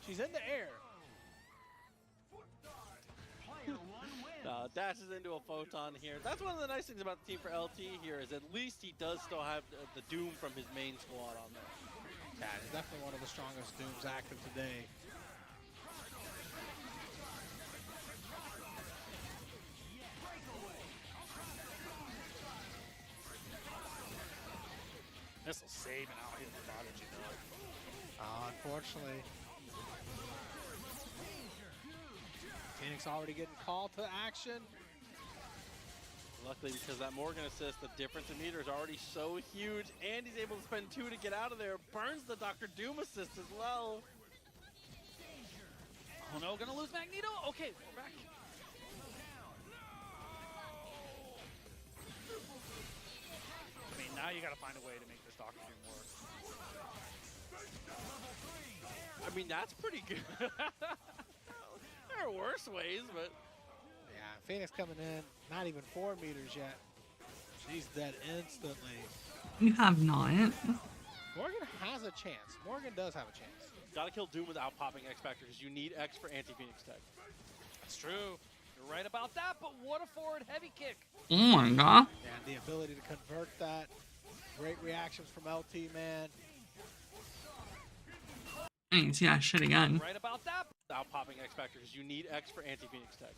She's in the air. Dashes into a photon here. That's one of the nice things about the team for LT here is at least he does still have the Doom from his main squad on there. Yeah, he's definitely one of the strongest Dooms active today. Missile saving out here for Prodigy though. Unfortunately. Phoenix already getting called to action. Luckily, because that Morgan assist, the difference in meter is already so huge, and he's able to spend 2 to get out of there. Burns the Dr. Doom assist as well. Oh no, gonna lose Magneto? Okay, we're back. I mean, now you gotta find a way to make this Dr. Doom work. I mean, that's pretty good. There are worse ways, but... Yeah, Phoenix coming in, not even 4 meters yet. She's dead instantly. You have not. Morgan has a chance. Morgan does have a chance. Gotta kill Doom without popping X Factor because you need X for anti-Phoenix tech. That's true. You're right about that, but what a forward heavy kick. Oh my god. And the ability to convert that. Great reactions from LT, man. I didn't see that shit again. Right about that. Without popping X Factor because you need X for anti-Phoenix tech.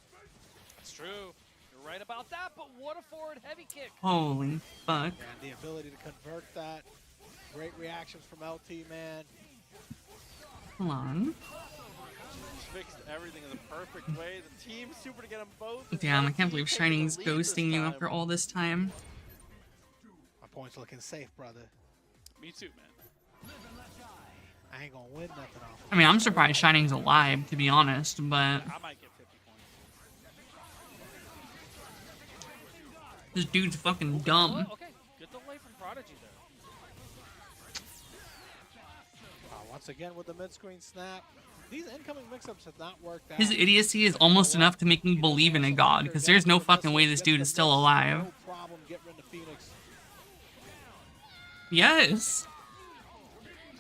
That's true. You're right about that, but what a forward heavy kick. Holy fuck. And the ability to convert that. Great reactions from LT, man. Hold on. Fixed everything in the perfect way. The team's super to get them both. Damn, I can't LT believe taking Shining's the lead this ghosting you time. after all this time. My point's looking safe, brother. Me too, man. I ain't gonna win nothing off of I mean, I'm surprised Shining's alive, to be honest, but I might get 50 points. this dude's fucking dumb. Okay, good delay from Prodigy there. Once again with the mid-screen snap. These incoming mix-ups have not worked out. His idiocy is almost enough to make me believe in a god, because there's no fucking way this dude is still alive. No problem getting rid of Phoenix. Yes.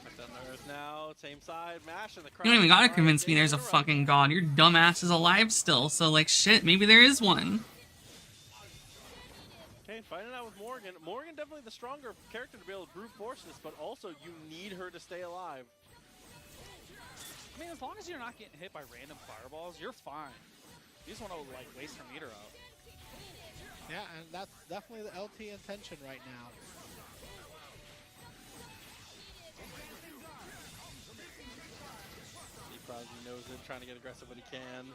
Back on Earth now, same side, mash in the You don't even gotta convince me there's a fucking god. Your dumbass is alive still, so like shit, maybe there is one. Okay, fighting out with Morgan. Morgan definitely the stronger character to be able to brute force this, but also you need her to stay alive. I mean, as long as you're not getting hit by random fireballs, you're fine. You just want to like waste her meter out. Yeah, and that's definitely the LT intention right now. He probably knows it, trying to get aggressive when he can.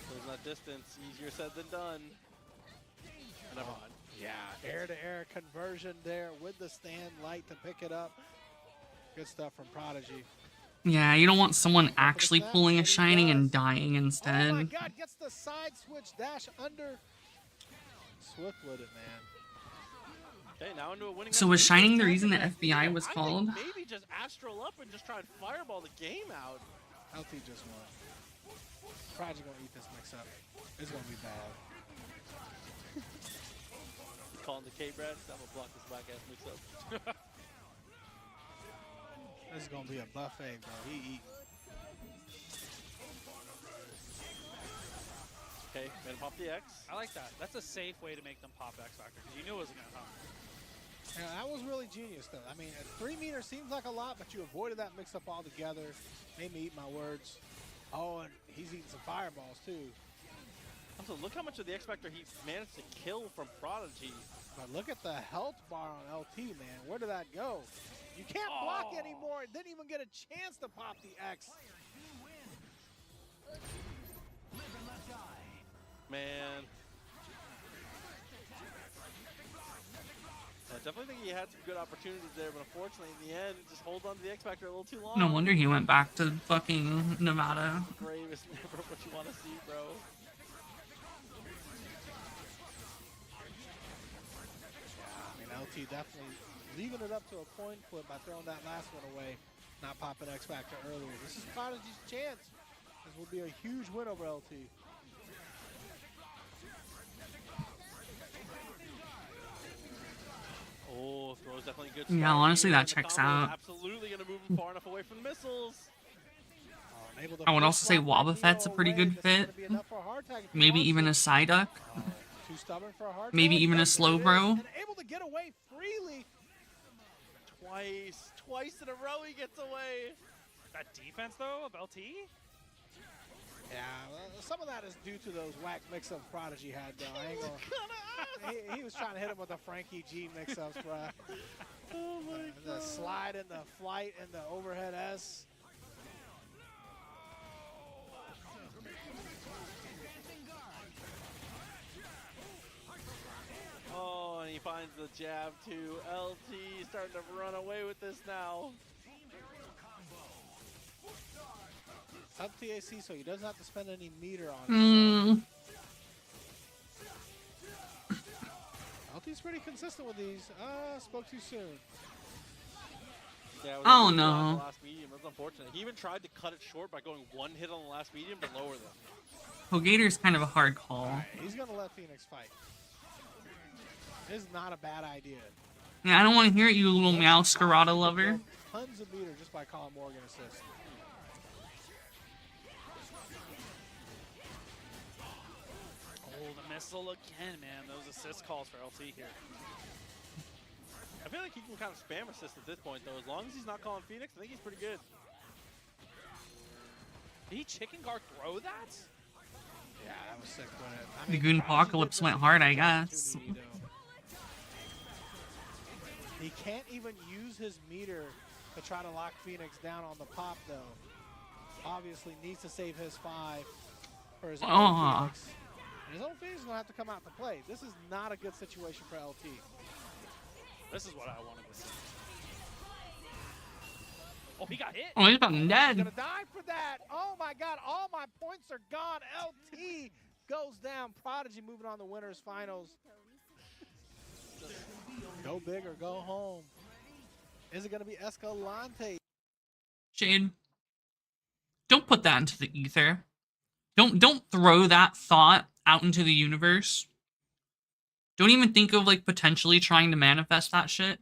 Closing that distance, easier said than done. Never mind. Yeah, air-to-air conversion there with the stand light to pick it up. Good stuff from Prodigy. Yeah, you don't want someone actually pulling a Shining and dying instead. Oh my god, gets the side switch dash under. Swift with it, man. Okay, now into a winning. So was Shining the reason the FBI was I called? think maybe just astral up and just try and fireball the game out. LT just won. Prodigy gonna eat this mix up. It's gonna be bad. Calling the K-Brad, I'm gonna block this black ass mix up. This is gonna be a buffet, bro. He eating. Okay, made him pop the X. I like that. That's a safe way to make them pop X Factor because you knew it wasn't gonna come. Yeah, that was really genius, though. I mean, 3 meters seems like a lot, but you avoided that mix-up altogether. Made me eat my words. Oh, and he's eating some fireballs, too. Also, look how much of the X Factor he managed to kill from Prodigy. But look at the health bar on LT, man. Where did that go? You can't block anymore. It didn't even get a chance to pop the X. Man. I definitely think he had some good opportunities there, but unfortunately, in the end, just hold on to the X Factor a little too long. No wonder he went back to fucking Nevada. Grave is never what you want to see, bro. I mean, LT definitely leaving it up to a coin flip by throwing that last one away, not popping X Factor earlier. This is Prodigy's chance. This will be a huge win over LT. Oh, throws definitely good. Yeah, start honestly, here, that and the checks combo is out. Absolutely going to move him far enough away from the missiles. Oh, Able to I would push also say Black Wobbuffet's a Magneto pretty away. good This is fit. gonna be enough for a hard tag if he Maybe wants even to. a Psyduck. Too stubborn for a hard Maybe tag. even a Nope, there it is. Slowbro. And able to get away freely. Twice in a row he gets away. That defense, though, of LT? Yeah, well, some of that is due to those whack mix-ups Prodigy had, though. I ain't gonna, he was trying to hit him with the Frankie G mix-ups, bro. Oh my The slide and the flight and the overhead S. Oh, and he finds the jab too. LT starting to run away with this now. Up TAC, so he doesn't have to spend any meter on it. LT's pretty consistent with these. Spoke too soon. Yeah, it was Oh, a really no. block the last medium. That's unfortunate. He even tried to cut it short by going one hit on the last medium to lower them. Hogator's kind of a hard call. All right, he's gonna let Phoenix fight. This is not a bad idea. Yeah, I don't want to hear it, you little Meowscarada lover. Tons of meter just by calling Morgan assist. Oh, the missile again, man. Those assist calls for LT here. I feel like he can kind of spam assist at this point, though. As long as he's not calling Phoenix, I think he's pretty good. Did he chicken guard throw that? Yeah, that was sick. The Goon Apocalypse went hard, I guess. He can't even use his meter to try to lock Phoenix down on the pop, though. Obviously needs to save his 5 for his own Phoenix. And his own Phoenix is going to have to come out to play. This is not a good situation for LT. This is what I wanted to see. Oh, he got hit. Oh, he's fucking He's dead. going to die for that. Oh, my God. All my points are gone. LT goes down. Prodigy moving on to winners finals. Go big or go home. Is it going to be Escalante? Shade, don't put that into the ether. Don't throw that thought out into the universe. Don't even think of like potentially trying to manifest that shit.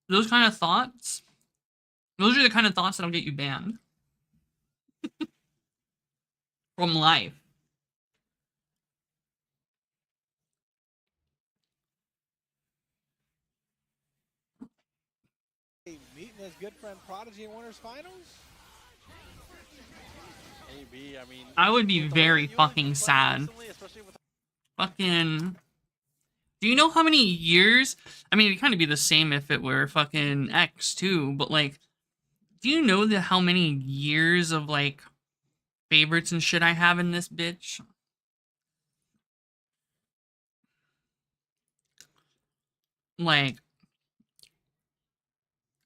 Those kind of thoughts, those are the kind of thoughts that'll get you banned from life. Meeting his good friend Prodigy in winners finals? Maybe, I mean... I would be with the very way that Yuli's fucking been playing sad. recently, especially with Fucking... Do you know how many years? I mean, it'd kind of be the same if it were fucking X too, but like, do you know how many years of like favorites and shit I have in this bitch? Like,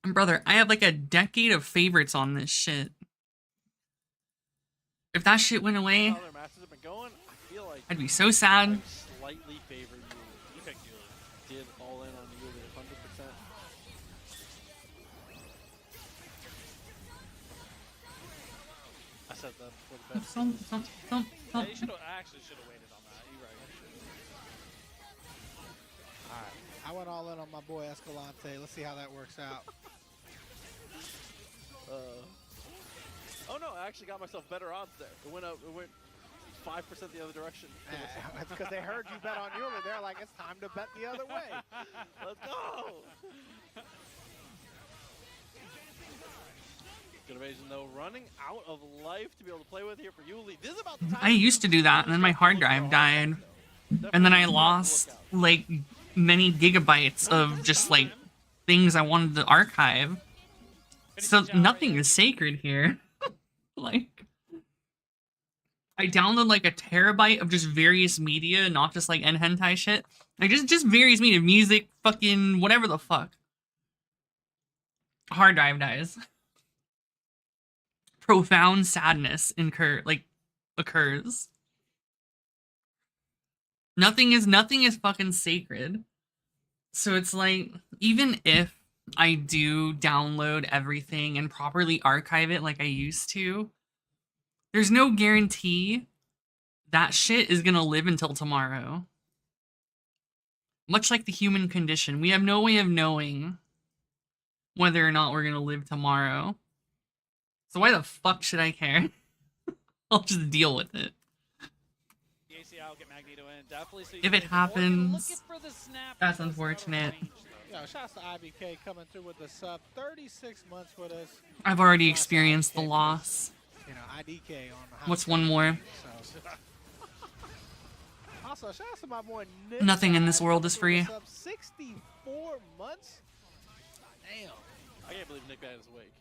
brother, I have like a decade of favorites on this shit. If that shit went away, how their matches have been going, I feel like I'd be so sad. I slightly favor Yuli. You picked Yuli. Did all in on Yuli 100%. I said that for the best. Yeah, you should have actually waited on that. You're right. All right. I went all in on my boy Escalante. Let's see how that works out. Oh no, I actually got myself better odds there. It went up. It went 5% the other direction. That's because they heard you bet on Yuli. They're like, it's time to bet the other way. Let's go. Good evasion though, running out of life to be able to play with here for Yuli. This is about the time I used to do that, and then my hard drive died. And then I lost, like, many gigabytes of just, like, things I wanted to archive. So nothing is sacred here. Like, I download, like, a terabyte of just various media, not just, like, hentai shit. Like, just various media, music, fucking whatever the fuck. Hard drive dies. Profound sadness occurs. Nothing is fucking sacred. So it's like, even if I do download everything and properly archive it like I used to, there's no guarantee that shit is gonna live until tomorrow. Much like the human condition, we have no way of knowing whether or not we're gonna live tomorrow. So why the fuck should I care? I'll just deal with it. The ACL get Magneto in. Definitely so you If can it take the Morgan, happens, looking for the snap, that's but it's out of unfortunate. range, though. Yo, shouts to IBK coming through with the sub. 36 months with us. I've already Shouts to experienced the IBK loss. because, you know, IDK on the hot What's seat. one more? So. Also, shouts to my boy Nick. Nothing in this Side world coming is through with free. the sub. 64 months? Damn. I can't believe Nick Bad is awake.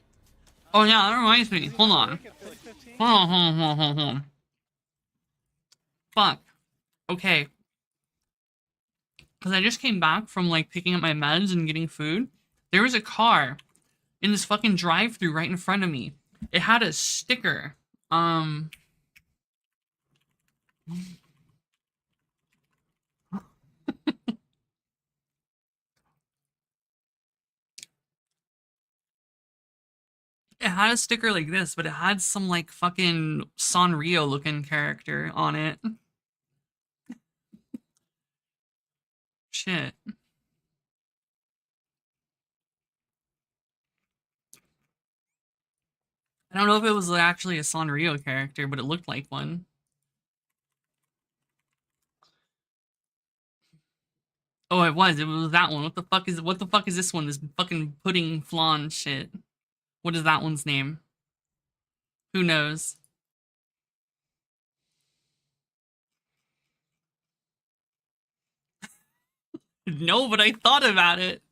Oh yeah, that reminds me. Is he Hold not on. awake at 3:15? Hold on. Fuck. Okay. Because I just came back from, like, picking up my meds and getting food. There was a car in this fucking drive-thru right in front of me. It had a sticker. It had a sticker like this, but it had some, like, fucking Sanrio looking character on it. Shit. I don't know if it was actually a Sanrio character, but it looked like one. Oh, it was that one. What the fuck is this one? This fucking pudding flan shit. What is that one's name? Who knows? No, but I thought about it.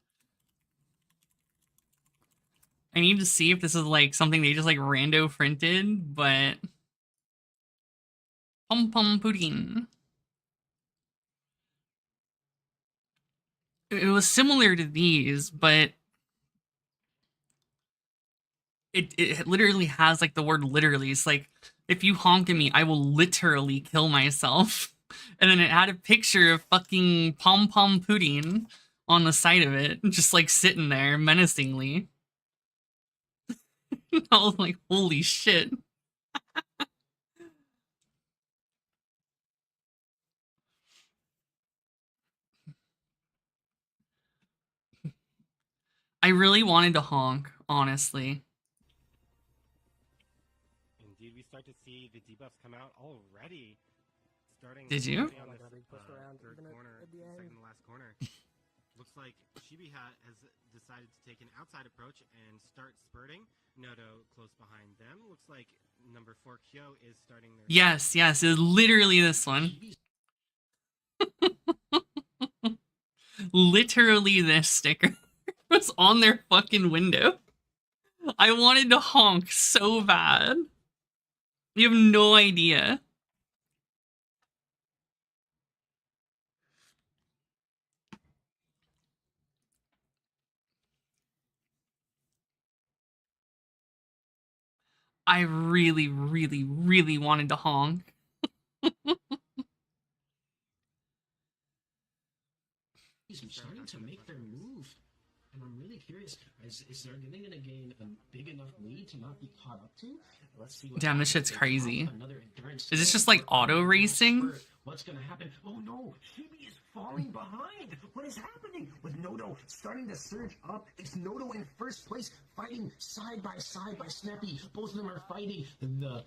I need to see if this is like something they just like rando printed, but pom pom pudding. It was similar to these, but it literally has like the word literally. It's like, if you honk at me, I will literally kill myself. And then it had a picture of fucking pom pom pudding on the side of it, just like sitting there menacingly. I was like, holy shit. I really wanted to honk, honestly. Indeed, we start to see the debuffs come out already. Starting Did you? on this, third corner, second to last corner. Looks like Chibi has decided to take an outside approach and start spurting. Noto close behind them. Looks like number 4 Kyo is starting their... Yes, it's literally this one. Literally this sticker was on their fucking window. I wanted to honk so bad. You have no idea. I really, really, really wanted to honk. Starting to make their move, and I'm really curious, is there anything going to gain a big enough lead to not be caught up to? Let's see. Damn, this shit's crazy. Is Is this just like auto racing? What's going to happen? Oh no, Chibi is falling behind. What is happening? With Noto starting to surge up, it's Noto in first place, fighting side by Snappy. Both of them are fighting the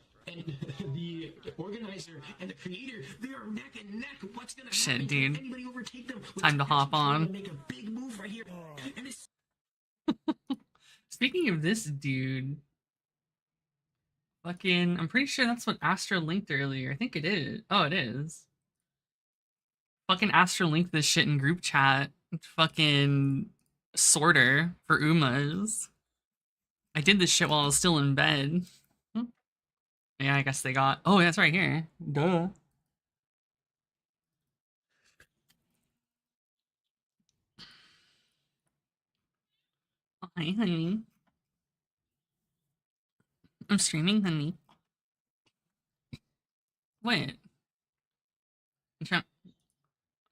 organizer and the creator. They are neck and neck. What's gonna Shit, happen? dude. Can anybody overtake them? Time to hop on. Make a big move right here. And it's Speaking of this dude, fucking, I'm pretty sure that's what Astro linked earlier. I think it is. Oh, it is. Fucking Astro linked this shit in group chat. Fucking sorter for Umas. I did this shit while I was still in bed. Yeah, I guess they got... Oh, that's right here. Duh. Hi, honey. I'm streaming, honey. What?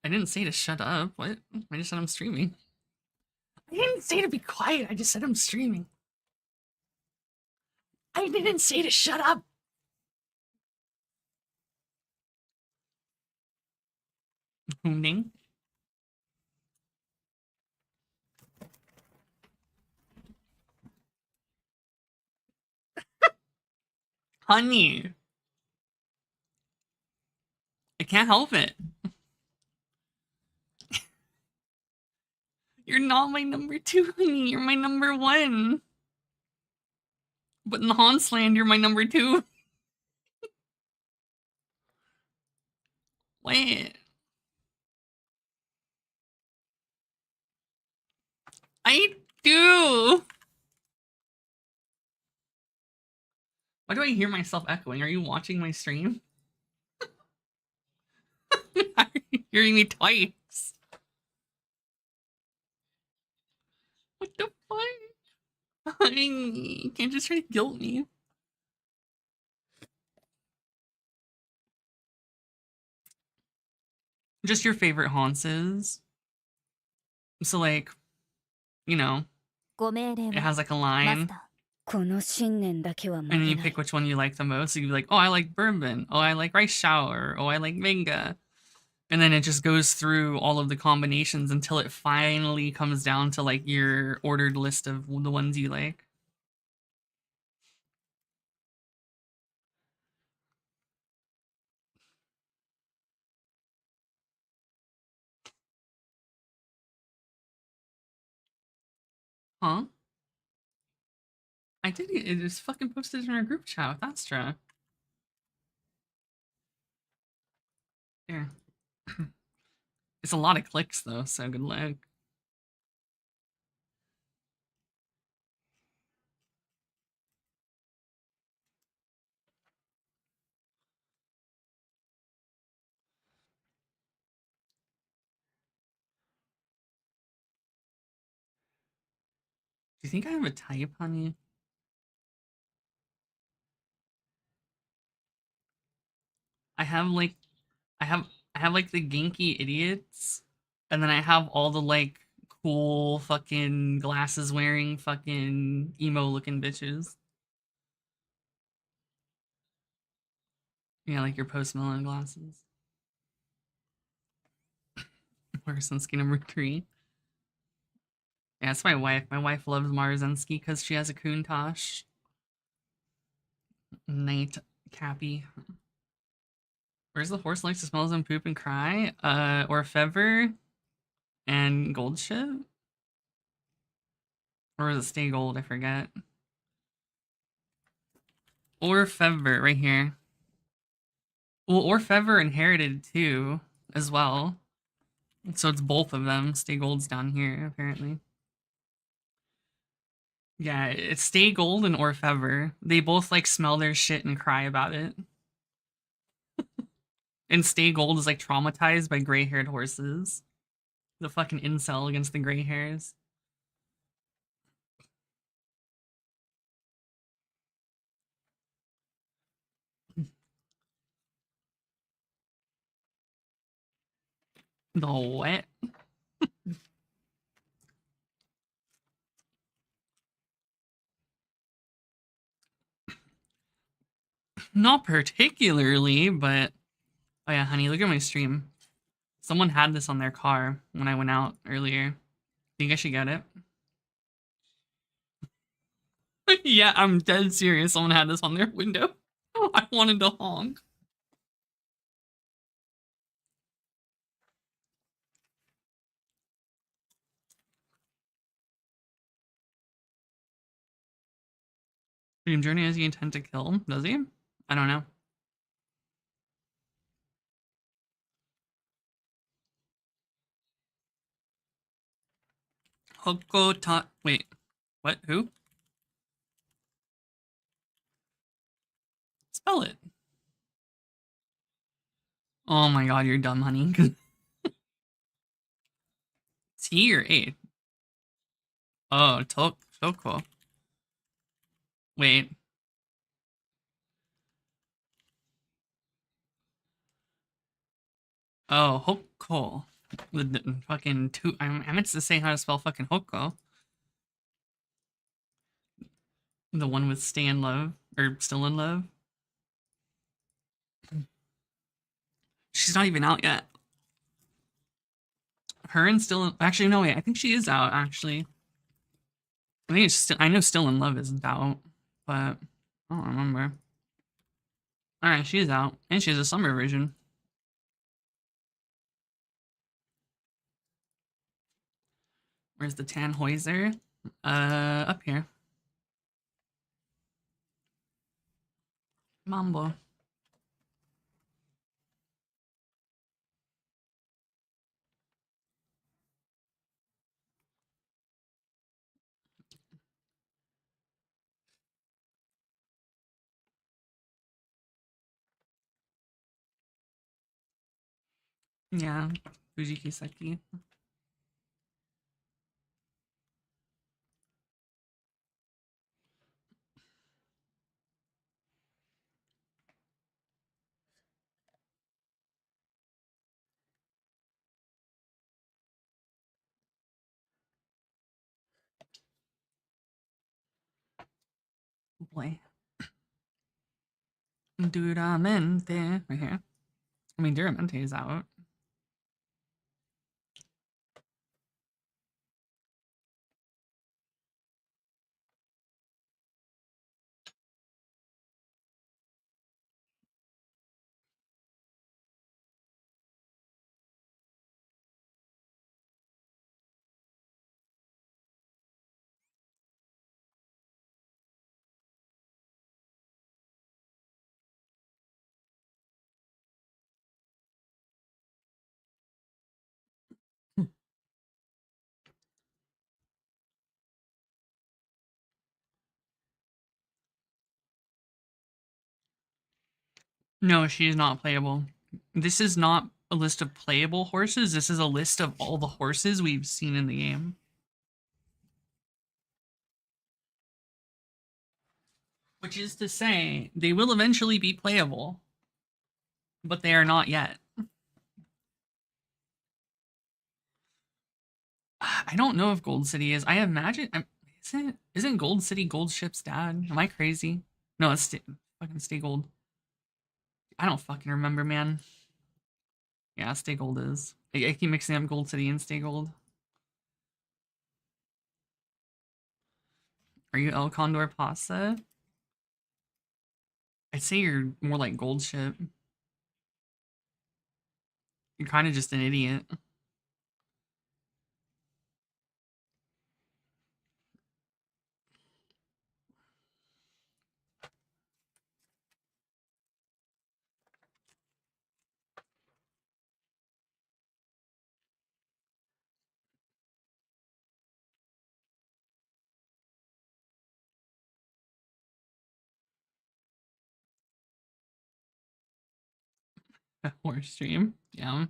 I didn't say to shut up. What? I just said I'm streaming. I didn't say to be quiet. I just said I'm streaming. I didn't say to shut up. Hooning. Honey. I can't help it. You're not my number 2, honey. You're my number 1. But in the Hansland, you're my number 2. Wait. I do. Why do I hear myself echoing? Are you watching my stream? Are you hearing me twice? What the fuck? You can't just try to guilt me. Just your favorite Hanses. So like, you know, it has like a line. And then you pick which one you like the most. So you'd be like, oh, I like bourbon. Oh, I like rice shower. Oh, I like manga. And then it just goes through all of the combinations until it finally comes down to like your ordered list of the ones you like. Huh? I did it just fucking posted in our group chat with Astra. There. It's a lot of clicks though, so good luck. Do you think I have a type, honey? I have like I have like the Genki idiots, and then I have all the like cool fucking glasses wearing fucking emo looking bitches. Yeah, like your Post Malone glasses. Marzinski number 3. Yeah, that's my wife. My wife loves Marzinski because she has a Countach. Night Cappy. Where's the horse likes to smell his own poop and cry? Orfever and Gold Ship? Or is it Stay Gold? I forget. Orfever, right here. Well, Orfever inherited too, as well. So it's both of them. Stay Gold's down here, apparently. Yeah, it's Stay Gold and Orfever. They both like smell their shit and cry about it. And Stay Gold is like traumatized by gray-haired horses. The fucking incel against the gray hairs. The what? Not particularly, but... Oh yeah, honey, look at my stream. Someone had this on their car when I went out earlier. Think I should get it? Yeah, I'm dead serious. Someone had this on their window. I wanted to honk. Dream Journey has the intent to kill, does he? I don't know. Wait, what? Who? Spell it. Oh my god, you're dumb, honey. T or A? Oh, Toko. Wait. Oh, Hoko. The fucking two. I meant to say how to spell fucking Hoko. The one with Stay in Love or Still in Love. She's not even out yet. Her and Still. Actually, no wait. I think she is out. Actually, I think it's still. I know Still in Love isn't out, but I don't remember. Alright, she's out. And she has a summer version. Where's the Tannhäuser? Up here. Mambo. Yeah, Fujiki Seki. Boy. Duramente. Right here. I mean, Duramente is out. No, she is not playable. This is not a list of playable horses. This is a list of all the horses we've seen in the game. Which is to say, they will eventually be playable, but they are not yet. I don't know if Gold City is. I imagine... Isn't Gold City Gold Ship's dad? Am I crazy? No, it's fucking Stay Gold. I don't fucking remember, man. Yeah, Stay Gold is. I keep mixing up Gold City and Stay Gold. Are you El Condor Pasa? I'd say you're more like Gold Ship. You're kind of just an idiot. Horse stream. Yeah.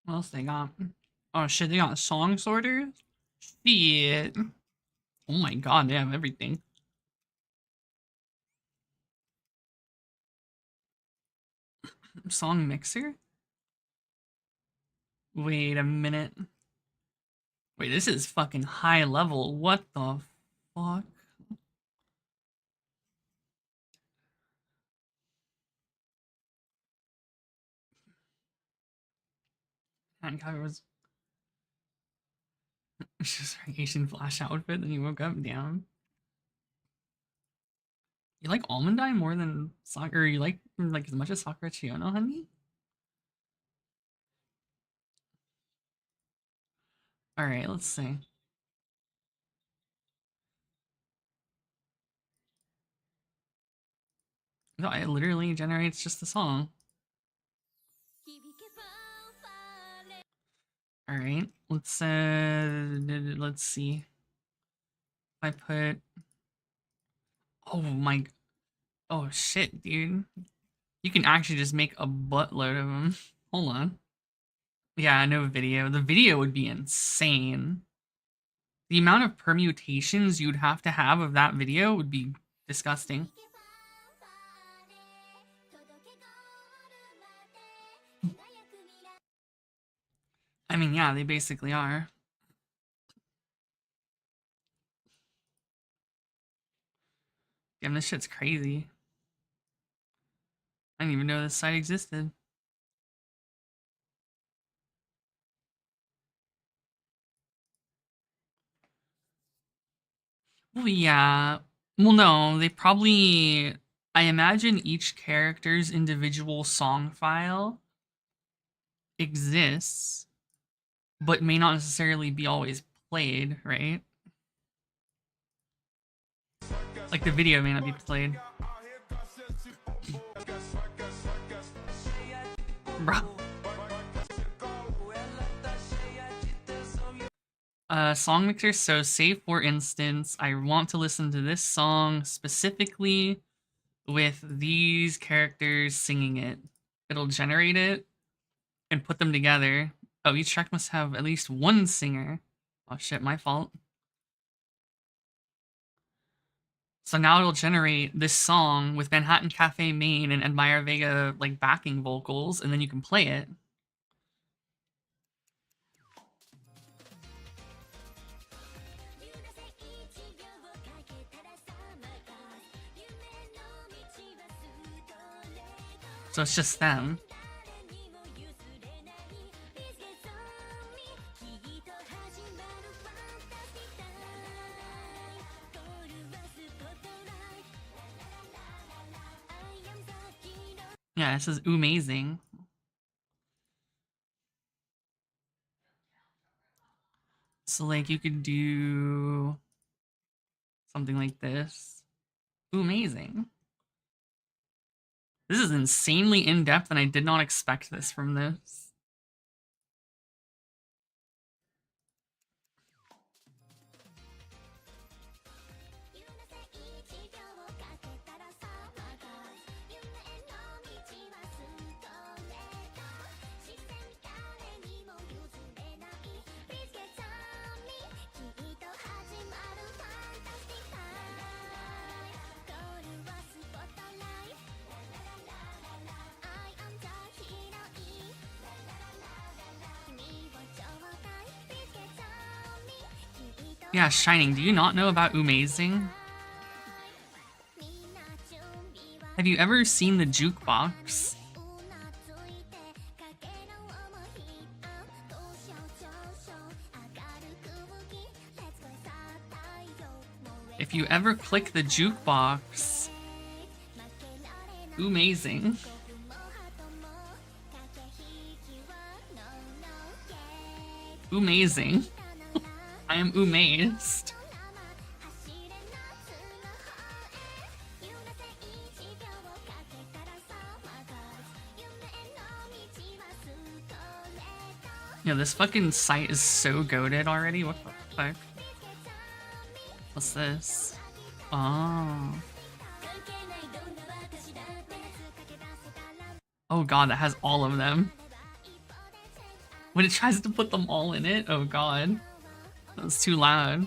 What else they got? Oh shit, they got song sorters? Shit. Oh my god, they have everything. Song mixer? Wait a minute. Wait, this is fucking high level. What the fuck? That guy was just an Asian Flash outfit, then he woke up. Damn. You like Almond Eye more than soccer? You like as much as Sakura Chiono, honey? Alright, let's see. No, it literally generates just the song. Alright, let's see. I put... Oh my... Oh shit, dude. You can actually just make a buttload of them. Hold on. Yeah, no video. The video would be insane. The amount of permutations you'd have to have of that video would be disgusting. I mean, yeah, they basically are. Damn, this shit's crazy. didn't even know this site existed. Well, yeah. Well, no, they probably... I imagine each character's individual song file exists, but may not necessarily be always played, right? Like, the video may not be played. Bro. Song mixer, so say for instance, I want to listen to this song specifically with these characters singing it. It'll generate it and put them together. Oh, each track must have at least one singer. Oh shit, my fault. So now it'll generate this song with Manhattan Cafe main and Admire Vega like backing vocals, and then you can play it. So it's just them. Yeah, it says amazing. So like you could do something like this. Amazing. This is insanely in-depth, and I did not expect this from this. Yeah, Shining, do you not know about Amazing? Have you ever seen the jukebox? If you ever click the jukebox, amazing. Amazing. I am amazed. Yeah, this fucking site is so goated already. What the fuck? What's this? Oh. Oh god, that has all of them. When it tries to put them all in it, oh god. That was too loud.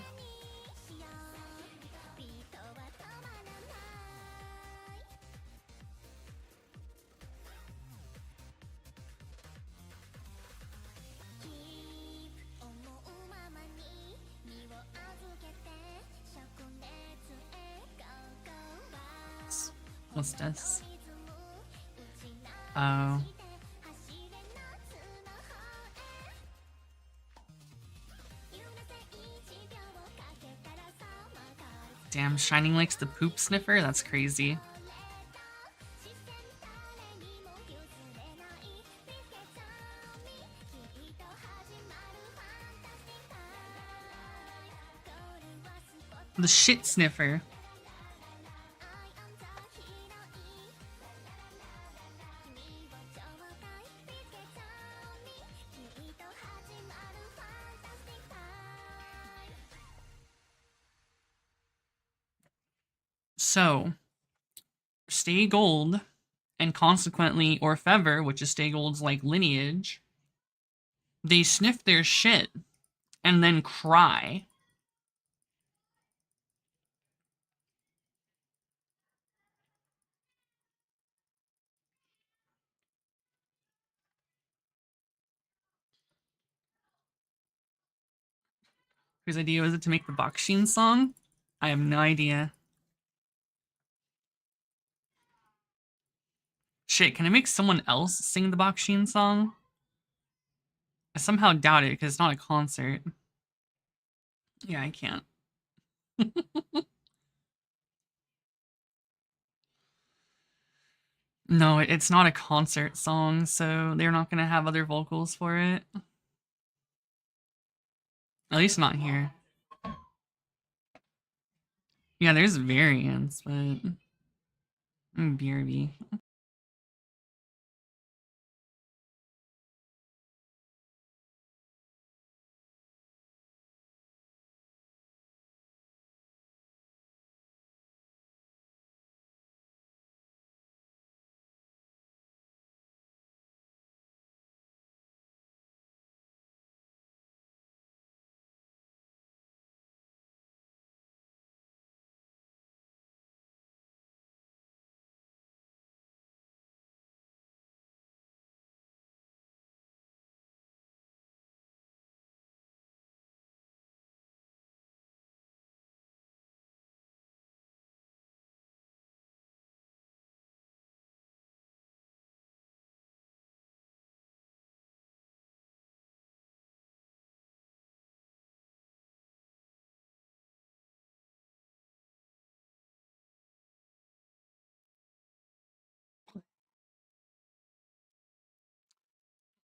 What's this? Oh. Damn, Shining likes the poop sniffer? That's crazy. The shit sniffer. So, Stay Gold, and consequently Orfever, which is Stay Gold's like lineage, they sniff their shit and then cry. Whose idea was it to make the Bakshin song? I have no idea. Shit, can I make someone else sing the Baksheen song? I somehow doubt it because it's not a concert. Yeah, I can't. No, it's not a concert song, so they're not gonna have other vocals for it. At least not here. Yeah, there's variants, but BRB.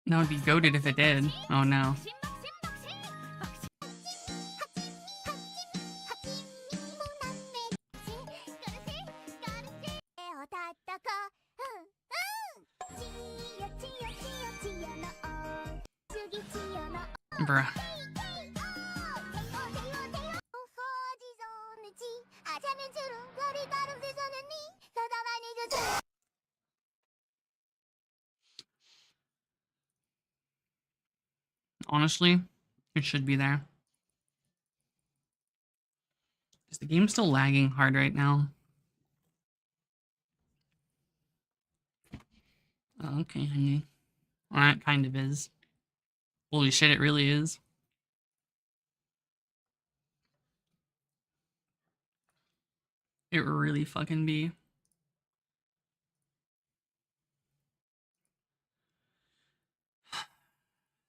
That would be goated if it did. Oh no. Bruh. Honestly, it should be there. Is the game still lagging hard right now? Oh, okay, honey. Well, that kind of is. Holy shit, it really is. It really fucking be.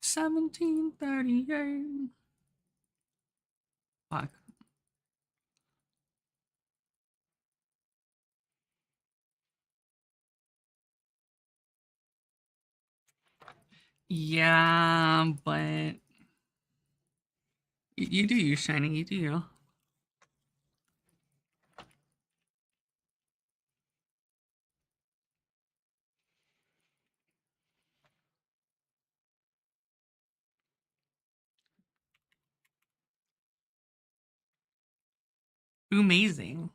$17.38. Fuck. Yeah, but you do you, Shining. You do you. Amazing.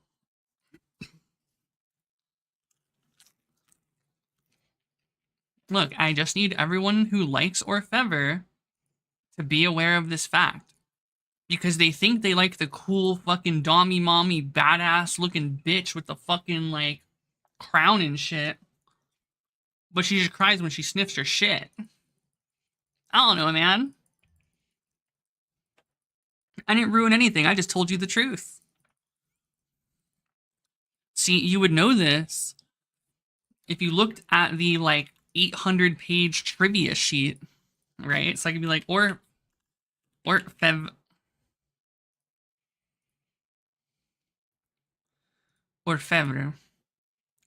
Look, I just need everyone who likes Orfever to be aware of this fact. Because they think they like the cool fucking dommy mommy badass looking bitch with the fucking like crown and shit. But she just cries when she sniffs her shit. I don't know, man. I didn't ruin anything. I just told you the truth. See, you would know this if you looked at the like 800-page trivia sheet, right? So I could be like, Orfever.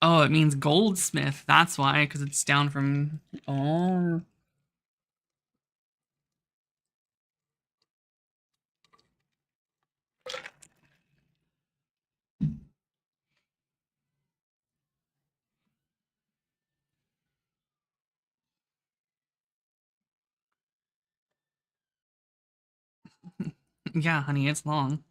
Oh, it means goldsmith. That's why, because it's down from... Oh. Yeah, honey, it's long.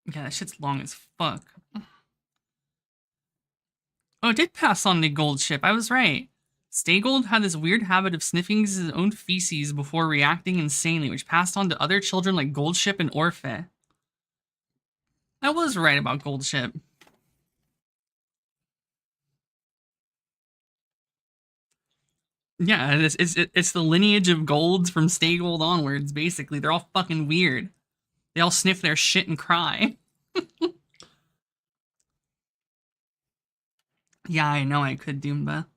Yeah, that shit's long as fuck. Oh, it did pass on the gold ship. I was right. Staygold had this weird habit of sniffing his own feces before reacting insanely, which passed on to other children like Goldship and Orphe. I was right about Gold Ship. Yeah, it's the lineage of golds from Stay Gold onwards, basically. They're all fucking weird. They all sniff their shit and cry. Yeah, I know I could, Doomba.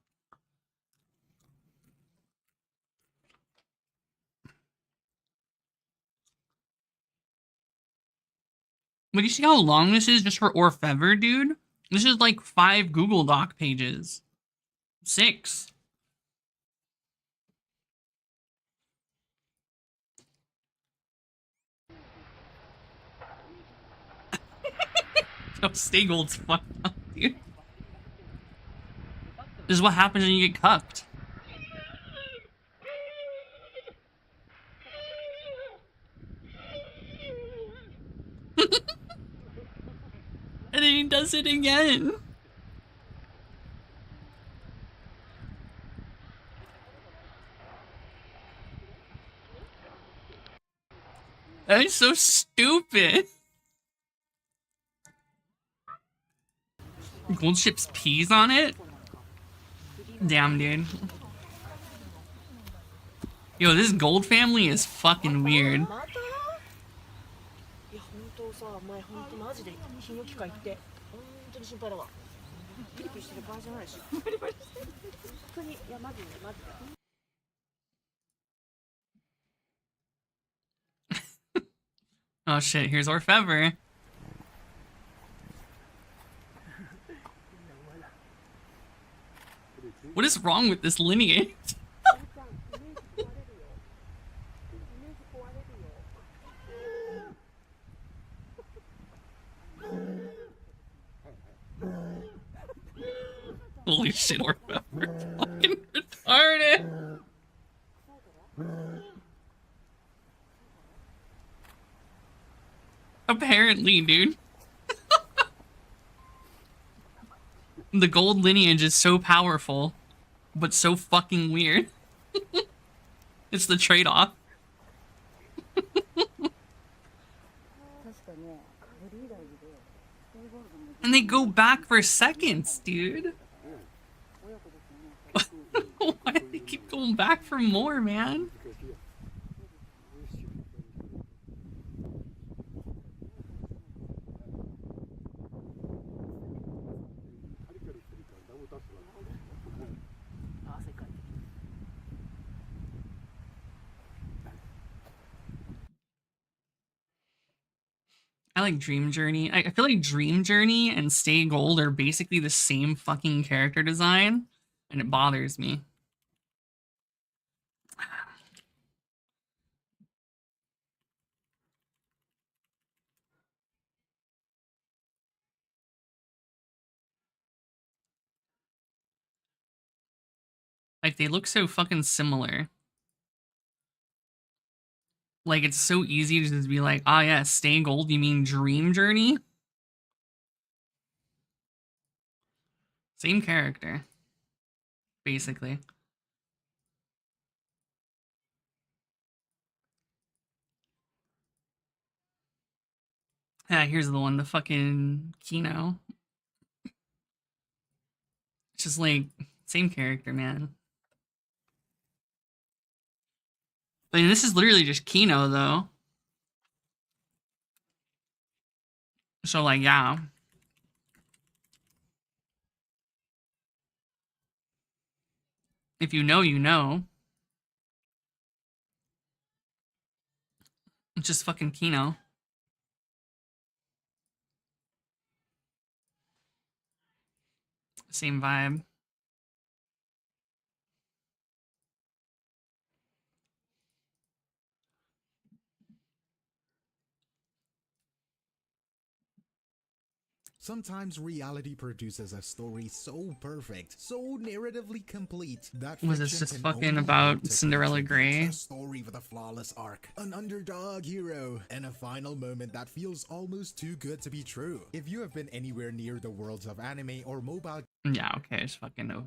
But you see how long this is just for Orfever, dude? This is like 5 Google Doc pages. 6. No, Stay Gold's fucked up, dude. This is what happens when you get cucked. And then he does it again. That is so stupid. Gold Ship's peas on it? Damn, dude. Yo, this gold family is fucking weird. Oh shit, here's Orfever. What is wrong with this lineage? Holy shit, Orfever. Fucking retarded. Apparently, dude. The gold lineage is so powerful, but so fucking weird. It's the trade-off. And they go back for seconds, dude. Why do they keep going back for more, man? I like Dream Journey. I feel like Dream Journey and Stay Gold are basically the same fucking character design, and it bothers me. Like, they look so fucking similar. Like, it's so easy to just be like, ah, yeah, Stay Gold, you mean Dream Journey? Same character. Basically. Yeah, here's the one, the fucking Kino. It's just like, same character, man. I mean, this is literally just Kino, though. So, like, yeah. If you know, you know. It's just fucking Kino. Same vibe. Sometimes reality produces a story so perfect, so narratively complete that Was this fiction just can fucking only about hope to Cinderella contribute Grey? a story with a flawless arc, an underdog hero, and a final moment that feels almost too good to be true. If you have been anywhere near the worlds of anime or mobile, Yeah, okay, just fucking no.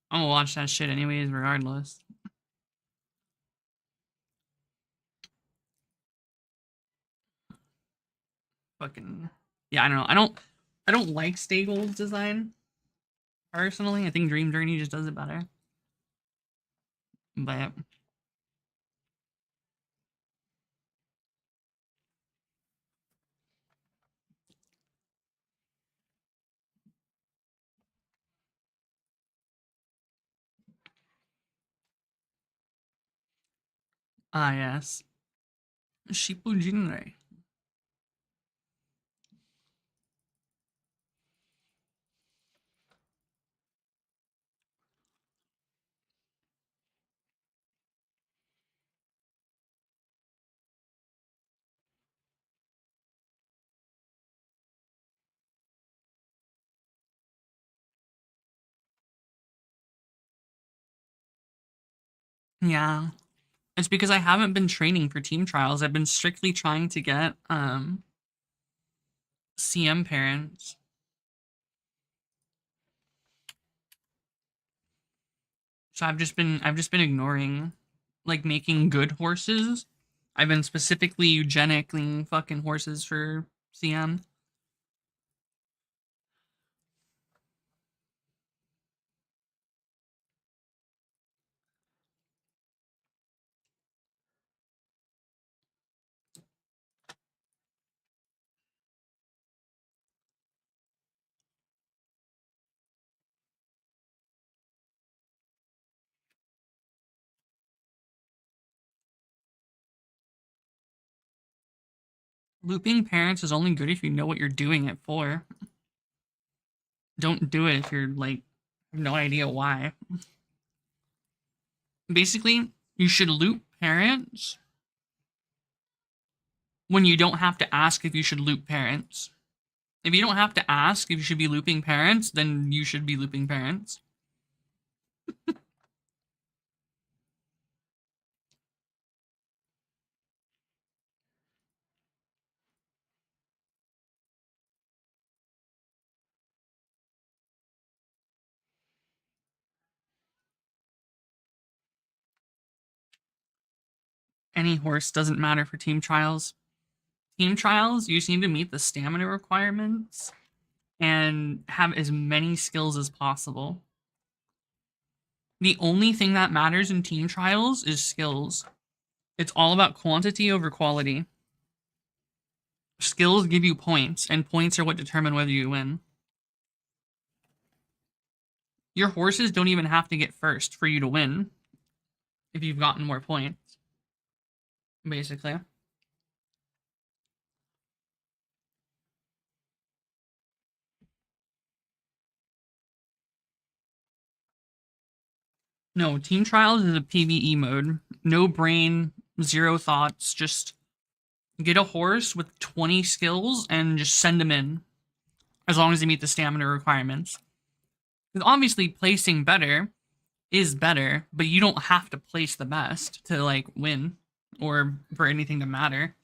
I'm gonna watch that shit anyways, regardless. fucking yeah, I don't know. I don't like Stay Gold's design personally. I think Dream Journey just does it better. But ah yes. Shippujinrai. Yeah. It's because I haven't been training for team trials. I've been strictly trying to get CM parents. So I've just been ignoring like making good horses. I've been specifically eugenically fucking horses for CM. Looping parents is only good if you know what you're doing it for. Don't do it if you're like no idea why. Basically, you should loop parents when you don't have to ask if you should loop parents. If you don't have to ask if you should be looping parents, then you should be looping parents. Any horse doesn't matter for team trials. Team trials, you just need to meet the stamina requirements and have as many skills as possible. The only thing that matters in team trials is skills. It's all about quantity over quality. Skills give you points, and points are what determine whether you win. Your horses don't even have to get first for you to win if you've gotten more points, basically. No, team trials is a PvE mode. No brain, zero thoughts, just get a horse with 20 skills and just send them in. As long as they meet the stamina requirements. Because obviously placing better is better, but you don't have to place the best to like win or for anything to matter.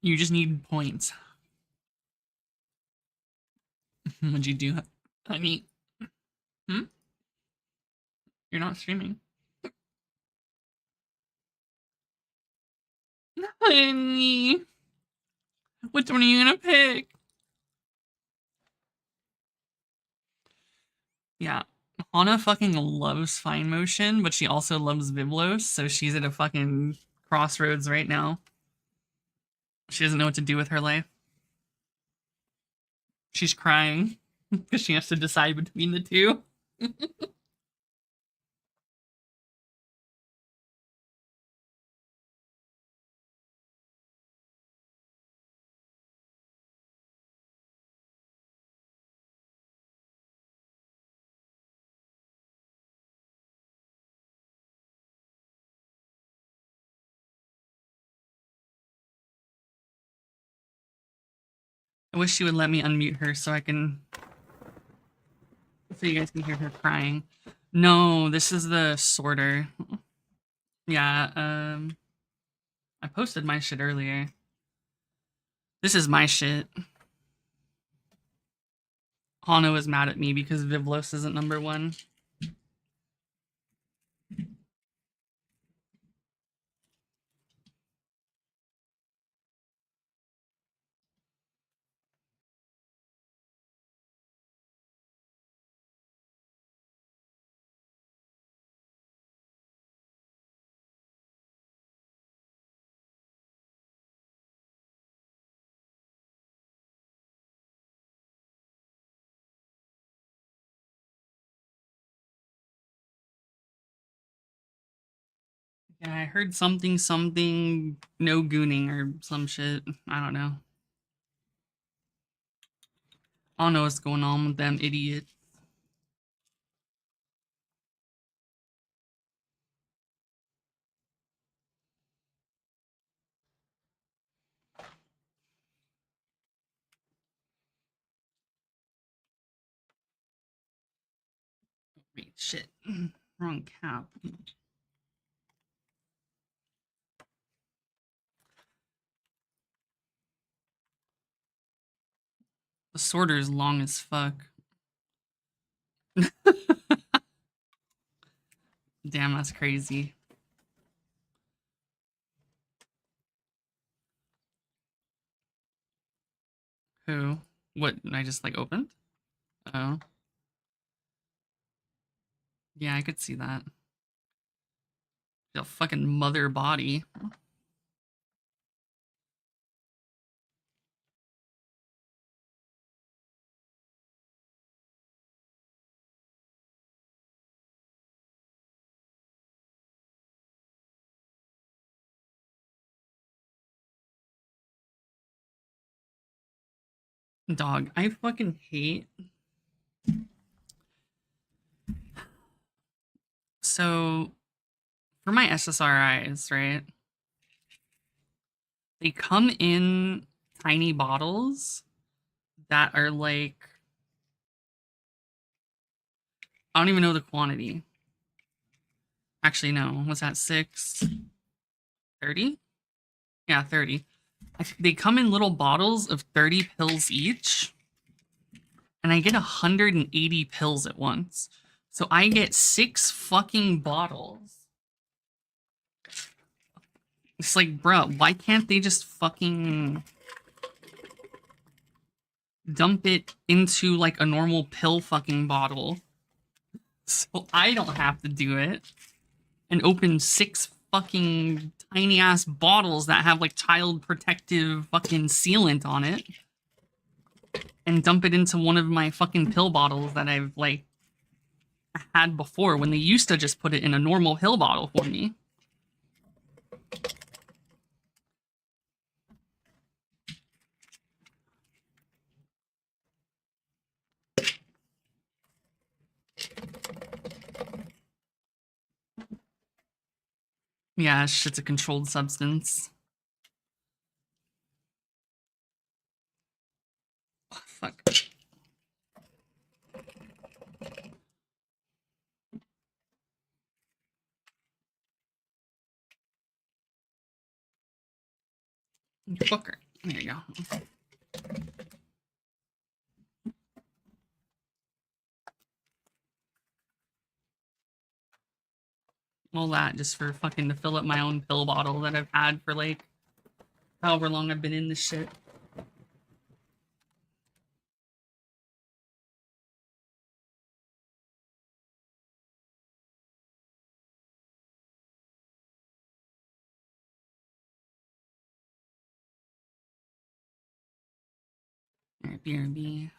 You just need points. What'd you do, honey? Hmm? You're not streaming. Honey, which one are you gonna pick? Yeah, Hana fucking loves fine motion, but she also loves Vivlos, so she's at a fucking crossroads right now. She doesn't know what to do with her life. She's crying because she has to decide between the two. I wish she would let me unmute her so you guys can hear her crying. No, this is the sorter. Yeah, I posted my shit earlier. This is my shit. Hano is mad at me because Vivlos isn't number 1. Yeah, I heard something, no gooning or some shit. I don't know. I don't know what's going on with them idiots. Wait, shit. Wrong cap. The sorter's long as fuck. Damn, that's crazy. Who? What? I just like opened? Oh. Yeah, I could see that. The fucking mother body. Dog, I fucking hate. So, for my SSRIs, right? They come in tiny bottles that are like, I don't even know the quantity. Actually, no. Was that 6? 30? Yeah, 30. They come in little bottles of 30 pills each. And I get 180 pills at once. So I get 6 fucking bottles. It's like, bro, why can't they just fucking dump it into like a normal pill fucking bottle? So I don't have to do it. And open 6 fucking tiny ass bottles that have like child protective fucking sealant on it. And dump it into one of my fucking pill bottles that I've like had before when they used to just put it in a normal pill bottle for me. Yeah, shit's a controlled substance. Oh, fuck. Fucker. There you go. All that just for fucking to fill up my own pill bottle that I've had for like however long I've been in this shit. Alright, BRB.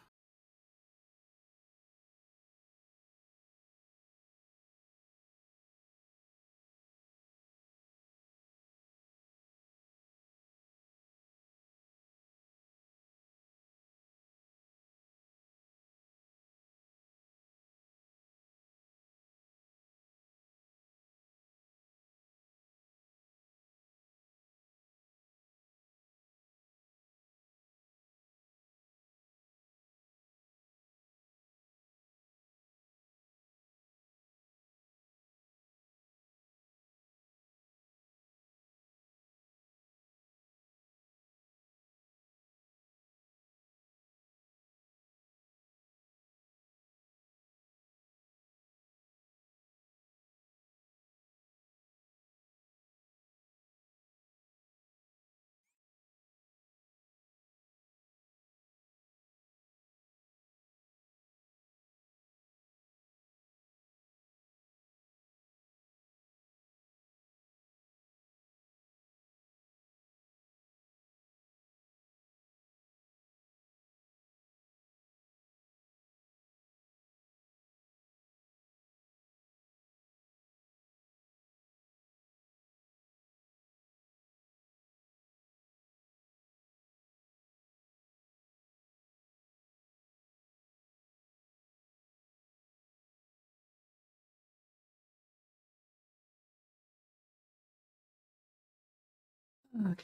Okay.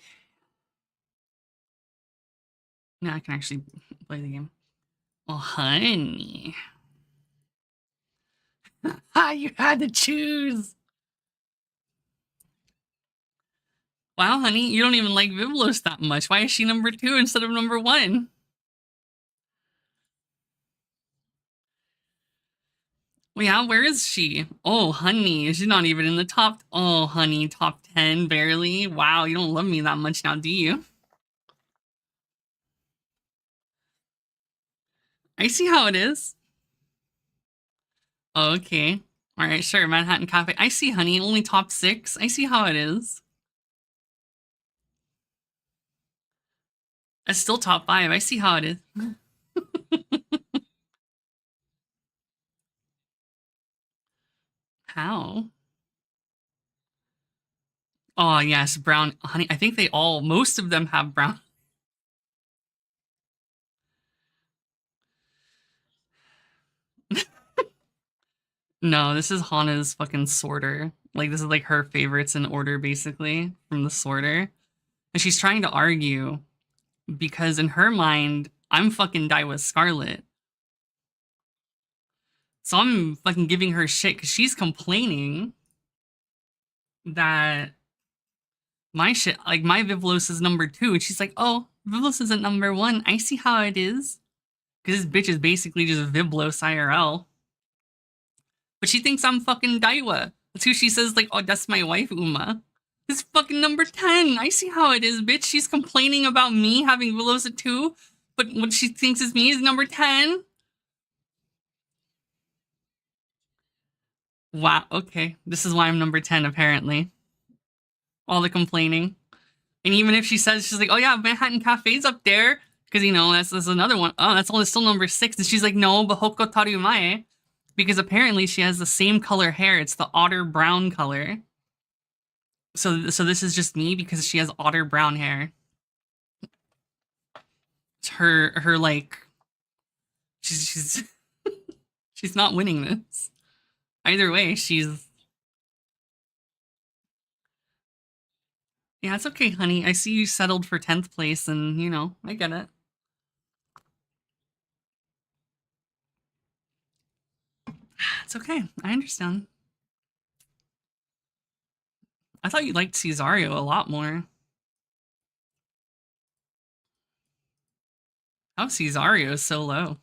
Now I can actually play the game. Oh, honey. Ah, you had to choose. Wow, honey, you don't even like Vivlos that much. Why is she number 2 instead of number 1? Well, yeah, where is she? Oh, honey, she's not even in the top. Oh, honey, top 10, barely. Wow, you don't love me that much now, do you? I see how it is. Oh, okay. All right, sure, Manhattan Cafe. I see, honey, only top 6. I see how it is. It's still top 5. I see how it is. How? Oh, yes, brown. Honey, I think most of them have brown. No, this is Hana's fucking sorter. Like, this is like her favorites in order, basically, from the sorter. And she's trying to argue because in her mind, I'm fucking Daiwa Scarlet. So I'm fucking giving her shit because she's complaining that my shit, like my Vivlos is number 2. And she's like, oh, Vivlos isn't number 1. I see how it is. Because this bitch is basically just Vivlos IRL. But she thinks I'm fucking Daiwa. That's who she says, like, oh, that's my wife, Uma. It's fucking number 10. I see how it is, bitch. She's complaining about me having Vivlos at 2. But what she thinks is me is number 10. Wow, okay. This is why I'm number 10, apparently. All the complaining. And even if she says, she's like, oh yeah, Manhattan Cafe's up there. Because, you know, that's another one. Oh, that's only still number 6. And she's like, no, but Hoko Tarumae. Because apparently she has the same color hair. It's the otter brown color. So this is just me because she has otter brown hair. It's her like, she's she's not winning this. Either way, she's... Yeah, it's okay, honey. I see you settled for 10th place and, you know, I get it. It's okay. I understand. I thought you liked Cesario a lot more. How Cesario is so low?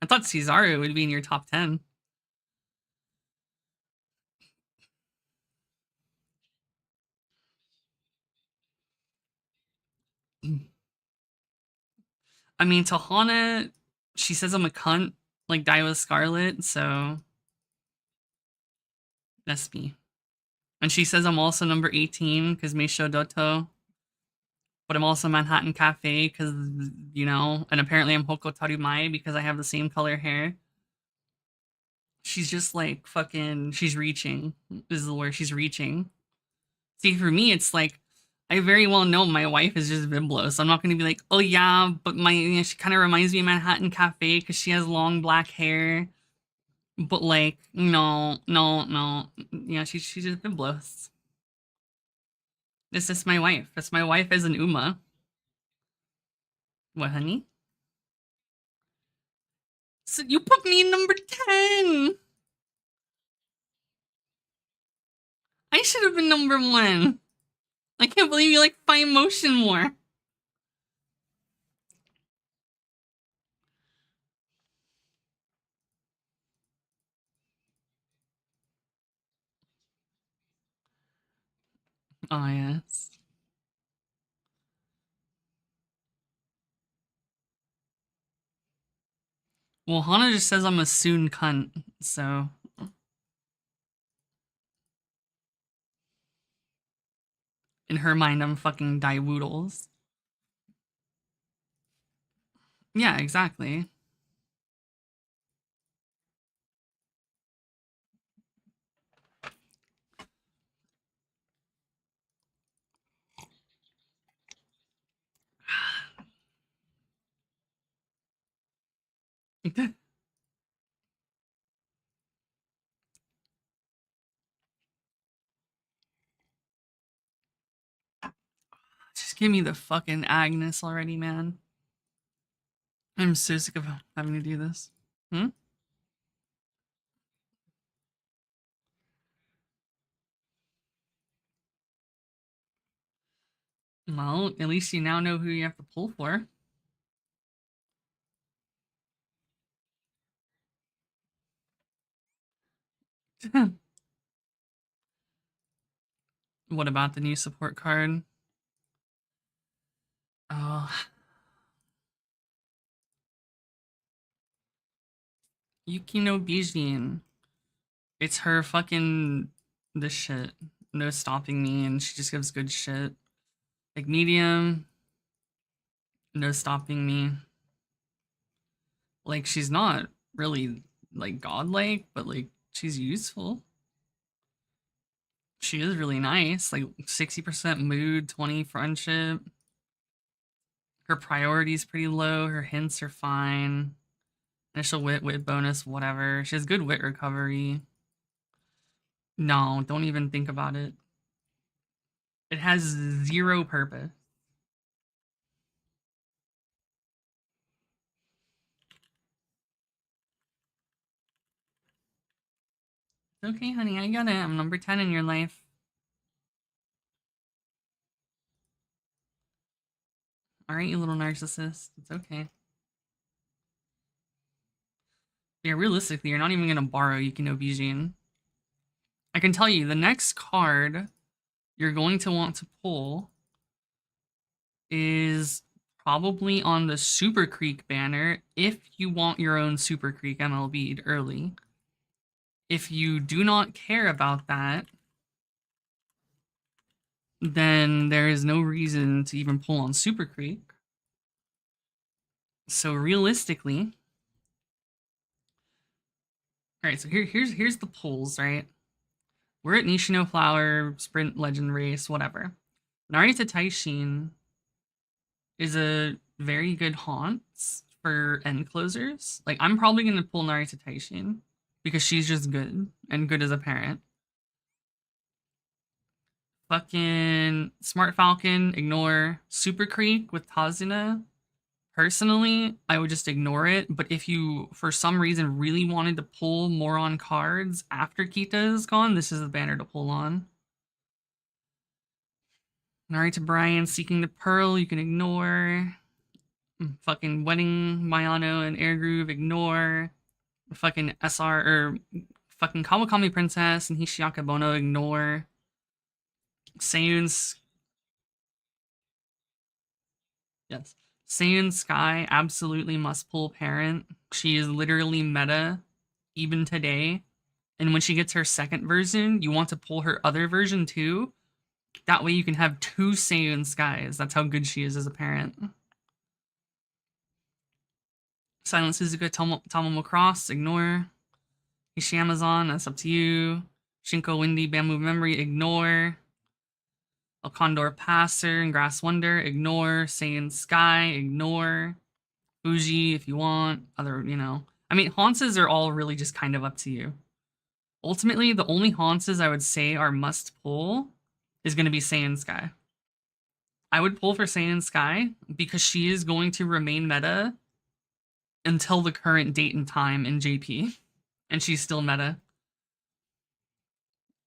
I thought Cesario would be in your top 10. I mean, Tahana, she says I'm a cunt, like Daiwa Scarlet, so that's me. And she says I'm also number 18 because Meisho Doto. But I'm also Manhattan Cafe because, you know, and apparently I'm Hoko Tarumae because I have the same color hair. She's just like fucking, she's reaching. This is where she's reaching. See, for me, it's like, I very well know my wife is just Biblo, so I'm not going to be like, oh yeah, but she kind of reminds me of Manhattan Cafe because she has long black hair. But like, no. Yeah, she's just Biblos. This is my wife. That's my wife as an Uma. What, honey? So you put me in number 10. I should have been number 1. I can't believe you like Fine Motion more. Oh, yes. Well, Hana just says I'm a soon cunt, so... In her mind, I'm fucking Daiwoodles. Yeah, exactly. Just give me the fucking Agnes already, man. I'm so sick of having to do this. Hmm? Well, at least you now know who you have to pull for. What about the new support card? Oh. Yukino Bijin. It's her fucking this shit. No stopping me, and she just gives good shit. Like medium, no stopping me. Like she's not really like godlike, but like she's useful. She is really nice. Like 60% mood, 20 friendship. Her priority's pretty low. Her hints are fine. Initial wit bonus, whatever. She has good wit recovery. No, don't even think about it. It has zero purpose. It's okay, honey, I got it. I'm number 10 in your life. Alright, you little narcissist. It's okay. Yeah, realistically, you're not even gonna borrow Yukino Bijin. I can tell you, the next card you're going to want to pull is probably on the Super Creek banner if you want your own Super Creek MLB'd early. If you do not care about that, then there is no reason to even pull on Super Creek. So realistically, alright, so here's the pulls, right? We're at Nishino Flower, Sprint Legend Race, whatever. Narita Taishin is a very good haunt for end closers. Like, I'm probably going to pull Narita Taishin because she's just good and good as a parent. Fucking Smart Falcon, ignore. Super Creek with Tazuna. Personally, I would just ignore it, but if you, for some reason, really wanted to pull more on cards after Kita is gone, this is the banner to pull on. Narita Brian, Seeking the Pearl, you can ignore. Fucking Wedding, Mayano, and Air Groove, ignore. Fucking SR, or fucking Kawakami Princess and Hishiaka Bono, ignore. Seiyun's... Yes. Saiyan Sky absolutely must pull parent. She is literally meta, even today. And when she gets her second version, you want to pull her other version too. That way you can have two Saiyan Skies. That's how good she is as a parent. Silent Suzuka, Tomomo Cross, ignore. Ishi Amazon, that's up to you. Shinko Windy, Bamboo Memory, ignore. El Condor Passer and Grass Wonder, ignore. Saiyan Sky, ignore. Fuji, if you want. Other, you know. I mean, haunts are all really just kind of up to you. Ultimately, the only haunts I would say are must pull is going to be Saiyan Sky. I would pull for Saiyan Sky because she is going to remain meta until the current date and time in JP. And she's still meta.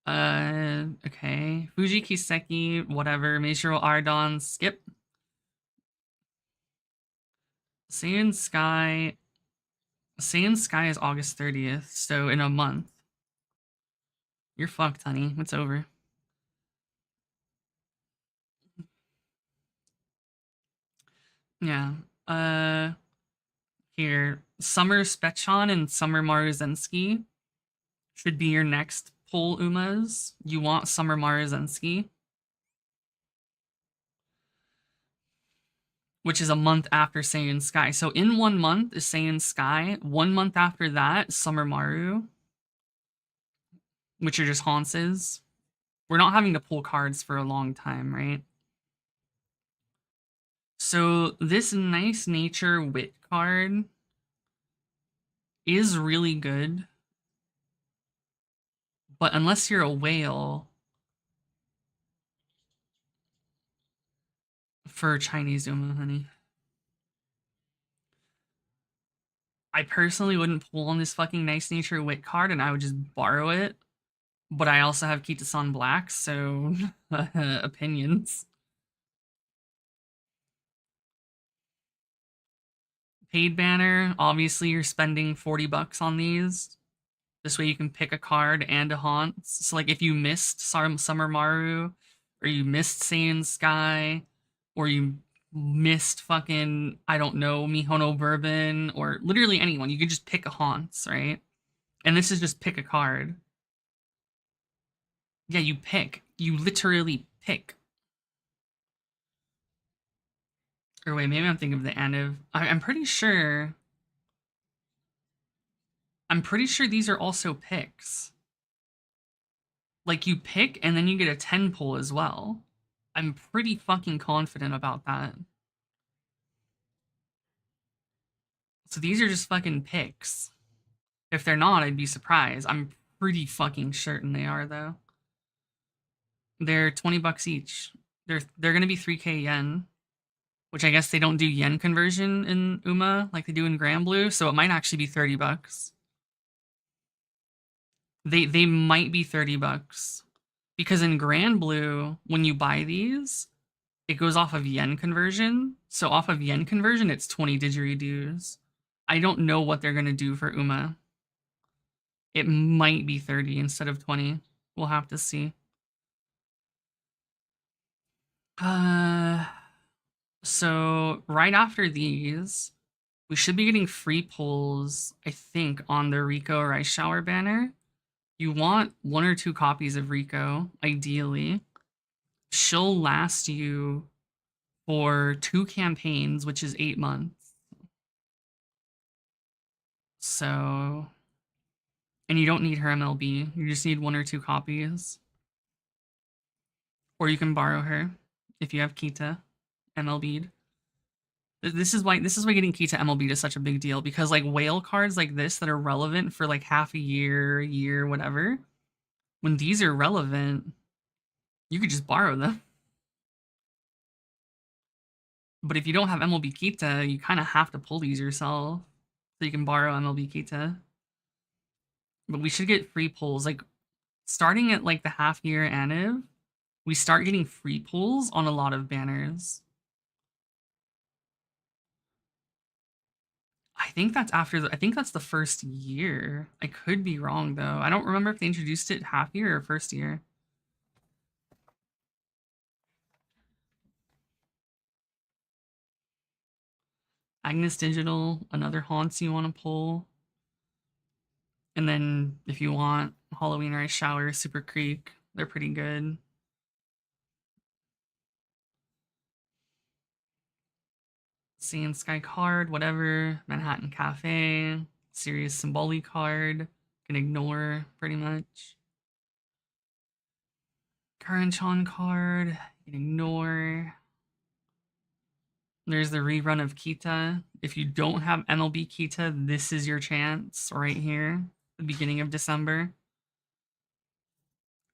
Okay. Fuji Kiseki, whatever. Meishiro Ardon, skip. Saiyan Sky is August 30th, so in a month. You're fucked, honey. It's over. Yeah. Here. Summer Spechon and Summer Maruzensky should be your next pull Umas. You want Summer Maruzensky, which is a month after Saiyan Sky. So in 1 month is Saiyan Sky. 1 month after that, Summer Maru, which are just haunts. We're not having to pull cards for a long time, right? So this Nice Nature Wit card is really good. But unless you're a whale, for Chinese Uma, honey. I personally wouldn't pull on this fucking Nice Nature Wit card, and I would just borrow it. But I also have Kita-san Black, so opinions. Paid banner, obviously you're spending 40 bucks on these. This way you can pick a card and a haunt. So like if you missed Summer Maru, or you missed Saiyan Sky, or you missed fucking, I don't know, Mihono Bourbon, or literally anyone, you could just pick a haunts, right? And this is just pick a card. Yeah, you pick. You literally pick. Or wait, maybe I'm thinking of the Aniv. I'm pretty sure these are also picks. Like, you pick, and then you get a 10 pull as well. I'm pretty fucking confident about that. So these are just fucking picks. If they're not, I'd be surprised. I'm pretty fucking certain they are, though. They're 20 bucks each. They're gonna be 3k yen. Which I guess they don't do yen conversion in Uma like they do in Grand Blue, so it might actually be 30 bucks. They might be 30 bucks. Because in Grand Blue, when you buy these, it goes off of yen conversion. So off of yen conversion, it's 20 didgeridoos. I don't know what they're gonna do for Uma. It might be 30 instead of 20. We'll have to see. So right after these, we should be getting free pulls, I think, on the Rico Rice Shower banner. You want 1 or 2 copies of Rico, ideally. She'll last you for 2 campaigns, which is 8 months. So, and you don't need her MLB. You just need 1 or 2 copies. Or you can borrow her if you have Kita MLB'd. This is why getting Kita MLB'd is such a big deal, because like whale cards like this that are relevant for like half a year, whatever, when these are relevant, you could just borrow them. But if you don't have MLB Kita, you kind of have to pull these yourself, so you can borrow MLB Kita. But we should get free pulls, like starting at like the half year Aniv, we start getting free pulls on a lot of banners. I think that's I think that's the first year. I could be wrong though. I don't remember if they introduced it half year or first year. Agnes Digital, another haunts you want to pull. And then if you want Halloween Rice Shower, Super Creek, they're pretty good. Sand Sky card, whatever. Manhattan Cafe, Serious Symbolic card. Can ignore pretty much. Karenchan card, you can ignore. There's the rerun of Kita. If you don't have MLB Kita, this is your chance right here, the beginning of December.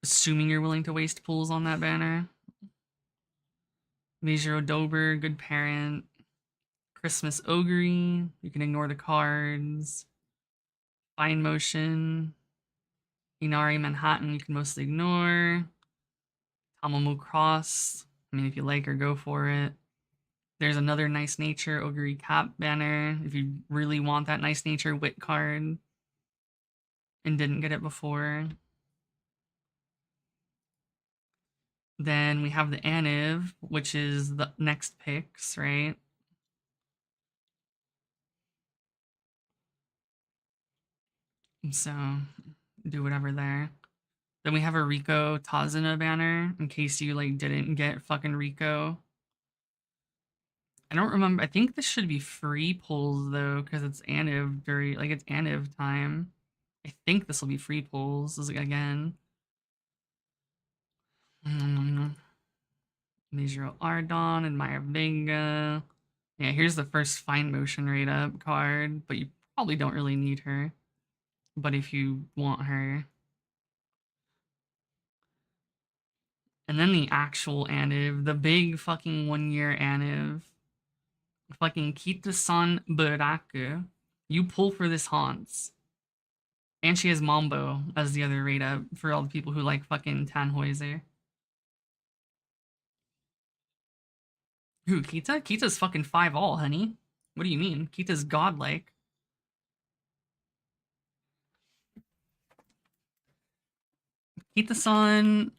Assuming you're willing to waste pulls on that banner. Meijiro Dober, Good Parent. Christmas Ogre, you can ignore the cards. Fine Motion. Inari Manhattan, you can mostly ignore. Tamamu Cross, I mean, if you like her, go for it. There's another Nice Nature Ogre Cap banner, if you really want that Nice Nature Wit card and didn't get it before. Then we have the Aniv, which is the next picks, right? So, do whatever there. Then we have a Rico Tazuna banner, in case you, like, didn't get fucking Rico. I don't remember. I think this should be free pulls, though, because it's Aniv during, like, it's Aniv time. I think this will be free pulls, again. Meijiro Ardon and Maya Vega. Yeah, here's the first Fine Motion rate up card, but you probably don't really need her. But if you want her, And then the actual Aniv, the big fucking 1-year Aniv. Fucking Kita-san Buraku. You pull for this Hans. And she has Mambo as the other rate up for all the people who like fucking Tannhäuser. Who, Kita? Kita's fucking 5-all, honey. What do you mean? Kita's godlike. Kita-san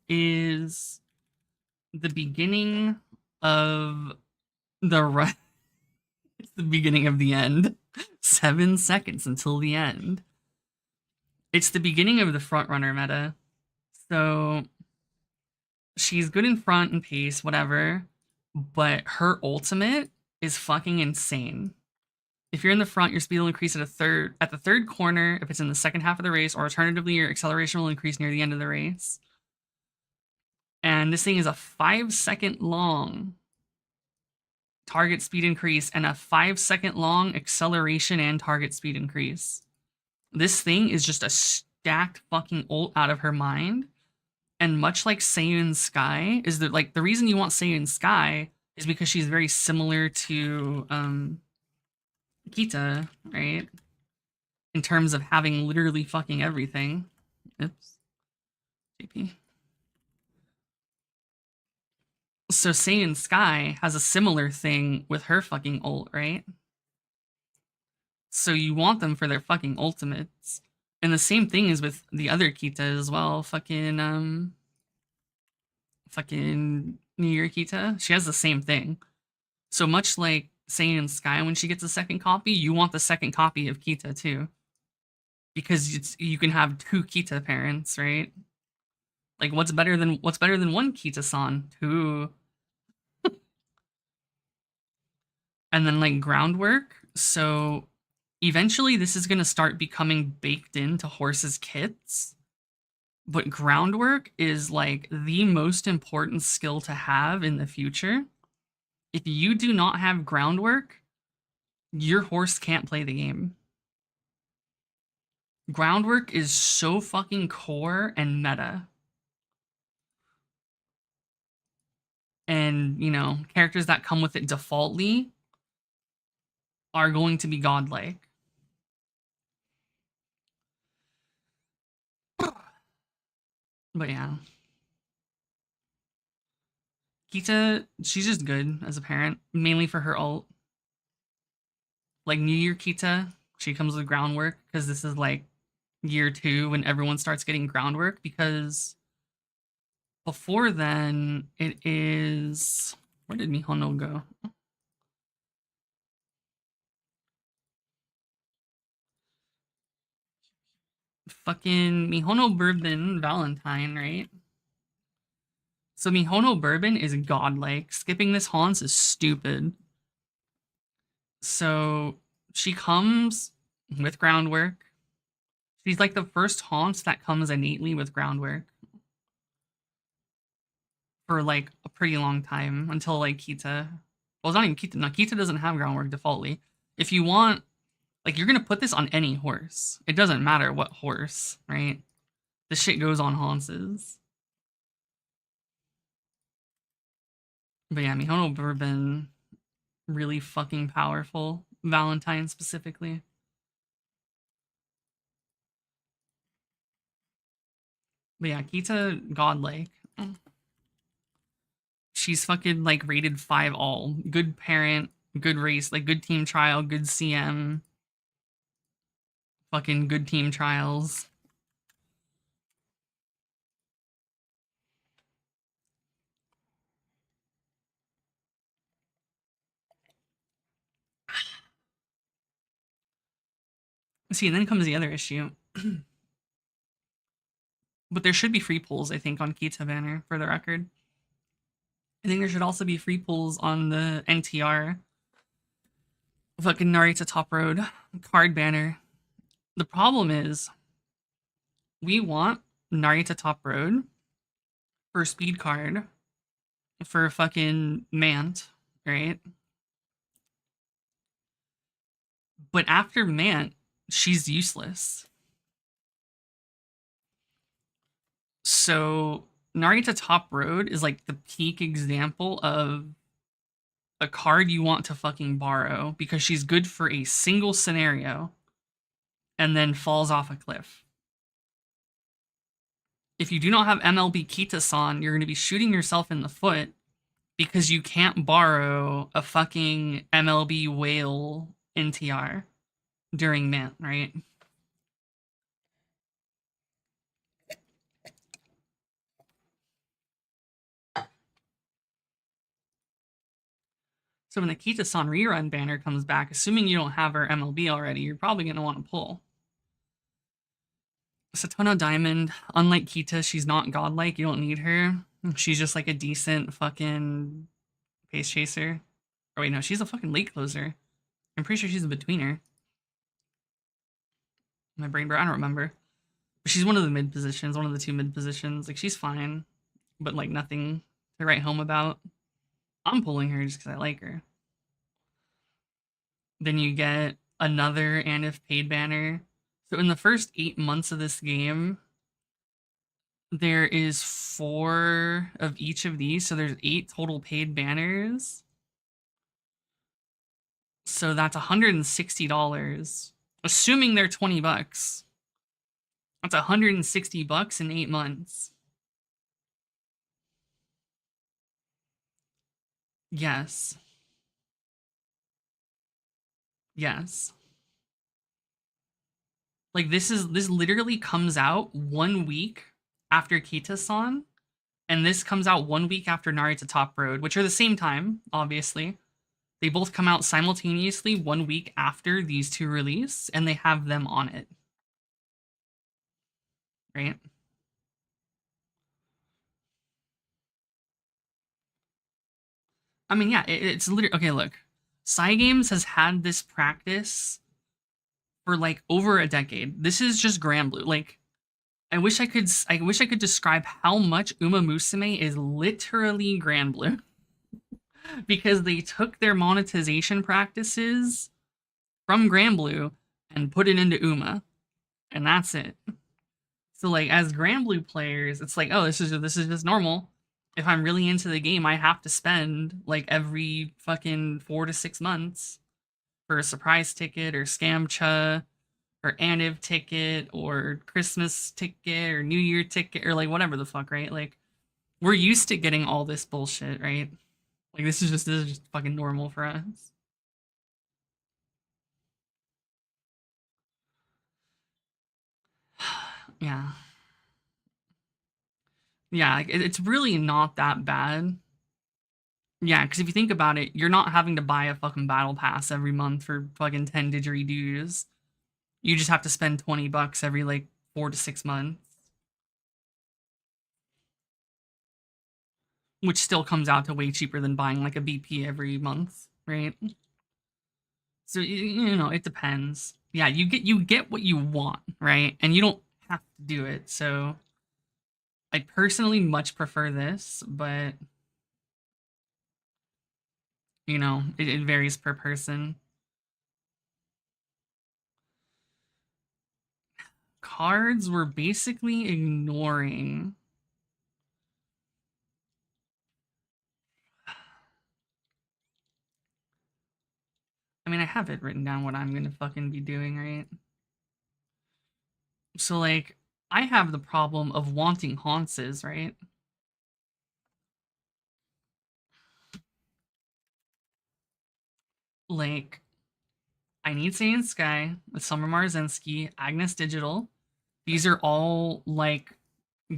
is the beginning of the it's the beginning of the end. 7 seconds until the end. It's the beginning of the frontrunner meta. So she's good in front and pace, whatever, but her ultimate is fucking insane. If you're in the front, your speed will increase at the third corner if it's in the second half of the race, or alternatively, your acceleration will increase near the end of the race. And this thing is a 5-second long target speed increase and a 5-second long acceleration and target speed increase. This thing is just a stacked fucking ult out of her mind. And much like Seiun Sky, is that like the reason you want Seiun Sky is because she's very similar to Kita, right? In terms of having literally fucking everything. Oops. JP. So Saiyan Sky has a similar thing with her fucking ult, right? So you want them for their fucking ultimates. And the same thing is with the other Kita as well. Fucking New Year Kita. She has the same thing. So much like Saiyan Sky, when she gets a second copy, you want the second copy of Kita too. Because you can have 2 Kita parents, right? Like what's better than one Kita-san? 2. And then like groundwork. So eventually this is going to start becoming baked into horses' kits. But groundwork is like the most important skill to have in the future. If you do not have groundwork, your horse can't play the game. Groundwork is so fucking core and meta. And, you know, characters that come with it defaultly are going to be godlike. But yeah. Kita, she's just good as a parent, mainly for her ult. Like New Year Kita, she comes with groundwork, because this is like year 2 when everyone starts getting groundwork, because before then, it is... Where did Mihono go? Fucking Mihono Bourbon Valentine, right? So Mihono Bourbon is godlike. Skipping this Hans is stupid. So she comes with groundwork. She's like the first Hans that comes innately with groundwork. For like a pretty long time, until like Kita. Well, it's not even Kita. No, Kita doesn't have groundwork defaultly. If you want, like, you're gonna put this on any horse. It doesn't matter what horse, right? This shit goes on Hanses. But yeah, Mihono Bourbon, really fucking powerful. Valentine specifically. But yeah, Kita, godlike. She's fucking like rated 5-all. Good parent, good race, like good team trial, good CM. Fucking good team trials. See, and then comes the other issue. But there should be free pulls, I think, on Kita banner, for the record. I think there should also be free pulls on the NTR. Fucking Narita Top Road card banner. The problem is, we want Narita Top Road for speed card for fucking Mant, right? But after Mant, she's useless. So Narita Top Road is like the peak example of a card you want to fucking borrow because she's good for a single scenario and then falls off a cliff. If you do not have MLB Kita-san, you're going to be shooting yourself in the foot because you can't borrow a fucking MLB whale NTR during Mint, right? So when the Kita-san rerun banner comes back, assuming you don't have her MLB already, you're probably going to want to pull. Satono Diamond, unlike Kita, she's not godlike. You don't need her. She's just like a decent fucking pace chaser. Oh wait, no, she's a fucking late closer. I'm pretty sure she's a betweener. My brain, bro, I don't remember. But she's one of the mid positions, one of the two mid positions. Like, she's fine, but like nothing to write home about. I'm pulling her just because I like her. Then you get another and if paid banner. So in the first 8 months of this game, there is 4 of each of these. So there's 8 total paid banners. So that's $160. Assuming they're $20. That's $160 in 8 months. Yes. Yes. Like, this literally comes out 1 week after Kita-san, and this comes out 1 week after Narita Top Road, which are the same time, obviously. They both come out simultaneously 1 week after these two release, and they have them on it. Right? I mean, yeah, it's literally... Okay, look. Cygames has had this practice for, like, over a decade. This is just Granblue. Like, I wish I could describe how much Uma Musume is literally Granblue. Because they took their monetization practices from Granblue and put it into Uma. And that's it. So, like, as Granblue players, it's like, oh, this is just normal. If I'm really into the game, I have to spend, like, every fucking 4 to 6 months for a surprise ticket or Scamcha or Aniv ticket or Christmas ticket or New Year ticket or, like, whatever the fuck, right? Like, we're used to getting all this bullshit, right? Like, this is just fucking normal for us. Yeah. Yeah, like, it's really not that bad. Yeah, because if you think about it, you're not having to buy a fucking battle pass every month for fucking 10 didgeridoos. You just have to spend $20 every, like, 4 to 6 months. Which still comes out to way cheaper than buying, like, a BP every month, right? So, you know, it depends. Yeah, you get what you want, right? And you don't have to do it, so... I personally much prefer this, but... You know, it varies per person. Cards were basically ignoring... I mean, I have it written down what I'm gonna fucking be doing, right? So, like, I have the problem of wanting Haunces, right? Like, I need Saiyan Sky, with Summer Marzinski, Agnes Digital. These are all, like,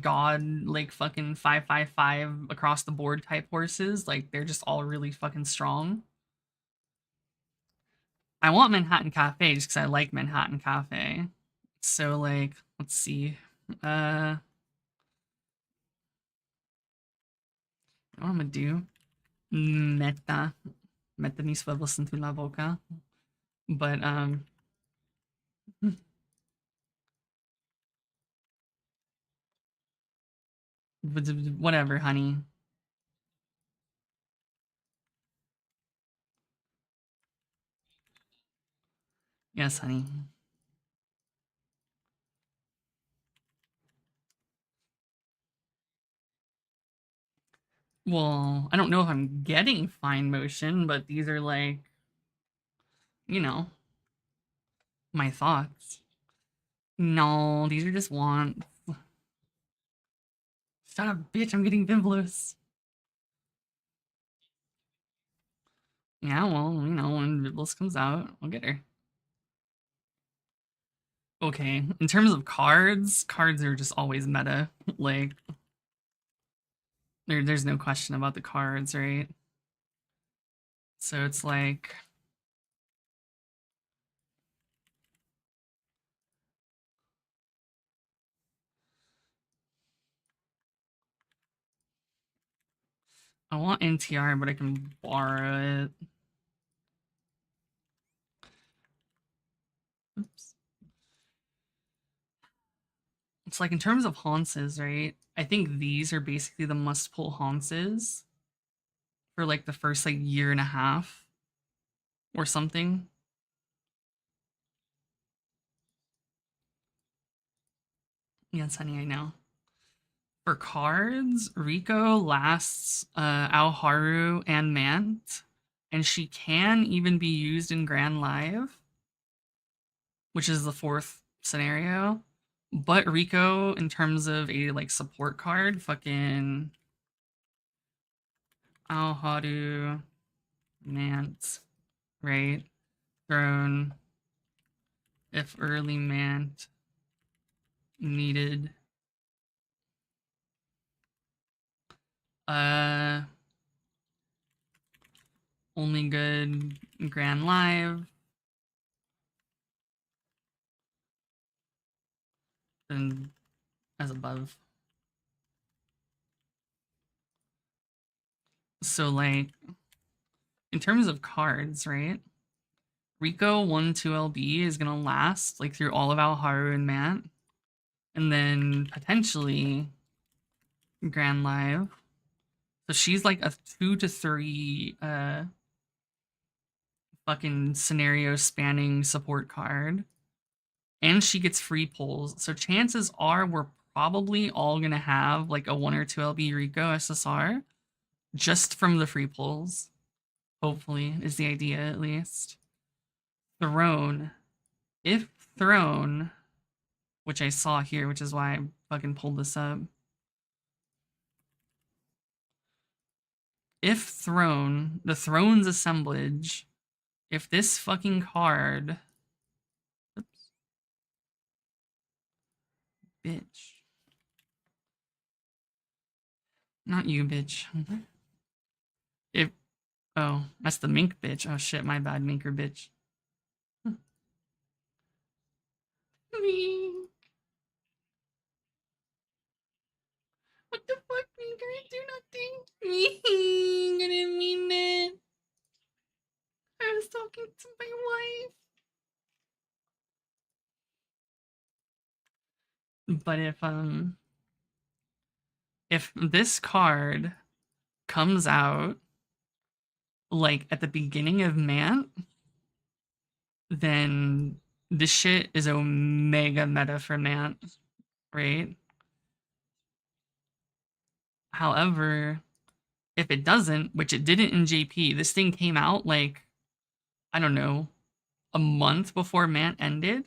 god, like, fucking 555 across the board type horses. Like, they're just all really fucking strong. I want Manhattan Cafe just because I like Manhattan Cafe. So, like, let's see. What I'm gonna do? Meta mi swivel into la boca. But, whatever, honey. Yes, honey. Well, I don't know if I'm getting fine motion, but these are like, you know, my thoughts. No, these are just wants. Shut up, bitch, I'm getting Vivlos. Yeah, well, you know, when Vivlos comes out, I'll get her. Okay, in terms of cards are just always meta. Like, there's no question about the cards, right? So it's like... I want NTR, but I can borrow it. Oops. It's like in terms of haunces, right? I think these are basically the must-pull haunces for like the first like year and a half or something. Yes, honey, I know. For cards, Rico lasts Alharu and Mant, and she can even be used in Grand Live, which is the 4th scenario. But Rico, in terms of a like support card, fucking Alharu, Mant, right? Throne. If early Mant needed. Only good Grand Live. And as above. So like, in terms of cards, right? Rico 1-2 LB is gonna last like through all of Alharu and Mant. And then potentially Grand Live. So she's like a 2 to 3 fucking scenario spanning support card. And she gets free pulls. So chances are we're probably all gonna have like a 1 or 2 LB Rico SSR just from the free pulls. Hopefully, is the idea at least. Throne. If Throne, which I saw here, which is why I fucking pulled this up. If Throne, the Throne's assemblage, if this fucking card... Oops. Bitch. Not you, bitch. If... Oh, that's the mink bitch. Oh shit, my bad, minker bitch. Mink. What the fuck, minker? I do nothing. Mink. I didn't mean it. I was talking to my wife. But if this card comes out like at the beginning of Mant, then this shit is omega meta for Mant, right? However, if it doesn't, which it didn't in JP, this thing came out like, I don't know, a month before Mant ended.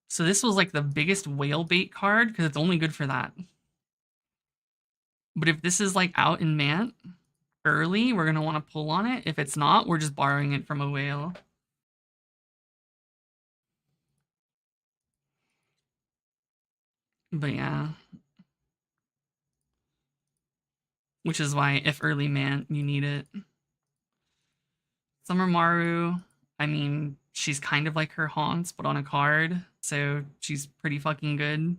So this was like the biggest whale bait card because it's only good for that. But if this is like out in Mant early, we're going to want to pull on it. If it's not, we're just borrowing it from a whale. But yeah. Which is why if early Mant, you need it. Summer Maru, I mean, she's kind of like her haunts, but on a card. So she's pretty fucking good.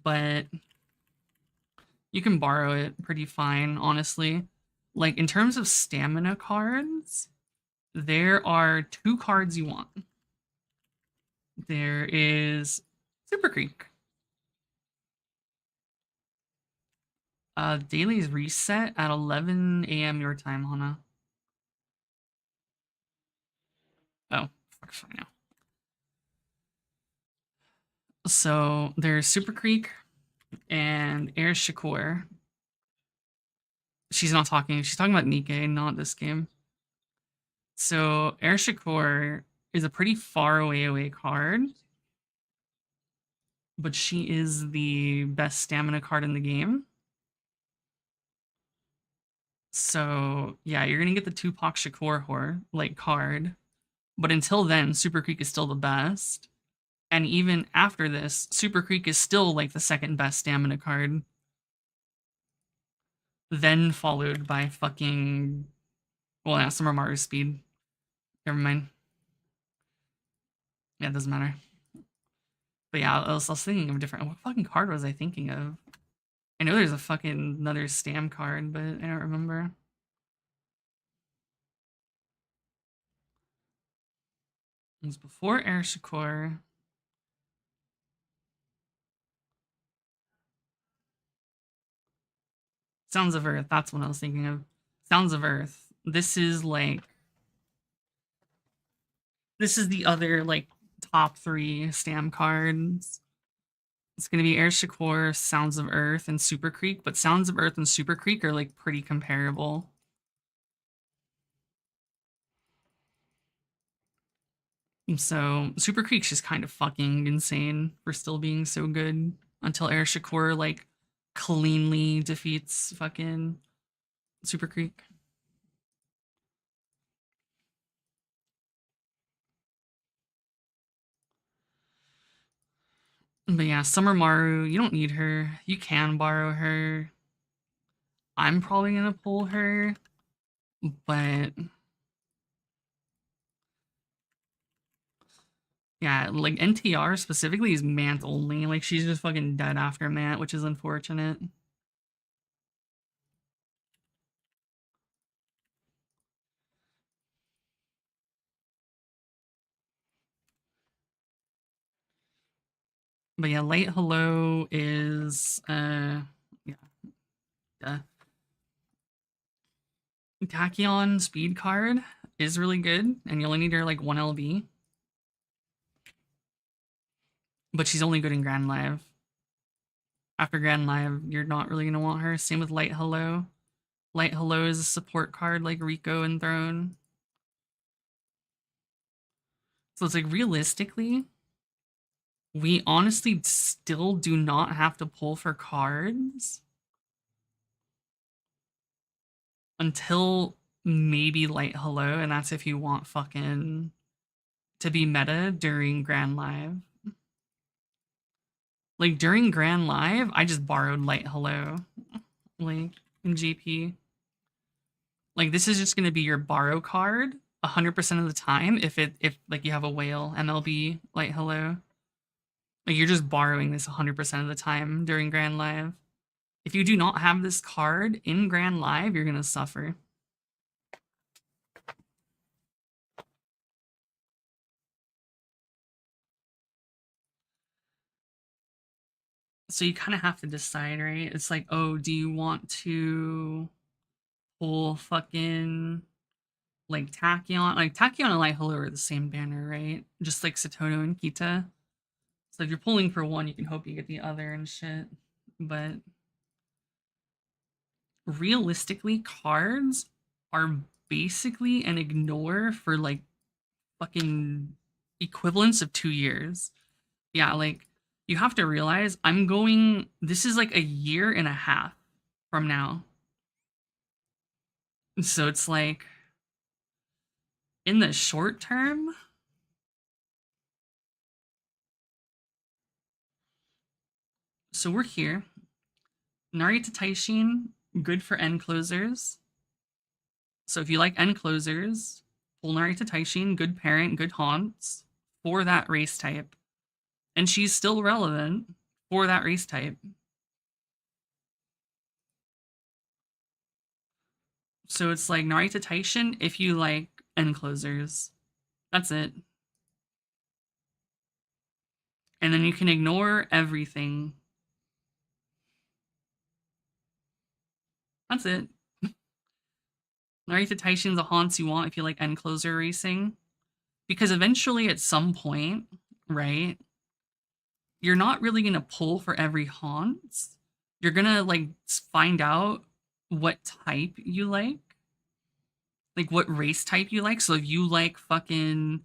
But you can borrow it pretty fine, honestly. Like, in terms of stamina cards, there are 2 cards you want. There is Super Creek. Daily's reset at 11 a.m. your time, Hana. Oh, fuck, I know. So there's Super Creek and Air Shakur. She's not talking. She's talking about Nikkei, not this game. So Air Shakur is a pretty far away card, but she is the best stamina card in the game. So yeah, you're gonna get the Tupac Shakur card, but until then, Super Creek is still the best. And even after this, Super Creek is still like the second best stamina card. Then followed by fucking, well, yeah, Summer Maru's speed. Never mind. Yeah, it doesn't matter. But yeah, I was thinking of different. What fucking card was I thinking of? I know there's a fucking another Stam card, but I don't remember. It was before Air Shakur. Sounds of Earth, that's what I was thinking of. Sounds of Earth. This is the other like top 3 Stam cards. It's gonna be Air Shakur, Sounds of Earth, and Super Creek, but Sounds of Earth and Super Creek are like pretty comparable. So Super Creek's just kind of fucking insane for still being so good until Air Shakur like cleanly defeats fucking Super Creek. But yeah, Summer Maru, you don't need her. You can borrow her. I'm probably gonna pull her, but yeah, like NTR specifically is Mant only. Like she's just fucking dead after Mant, which is unfortunate. But yeah, Light Hello is yeah. Tachyon speed card is really good, and you only need her like 1 LB. But she's only good in Grand Live. After Grand Live, you're not really gonna want her. Same with Light Hello. Light Hello is a support card like Rico and Throne. So it's like realistically, we honestly still do not have to pull for cards until maybe Light Hello, and that's if you want fucking to be meta during Grand Live. Like during Grand Live, I just borrowed Light Hello, like in GP. Like this is just gonna be your borrow card 100% of the time if like you have a whale MLB Light Hello. Like you're just borrowing this 100% of the time during Grand Live. If you do not have this card in Grand Live, you're gonna suffer. So you kind of have to decide, right? It's like, oh, do you want to pull fucking like Tachyon? Like Tachyon and Light Hello are the same banner, right? Just like Satono and Kita. So if you're pulling for one, you can hope you get the other and shit. But realistically, cards are basically an ignore for like fucking equivalents of 2 years. Yeah, like you have to realize this is like a year and a half from now. So it's like in the short term, so we're here. Narita Taishin, good for end closers. So if you like end closers, pull Narita Taishin, good parent, good haunts for that race type. And she's still relevant for that race type. So it's like Narita Taishin if you like end closers. That's it. And then you can ignore everything. That's it. Narita Taishin's the haunts you want if you like end closer racing. Because eventually at some point, right, you're not really going to pull for every haunt. You're going to like find out what type you like what race type you like. So if you like fucking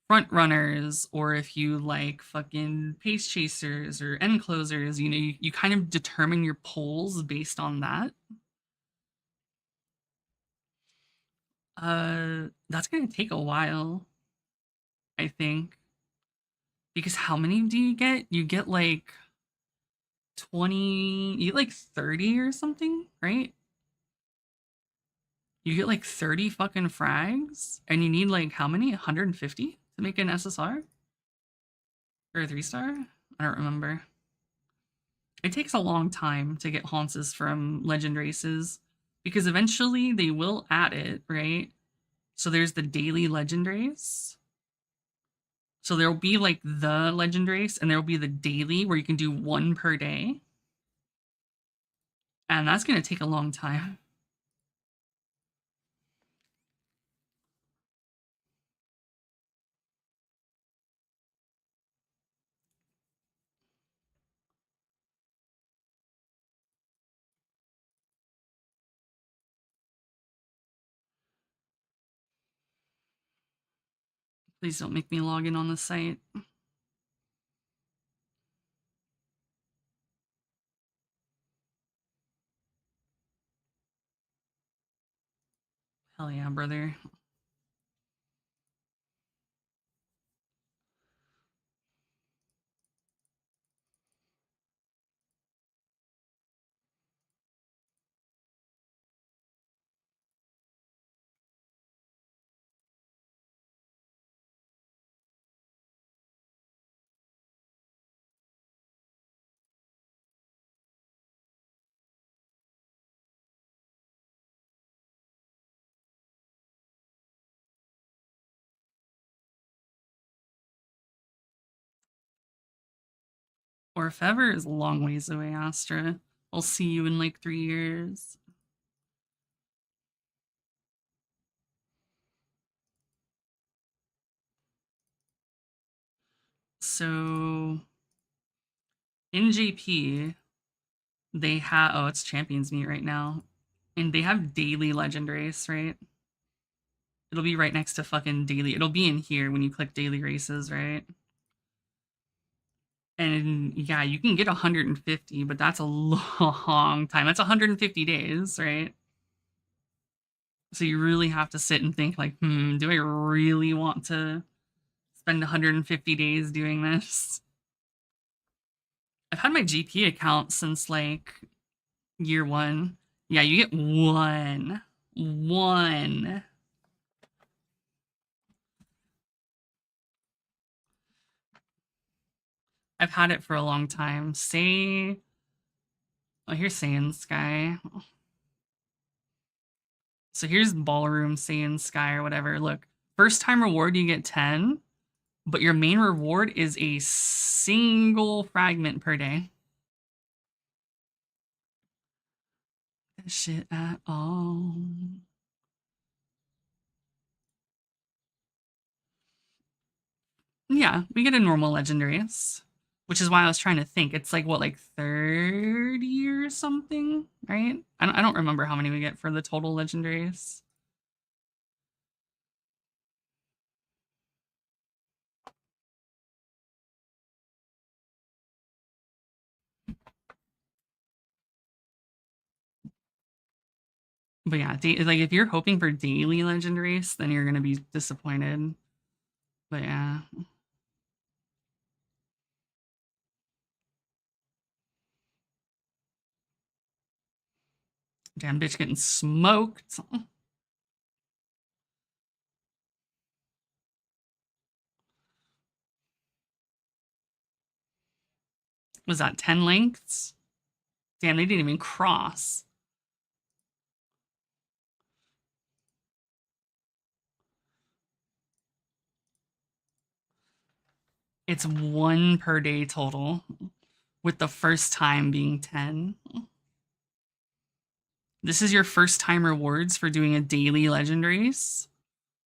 front runners, or if you like fucking pace chasers or end closers, you know, you kind of determine your pulls based on that. That's gonna take a while, I think. Because how many do you get? You get like 20, you get like 30 or something, right? You get like 30 fucking frags, and you need like how many? 150 to make an SSR? Or a 3-star? I don't remember. It takes a long time to get haunces from legend races, because eventually they will add it, right? So there's the daily legend race. So there'll be like the legend race, and there'll be the daily where you can do 1 per day. And that's going to take a long time. Please don't make me log in on the site. Hell yeah, brother. Or if ever is a long ways away, Astra. I'll see you in like 3 years. So in JP, they have, oh, it's Champions Meet right now. And they have daily legend race, right? It'll be right next to fucking daily. It'll be in here when you click daily races, right? And yeah, you can get 150, but that's a long time. That's 150 days, right? So you really have to sit and think like, do I really want to spend 150 days doing this? I've had my GP account since like year 1. Yeah, you get one. I've had it for a long time. Say, oh, here's Saiyan Sky. So here's Ballroom, Saiyan Sky, or whatever. Look, first time reward, you get 10, but your main reward is a single fragment per day. That shit at all. Yeah, we get a normal legendaries, which is why I was trying to think. It's like, what, like 30 or something, right? I don't remember how many we get for the total legendaries. But yeah, like if you're hoping for daily legendaries, then you're gonna be disappointed. But yeah. Damn bitch getting smoked. Was that 10 lengths? Damn, they didn't even cross. It's 1 per day total, with the first time being 10. This is your first time rewards for doing a daily legend race.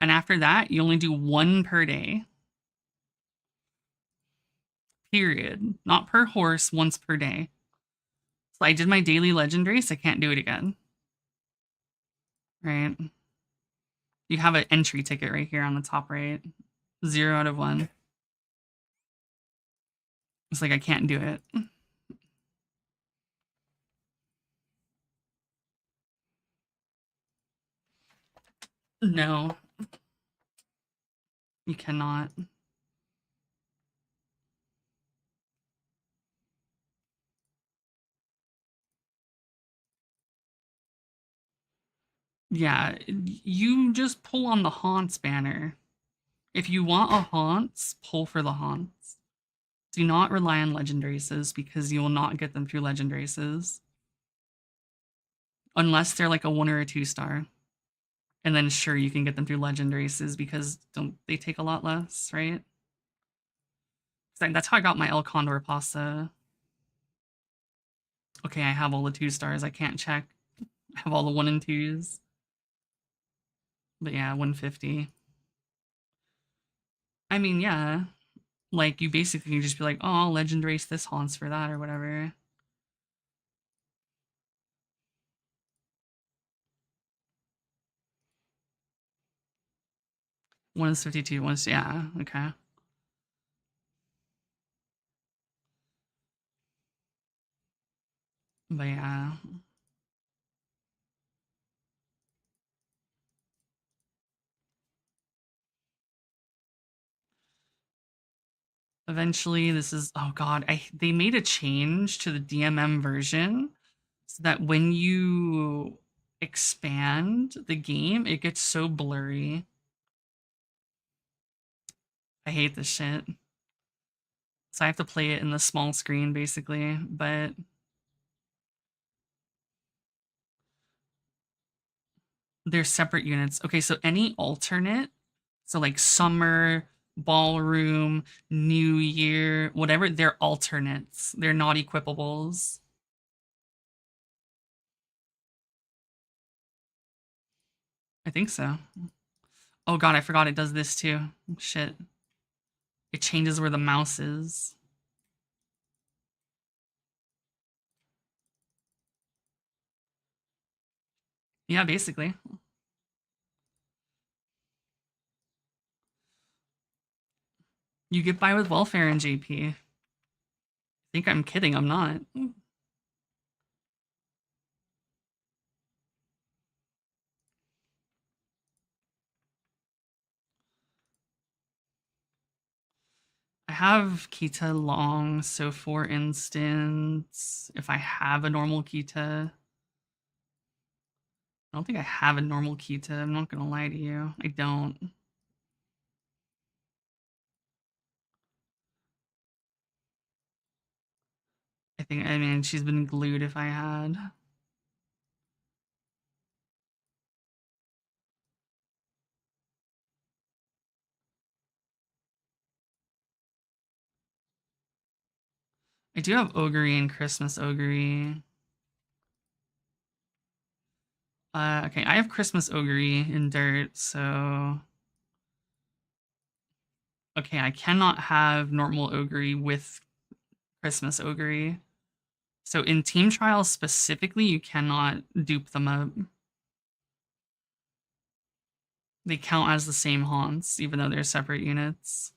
And after that, you only do 1 per day. Period. Not per horse, once per day. So I did my daily legend race. I can't do it again. right? You have an entry ticket right here on the top right. 0 out of 1. It's like I can't do it. No, you cannot. Yeah, you just pull on the Haunts banner. If you want a Haunts, pull for the Haunts. Do not rely on Legend Races because you will not get them through Legend Races. Unless they're like a 1 or a 2 star. And then sure, you can get them through Legend Races because don't they take a lot less, right? That's how I got my El Condor pasta. Okay, I have all the 2 stars. I can't check. I have all the 1 and 2s. But yeah, 150. I mean, yeah. Like, you basically just be like, oh, I'll Legend Race this Haunts for that or whatever. One is 52, one is, yeah, okay. But yeah. Eventually, this is, oh god, they made a change to the DMM version so that when you expand the game, it gets so blurry. I hate this shit. So I have to play it in the small screen, basically, but they're separate units. Okay, so any alternate, so like summer, ballroom, new year, whatever, they're alternates. They're not equipables. I think so. Oh god, I forgot it does this too. Shit. It changes where the mouse is. Yeah, basically. You get by with welfare in JP. I think I'm kidding, I'm not. I have Kita long, so for instance, if I have a normal Kita, I don't think I have a normal Kita, I'm not gonna lie to you. I don't. I mean, she's been glued if I had. I do have Ogre and Christmas Ogre. Okay, I have Christmas Ogre in Dirt, so... Okay, I cannot have normal Ogre with Christmas Ogre. So in Team Trials specifically, you cannot dupe them up. They count as the same haunts, even though they're separate units.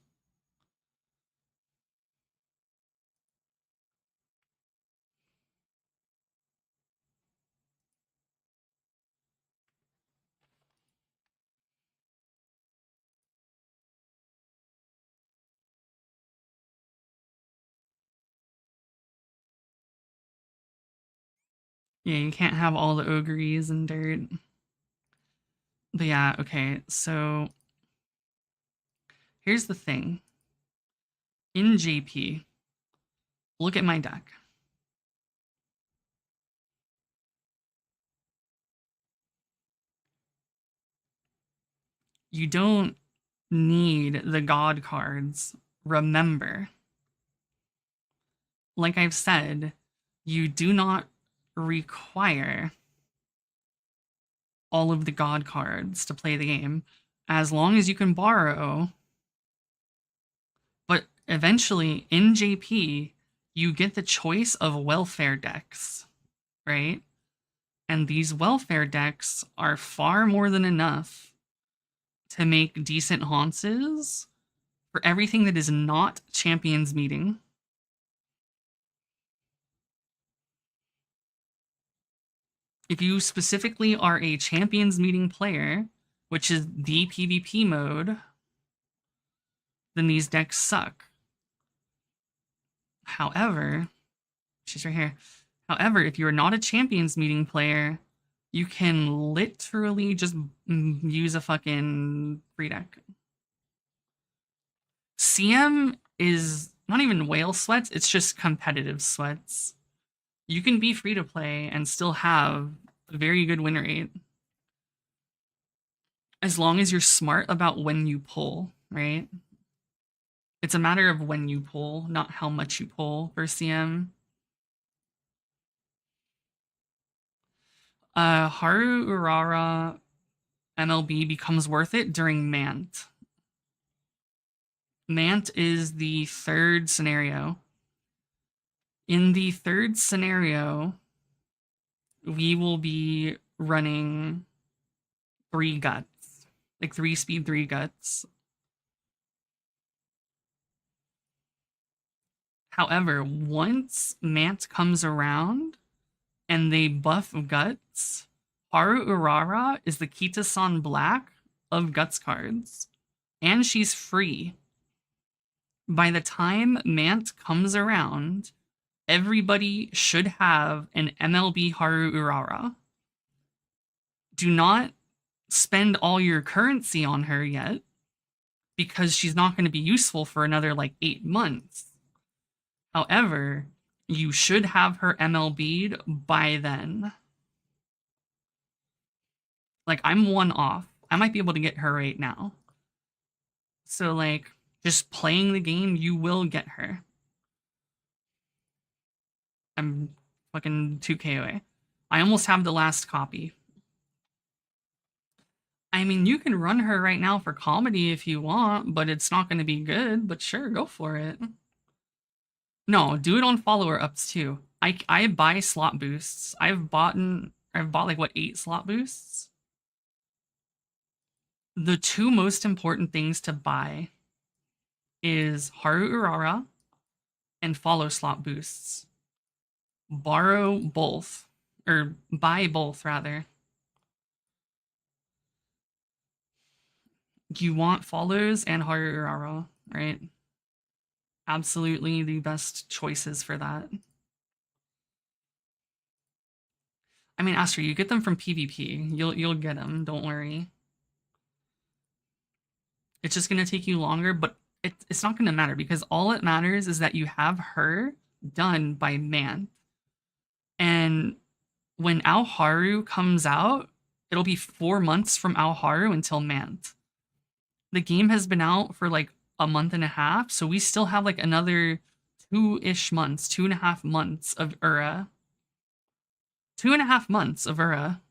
Yeah, you can't have all the Ogres in Dirt. But yeah, okay, so... Here's the thing. In JP, look at my deck. You don't need the god cards. Remember, like I've said, you do not require all of the god cards to play the game, as long as you can borrow. But eventually, in JP, you get the choice of welfare decks, right? And these welfare decks are far more than enough to make decent haunces for everything that is not Champions Meeting. If you specifically are a Champions Meeting player, which is the PvP mode, then these decks suck. However, she's right here. However, if you're not a Champions Meeting player, you can literally just use a fucking free deck. CM is not even whale sweats, it's just competitive sweats. You can be free to play and still have a very good win rate. As long as you're smart about when you pull, right? It's a matter of when you pull, not how much you pull for CM. Haru Urara MLB becomes worth it during Mant. Mant is the third scenario. In the third scenario, we will be running 3 guts. Like 3 speed, 3 guts. However, once Mant comes around and they buff guts, Haru Urara is the Kita-san Black of guts cards. And she's free. By the time Mant comes around, everybody should have an MLB Haru Urara. Do not spend all your currency on her yet, because she's not going to be useful for another like 8 months. However, you should have her MLB'd by then. Like, I'm 1 off. I might be able to get her right now. So, like, just playing the game, you will get her. I'm fucking 2k away. I almost have the last copy. I mean, you can run her right now for comedy if you want, but it's not going to be good, but sure, go for it. No, do it on follower-ups too. I buy slot boosts. I've bought like, what, 8 slot boosts? The 2 most important things to buy is Haru Urara and follow slot boosts. Borrow both, or buy both, rather. You want follows and Haru Urara, right? Absolutely the best choices for that. I mean, Astro, you get them from PvP. You'll get them, don't worry. It's just going to take you longer, but it's not going to matter, because all it matters is that you have her done by Mant. And when Aoharu comes out, it'll be 4 months from Aoharu until Mant. The game has been out for like a month and a half, so we still have like another 2-ish months, 2.5 months of Ura. 2.5 months of Ura.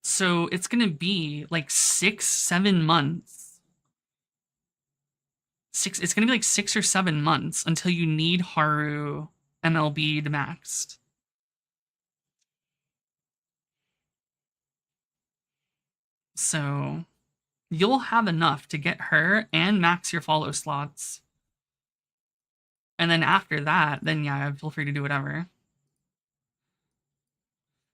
So it's gonna be like 6-7 months. It's gonna be like 6 or 7 months until you need Haru MLB'd maxed. So you'll have enough to get her and max your follow slots. And then after that, then yeah, feel free to do whatever.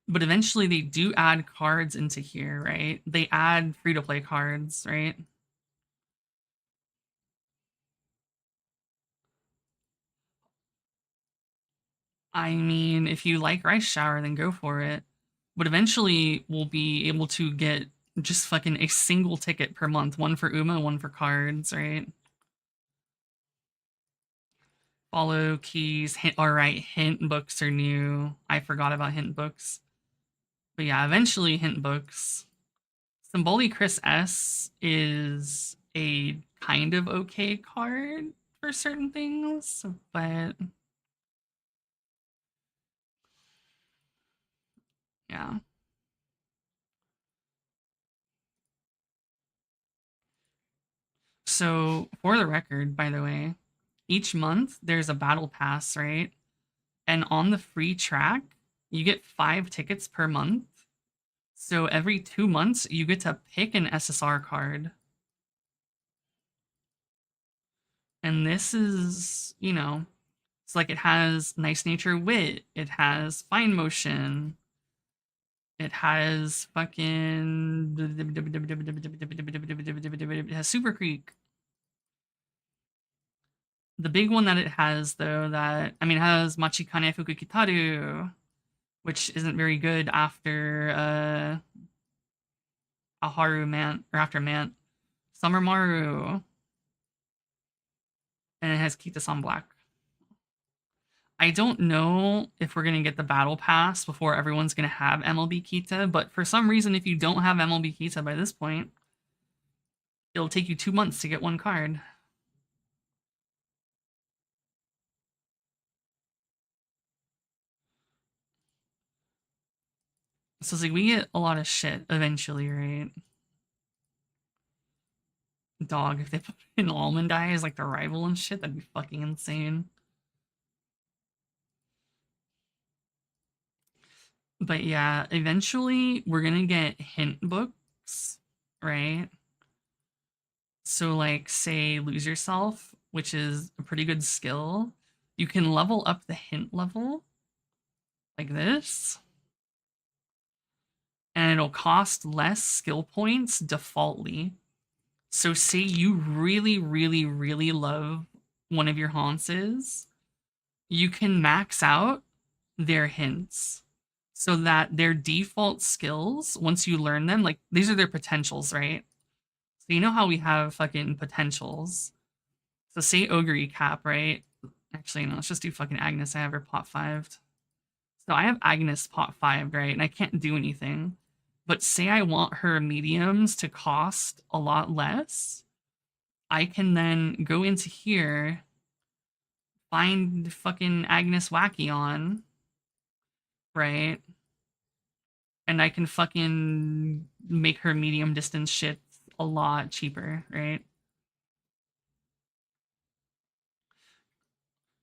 But eventually they do add cards into here, right? They add free-to-play cards, right? I mean, if you like Rice Shower, then go for it. But eventually we'll be able to get just fucking a single ticket per month. 1 for Uma, 1 for cards, right? Follow keys. Alright, hint books are new. I forgot about hint books. But yeah, eventually hint books. Symboli Chris S is a kind of okay card for certain things, but yeah. So, for the record, by the way, each month there's a battle pass, right? And on the free track, you get 5 tickets per month. So every 2 months, you get to pick an SSR card. And this is, you know, it's like it has Nice Nature Wit, it has Fine Motion, it has fucking... It has Super Creek. The big one that it has, though, that... I mean, it has Machikane Fukukitaru, which isn't very good after, Aharu Mant, or after Mant. Summer Maru. And it has Kita-san Black. I don't know if we're going to get the Battle Pass before everyone's going to have MLB Kita, but for some reason, if you don't have MLB Kita by this point, it'll take you 2 months to get one card. So it's like, we get a lot of shit eventually, right? Dog, if they put in Almond Eye as like the rival and shit, that'd be fucking insane. But yeah, eventually we're gonna get hint books, right? So like, say Lose Yourself, which is a pretty good skill, you can level up the hint level like this, and it'll cost less skill points defaultly. So say you really, really, really love one of your haunts, you can max out their hints so that their default skills, once you learn them, like these are their potentials, right? So you know how we have fucking potentials. So say Ogre Cap, right? Actually, no, let's just do fucking Agnes. I have her pot 5'd. So I have Agnes pot 5'd, right? And I can't do anything. But say I want her mediums to cost a lot less, I can then go into here, find fucking Agnes Wackion, right? And I can fucking make her medium distance shit a lot cheaper, right?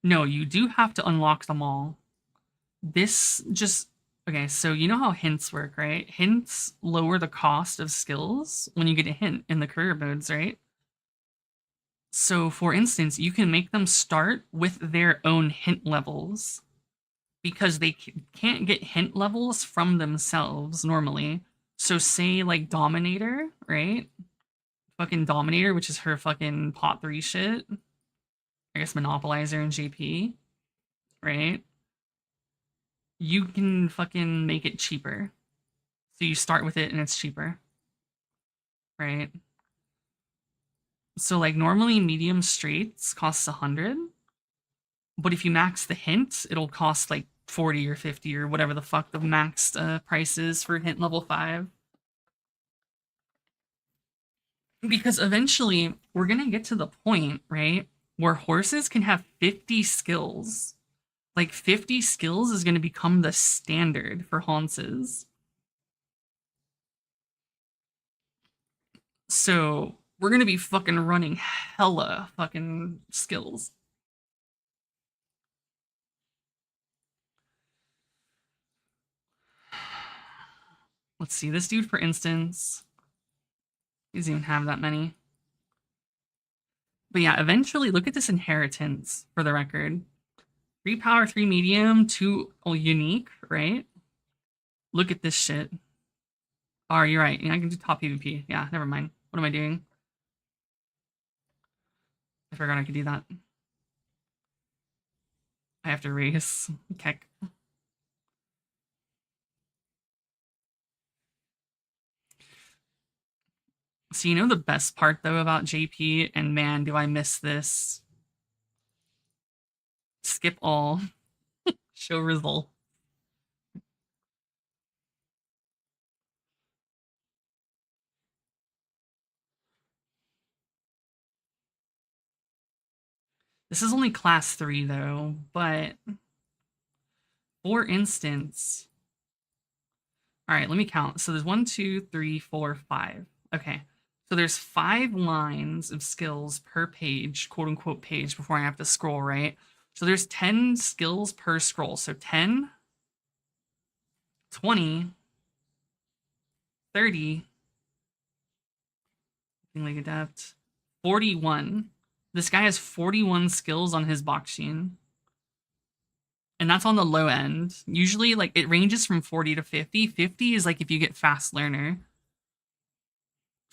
No, you do have to unlock them all. This just... Okay, so you know how hints work, right? Hints lower the cost of skills when you get a hint in the career modes, right? So, for instance, you can make them start with their own hint levels because they can't get hint levels from themselves normally. So, say, like, Dominator, right? Fucking Dominator, which is her fucking pot 3 shit. I guess Monopolizer and JP, right? You can fucking make it cheaper. So you start with it and it's cheaper. Right? So like normally medium straights costs 100. But if you max the hint, it'll cost like 40 or 50 or whatever the fuck the maxed price is for hint level 5. Because eventually we're gonna get to the point, right, where horses can have 50 skills. Like 50 skills is going to become the standard for haunts. So we're going to be fucking running hella fucking skills. Let's see, this dude, for instance, he doesn't even have that many. But yeah, eventually, look at this inheritance, for the record. 3 power, 3 medium, 2 unique, right? Look at this shit. Oh, you're right. I can do top PvP. Yeah, never mind. What am I doing? I forgot I could do that. I have to race. Keck. So you know the best part, though, about JP? And man, do I miss this. Skip all. Show result. This is only class 3, though, but... For instance... Alright, let me count. So there's 1, 2, 3, 4, 5. Okay. So there's 5 lines of skills per page, quote-unquote page, before I have to scroll, right? So there's 10 skills per scroll. So 10, 20, 30, like adept, 41. This guy has 41 skills on his box sheen. And that's on the low end. Usually, like, it ranges from 40 to 50. 50 is like if you get fast learner.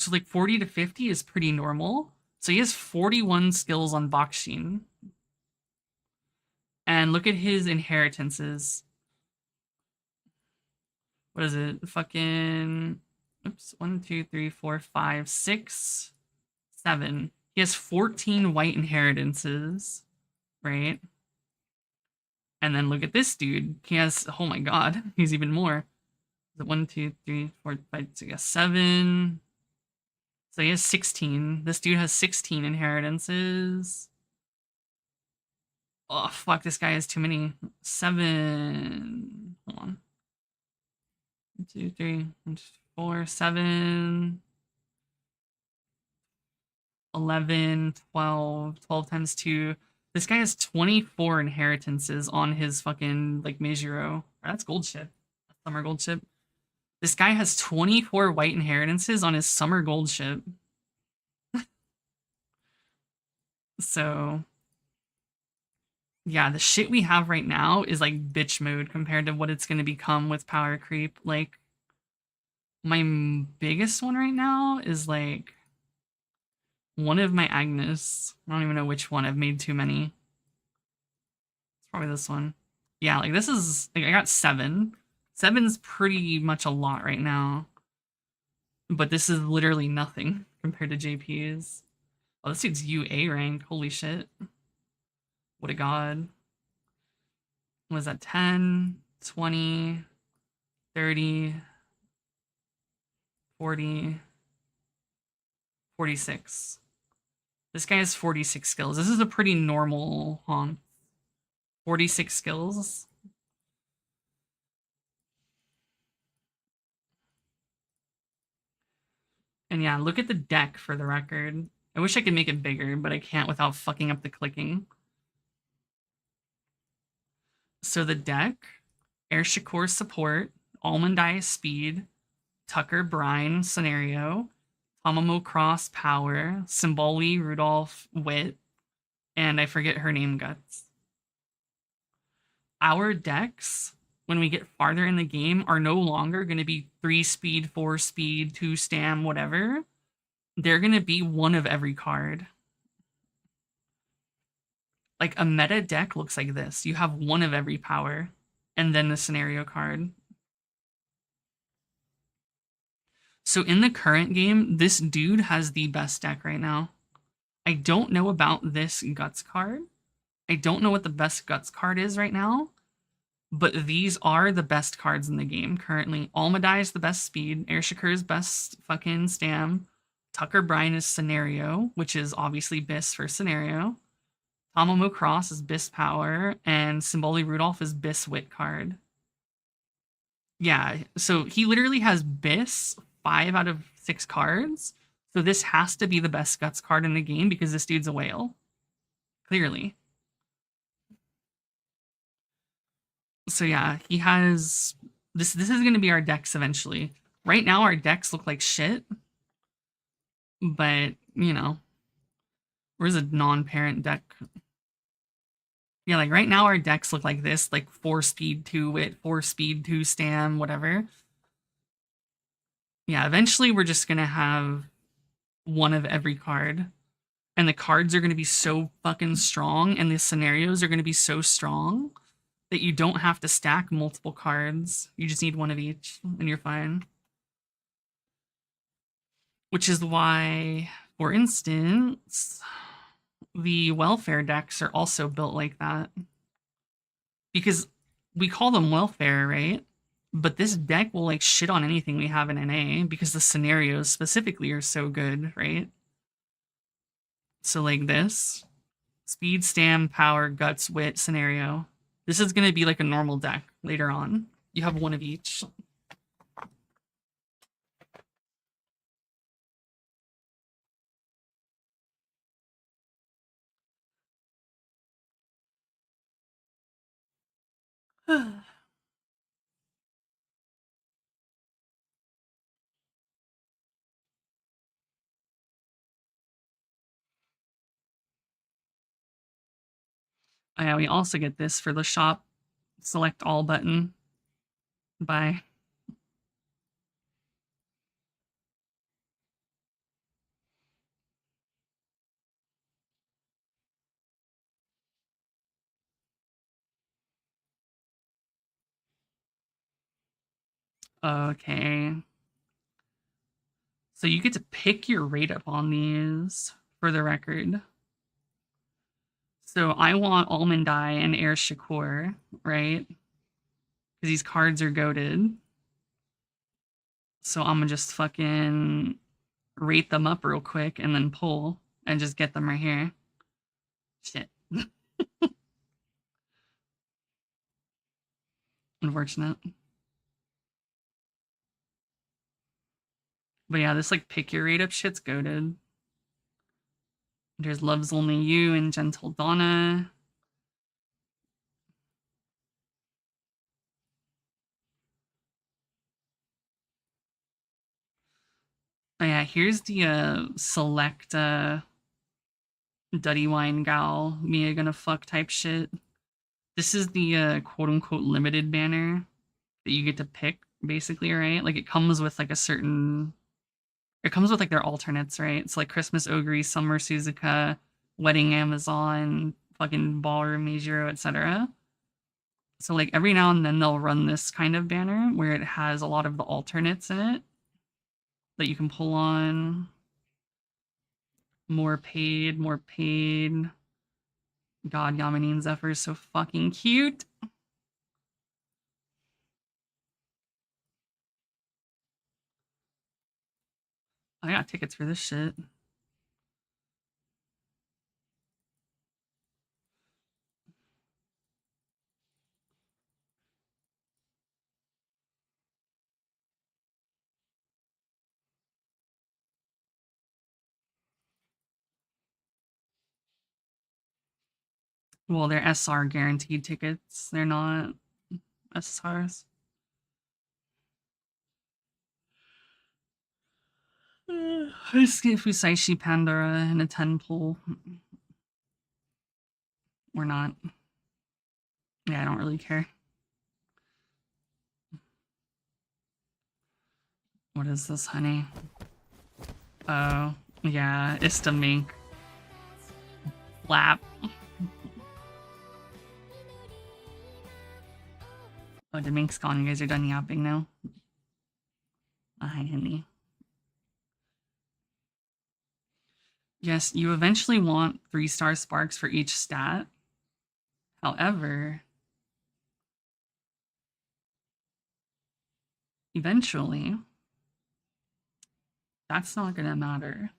So like 40 to 50 is pretty normal. So he has 41 skills on box sheen. And look at his inheritances. What is it? Fucking, oops, 1, 2, 3, 4, 5, 6, 7. He has 14 white inheritances, right? And then look at this dude. He has, oh my god, he's even more. 1, 2, 3, 4, 5, 6, 7. So he has 16. This dude has 16 inheritances. Oh, fuck, this guy has too many. 7. Hold on. 1, 2, 3, 4, 7. 11, 12. 12 times 2. This guy has 24 inheritances on his fucking, like, Meijiro. That's gold ship. Summer gold ship. This guy has 24 white inheritances on his summer gold ship. So, yeah, the shit we have right now is like bitch mode compared to what it's going to become with power creep. Like, my biggest one right now is like one of my Agnes. I don't even know which one. I've made too many. It's probably this one. Yeah, like this is, like I got 7. 7's pretty much a lot right now. But this is literally nothing compared to JP's. Oh, this dude's UA rank. Holy shit. What a god. What was that? 10, 20, 30, 40, 46. This guy has 46 skills. This is a pretty normal honk. 46 skills. And yeah, look at the deck for the record. I wish I could make it bigger, but I can't without fucking up the clicking. So the deck, Air Shakur support, Almond Eye speed, Tucker Brine scenario, Tamamo Cross power, Symboli Rudolph wit, and I forget her name guts. Our decks, when we get farther in the game, are no longer going to be 3 speed, 4 speed, 2 stam, whatever. They're going to be one of every card. Like, a meta deck looks like this. You have one of every power, and then the scenario card. So in the current game, this dude has the best deck right now. I don't know about this Guts card. I don't know what the best Guts card is right now, but these are the best cards in the game currently. Almadai is the best speed. Air Shakur's best fucking stam. Tucker Brine is scenario, which is obviously Biss for scenario. Tamamo Cross is Biss power, and Symboli Rudolph is Biss wit card. Yeah, so he literally has Biss 5 out of 6 cards. So this has to be the best Guts card in the game because this dude's a whale. Clearly. So yeah, he has... This is going to be our decks eventually. Right now, our decks look like shit. But, you know. Where's a non-parent deck? Yeah, like right now our decks look like this. Like 4 speed, 2 wit, 4 speed, 2 stam, whatever. Yeah, eventually we're just going to have one of every card. And the cards are going to be so fucking strong, and the scenarios are going to be so strong that you don't have to stack multiple cards. You just need one of each, and you're fine. Which is why, for instance, the welfare decks are also built like that. Because we call them welfare, right? But this deck will like shit on anything we have in NA because the scenarios specifically are so good, right? So like this, speed, stam, power, guts, wit scenario. This is going to be like a normal deck later on. You have one of each. Oh yeah, we also get this for the shop. Select all button. Buy. Okay. So you get to pick your rate up on these for the record. So I want Almond Eye and Air Shakur, right? Because these cards are goaded. So I'm gonna just fucking rate them up real quick and then pull and just get them right here. Shit. Unfortunate. But yeah, this like pick your rate up shit's goated. There's Love's Only You and Gentle Donna. Oh yeah, here's the select Duddy Wine Gal, Mia gonna fuck type shit. This is the quote unquote limited banner that you get to pick, basically, right? Like it comes with like a certain, it comes with like their alternates, right? It's like Christmas Ogre, Summer Suzuka, Wedding Amazon, fucking Ballroom Meijiro, etc. So like every now and then they'll run this kind of banner where it has a lot of the alternates in it that you can pull on. More paid, more paid. God, Yamanin Zephyr is so fucking cute. I got tickets for this shit. Well, they're SR guaranteed tickets. They're not SSRs. I just get Fusaishi Pandora in a 10 pull. Or not. Yeah, I don't really care. What is this, honey? Oh, yeah, Ista Mink. Flap. Oh, the Mink's gone. You guys are done yapping now. Hi, honey. Yes, you eventually want 3-star sparks for each stat. However, eventually, that's not gonna matter.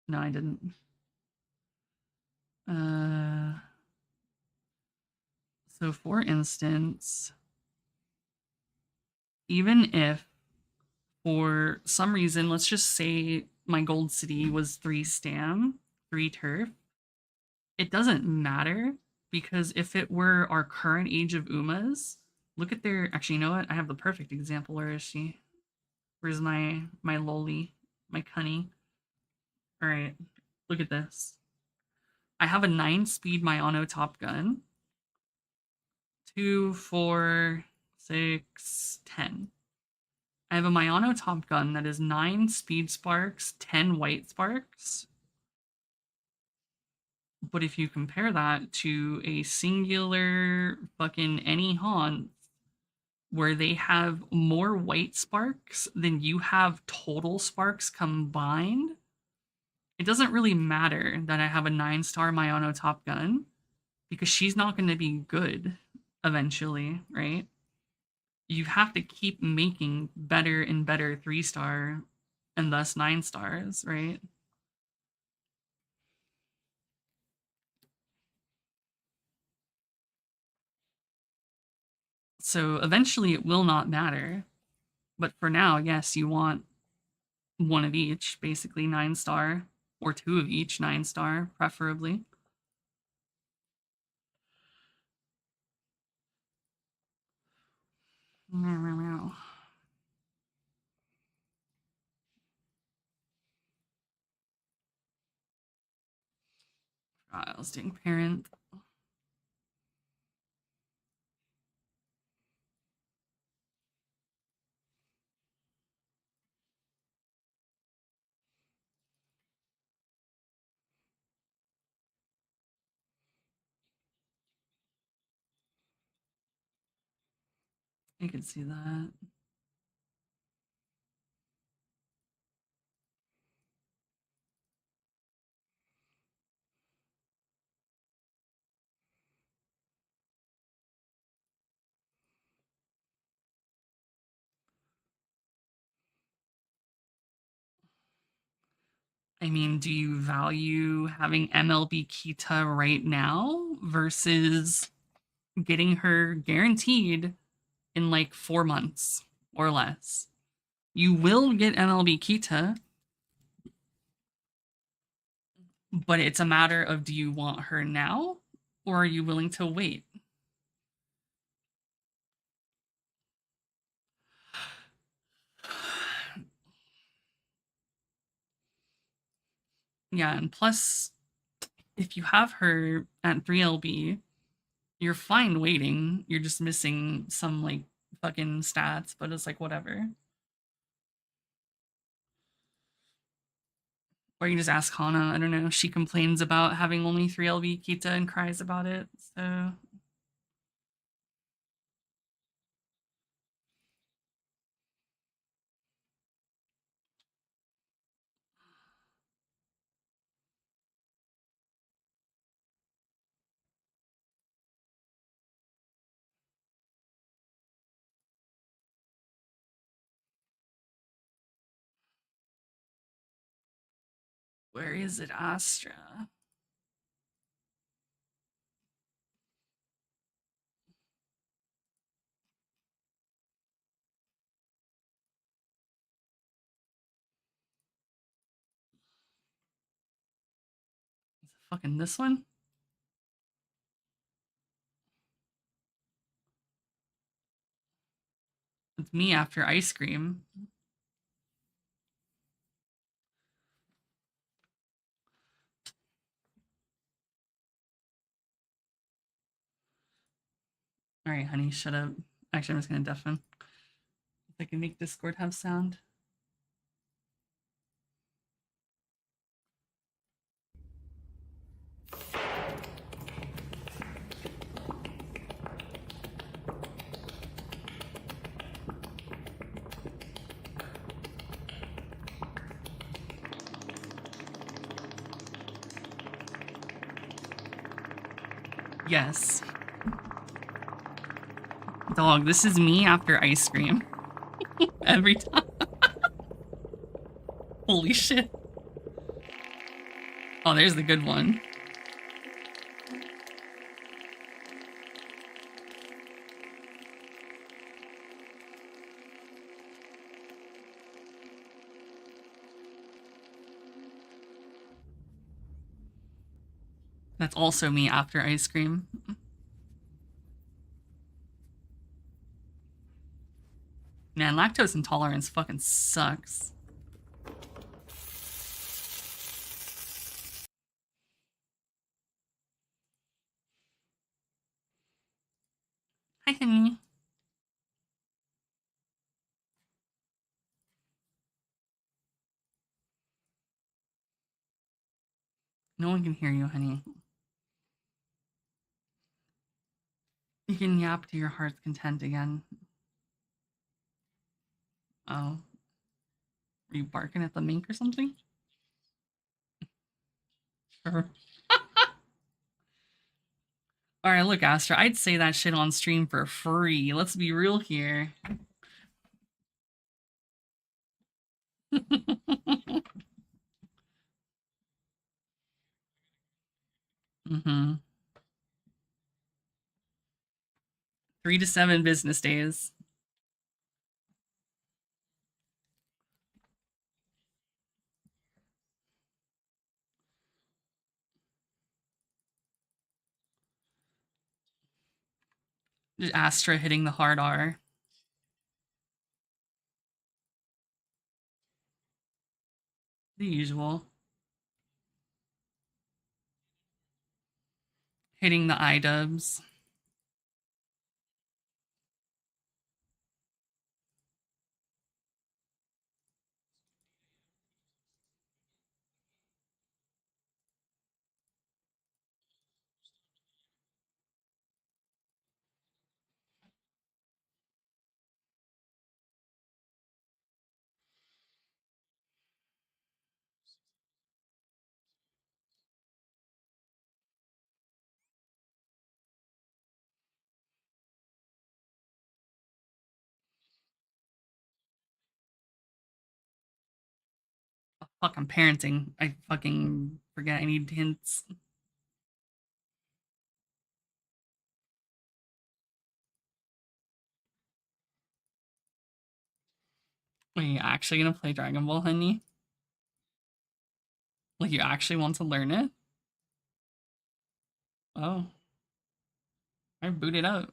No, I didn't. So for instance, even if for some reason, let's just say my gold city was 3 stam, 3 turf, it doesn't matter because if it were our current age of Umas, look at their, actually, you know what? I have the perfect example. Where is she? Where's my loli, my cunny? All right, look at this. I have a 9-speed Mayano Top Gun. 2, 4, 6, 10. I have a Mayano Top Gun that is 9 speed sparks, 10 white sparks. But if you compare that to a singular fucking any haunt where they have more white sparks than you have total sparks combined, it doesn't really matter that I have a 9-star Mayano Top Gun because she's not going to be good eventually, right? You have to keep making better and better 3-star and thus 9 stars, right? So eventually it will not matter. But for now, yes, you want one of each, basically 9-star, or 2 of each 9-star, preferably. I was doing parent. I can see that. I mean, do you value having MLB Kita right now versus getting her guaranteed in like 4 months or less? You will get MLB Kita, but it's a matter of, do you want her now or are you willing to wait? Yeah, and plus, if you have her at 3LB, you're fine waiting. You're just missing some like fucking stats, but it's like whatever. Or you just ask Hana, I don't know. She complains about having only 3LB Kita and cries about it. So where is it, Astra? Is it fucking this one? It's me after ice cream. All right, honey, shut up. Actually, I'm just gonna deafen. If I can make Discord have sound. Yes. Dog, this is me after ice cream. Every time. Holy shit. Oh, there's the good one. That's also me after ice cream. Man, lactose intolerance fucking sucks. Hi, honey. No one can hear you, honey. You can yap to your heart's content again. Oh. Are you barking at the mink or something? Sure. Alright, look, Astra, I'd say that shit on stream for free. Let's be real here. Mm-hmm. 3 to 7 business days. Just Astra hitting the hard R. The usual. Hitting the iDubbbz. Fuck, I'm parenting. I fucking forget I need hints. Wait, you actually gonna play Dragon Ball, honey? Like, you actually want to learn it? Oh. I boot it up.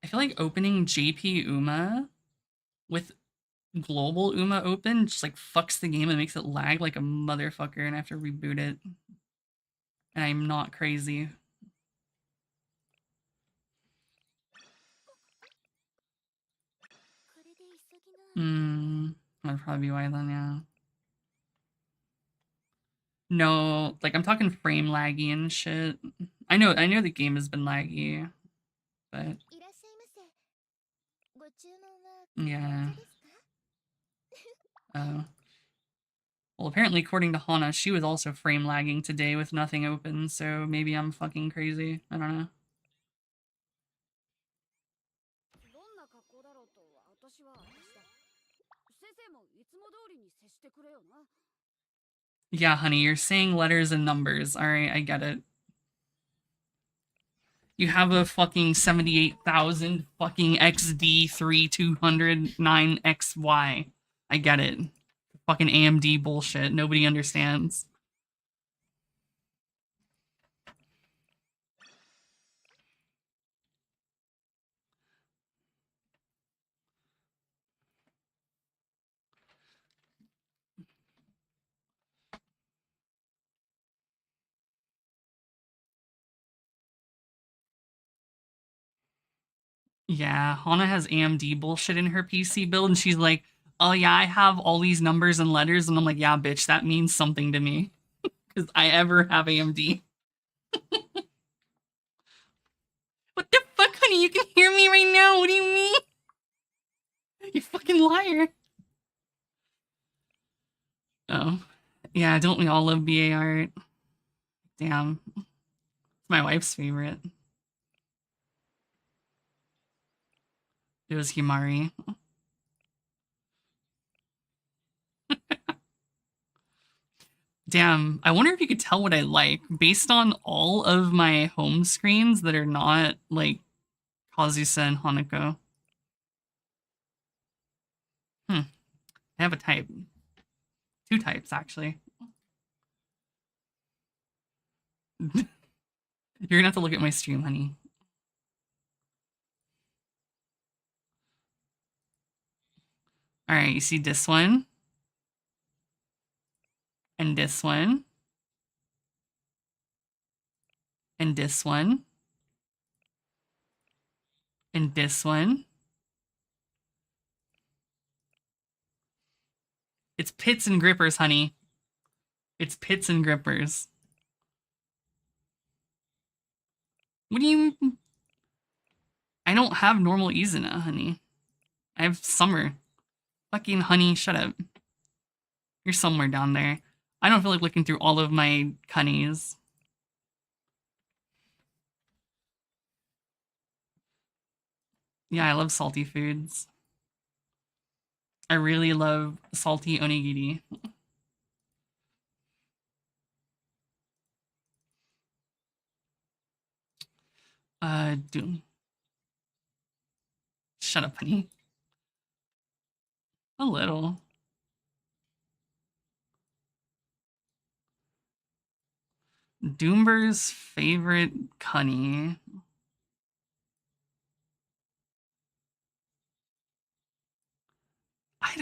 I feel like opening JP Uma with global Uma open just like fucks the game and makes it lag like a motherfucker and I have to reboot it. And I'm not crazy. That'd probably be why then, yeah. No, like I'm talking frame laggy and shit. I know the game has been laggy, but yeah. Oh. Well, apparently, according to Hana, she was also frame lagging today with nothing open, so maybe I'm fucking crazy. I don't know. Yeah, honey, you're saying letters and numbers. Alright, I get it. You have a fucking 78,000 fucking XD3209XY. I get it. Fucking AMD bullshit. Nobody understands. Yeah, Hana has AMD bullshit in her PC build, and she's like, oh yeah, I have all these numbers and letters, and I'm like, yeah, bitch, that means something to me. Because I ever have AMD. What the fuck, honey? You can hear me right now. What do you mean? You fucking liar. Oh. Yeah, don't we all love BA art? Damn. It's my wife's favorite. It was Himari. Damn, I wonder if you could tell what I like based on all of my home screens that are not, like, Kazusa and Hanako. I have a type. 2 types, actually. You're gonna have to look at my stream, honey. Alright, you see this one? And this one? And this one? And this one? It's pits and grippers, honey. It's pits and grippers. What do you... I don't have normal Izuna, honey. I have summer. Fucking honey, shut up. You're somewhere down there. I don't feel like looking through all of my cunnies. Yeah, I love salty foods. I really love salty onigiri. Doom. Shut up, honey. A little. Doomber's favorite Cunny.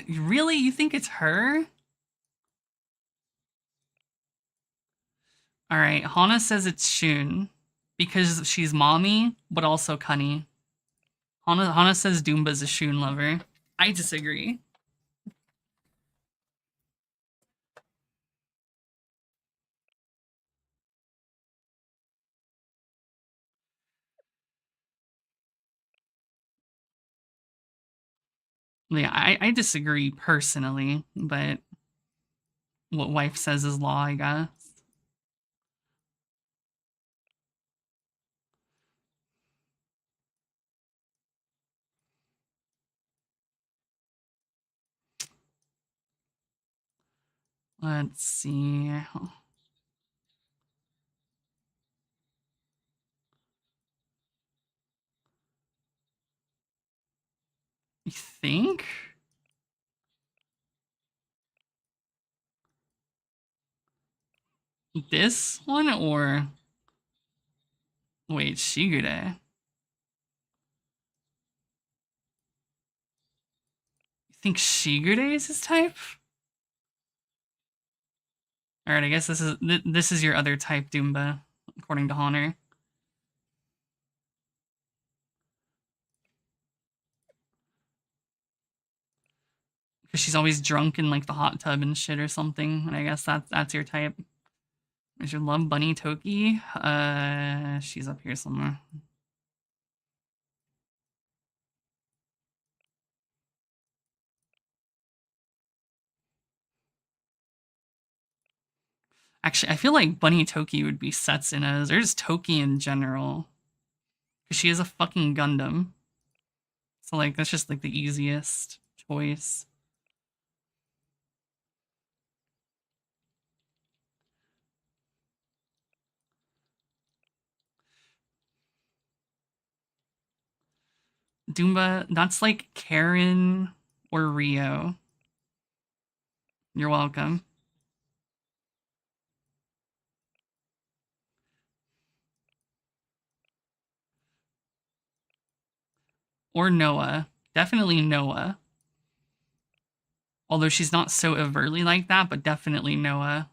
Really? You think it's her? Alright, Hana says it's Shun. Because she's mommy, but also Cunny. Hana says Doomba's a Shun lover. I disagree. Yeah, I disagree personally, but what wife says is law, I guess. Let's see. You think? This one or wait, Shigure? You think Shigure is his type? All right, I guess this is your other type, Doomba, according to Honor. Because she's always drunk in like the hot tub and shit or something, and I guess that's your type. Is your love bunny Toki? She's up here somewhere. Actually, I feel like Bunny Toki would be Setsuna's, or just Toki in general. Because she is a fucking Gundam. So, like, that's just, like, the easiest choice. Doomba, that's like Karen or Rio. You're welcome. Or Noah. Definitely Noah. Although she's not so overtly like that, but definitely Noah.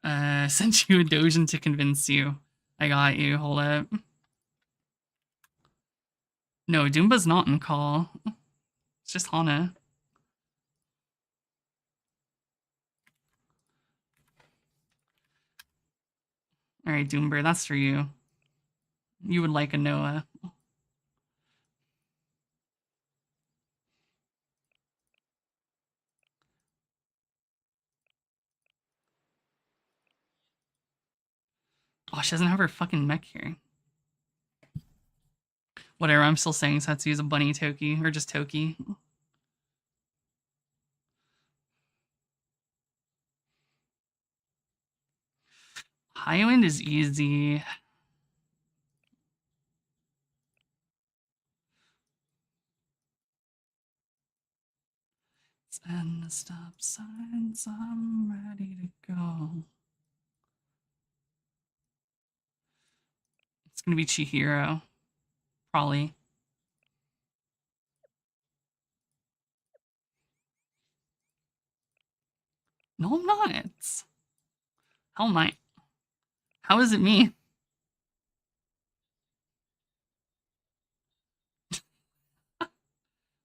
Sent you a Dojin to convince you. I got you, hold up. No, Doomba's not in call. It's just Hana. Alright, Doomber, that's for you. You would like a Noah. Oh, she doesn't have her fucking mech here. Whatever, I'm still saying Setsu's a bunny Toki, or just Toki. High Wind is easy. And the stop signs, I'm ready to go. It's gonna be Chihiro. Probably. No, I'm not. How am I? How is it me?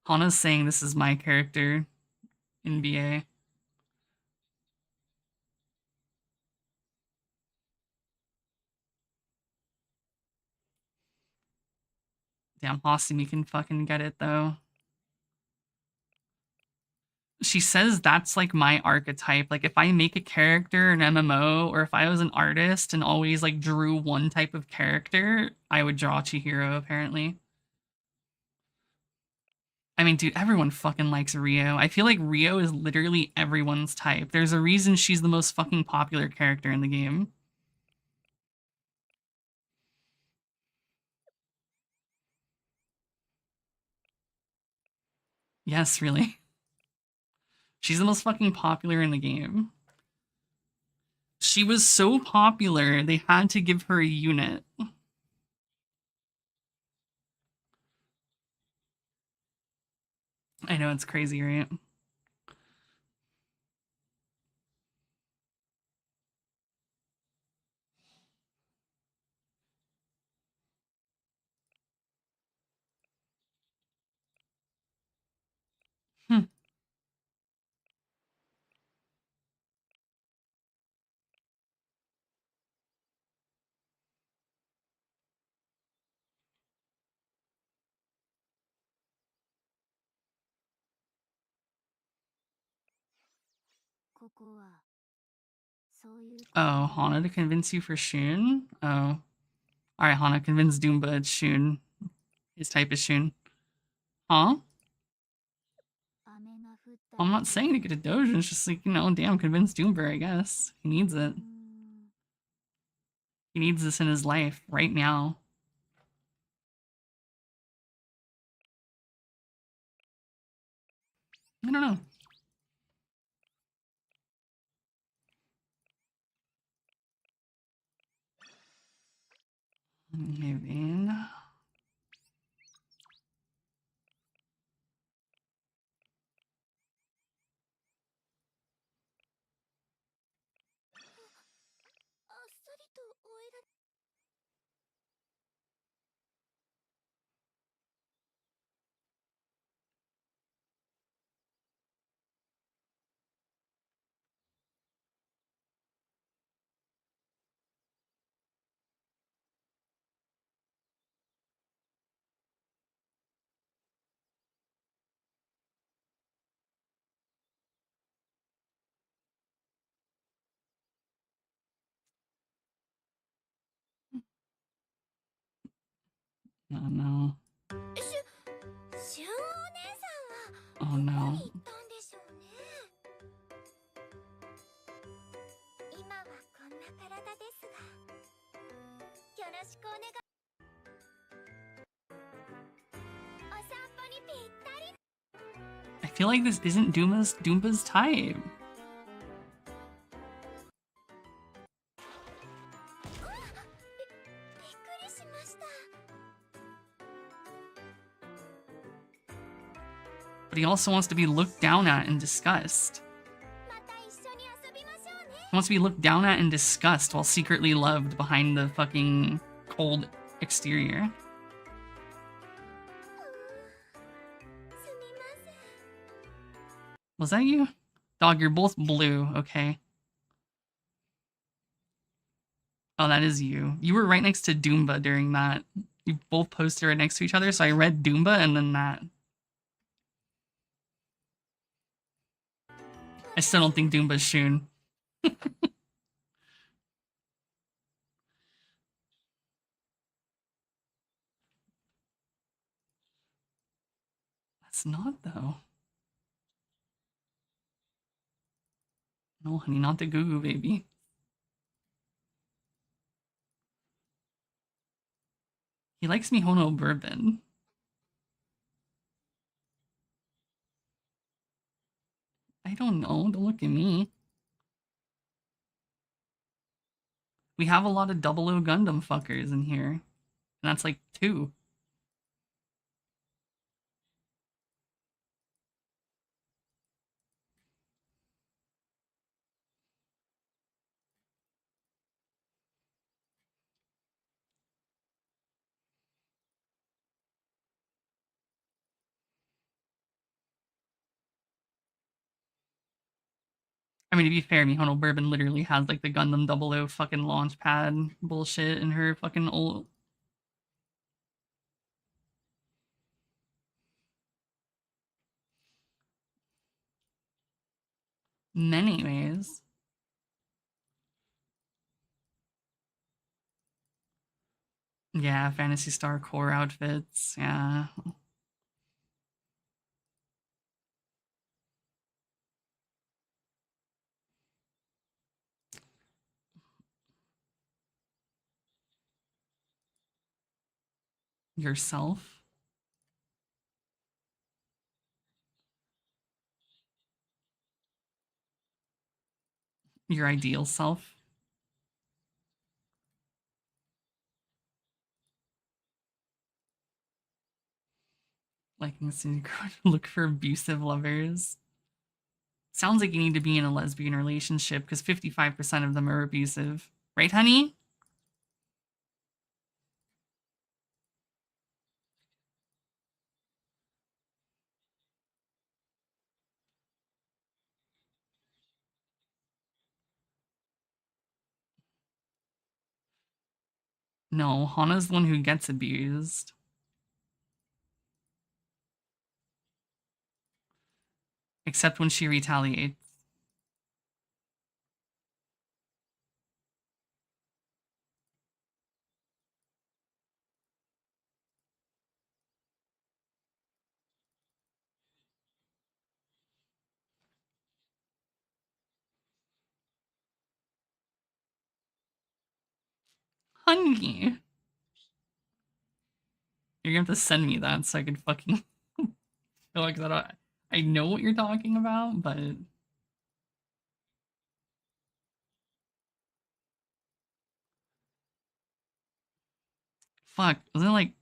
Hana's saying this is my character in BA. Damn, Hasumi can fucking get it, though. She says that's, like, my archetype. Like, if I make a character in MMO, or if I was an artist and always, like, drew one type of character, I would draw Chihiro, apparently. I mean, dude, everyone fucking likes Rio. I feel like Rio is literally everyone's type. There's a reason she's the most fucking popular character in the game. Yes, really. She's the most fucking popular in the game. She was so popular, they had to give her a unit. I know, it's crazy, right? Hmm. Oh, Hana to convince you for Shun? Oh. Alright, Hana, convince Doomba it's Shun. His type is Shun. Huh? I'm not saying to get a Dojin, it's just like, you know, damn, convince Doomba, I guess. He needs it. He needs this in his life, right now. I don't know. Maybe. Oh no. Oh no. I feel like this isn't Doomba's type. But he also wants to be looked down at and discussed. He wants to be looked down at and discussed while secretly loved behind the fucking cold exterior. Was that you? Dog, you're both blue, okay. Oh, that is you. You were right next to Doomba during that. You both posted right next to each other, so I read Doomba and then that. I still don't think Doomba's Shun. That's not, though. No, honey, not the Goo Goo baby. He likes Mihono Bourbon. I don't know. Don't look at me. We have a lot of 00 Gundam fuckers in here. And that's like 2. I mean, to be fair, Mihono Bourbon literally has like the Gundam 00 fucking launch pad bullshit in her fucking old. Many ways. Yeah, Fantasy Star core outfits. Yeah. Yourself. Your ideal self. Liking to look for abusive lovers. Sounds like you need to be in a lesbian relationship because 55% of them are abusive. Right, honey? No, Hana's the one who gets abused. Except when she retaliates. Honey! You're gonna have to send me that so I can fucking feel like that. I know what you're talking about, but fuck, was it like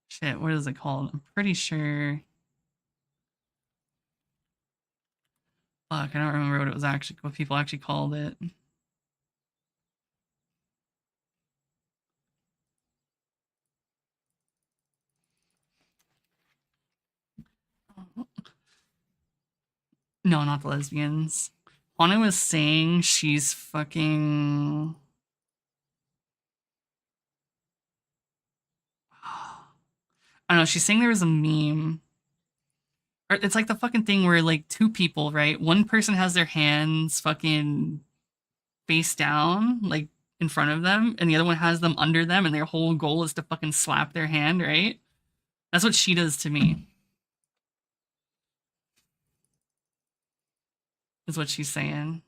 shit, what is it called? I'm pretty sure. Fuck, I don't remember what it was actually, what people actually called it. No, not the lesbians. Hana was saying she's fucking. I don't know, she's saying there was a meme. Or it's like the fucking thing where like two people, right? One person has their hands fucking face down, like in front of them, and the other one has them under them, and their whole goal is to fucking slap their hand, right? That's what she does to me. Is what she's saying.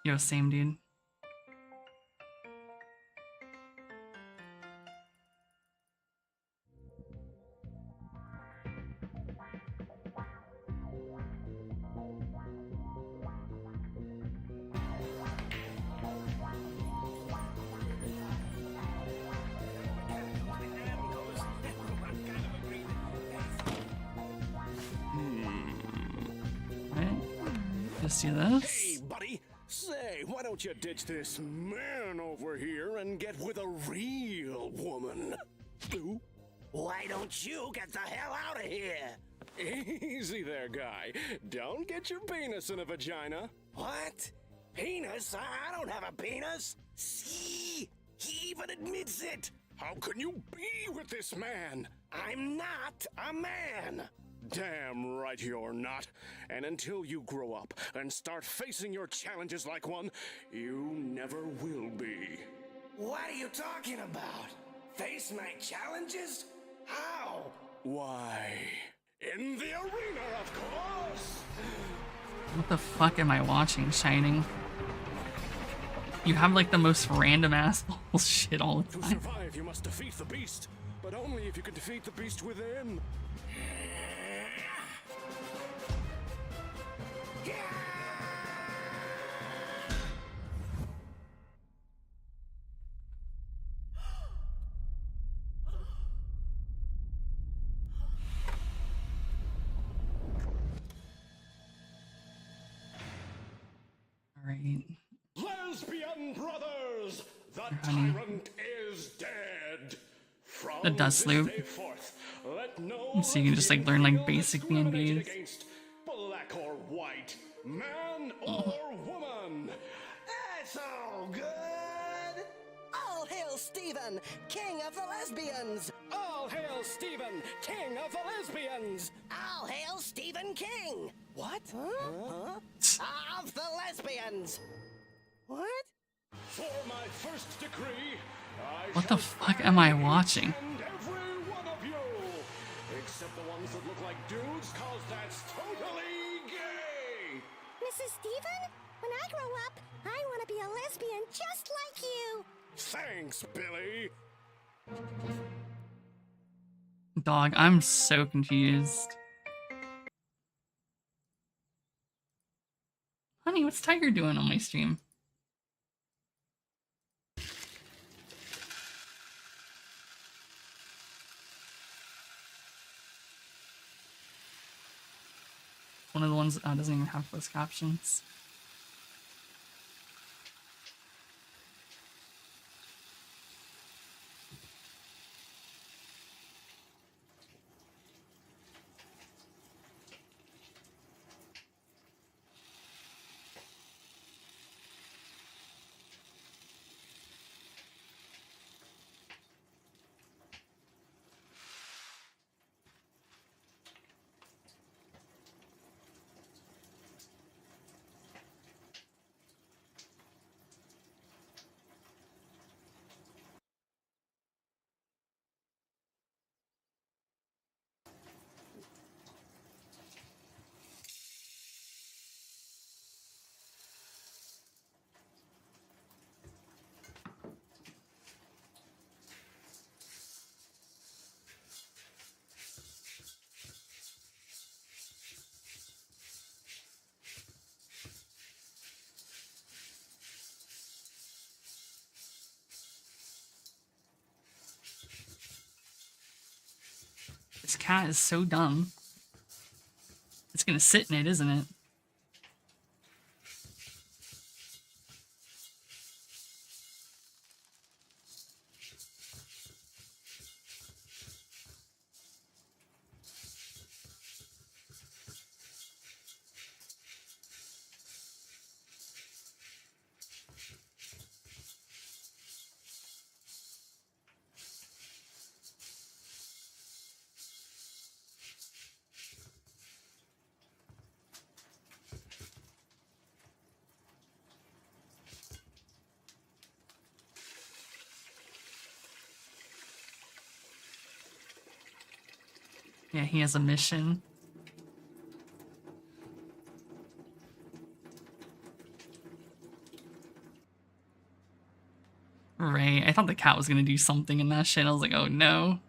Yo, same dude. Right? Just do this. Hey, buddy. Say, why don't you ditch this man over here and get with a real woman? Ooh. Why don't you get the hell out of here? Easy there, guy. Don't get your penis in a vagina. What? Penis? I don't have a penis. See? He even admits it. How can you be with this man? I'm not a man. Damn right you're not. And until you grow up and start facing your challenges like one, you never will be. What are you talking about? Face my challenges? How? Why, in the arena, of course! What the fuck am I watching, Shining? You have like the most random ass bullshit all the To time. survive, you must defeat the beast, but only if you can defeat the beast within. Alright. Lesbian brothers, the Honey. tyrant is dead. From The dust this loop. day forth, let no So you can just like learn like basic discriminate D&Ds. against black or white, man or woman. That's all good. All hail Stephen, king of the lesbians. All hail Stephen, king of the lesbians. All hail Stephen King. What? Huh? Of the lesbians. What? For my first decree, I What the shall fuck am I spare watching? each and every one of you, except the ones that look like dudes, cause that's totally gay. Mrs. Stephen, when I grow up, I want to be a lesbian just like you. Thanks, Billy. Dog, I'm so confused. Honey, what's Tiger doing on my stream? One of the ones that doesn't even have closed captions. This cat is so dumb. It's gonna sit in it, isn't it? Yeah, he has a mission. Right, I thought the cat was gonna do something in that shit. I was like, oh no.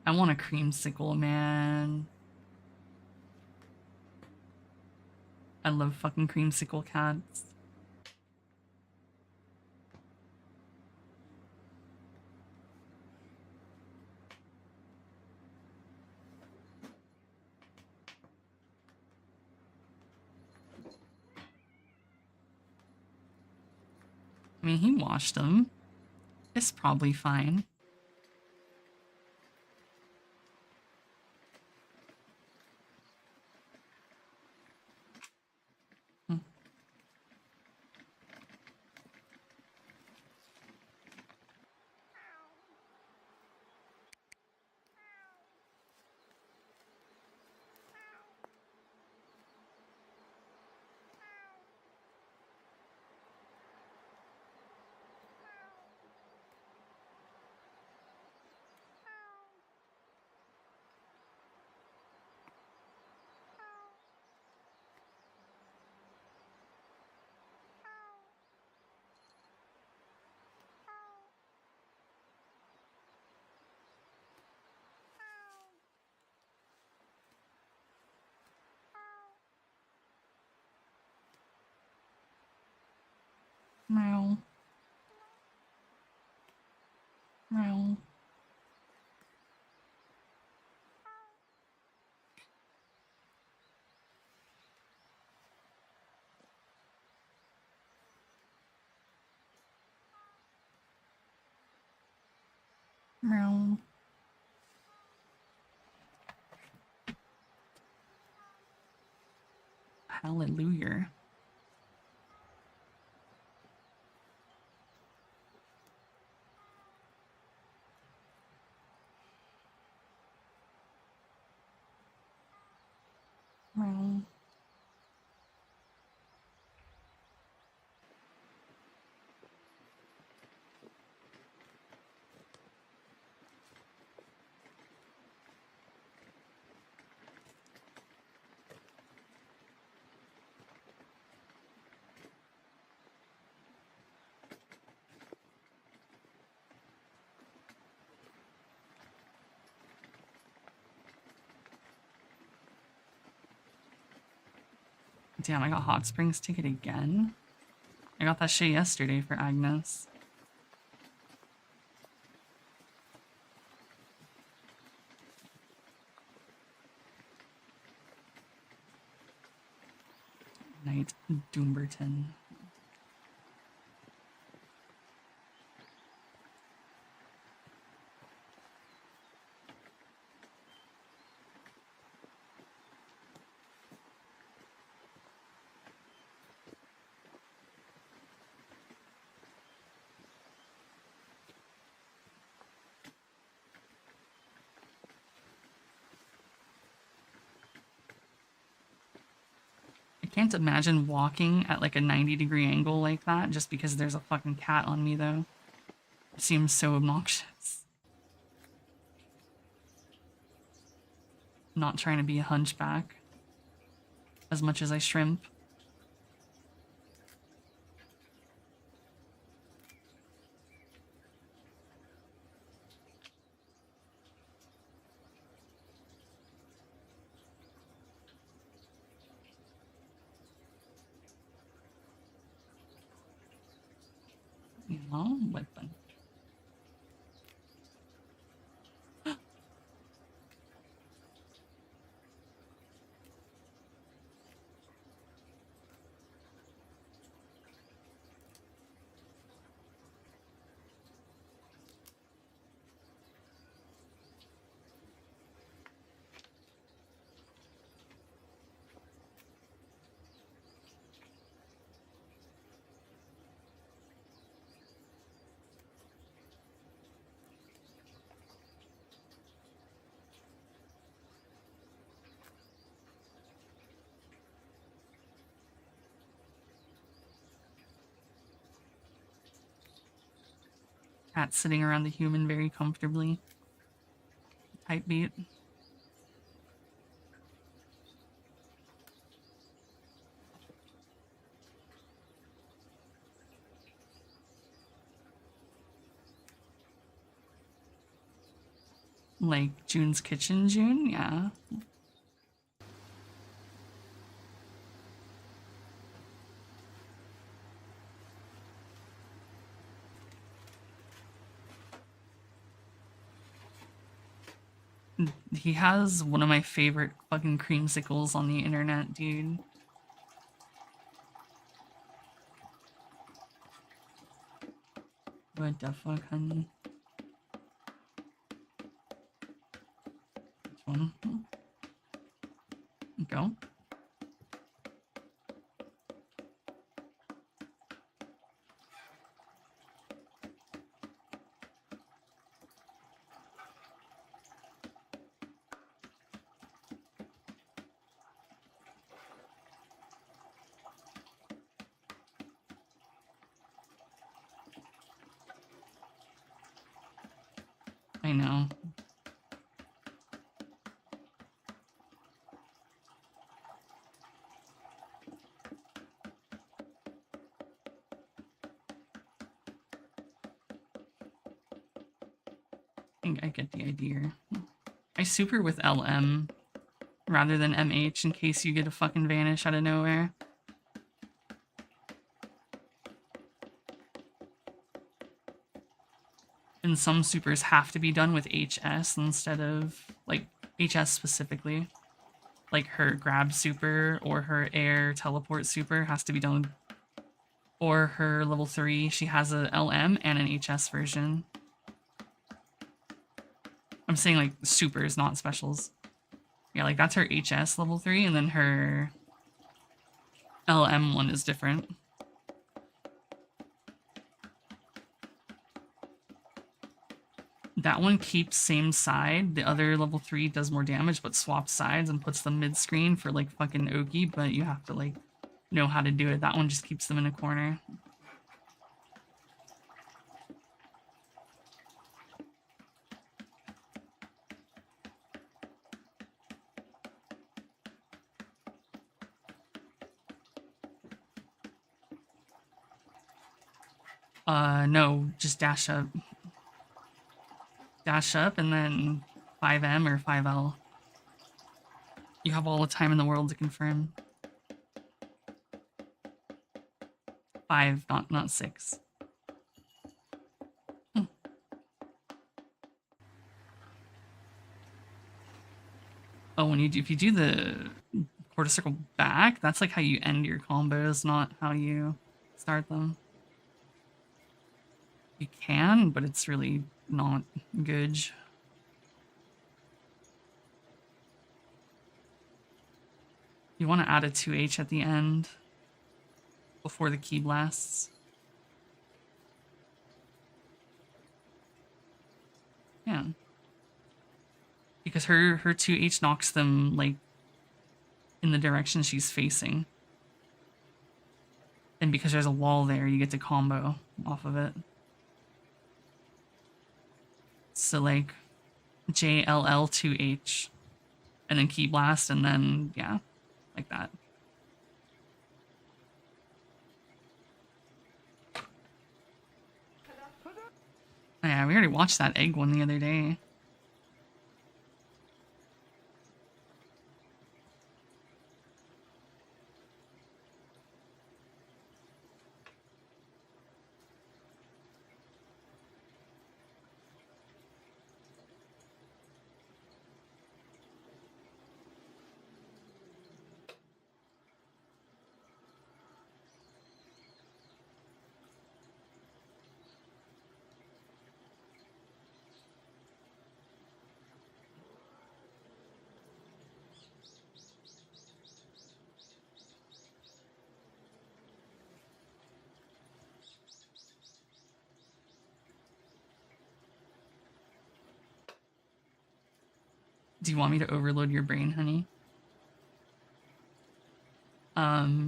I want a creamsicle, man. I love fucking creamsicle cats. I mean, he washed them. It's probably fine. Meow. Meow. Meow. Hallelujah. Meow. Damn, I got Hot Springs ticket again? I got that shit yesterday for Agnes. Knight Doomberton. I can't imagine walking at like a 90-degree angle like that just because there's a fucking cat on me though. It seems so obnoxious. Not trying to be a hunchback as much as I shrimp. No weapon. Cat sitting around the human very comfortably. Type beat. Like June's Kitchen June? Yeah. He has one of my favorite fucking creamsicles on the internet, dude. What the fuck, honey? Which one? Go. I know. I think I get the idea. I super with LM rather than MH in case you get a fucking vanish out of nowhere. And some supers have to be done with HS instead of, like, HS specifically. Like her grab super or her air teleport super has to be done with, or her level 3, she has a LM and an HS version. I'm saying like supers, not specials. Yeah, like that's her HS level 3, and then her LM one is different. That one keeps same side. The other level 3 does more damage, but swaps sides and puts them mid-screen for like fucking Oki, but you have to like know how to do it. That one just keeps them in a corner. No, just dash up. Dash up and then 5M or 5L. You have all the time in the world to confirm. 5, not 6. Oh, if you do the quarter circle back, that's like how you end your combos, not how you start them. You can, but it's really not good. You want to add a 2H at the end before the key blasts. Yeah. Because her 2H knocks them, like, in the direction she's facing. And because there's a wall there, you get to combo off of it. So, like, JLL2H, and then key blast, and then, yeah, like that. Oh, yeah, we already watched that egg one the other day. Do you want me to overload your brain, honey?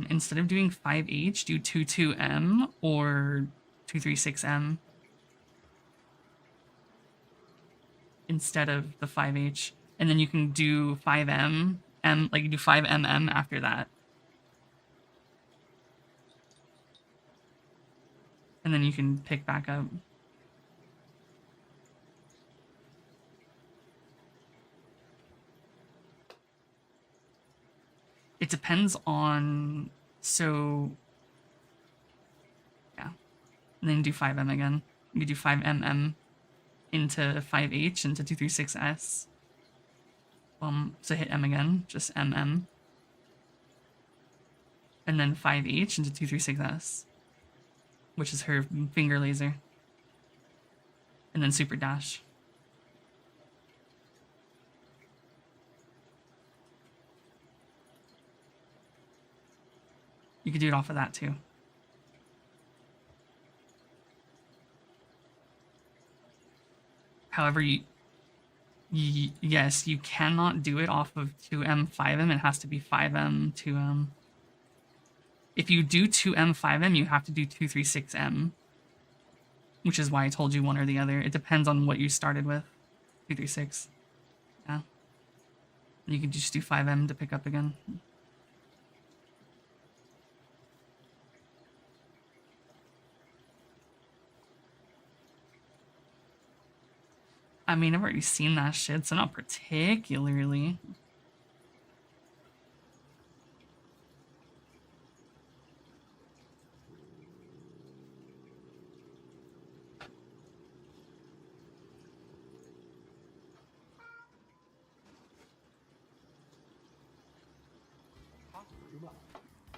Instead of doing 5H, do 22M or 236M. Instead of the 5H. And then you can do 5M, like you do 5MM after that. And then you can pick back up. It depends on, so, yeah. And then do 5M again. You can do 5MM into 5H into 236S. So hit M again, just MM. And then 5H into 236S, which is her finger laser. And then super dash. You could do it off of that too. However, yes, you cannot do it off of 2M, 5M. It has to be 5M, 2M. If you do 2M, 5M, you have to do 236M. Which is why I told you one or the other. It depends on what you started with. 236. Yeah. You can just do 5M to pick up again. I mean, I've already seen that shit, so not particularly.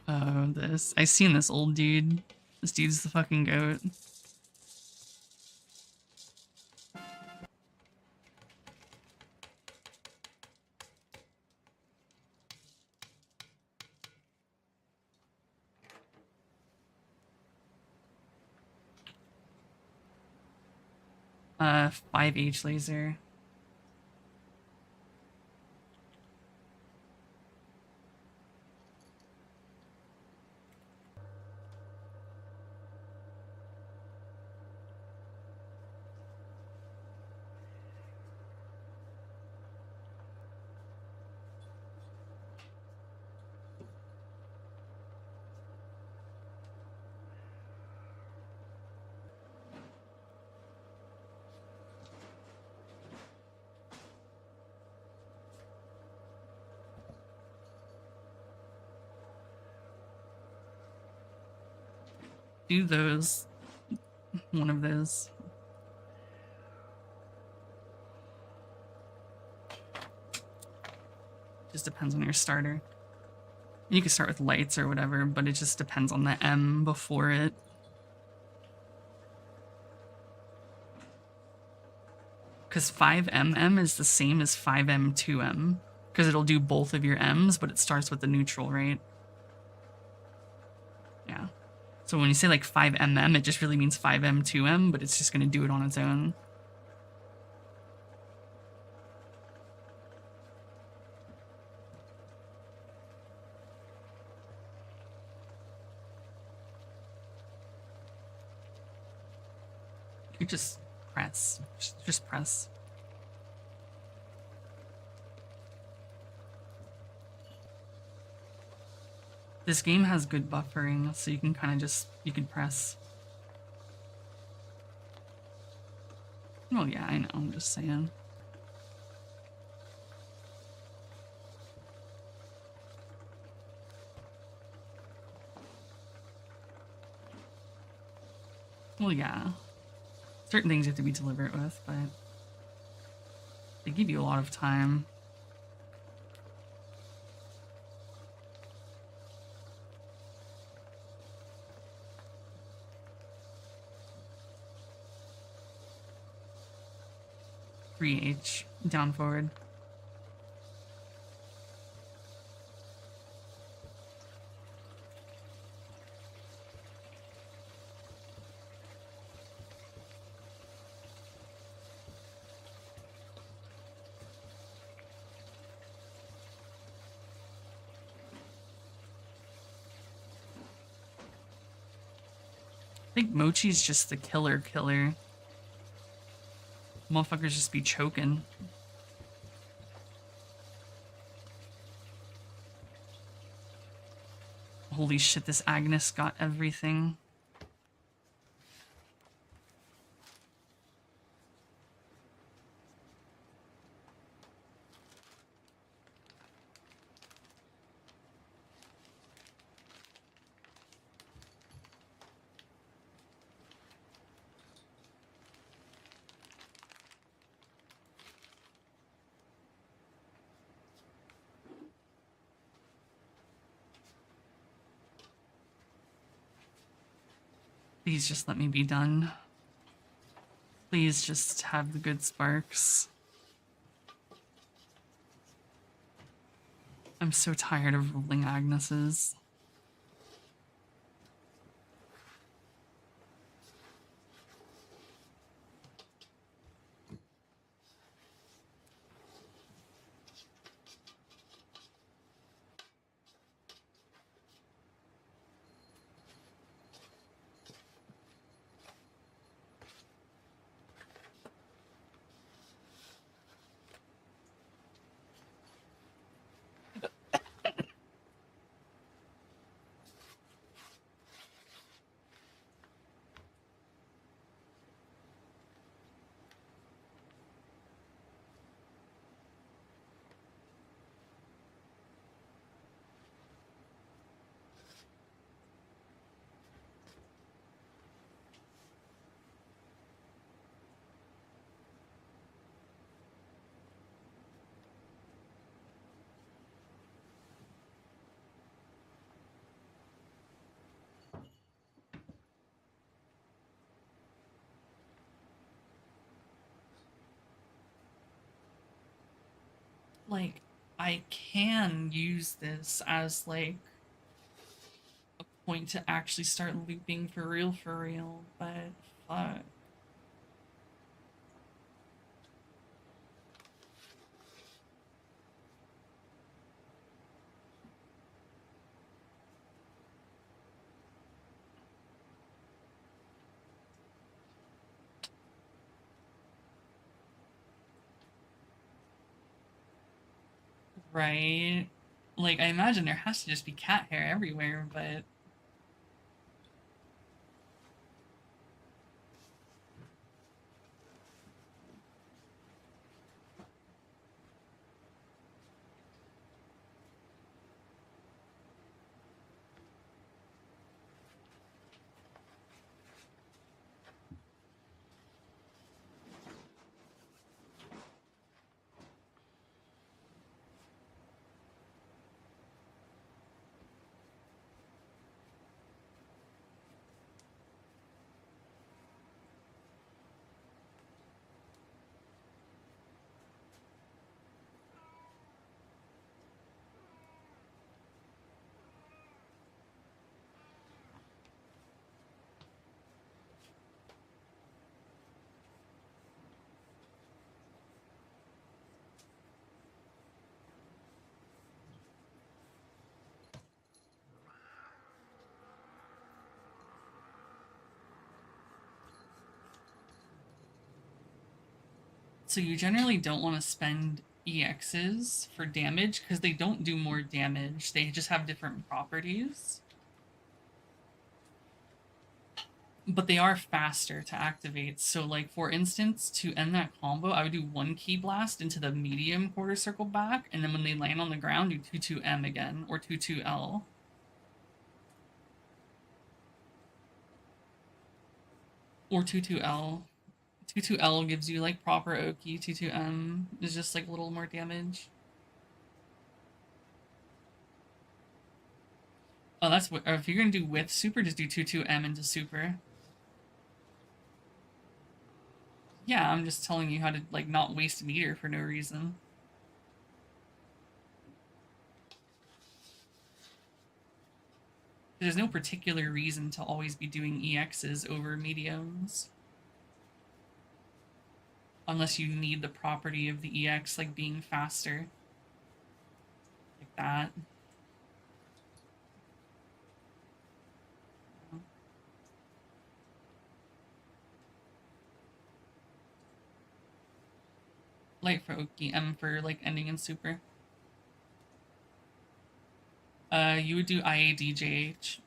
Oh, I seen this old dude. This dude's the fucking goat. 5H laser. do those. One of those. Just depends on your starter. You can start with lights or whatever, but it just depends on the M before it. Because 5MM is the same as 5M2M. Because it'll do both of your M's, but it starts with the neutral, right? Yeah. So when you say like 5MM, it just really means 5M2M, but it's just going to do it on its own. You just press. Just press. This game has good buffering, so you can kind of just, you can press. Well, yeah, I know, I'm just saying. Well, yeah. Certain things you have to be deliberate with, but they give you a lot of time. H down forward. I think Mochi's just the killer. Motherfuckers just be choking. Holy shit, this Agnes got everything. Please just let me be done. Please just have the good sparks. I'm so tired of rolling Agneses. Like, I can use this as, like, a point to actually start looping for real, but fuck. Right? Like, I imagine there has to just be cat hair everywhere, but... So you generally don't want to spend EXs for damage because they don't do more damage. They just have different properties. But they are faster to activate. So like for instance, to end that combo, I would do 1 Ki Blast into the medium quarter circle back, and then when they land on the ground, do 2-2-M again, or 2-2-L. Or 2-2-L. 2-2-L gives you like proper Oki, 2-2-M is just like a little more damage. Oh, that's what, or if you're gonna do with super, just do 2-2-M into super. Yeah, I'm just telling you how to like not waste a meter for no reason. There's no particular reason to always be doing EXs over mediums. Unless you need the property of the EX, like being faster. Like that. Light for Oki, M for like ending in super. You would do IADJH.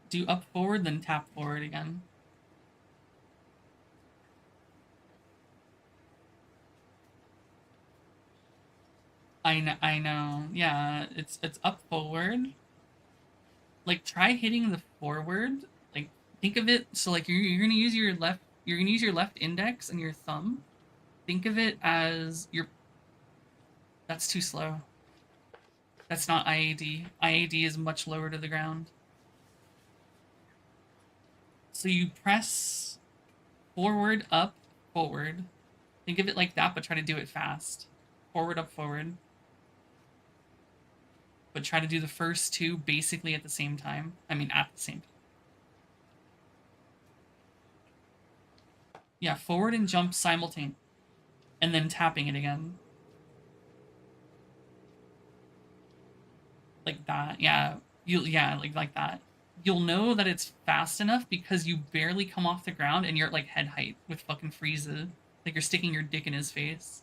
Do up forward, then tap forward again. I know. Yeah, it's up forward. Like try hitting the forward. Like think of it so like you're gonna use your left index and your thumb. Think of it as your. That's too slow. That's not IAD. IAD is much lower to the ground. So you press forward, up, forward. Think of it like that, but try to do it fast. Forward, up, forward. But try to do the first two basically at the same time. I mean, at the same time. Yeah, forward and jump simultaneously. And then tapping it again. Like that, yeah. Like that. You'll know that it's fast enough because you barely come off the ground and you're at like head height with fucking Frieza. Like you're sticking your dick in his face.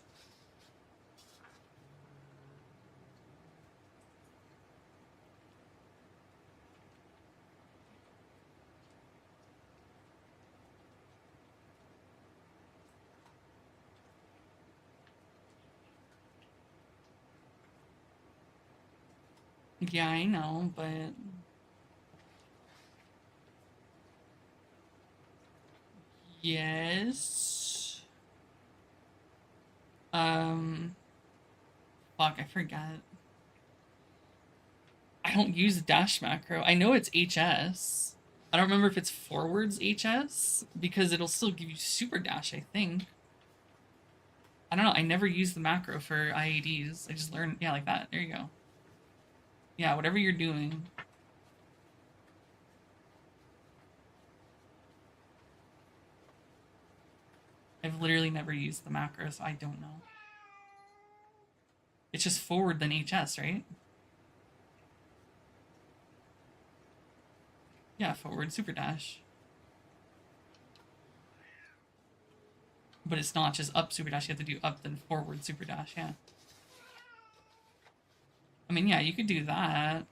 Yeah, I know, but... Yes. Fuck, I forgot. I don't use dash macro. I know it's HS. I don't remember if it's forwards HS, because it'll still give you super dash, I think. I don't know, I never use the macro for IADs. I just learned, yeah, like that. There you go. Yeah, whatever you're doing. I've literally never used the macro, so I don't know. It's just forward than HS, right? Yeah, forward super dash. But it's not just up super dash, you have to do up then forward super dash, yeah. I mean, yeah, you could do that,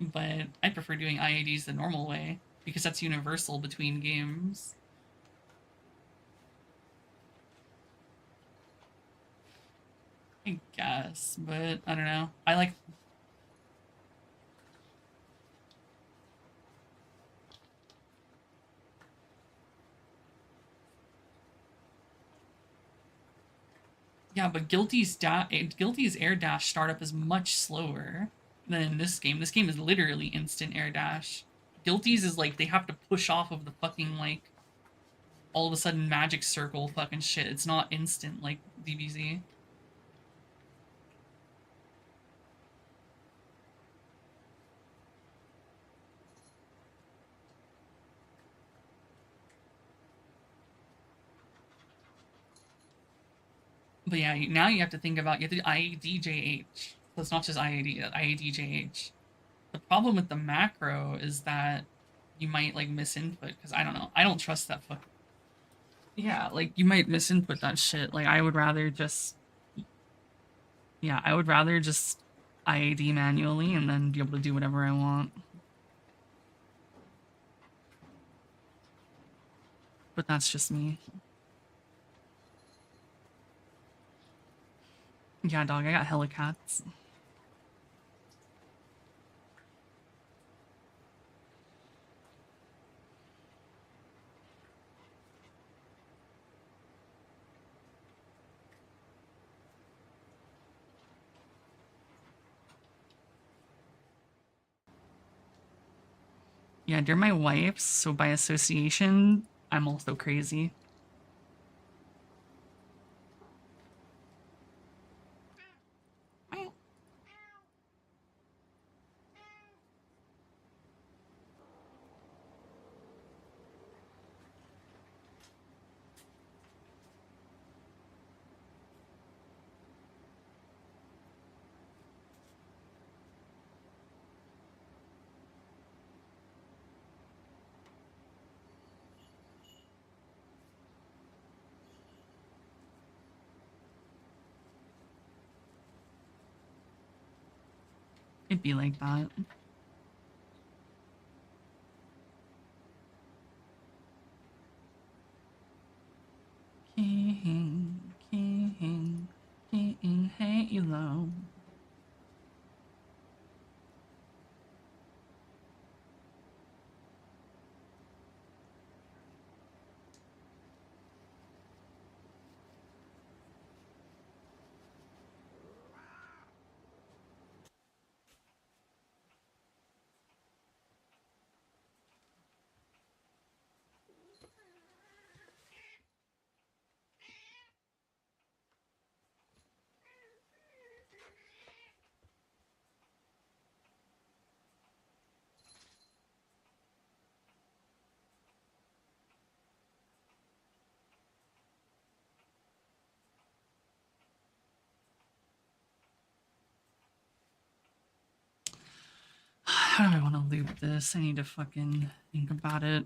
but I prefer doing IADs the normal way, because that's universal between games. I guess, but I don't know. I like... Yeah, but Guilty's air dash startup is much slower than this game. This game is literally instant air dash. Guilty's is like, they have to push off of the fucking, like, all of a sudden magic circle fucking shit. It's not instant like DBZ. But yeah, now you have to think about, you have to do IADJH. So it's not just IAD, IADJH. The problem with the macro is that you might like misinput because I don't know. I don't trust that fuck. Yeah, like you might misinput that shit. Like I would rather just yeah, I would rather just IAD manually and then be able to do whatever I want. But that's just me. Yeah, dog, I got hella cats. Yeah, they're my wives, so by association, I'm also crazy. It'd be like that. King, Halo. How do I want to loop this? I need to fucking think about it.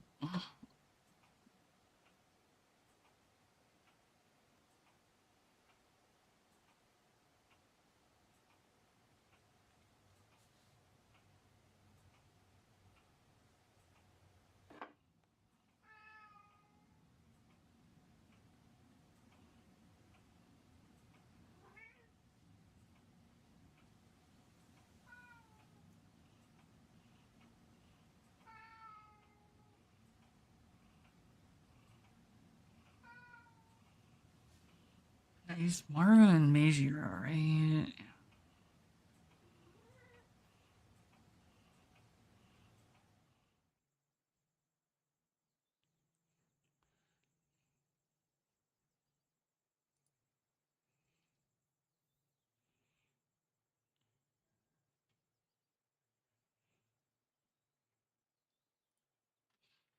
He's Maru and Meijiro, right?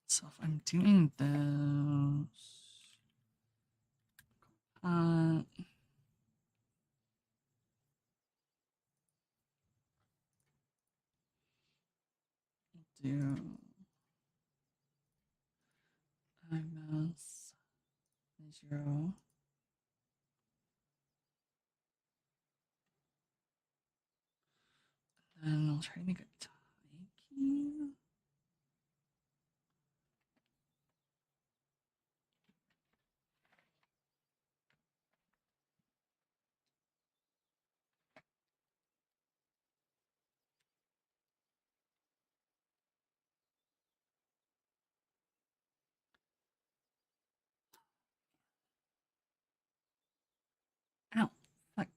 So if I'm doing this, do IMS 0. And I'll try to make a Taiki. Ow, fuck.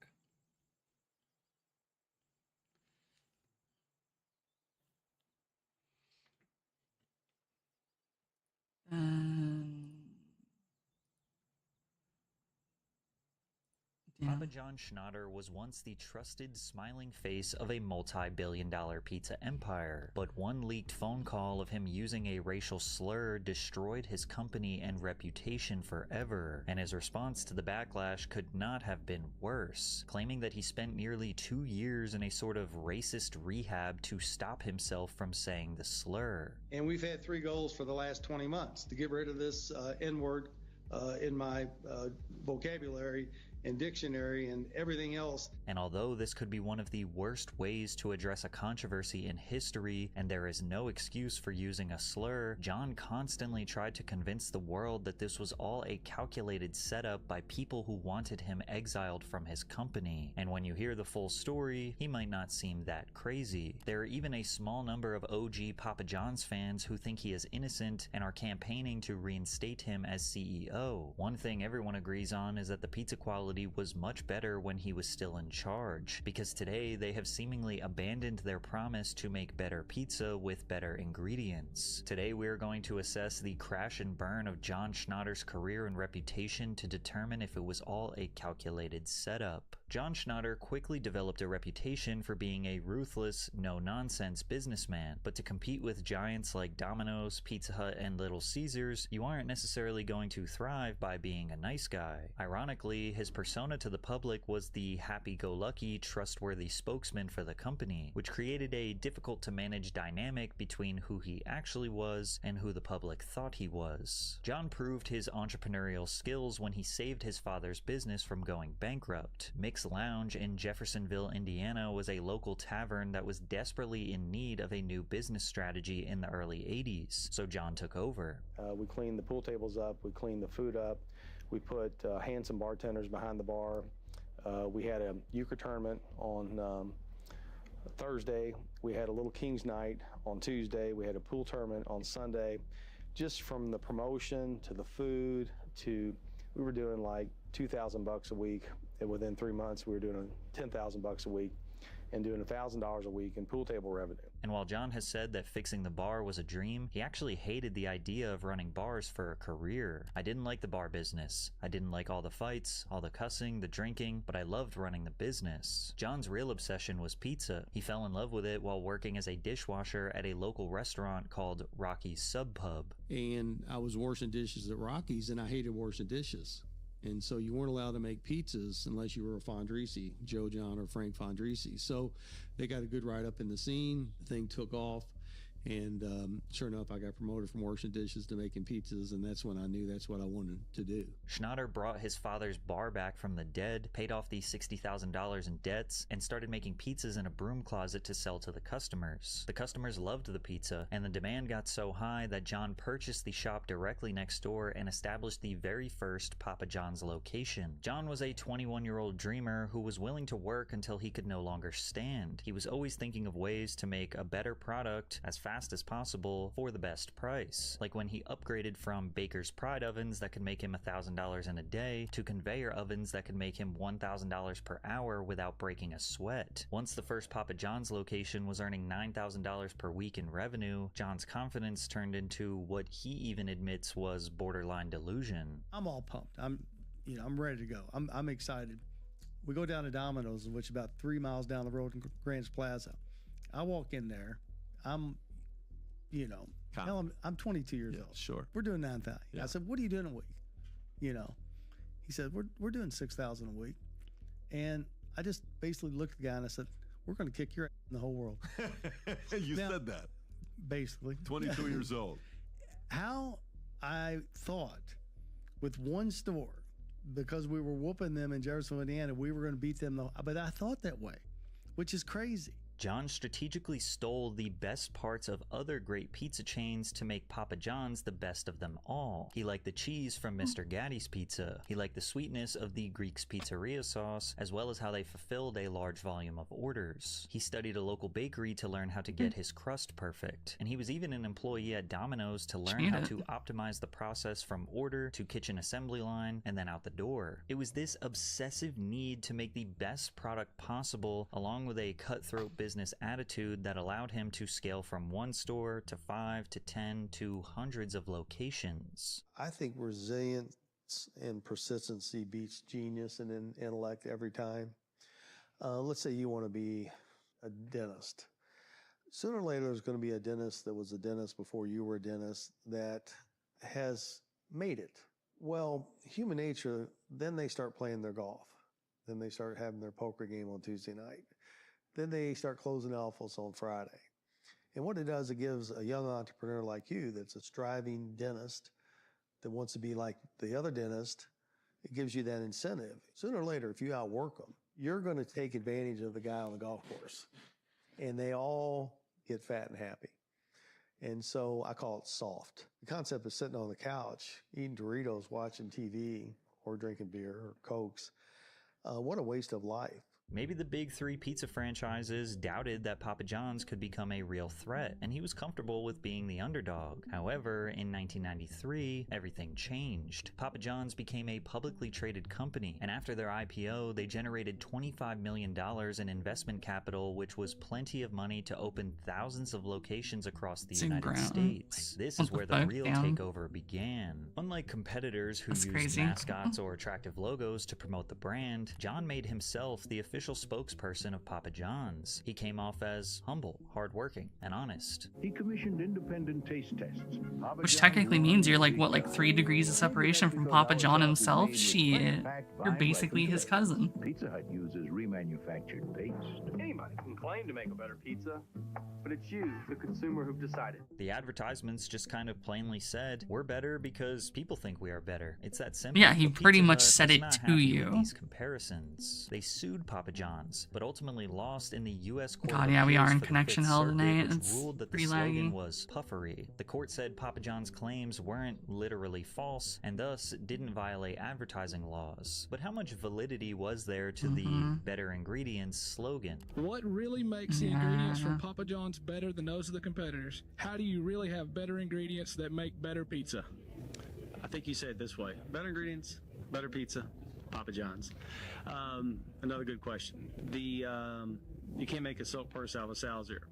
Papa John Schnatter was once the trusted, smiling face of a multi-billion-dollar pizza empire, but one leaked phone call of him using a racial slur destroyed his company and reputation forever, and his response to the backlash could not have been worse, claiming that he spent nearly 2 years in a sort of racist rehab to stop himself from saying the slur. And we've had 3 goals for the last 20 months to get rid of this N-word in my vocabulary and dictionary and everything else. And although this could be one of the worst ways to address a controversy in history, and there is no excuse for using a slur, John constantly tried to convince the world that this was all a calculated setup by people who wanted him exiled from his company. And when you hear the full story, he might not seem that crazy. There are even a small number of OG Papa John's fans who think he is innocent and are campaigning to reinstate him as CEO. One thing everyone agrees on is that the pizza quality was much better when he was still in charge, because today they have seemingly abandoned their promise to make better pizza with better ingredients. Today we are going to assess the crash and burn of John Schnatter's career and reputation to determine if it was all a calculated setup. John Schnatter quickly developed a reputation for being a ruthless, no-nonsense businessman, but to compete with giants like Domino's, Pizza Hut, and Little Caesars, you aren't necessarily going to thrive by being a nice guy. Ironically, his persona to the public was the happy-go-lucky, trustworthy spokesman for the company, which created a difficult-to-manage dynamic between who he actually was and who the public thought he was. John proved his entrepreneurial skills when he saved his father's business from going bankrupt. Mix Lounge in Jeffersonville, Indiana was a local tavern that was desperately in need of a new business strategy in the early 80s, so John took over. We cleaned the pool tables up, we cleaned the food up, we put handsome bartenders behind the bar. We had a euchre tournament on Thursday. We had a little Kings night on Tuesday. We had a pool tournament on Sunday. Just from the promotion to the food to, we were doing like $2,000 a week. And within 3 months, we were doing $10,000 a week and doing $1,000 a week in pool table revenue. And while John has said that fixing the bar was a dream, he actually hated the idea of running bars for a career. I didn't like the bar business. I didn't like all the fights, all the cussing, the drinking, but I loved running the business. John's real obsession was pizza. He fell in love with it while working as a dishwasher at a local restaurant called Rocky's Sub Pub. And I was washing dishes at Rocky's, and I hated washing dishes. And so you weren't allowed to make pizzas unless you were a Fondrisi, Joe John or Frank Fondrisi. So they got a good write-up in the scene. The thing took off. And sure enough, I got promoted from washing dishes to making pizzas, and that's when I knew that's what I wanted to do. Schnatter brought his father's bar back from the dead, paid off the $60,000 in debts, and started making pizzas in a broom closet to sell to the customers. The customers loved the pizza, and the demand got so high that John purchased the shop directly next door and established the very first Papa John's location. John was a 21-year-old dreamer who was willing to work until he could no longer stand. He was always thinking of ways to make a better product as fast as possible for the best price, like when he upgraded from Baker's Pride ovens that could make him $1,000 in a day to conveyor ovens that could make him $1,000 per hour without breaking a sweat. Once the first Papa John's location was earning $9,000 per week in revenue, John's confidence turned into what he even admits was borderline delusion. I'm all pumped. I'm ready to go. I'm excited. We go down to Domino's, which is about 3 miles down the road in Grants Plaza. I walk in there. I'm 22 years old. Sure. We're doing 9,000. Yeah. I said, what are you doing a week? He said, we're doing 6,000 a week. And I just basically looked at the guy and I said, we're going to kick your ass in the whole world. You said that. Basically. 22 years old. How I thought with one store, because we were whooping them in Jeffersonville, Indiana, we were going to beat them. But I thought that way, which is crazy. John strategically stole the best parts of other great pizza chains to make Papa John's the best of them all. He liked the cheese from Mr. Gatti's Pizza. He liked the sweetness of the Greek's Pizzeria sauce, as well as how they fulfilled a large volume of orders. He studied a local bakery to learn how to get his crust perfect. And he was even an employee at Domino's to learn how to optimize the process from order to kitchen assembly line and then out the door. It was this obsessive need to make the best product possible, along with a cutthroat business attitude, that allowed him to scale from one store to 5 to 10 to hundreds of locations. I think resilience and persistency beats genius and intellect every time. Let's say you want to be a dentist. Sooner or later, there's going to be a dentist that was a dentist before you were a dentist that has made it. Well, human nature, then they start playing their golf. Then they start having their poker game on Tuesday night. Then they start closing alphas on Friday. And what it does, it gives a young entrepreneur like you that's a striving dentist that wants to be like the other dentist, it gives you that incentive. Sooner or later, if you outwork them, you're going to take advantage of the guy on the golf course. And they all get fat and happy. And so I call it soft. The concept of sitting on the couch, eating Doritos, watching TV, or drinking beer or Cokes, what a waste of life. Maybe the big three pizza franchises doubted that Papa John's could become a real threat, and he was comfortable with being the underdog. However, in 1993, everything changed. Papa John's became a publicly traded company, and after their IPO, they generated $25 million in investment capital, which was plenty of money to open thousands of locations across the United States. This is where the real takeover began. Unlike competitors who used mascots or attractive logos to promote the brand, John made himself the official spokesperson of Papa John's. He came off as humble, hardworking, and honest. He commissioned independent taste tests. Which technically means you're like, what, like 3 degrees of separation from Papa John himself? Shit. You're basically his cousin. Pizza Hut uses remanufactured paste. Anybody can claim to make a better pizza, but it's you, the consumer, who've decided. The advertisements just kind of plainly said, we're better because people think we are better. It's that simple. Yeah, he pretty much said it to you. These comparisons. They sued Papa John's, but ultimately lost in the U.S. Court. God, yeah, we are in connection hell tonight. It's ruled that the pretty slogan laggy. was puffery. The court said Papa John's claims weren't literally false and thus didn't violate advertising laws. But how much validity was there to the better ingredients slogan? What really makes the ingredients from Papa John's better than those of the competitors? How do you really have better ingredients that make better pizza? I think you say it this way: better ingredients, better pizza, Papa John's. Another good question. You can't make a silk purse out of a sow's ear.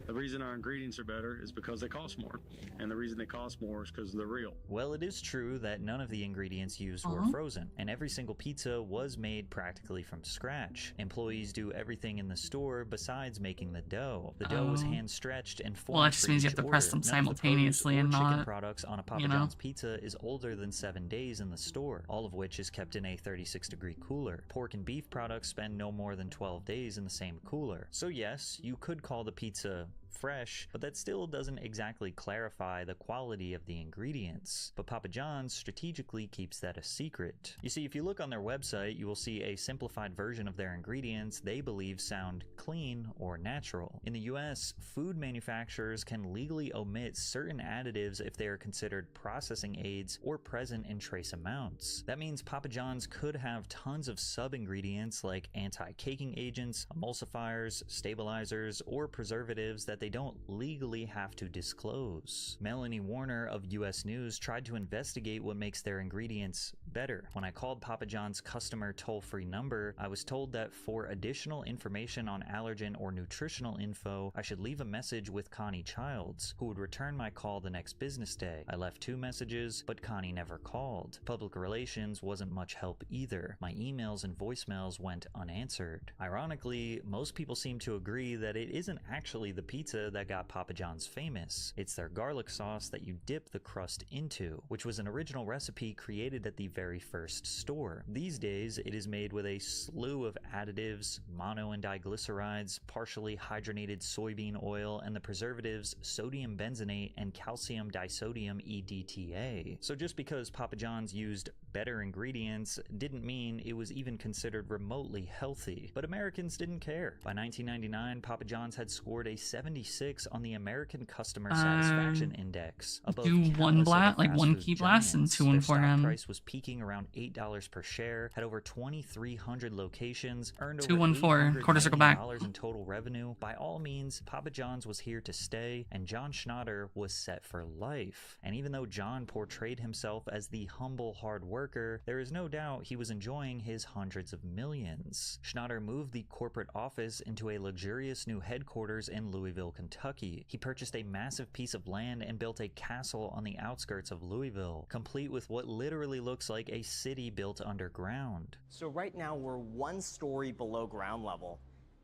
The reason our ingredients are better is because they cost more, and the reason they cost more is because they're real. Well, it is true that none of the ingredients used were frozen, and every single pizza was made practically from scratch. Employees do everything in the store besides making the dough. The dough was hand-stretched and formed. Well, that just means you have to press them simultaneously and not, chicken products on a Papa John's pizza is older than 7 days in the store, all of which is kept in a 36-degree cooler. Pork and beef products spend no more than 12 days in the same cooler. So yes, you could call the pizza fresh, but that still doesn't exactly clarify the quality of the ingredients. But Papa John's strategically keeps that a secret. You see, if you look on their website, you will see a simplified version of their ingredients they believe sound clean or natural. In the US, food manufacturers can legally omit certain additives if they are considered processing aids or present in trace amounts. That means Papa John's could have tons of sub-ingredients like anti-caking agents, emulsifiers, stabilizers, or preservatives that they don't legally have to disclose. Melanie Warner of US News tried to investigate what makes their ingredients better. When I called Papa John's customer toll-free number, I was told that for additional information on allergen or nutritional info, I should leave a message with Connie Childs, who would return my call the next business day. I left 2 messages, but Connie never called. Public relations wasn't much help either. My emails and voicemails went unanswered. Ironically, most people seem to agree that it isn't actually the pizza that got Papa John's famous. It's their garlic sauce that you dip the crust into, which was an original recipe created at the very first store. These days, it is made with a slew of additives, mono and diglycerides, partially hydrogenated soybean oil, and the preservatives sodium benzenate and calcium disodium EDTA. So just because Papa John's used better ingredients didn't mean it was even considered remotely healthy. But Americans didn't care. By 1999, Papa John's had scored a 76 on the American Customer Satisfaction Index. Do one blast, like one key blast, and 2 and 4 M. Price was peaking around $8 per share, had over 2,300 locations, earned 2 over1 4 quarter circle back in total revenue. By all means, Papa John's was here to stay, and John Schnatter was set for life. And even though John portrayed himself as the humble hard worker, there is no doubt he was enjoying his hundreds of millions. Schnatter moved the corporate office into a luxurious new headquarters in Louisville, Louisville, Kentucky. He purchased a massive piece of land and built a castle on the outskirts of Louisville, complete with what literally looks like a city built underground. So right now we're 1 story below ground level,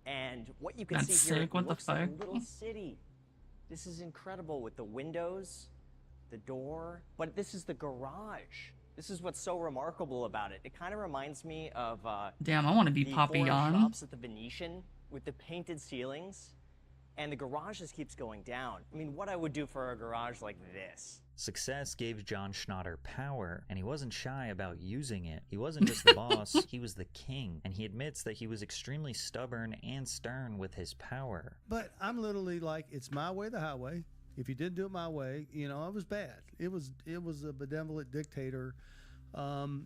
and what you can That's see here sick. What the looks like fuck? a little city. This is incredible with the windows, the door, but this is the garage. This is what's so remarkable about it. It kind of reminds me of Damn, I want to be the Papa foreign Jan. shops at the Venetian with the painted ceilings, and the garage just keeps going down. I mean, what I would do for a garage like this. Success gave John Schnatter power, and he wasn't shy about using it. He wasn't just the boss, he was the king, and he admits that he was extremely stubborn and stern with his power. But I'm literally like, it's my way, the highway. If you didn't do it my way, you know, it was bad. It was a benevolent dictator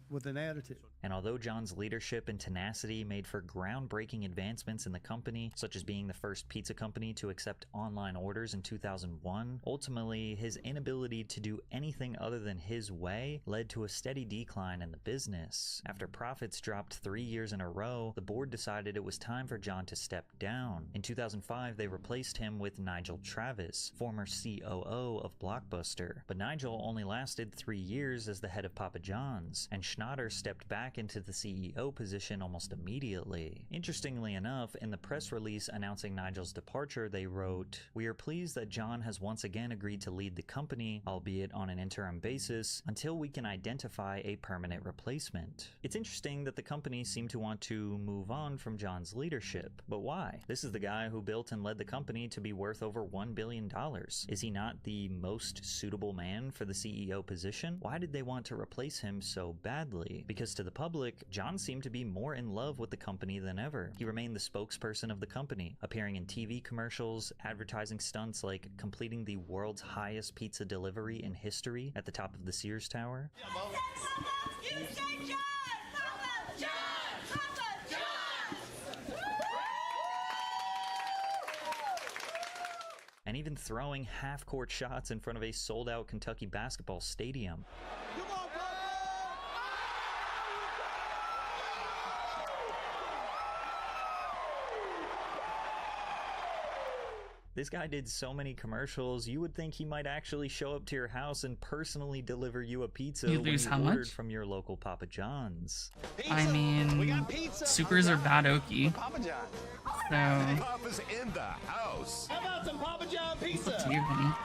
with an attitude. And although John's leadership and tenacity made for groundbreaking advancements in the company, such as being the first pizza company to accept online orders in 2001, ultimately his inability to do anything other than his way led to a steady decline in the business. After profits dropped 3 years in a row, the board decided it was time for John to step down. In 2005, they replaced him with Nigel Travis, former COO of Blockbuster. But Nigel only lasted 3 years as the head of Papa John's, and Schnatter stepped back into the CEO position almost immediately. Interestingly enough, in the press release announcing Nigel's departure, they wrote, "We are pleased that John has once again agreed to lead the company, albeit on an interim basis, until we can identify a permanent replacement." It's interesting that the company seemed to want to move on from John's leadership, but why? This is the guy who built and led the company to be worth over $1 billion. Is he not the most suitable man for the CEO position? Why did they want to replace him so badly? Because to the public, John seemed to be more in love with the company than ever. He remained the spokesperson of the company, appearing in TV commercials, advertising stunts like completing the world's highest pizza delivery in history at the top of the Sears Tower. And even throwing half-court shots in front of a sold-out Kentucky basketball stadium. This guy did so many commercials, you would think he might actually show up to your house and personally deliver you a pizza You when lose you how ordered much? from your local Papa John's. I mean, supers are bad okie. So, Papa's in the house. How about some Papa John pizza? up to you, honey.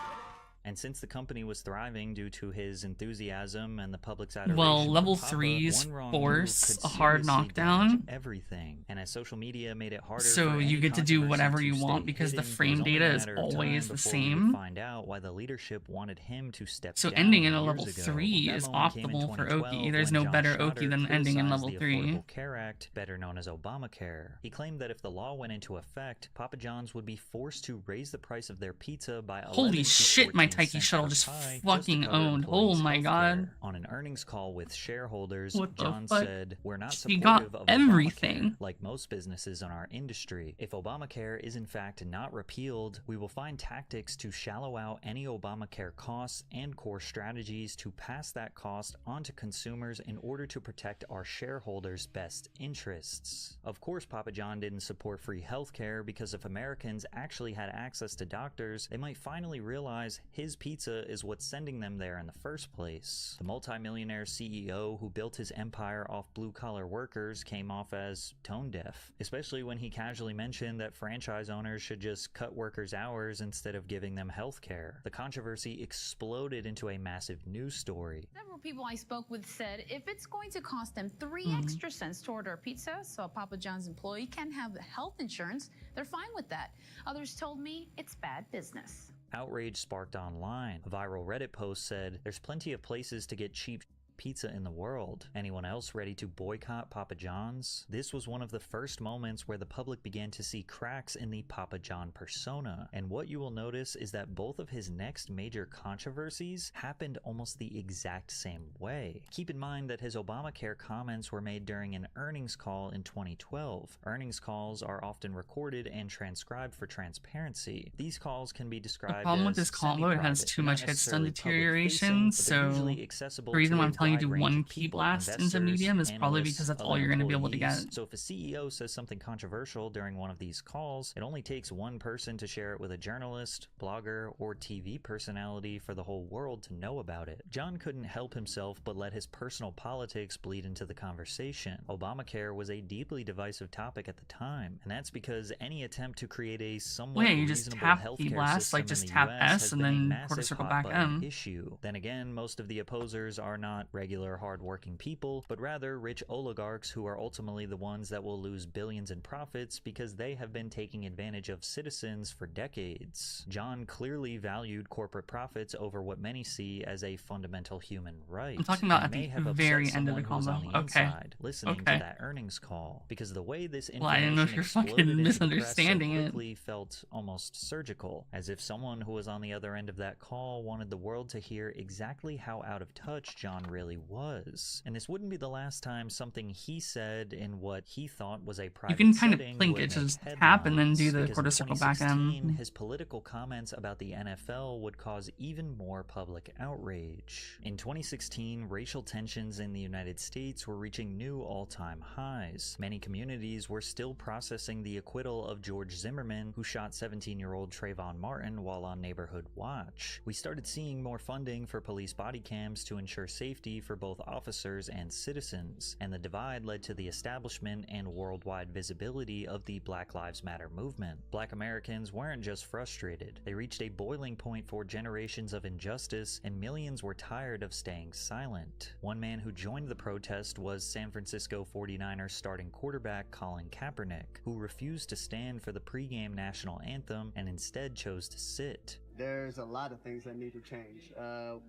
And since the company was thriving due to his enthusiasm and the public's adoration Well, for level Papa, 3's one wrong force move a could hard seriously knockdown. damage everything. And as social media made it harder So for you any get to do controversy whatever to you stay want because the hidden, it frame was only a data is matter of always time the before we would same. find out why the leadership wanted him to step So down ending in a years level ago. 3 That is moment came in optimal for 2012 Oki. There's when no John better Schnatter Oki than ending in criticized level the 3. Affordable Care Act, better known as Obamacare. He claimed that if the law went into effect, Papa John's would be forced to raise the price of their pizza by 11 Holy to shit, my 14 Taiki cents shuttle per just pie fucking to cover owned. Oh employees' my healthcare. god. On an earnings call with shareholders, What the John fuck? said, "We're not She supportive got of everything. Obamacare, like most businesses in our industry. If Obamacare is in fact not repealed, we will find tactics to shallow out any Obamacare costs and core strategies to pass that cost on to consumers in order to protect our shareholders' best interests." Of course, Papa John didn't support free healthcare because if Americans actually had access to doctors, they might finally realize his pizza is what's sending them there in the first place. The multimillionaire CEO who built his empire off blue-collar workers came off as tone-deaf, especially when he casually mentioned that franchise owners should just cut workers' hours instead of giving them health care. The controversy exploded into a massive news story. Several people I spoke with said if it's going to cost them 3 extra cents to order a pizza, so a Papa John's employee can have health insurance, they're fine with that. Others told me it's bad business. Outrage sparked online. A viral Reddit post said, "There's plenty of places to get cheap pizza in the world. Anyone else ready to boycott Papa John's?" This was one of the first moments where the public began to see cracks in the Papa John persona. And what you will notice is that both of his next major controversies happened almost the exact same way. Keep in mind that his Obamacare comments were made during an earnings call in 2012. Earnings calls are often recorded and transcribed for transparency. These calls can be described The problem with as this combo, it has semi-private, too not much headstone necessarily deterioration, public-facing, but they're so usually accessible the reason to why a I'm telling only wide do range one of key people, blast into investors, medium is probably analysts, because that's all other you're going to be able to employees. get. So if a CEO says something controversial during one of these calls, it only takes one person to share it with a journalist, blogger, or TV personality for the whole world to know about it. John couldn't help himself but let his personal politics bleed into the conversation. Obamacare was a deeply divisive topic at the time, and that's because any attempt to create a somewhat Well, yeah, you just reasonable tap healthcare key blast, system like just in the tap US S has and been a then massive quarter circle hot back button M. issue. Then again, most of the opposers are not regular hard-working people, but rather rich oligarchs who are ultimately the ones that will lose billions in profits because they have been taking advantage of citizens for decades. John clearly valued corporate profits over what many see as a fundamental human right. I'm talking about And at may the have upset very end of the someone who was combo. on the Okay. inside listening to Okay. that earnings call, because the way this Well, I didn't know if information you're exploded fucking into the press so misunderstanding it. quickly felt almost surgical, as if someone who was on the other end of that call wanted the world to hear exactly how out of touch John really was. And this wouldn't be the last time something he said in what he thought was a private You can kind of setting blink would it, make just tap and then do headlines, the because in quarter circle back 2016, M. his political comments about the NFL would cause even more public outrage. In 2016, racial tensions in the United States were reaching new all-time highs. Many communities were still processing the acquittal of George Zimmerman, who shot 17-year-old Trayvon Martin while on neighborhood watch. We started seeing more funding for police body cams to ensure safety for both officers and citizens, and the divide led to the establishment and worldwide visibility of the Black Lives Matter movement. Black Americans weren't just frustrated. They reached a boiling point for generations of injustice, and millions were tired of staying silent. One man who joined the protest was San Francisco 49ers starting quarterback Colin Kaepernick, who refused to stand for the pregame national anthem and instead chose to sit. There's a lot of things that need to change.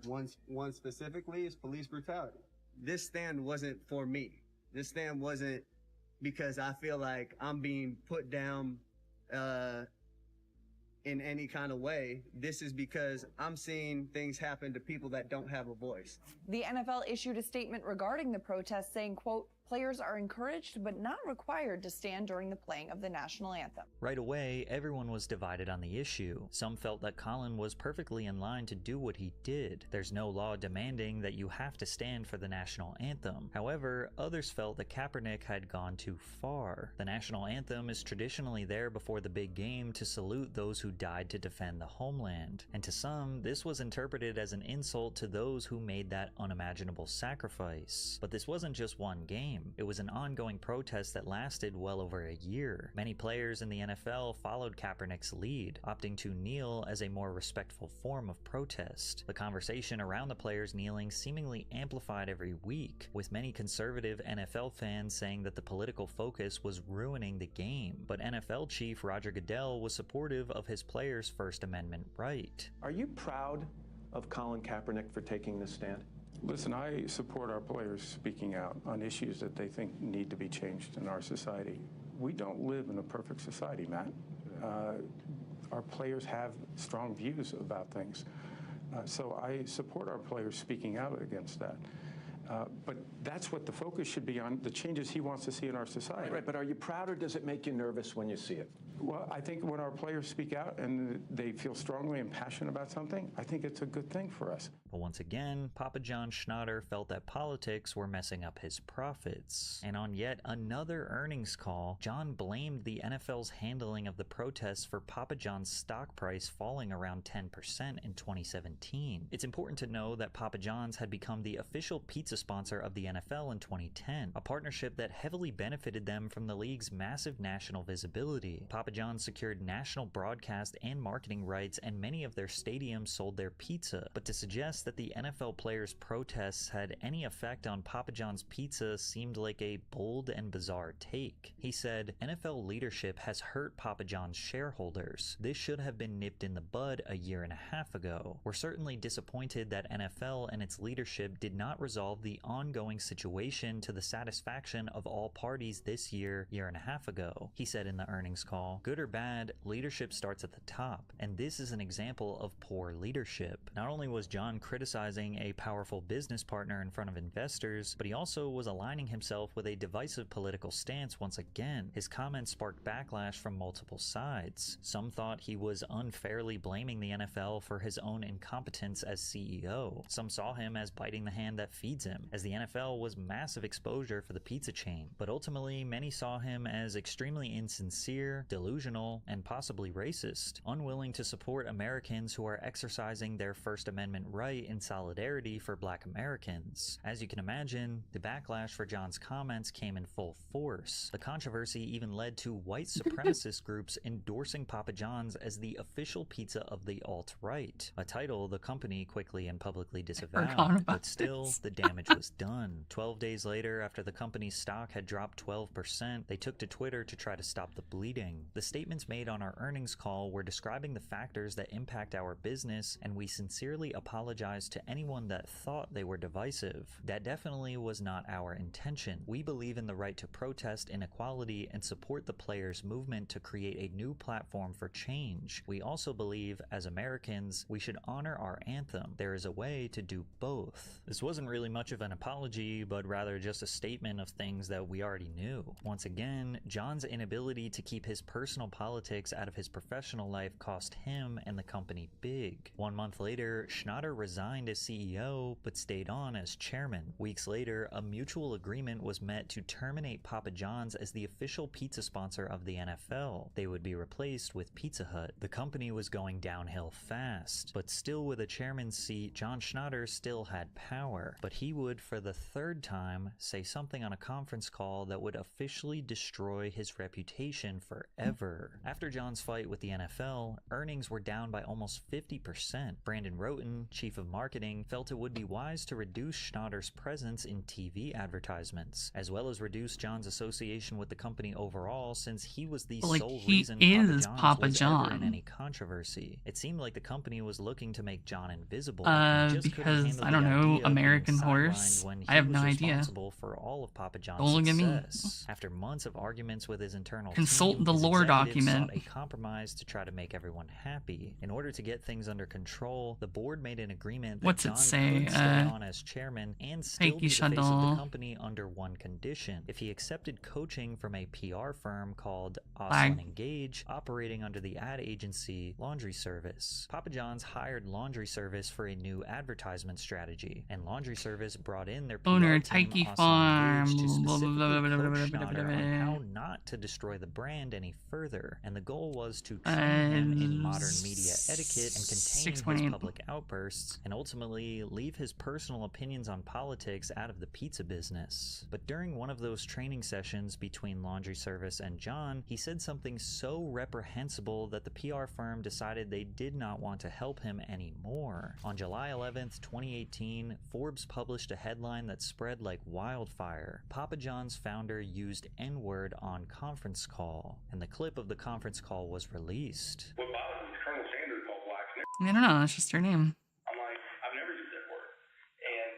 One specifically is police brutality. This stand wasn't for me. This stand wasn't because I feel like I'm being put down in any kind of way. This is because I'm seeing things happen to people that don't have a voice. The NFL issued a statement regarding the protest saying, quote, "Players are encouraged but not required to stand during the playing of the national anthem." Right away, everyone was divided on the issue. Some felt that Colin was perfectly in line to do what he did. There's no law demanding that you have to stand for the national anthem. However, others felt that Kaepernick had gone too far. The national anthem is traditionally there before the big game to salute those who died to defend the homeland. And to some, this was interpreted as an insult to those who made that unimaginable sacrifice. But this wasn't just one game. It was an ongoing protest that lasted well over a year. Many players in the NFL followed Kaepernick's lead, opting to kneel as a more respectful form of protest. The conversation around the players kneeling seemingly amplified every week, with many conservative NFL fans saying that the political focus was ruining the game. But NFL chief Roger Goodell was supportive of his players' First Amendment right. Are you proud of Colin Kaepernick for taking this stand? Listen, I support our players speaking out on issues that they think need to be changed in our society. We don't live in a perfect society, Matt. Our players have strong views about things. So I support our players speaking out against that. But that's what the focus should be on, the changes he wants to see in our society. Right, but are you proud or does it make you nervous when you see it? Well, I think when our players speak out and they feel strongly and passionate about something, I think it's a good thing for us. But once again, Papa John Schnatter felt that politics were messing up his profits. And on yet another earnings call, John blamed the NFL's handling of the protests for Papa John's stock price falling around 10% in 2017. It's important to know that Papa John's had become the official pizza sponsor of the NFL in 2010, a partnership that heavily benefited them from the league's massive national visibility. Papa John's secured national broadcast and marketing rights, and many of their stadiums sold their pizza. But to suggest that the NFL players' protests had any effect on Papa John's pizza seemed like a bold and bizarre take. He said, "NFL leadership has hurt Papa John's shareholders. This should have been nipped in the bud a year and a half ago. We're certainly disappointed that NFL and its leadership did not resolve the ongoing situation to the satisfaction of all parties this year and a half ago," he said in the earnings call. all, good or bad, leadership starts at the top, and this is an example of poor leadership. Not only was John criticizing a powerful business partner in front of investors, but he also was aligning himself with a divisive political stance once again. His comments sparked backlash from multiple sides. Some thought he was unfairly blaming the NFL for his own incompetence as CEO. Some saw him as biting the hand that feeds him, as the NFL was massive exposure for the pizza chain. But ultimately, many saw him as extremely insincere, delusional, and possibly racist, unwilling to support Americans who are exercising their First Amendment right in solidarity for Black Americans. As you can imagine, the backlash for John's comments came in full force. The controversy even led to white supremacist groups endorsing Papa John's as the official pizza of the alt-right, a title the company quickly and publicly disavowed. But still, the damage was done. 12 days later, after the company's stock had dropped 12%, they took to Twitter to try to stop the bleeding. The statements made on our earnings call were describing the factors that impact our business, and we sincerely apologize to anyone that thought they were divisive. That definitely was not our intention. We believe in the right to protest inequality and support the players' movement to create a new platform for change. We also believe, as Americans, we should honor our anthem. There is a way to do both. This wasn't really much of an apology, but rather just a statement of things that we already knew. Once again, John's inability to keep his personal politics out of his professional life cost him and the company big. 1 month later, Schnatter resigned as CEO, but stayed on as chairman. Weeks later, a mutual agreement was met to terminate Papa John's as the official pizza sponsor of the NFL. They would be replaced with Pizza Hut. The company was going downhill fast, but still with a chairman's seat, John Schnatter still had power. But he would, for the third time, say something on a conference call that would officially destroy his reputation forever. After John's fight with the NFL, earnings were down by almost 50%. Brandon Roten, chief of marketing, felt it would be wise to reduce Schnatter's presence in TV advertisements, as well as reduce John's association with the company overall, since he was the sole reason Papa John's was ever in any controversy. It seemed like the company was looking to make John invisible. Because I don't know, American Horse. I have no idea. Responsible for all of Papa John's success. After months of arguments with his internal consult team, the his lore executives document. sought a compromise to try to make everyone happy. In order to get things under control, the board made an agreement that What's John it say? could stay on as chairman and still be the face of the company under one condition: if he accepted coaching from a PR firm called Osland Engage, operating under the ad agency Laundry Service. Papa John's hired Laundry Service for a new advertisement strategy, and Laundry Service brought in their PR owner team, Taiki Osland Farm. Engage, to specifically coach Schnatter on how not to destroy the brand any further, and the goal was to train him in modern media etiquette and contain his public outbursts, and ultimately leave his personal opinions on politics out of the pizza business. But during one of those training sessions between Laundry Service and John, he said something so reprehensible that the PR firm decided they did not want to help him anymore. On July 11th, 2018, Forbes published a headline that spread like wildfire. Papa John's founder used N-word on conference call, and the clip of the conference call was released. What bothers me is Colonel Sanders called blacks niggers. I don't know, that's just her name. I'm like, I've never used that word. And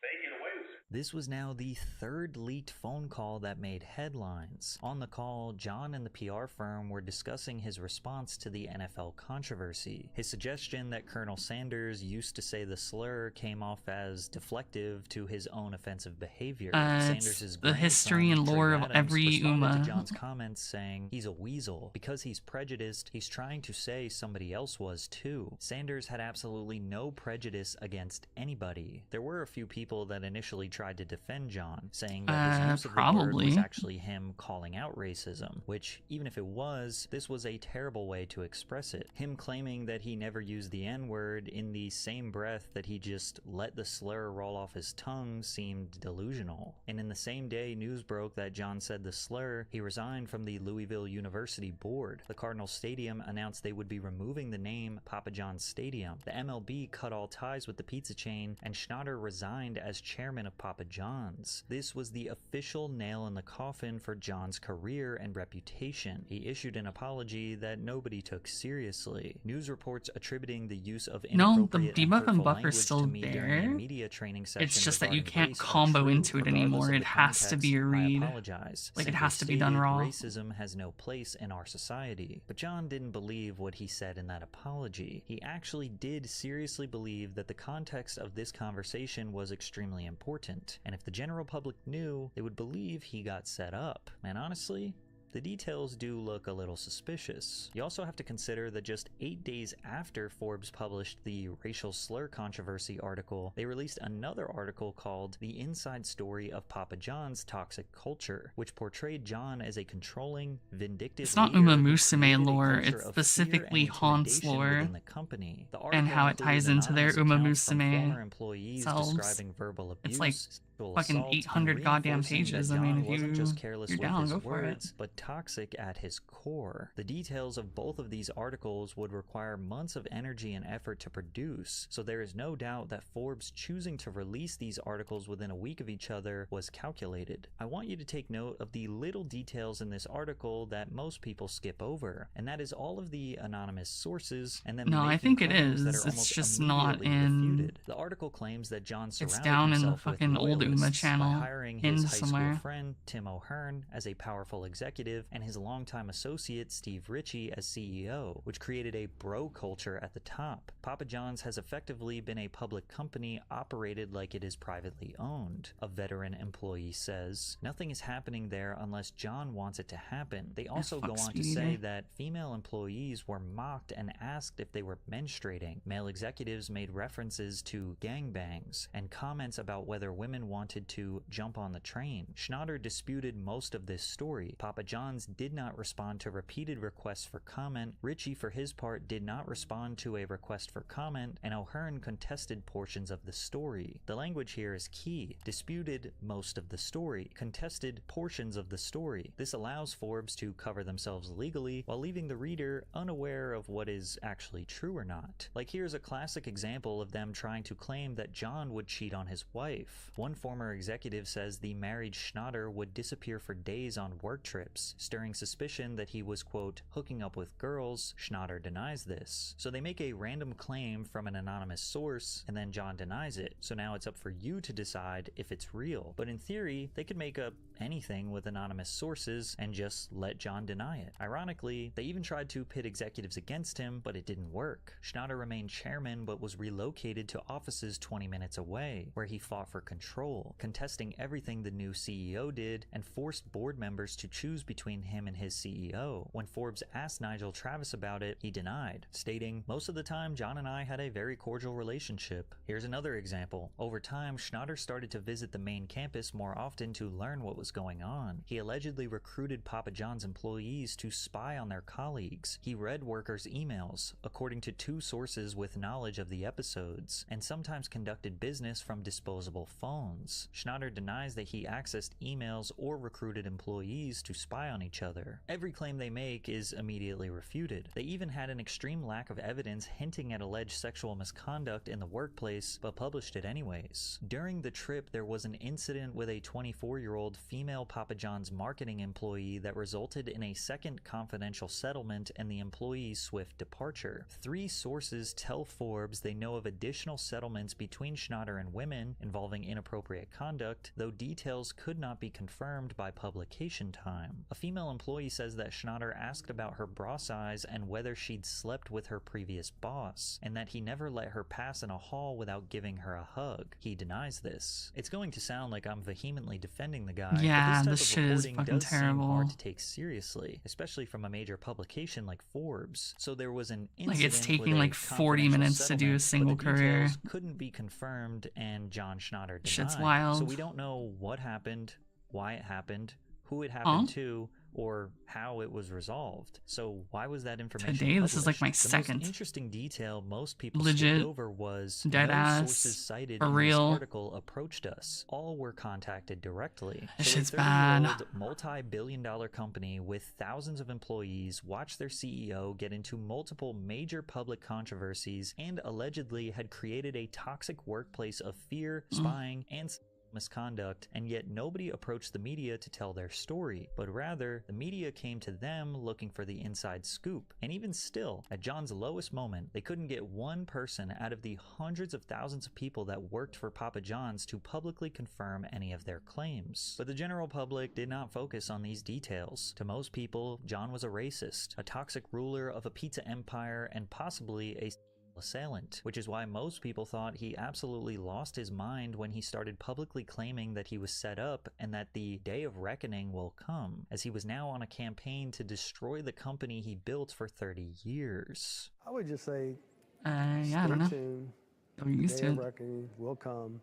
they get away with it. This was now the third leaked phone call that made headlines. On the call, John and the PR firm were discussing his response to the NFL controversy. His suggestion that Colonel Sanders used to say the slur came off as deflective to his own offensive behavior. Sanders' the history and lore of every responded Uma. to John's comments saying he's a weasel. Because he's prejudiced, he's trying to say somebody else was too. Sanders had absolutely no prejudice against anybody. There were a few people that initially tried to defend John, saying that his use of the word was actually him calling out racism, which, even if it was, this was a terrible way to express it. Him claiming that he never used the N-word in the same breath that he just let the slur roll off his tongue seemed delusional. And in the same day news broke that John said the slur, he resigned from the Louisville University board. The Cardinals Stadium announced they would be removing the name Papa John's Stadium. The MLB cut all ties with the pizza chain, and Schnatter resigned as chairman of Papa Papa John's. This was the official nail in the coffin for John's career and reputation. He issued an apology that nobody took seriously. News reports attributing the use of No, the inappropriate debuff and hurtful buffer's language still to me during a there. media training session It's just that you regarding can't race are combo true. into it Regardless anymore. of It the has to be a context, I read. apologize. Like, it Simply has to be done stated, raw. racism has no place in our society. But John didn't believe what he said in that apology. He actually did seriously believe that the context of this conversation was extremely important, and if the general public knew, they would believe he got set up. And honestly, the details do look a little suspicious. You also have to consider that just 8 days after Forbes published the racial slur controversy article, they released another article called The Inside Story of Papa John's Toxic Culture, which portrayed John as a controlling, vindictive It's not leader Uma who Musume created a lore, culture it's of fear specifically and Han's intimidation lore, within the company. The and article how it included ties into their anonymous Uma accounts from Musume former employees selves. describing verbal abuse, It's like sexual fucking assault, 800 and goddamn reinforcing pages. that I mean, John if wasn't just careless you're with down, his go for it. words, but toxic at his core. The details of both of these articles would require months of energy and effort to produce, so there is no doubt that Forbes choosing to release these articles within a week of each other was calculated. I want you to take note of the little details in this article that most people skip over, and that is all of the anonymous sources and then No, I making think it claims that is. are It's almost just not immediately in. refuted. The article claims that John surrounded It's down in the himself with fucking old Uma loyalists channel. by hiring his Pinned high somewhere. school friend Tim O'Hearn as a powerful executive and his longtime associate Steve Ritchie as CEO, which created a bro culture at the top. Papa John's has effectively been a public company operated like it is privately owned. A veteran employee says, "Nothing is happening there unless John wants it to happen." They also go on to say that female employees were mocked and asked if they were menstruating. Male executives made references to gangbangs and comments about whether women wanted to jump on the train. Schnatter disputed most of this story. Papa John's did not respond to repeated requests for comment. Ritchie, for his part, did not respond to a request for comment, and O'Hearn contested portions of the story. The language here is key. Disputed most of the story. Contested portions of the story. This allows Forbes to cover themselves legally while leaving the reader unaware of what is actually true or not. Like, here's a classic example of them trying to claim that John would cheat on his wife. One former executive says the married Schnatter would disappear for days on work trips, stirring suspicion that he was, quote, hooking up with girls. Schnatter denies this. So they make a random claim from an anonymous source, and then John denies it. So now it's up for you to decide if it's real. But in theory, they could make up anything with anonymous sources and just let John deny it. Ironically, they even tried to pit executives against him, but it didn't work. Schnatter remained chairman but was relocated to offices 20 minutes away, where he fought for control, contesting everything the new CEO did and forced board members to choose between him and his CEO. When Forbes asked Nigel Travis about it, he denied, stating, "Most of the time, John and I had a very cordial relationship." Here's another example. Over time, Schnatter started to visit the main campus more often to learn what was going on. He allegedly recruited Papa John's employees to spy on their colleagues. He read workers' emails, according to 2 sources with knowledge of the episodes, and sometimes conducted business from disposable phones. Schnatter denies that he accessed emails or recruited employees to spy on each other. Every claim they make is immediately refuted. They even had an extreme lack of evidence hinting at alleged sexual misconduct in the workplace, but published it anyways. During the trip, there was an incident with a 24-year-old female Papa John's marketing employee that resulted in a second confidential settlement and the employee's swift departure. 3 sources tell Forbes they know of additional settlements between Schnatter and women involving inappropriate conduct, though details could not be confirmed by publication time. A female employee says that Schnatter asked about her bra size and whether she'd slept with her previous boss, and that he never let her pass in a hall without giving her a hug. He denies this. It's going to sound like I'm vehemently defending the guy, Yeah, but this this shit type of is reporting fucking does seem terrible. hard to take seriously, especially from a major publication like Forbes. So there was an Like, incident it's taking with a like 40 confidential minutes to do a settlement, single but the career. details couldn't be confirmed, and John Schnatter denied. Shit's So wild. we don't know what happened, why it happened, who it happened Huh? to, or how it was resolved. So why was that information Today, this is like my published? The second. most interesting detail most people Legit. skipped over was Dead no ass. sources cited For in real. this article approached us. All were contacted directly. This So shit's a bad. 30-year-old multi-billion-dollar company with thousands of employees watched their CEO get into multiple major public controversies and allegedly had created a toxic workplace of fear, spying, and misconduct, and yet nobody approached the media to tell their story, but rather the media came to them looking for the inside scoop. And even still, at John's lowest moment, they couldn't get one person out of the hundreds of thousands of people that worked for Papa John's to publicly confirm any of their claims. But the general public did not focus on these details. To most people, John was a racist, a toxic ruler of a pizza empire, and possibly a assailant, which is why most people thought he absolutely lost his mind when he started publicly claiming that he was set up and that the day of reckoning will come, as he was now on a campaign to destroy the company he built for 30 years. I would just say, yeah, I don't know. tuned. I'm used Day to of it. reckoning will come.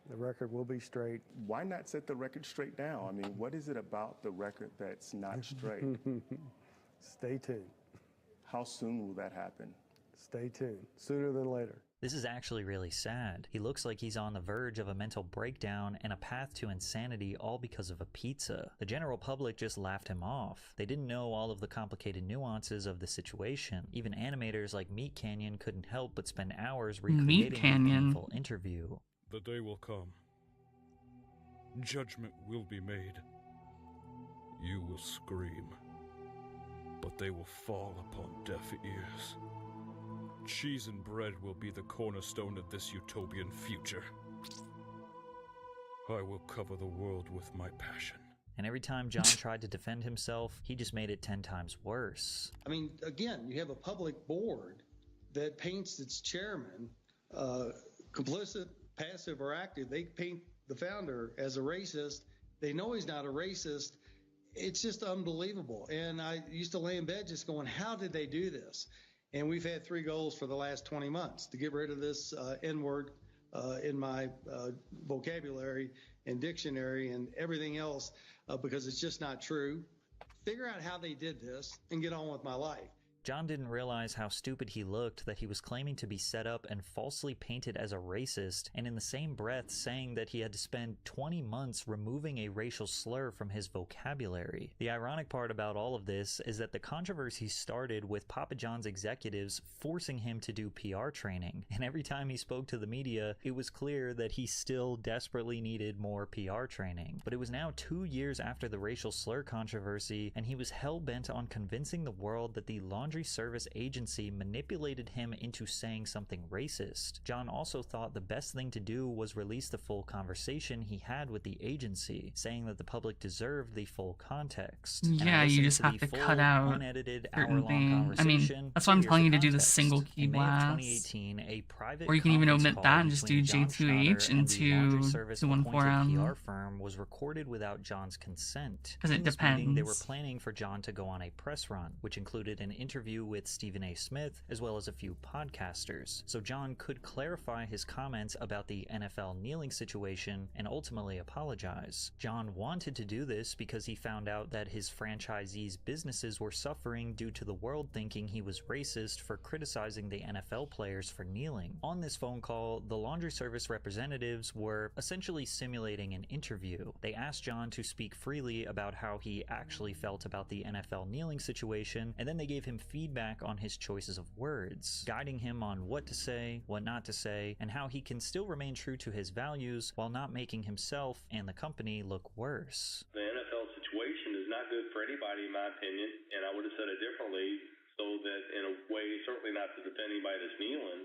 The record will be straight. Why not set the record straight now? I mean, what is it about the record that's not straight? Stay tuned. How soon will that happen? Stay tuned. Sooner than later. This is actually really sad. He looks like he's on the verge of a mental breakdown and a path to insanity, all because of a pizza. The general public just laughed him off. They didn't know all of the complicated nuances of the situation. Even animators like Meat Canyon couldn't help but spend hours recreating the painful interview. The day will come. Judgment will be made. You will scream, but they will fall upon deaf ears. Cheese and bread will be the cornerstone of this utopian future. I will cover the world with my passion. And every time John tried to defend himself, he just made it 10 times worse. I mean, again, you have a public board that paints its chairman complicit, passive, or active. They paint the founder as a racist. They know he's not a racist. It's just unbelievable. And I used to lay in bed just going, how did they do this? And we've had 3 goals for the last 20 months to get rid of this N-word in my vocabulary and dictionary and everything else because it's just not true. Figure out how they did this and get on with my life. John didn't realize how stupid he looked that he was claiming to be set up and falsely painted as a racist, and in the same breath saying that he had to spend 20 months removing a racial slur from his vocabulary. The ironic part about all of this is that the controversy started with Papa John's executives forcing him to do PR training, and every time he spoke to the media, it was clear that he still desperately needed more PR training. But it was now 2 years after the racial slur controversy, and he was hell-bent on convincing the world that the laundry service agency manipulated him into saying something racist. John also thought the best thing to do was release the full conversation he had with the agency, saying that the public deserved the full context. Yeah, you just have to cut out unedited certain hour-long things. I conversation. mean, that's why I'm Here's telling you the to do the context. single key In May of blast. 2018, a private Or you can even conference omit call that and just do between John J2H Schnatter and the laundry into service 214M. appointed PR firm was recorded without John's consent. 'Cause it In this meeting, they were depends. planning for John to go on a press run, which included an interview with Stephen A. Smith, as well as a few podcasters, so John could clarify his comments about the NFL kneeling situation and ultimately apologize. John wanted to do this because he found out that his franchisees' businesses were suffering due to the world thinking he was racist for criticizing the NFL players for kneeling. On this phone call, the laundry service representatives were essentially simulating an interview. They asked John to speak freely about how he actually felt about the NFL kneeling situation, and then they gave him feedback on his choices of words, guiding him on what to say, what not to say, and how he can still remain true to his values while not making himself and the company look worse. The NFL situation is not good for anybody, in my opinion, and I would have said it differently, so that in a way, certainly not to defend anybody that's kneeling,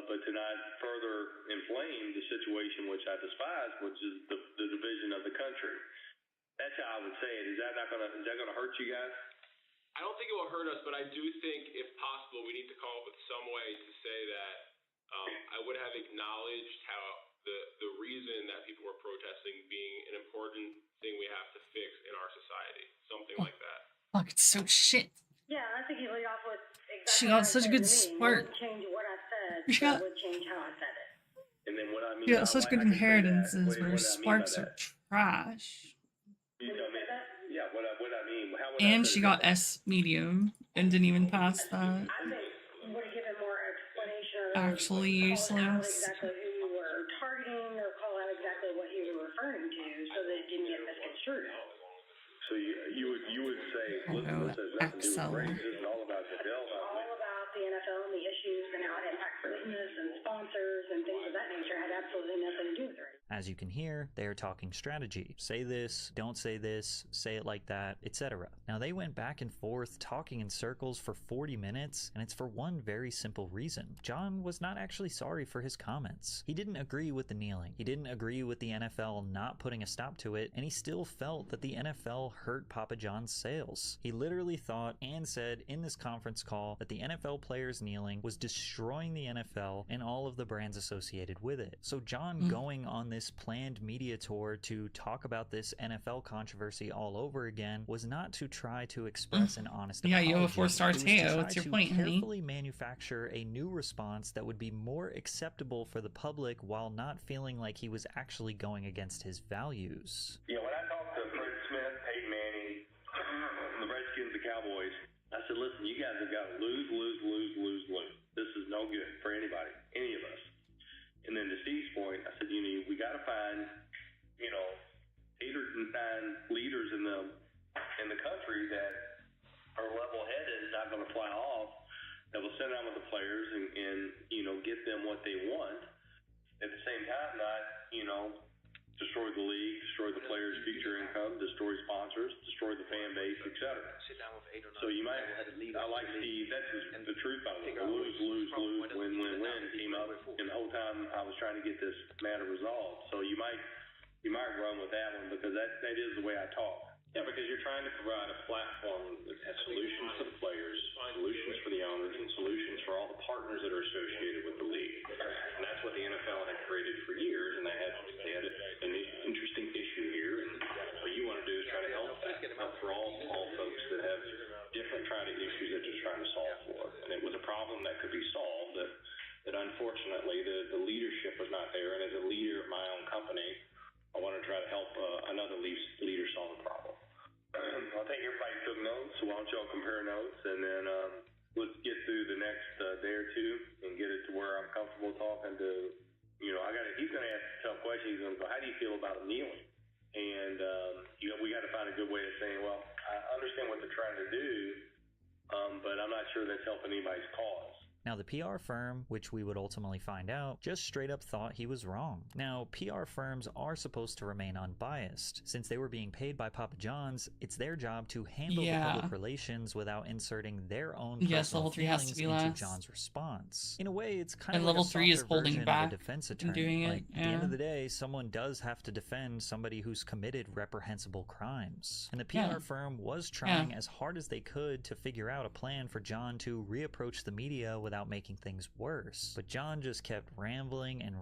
but to not further inflame the situation which I despise, which is the division of the country. That's how I would say it. Is that gonna hurt you guys? I don't think it will hurt us, but I do think, if possible, we need to come up with some way to say that I would have acknowledged how the reason that people were protesting being an important thing we have to fix in our society. Something like that. Fuck, it's so shit. Yeah, I think you lead off with exactly She what got I such a said good to me. It spark. wouldn't change what I said, She but got- it would change how I said it. And then what I mean, She got such good inheritances where what I mean by sparks are that? trash. You tell me. Yeah, what I mean. How would And I say she that? got S medium and didn't even pass that. I think you would have given more explanation or Actually called out useless. exactly who you were targeting or call out exactly what you were referring to so that it didn't get misconstrued. So you would say, listen, this has nothing to do Excel. with race. This is all about Goodell. All about the NFL and the issues and how it impacts business and sponsors and things of that nature had absolutely nothing to do with it. As you can hear, they are talking strategy. Say this, don't say this, say it like that, etc. Now they went back and forth talking in circles for 40 minutes, and it's for one very simple reason. John was not actually sorry for his comments. He didn't agree with the kneeling. He didn't agree with the NFL not putting a stop to it, and he still felt that the NFL hurt Papa John's sales. He literally thought and said in this conference call that the NFL players kneeling was destroying the NFL and all of the brands associated with it. So John going on this planned media tour to talk about this NFL controversy all over again was not to try to express an honest apology. you have a 4-star It was to Teo. try What's your to point, honey? carefully manufacture a new response that would be more acceptable for the public while not feeling like he was actually going against his values. Yeah, when I talked to Fred Smith, Peyton Manning, the Redskins, the Cowboys, I said, listen, you guys have got to lose. This is no good for anybody, any of us. And then to Steve's point, I said, we got to find, 8 or 9 leaders in the country that are level-headed, not going to fly off, that will sit down with the players and get them what they want. At the same time, not, destroy the league, destroy the players' future income, destroy sponsors, destroy the fan base, etc. So you might, I like Steve, that's the truth of it. Lose, win came up, and the whole time I was trying to get this matter resolved. So you might run with that one, because that is the way I talk. Yeah, because you're trying to provide a platform that has solutions for the players, solutions for the owners, and solutions for all the partners that are associated with the league. And that's what the NFL had created for years, and they had an interesting issue here. And what you want to do is try to help for all folks that have different issues that they're trying to solve for. And it was a problem that could be solved that unfortunately the leadership was not there. And as a leader of my own company, I want to try to help another leader solve the problem. I think everybody took notes, so why don't y'all compare notes, and then let's get through the next day or two and get it to where I'm comfortable talking to, he's going to ask a tough question. He's going to go, how do you feel about kneeling? And, we got to find a good way of saying, well, I understand what they're trying to do, but I'm not sure that's helping anybody's cause. Now, the PR firm, which we would ultimately find out, just straight up thought he was wrong. Now, PR firms are supposed to remain unbiased. Since they were being paid by Papa John's, it's their job to handle the public relations without inserting their own personal level 3 has to feelings be into last. John's response. In a way, it's kind And of like level a 3 is softer holding version back of a defense and attorney. doing it, Like, at the end yeah. of the day, someone does have to defend somebody who's committed reprehensible crimes. And the PR Yeah. firm was trying as hard as they could to figure out a plan for John to reapproach the media without making things worse. But John just kept rambling, and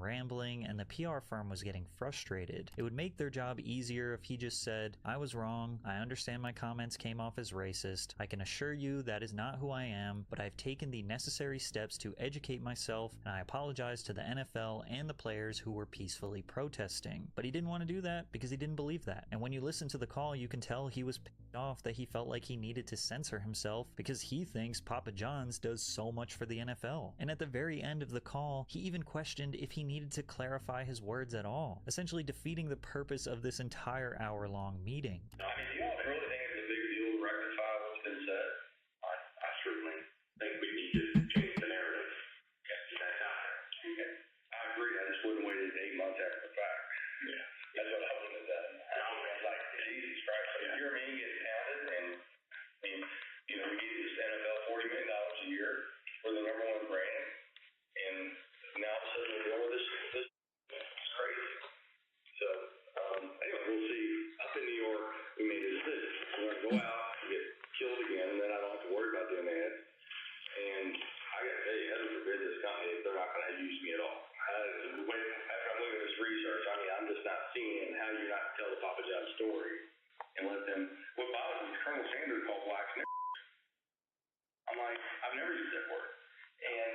the PR firm was getting frustrated. It would make their job easier if he just said, I was wrong, I understand my comments came off as racist, I can assure you that is not who I am, but I've taken the necessary steps to educate myself, and I apologize to the NFL and the players who were peacefully protesting. But he didn't want to do that because he didn't believe that. And when you listen to the call, you can tell he was pissed off that he felt like he needed to censor himself because he thinks Papa John's does so much for the NFL. And at the very end of the call, he even questioned if he needed to clarify his words at all, essentially defeating the purpose of this entire hour-long meeting. Do you all really think it's a big deal to rectify what's been said? I certainly think we need to change the narrative. That's out there. I agree. I just wouldn't wait 8 months after the fact. Yeah. That's what I would have done. I was like, Jesus Christ, you're me getting pounded, and we gave this NFL $40 million a year for the #1 brand, and now all of a sudden we're dealing with this. It's crazy. So, anyway, we'll see. Up in New York, we made a decision. We're going to go out and get killed again, and then I don't have to worry about doing that. And I got to tell you, heaven forbid this company, they're not going to use me at all. After I'm looking at this research, I'm just not seeing how you're not tell the Papa John story and let them. What bothers me is Colonel Sanders called blacks niggers. I'm like, I've never used that word. And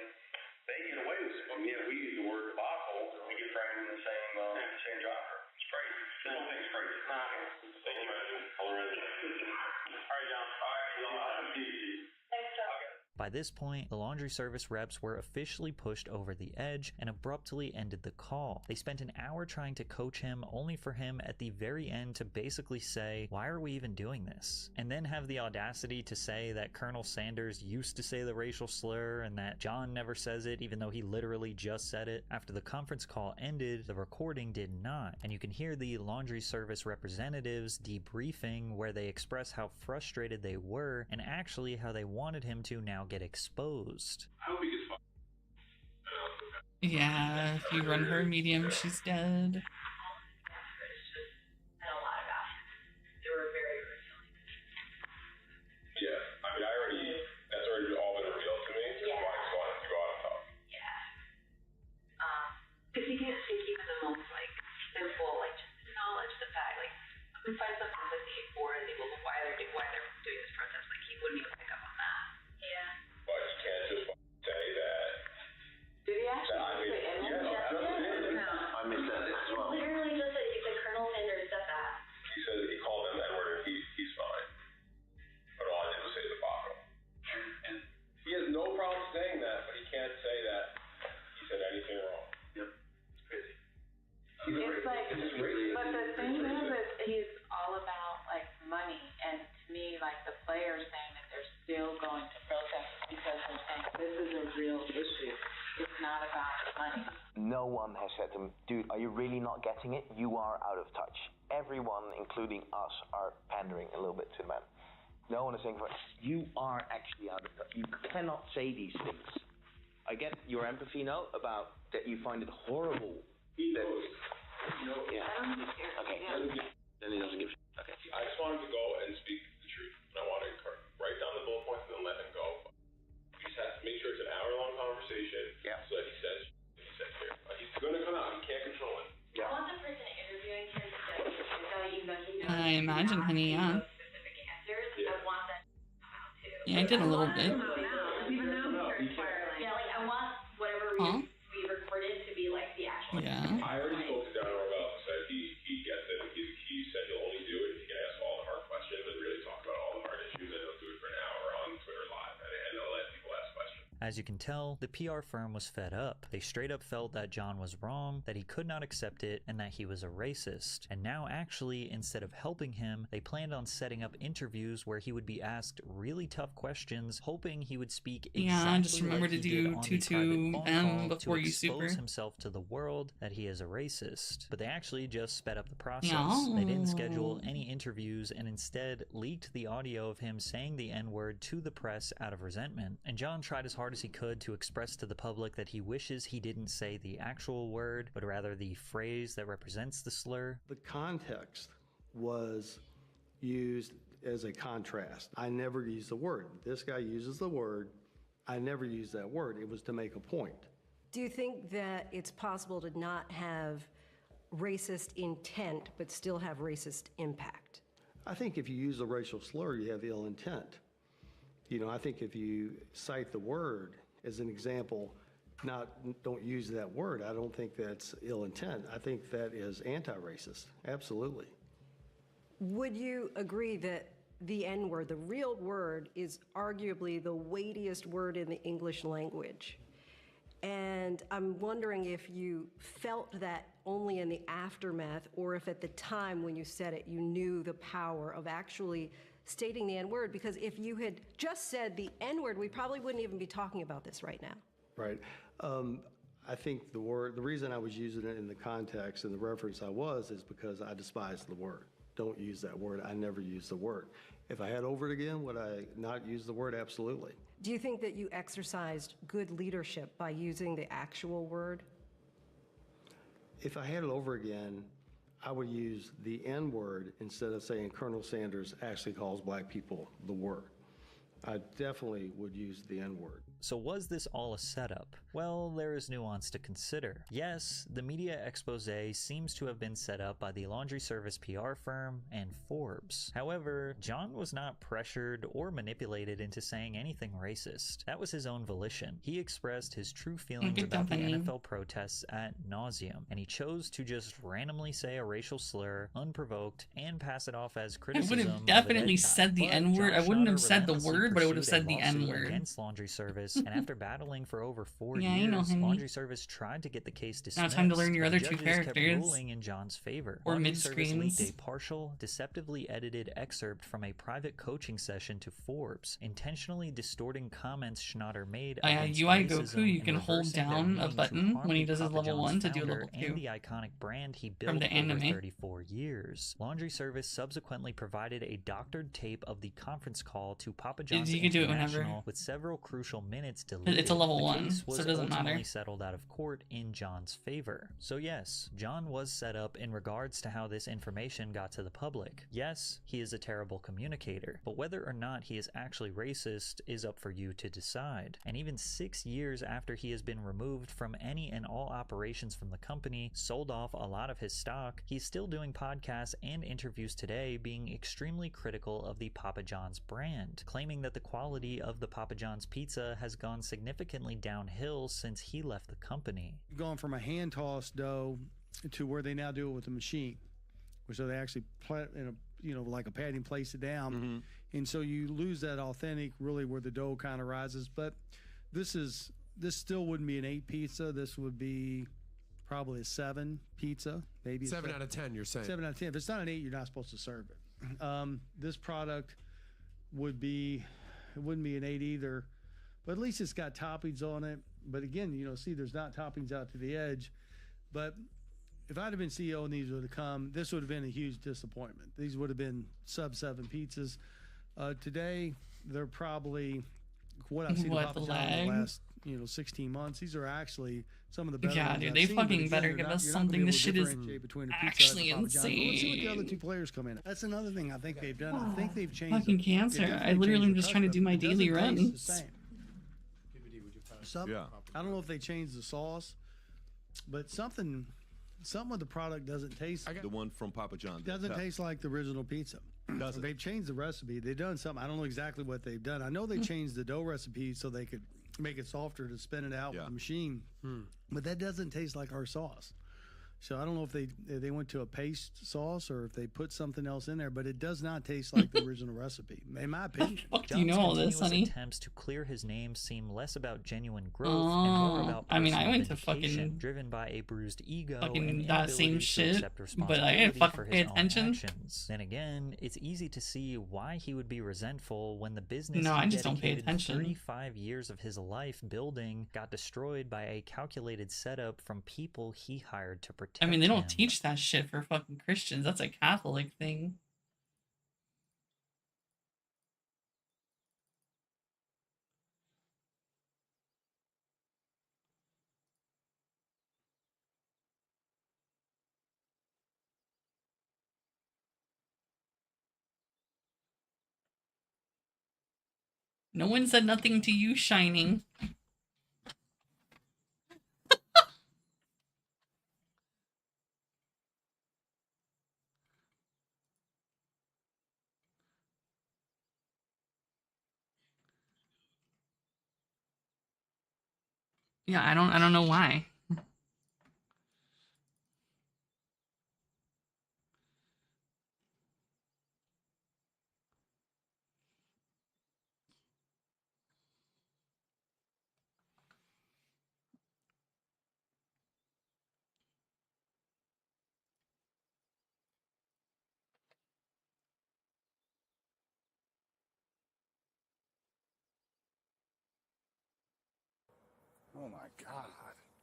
they get away with it. And yet we use the word debacle and we get framed in the same genre. It's crazy. This whole thing's crazy. Thank you, man. All right, John. All right, y'all. I'll see you. Thanks, John. Okay. By By this point, the laundry service reps were officially pushed over the edge and abruptly ended the call. They spent an hour trying to coach him, only for him at the very end to basically say, "Why are we even doing this?" And then have the audacity to say that Colonel Sanders used to say the racial slur and that John never says it even though he literally just said it. After the conference call ended, the recording did not, and you can hear the laundry service representatives debriefing where they express how frustrated they were and actually how they wanted him to now get exposed. I hope he gets fucked. Yeah, if you run her medium, she's dead. Yeah, I mean, that's already all been revealed to me. Yeah. I just wanted to go out and talk. Because he can't think even the most, like, simple, like, just acknowledge the fact, like, who finds some empathy for the people, why they're doing this protest, like, he wouldn't even pick up on that. Yeah. But you can't just say that. Did he actually say it? Yeah, no. I missed that as well. He literally just said, he said, Colonel Sanders said that. He said he called him N-word and he's fine. But all I did was say the Baco. And he has no problem saying that, but he can't say that he said anything wrong. Yep. It's crazy. It's like, but the thing is he's all about, like, money. And to me, like, the players saying that they're still going to protest because they're saying this is a real issue. It's not about money. No one has said to him, dude, are you really not getting it? You are out of touch. Everyone, including us, are pandering a little bit to the man. No one is saying, you are actually out of touch. You cannot say these things. I get your empathy now about that you find it horrible. He knows. Yeah. I don't think he cares. Okay. Yeah. Then he doesn't give a shit. Okay. I just wanted to go and speak the truth. And I wanted to write down the bullet points and then let him go. We just have to make sure it's an hour-long conversation. Yeah. So that he says here. He's going to come out. He can't control it. I want the person interviewing him to say, I imagine, honey, yeah. specific answers. I want that to come out too. Yeah, I did a little bit. Even though it's spiraling. Yeah, like, I want whatever we recorded to be like the actual. Yeah. I already spoke to Don Orwell and said he gets it. He said he'll only do it if he can ask all the hard questions and really talk about all the hard issues, and he'll do it for an hour on Twitter Live, and he'll let people ask questions. As you can tell, the PR firm was fed up. They straight up felt that John was wrong, that he could not accept it, and that he was a racist. And now actually, instead of helping him, they planned on setting up interviews where he would be asked really tough questions, hoping he would speak exactly just remember like to he do did on the private phone 2-2-M call before to you super. expose himself to the world that he is a racist. But they actually just sped up the process. No. They didn't schedule any interviews and instead leaked the audio of him saying the N-word to the press out of resentment. And John tried as hard as he could to express to the public that he wishes he didn't say the actual word, but rather the phrase that represents the slur. The context was used as a contrast. I never used the word. This guy uses the word. I never used that word. It was to make a point. Do you think that it's possible to not have racist intent but still have racist impact? I think if you use a racial slur, you have ill intent. You know, I think if you cite the word as an example, don't use that word, I don't think that's ill intent. I think that is anti-racist, absolutely. Would you agree that the N-word, the real word, is arguably the weightiest word in the English language? And I'm wondering if you felt that only in the aftermath, or if at the time when you said it, you knew the power of actually stating the N-word, because if you had just said the N-word, we probably wouldn't even be talking about this right now. Right. I think the reason I was using it in the context and the reference I was is because I despise the word. Don't use that word. I never use the word. If I had over it again, would I not use the word? Absolutely. Do you think that you exercised good leadership by using the actual word? If I had it over again, I would use the N-word instead of saying Colonel Sanders actually calls black people the word. I definitely would use the N-word. So was this all a setup? Well, there is nuance to consider. Yes, the media expose seems to have been set up by the laundry service PR firm and Forbes. However, John was not pressured or manipulated into saying anything racist. That was his own volition. He expressed his true feelings about the NFL protests ad nauseum, and he chose to just randomly say a racial slur, unprovoked, and pass it off as criticism. I would have definitely said the N-word. I wouldn't have said the word, but I would have said the N-word. Against Laundry Service, and after battling for over 4 Yeah, years, Laundry Service tried to get the case dismissed. Now time to learn your other two Judges characters. kept ruling in John's favor. Or Laundry Service mid-screens. leaked a partial, deceptively edited excerpt from a private coaching session to Forbes, intentionally distorting comments Schnatter made against UI racism Goku, you can and hold reversing their down a meaning to button harm when he the does his Papa level John's 1 to do founder level 2. and the iconic brand he built From the over anime. 34 years. Laundry Service subsequently provided a doctored tape of the conference call to Papa John's You can do it whenever. International with several crucial minutes deleted. It's a level The 1, case so was it doesn't ultimately matter. settled out of court in John's favor. So yes, John was set up in regards to how this information got to the public. Yes, he is a terrible communicator, but whether or not he is actually racist is up for you to decide. And even 6 years after he has been removed from any and all operations from the company, sold off a lot of his stock, he's still doing podcasts and interviews today being extremely critical of the Papa John's brand, claiming that the quality of the Papa John's pizza has gone significantly downhill since he left the company. Going from a hand-tossed dough to where they now do it with a machine, so they actually in a like a patty and place it down, and so you lose that authentic, really where the dough kind of rises. But this still wouldn't be an 8 pizza. This would be probably a 7 pizza, maybe 7 out of 10. You're saying 7 out of 10. If it's not an 8, you're not supposed to serve it. This product wouldn't be an 8 either, but at least it's got toppings on it. But again, see, there's not toppings out to the edge. But if I'd have been CEO and these would have come, this would have been a huge disappointment. These would have been sub-7 pizzas. Today, they're probably what I've seen What, Papa the John's in the lag? last 16 months. These are actually some of the better Yeah, ones dude, I've they seen, but fucking again, better you're give not- us you're not gonna something. be This able shit to is differentiate between a Pizza Hut and actually a Papa John's. Let's see what the other insane. two players come in. That's another thing I think they've done. I think they've changed. Fucking they cancer. definitely I literally changed am the just trying to custom. do my It doesn't daily taste runs. the same. Yeah. I don't know if they changed the sauce, but something with the product doesn't taste. The one from Papa John's Doesn't taste like the original pizza. Doesn't. They've changed the recipe. They've done something. I don't know exactly what they've done. I know they changed the dough recipe so they could make it softer to spin it out with the machine. But that doesn't taste like our sauce. So I don't know if they went to a paste sauce or if they put something else in there, but it does not taste like the original recipe, in my opinion. Do you know all this, John's honey? attempts to clear his name seem less about genuine growth and more about I mean, I personal went to vindication, fucking- driven by a bruised ego fucking and that same inability to shit, accept but I responsibility didn't fucking for pay his own attention. actions. Then again, it's easy to see why he would be resentful when the business No, he I just don't pay dedicated attention. 35 years of his life building got destroyed by a calculated setup from people he hired to protect I mean, they don't him. teach that shit for fucking Christians. That's a Catholic thing. No one said nothing to you, Shining. Yeah, I don't know why. Oh my God.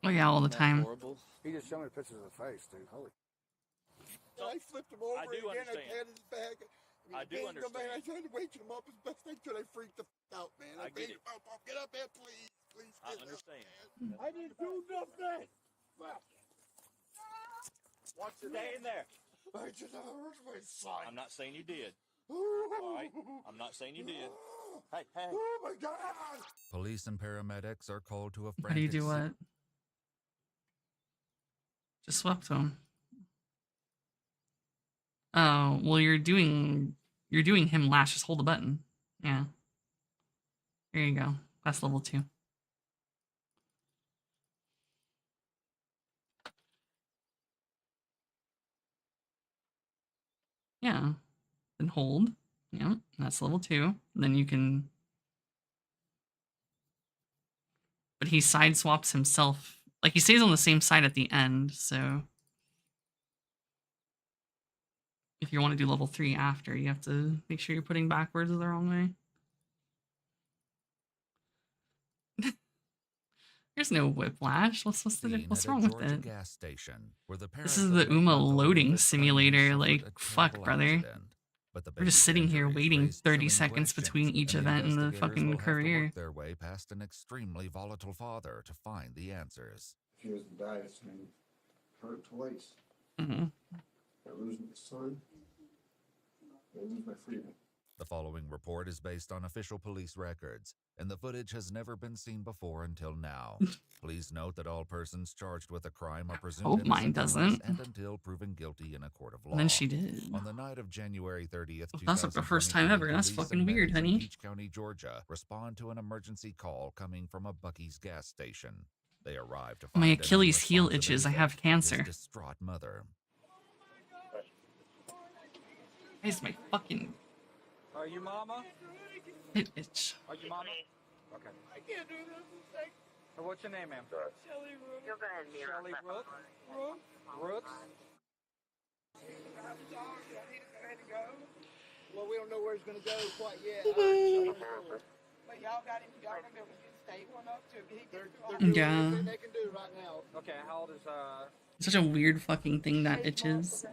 Oh yeah, all the That's time. horrible. He just showed me pictures of the face, dude. Holy. I flipped him over I do again. understand. I patted his back. I do banged him, man. understand. I tried to wake him up as best I could. I freaked the out, man. I get banged it. him up. Get up, man, please. Please. I Get up, understand. man. I didn't do nothing. Stay in there. I just hurt my son. I'm not saying you did. All right? I'm not saying you did. Hey, hey. Oh my God! Police and paramedics are called to a frantic How do you do what? Just swept him. Oh, well, you're doing him last. Just hold the button. Yeah. There you go. That's level 2. Yeah. Then hold. Yeah, that's level 2. Then you can... But he side swaps himself. Like, he stays on the same side at the end, so... If you want to do level 3 after, you have to make sure you're putting backwards the wrong way. There's no whiplash. What's wrong with it? Gas station, where the This is the UMA loading simulator. Like, fuck, brother. We're just sitting here waiting 30 seconds between each event in the fucking career. Their way past an extremely volatile father to find the answers. If he was to die, it's going to hurt twice. Mm-hmm. I lose my son. I lose my freedom. The following report is based on official police records, and the footage has never been seen before until now. Please note that all persons charged with a crime are presumed Hope mine innocent doesn't. and until proven guilty in a court of law. And then she did. On the night of January 30th, That's like the first time ever. That's police fucking and weird, medics in honey. Beach County, Georgia, respond to an emergency call coming from a Buc-ee's gas station. They arrive to find My an Achilles heel unresponsive itches. I infant, have his cancer. distraught mother. Where's my fucking Are you mama? itch? Are you mama? Okay. I can't do this. What's your name, ma'am? Shelly Brooks. You'll go ahead and be Shelly Brooks? Brooks? I have a dog. I had to go. Well, we don't know where he's going to go quite yet. But y'all got him. Y'all going to be able to get the state one up to him. They're doing Yeah. everything they can do right now. Okay, how old is Such a weird fucking thing that itches.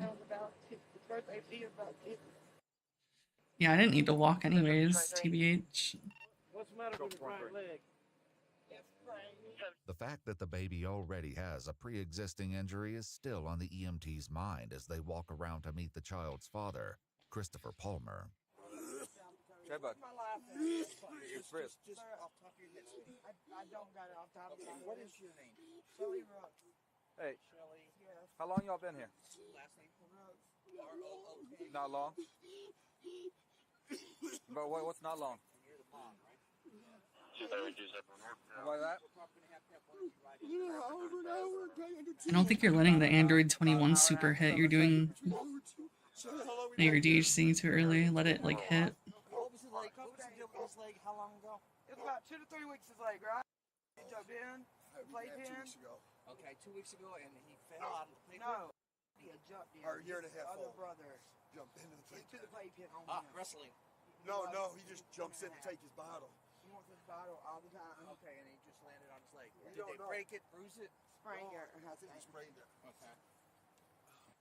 His birthday is about Yeah, I didn't need to walk anyways, TBH. What's the matter with his right leg? The fact that the baby already has a pre-existing injury is still on the EMT's mind as they walk around to meet the child's father, Christopher Palmer. Okay, bud. Your wrist. Just off top of your head. I don't got it off top of my head. What is your name? Shelly Brooks. Hey, Shelly, yes. how long y'all been here? Last name Brooks. R-O-O-K. Not long. But what's not long? You're the mom, right? Why that? I don't think you're letting the Android 21 super hit. You're doing your DHC too early. Let it like hit. What was his leg? What was the deal with his leg? How long ago? It was about 2 to 3 weeks. His leg, right? He jumped in, playpen. 2 weeks ago. Okay, 2 weeks ago, and he fell out of the playpen. No, he had jumped in. Or a year and a half Other old. brother Jumped into the to the playpen. playpen on him. Wrestling. No, he just jumps in to take his bottle. He wants his bottle all the time. Okay, and he just landed on his leg. You Did don't they know. break it, bruise it? Sprained it. I think he sprained it. Okay.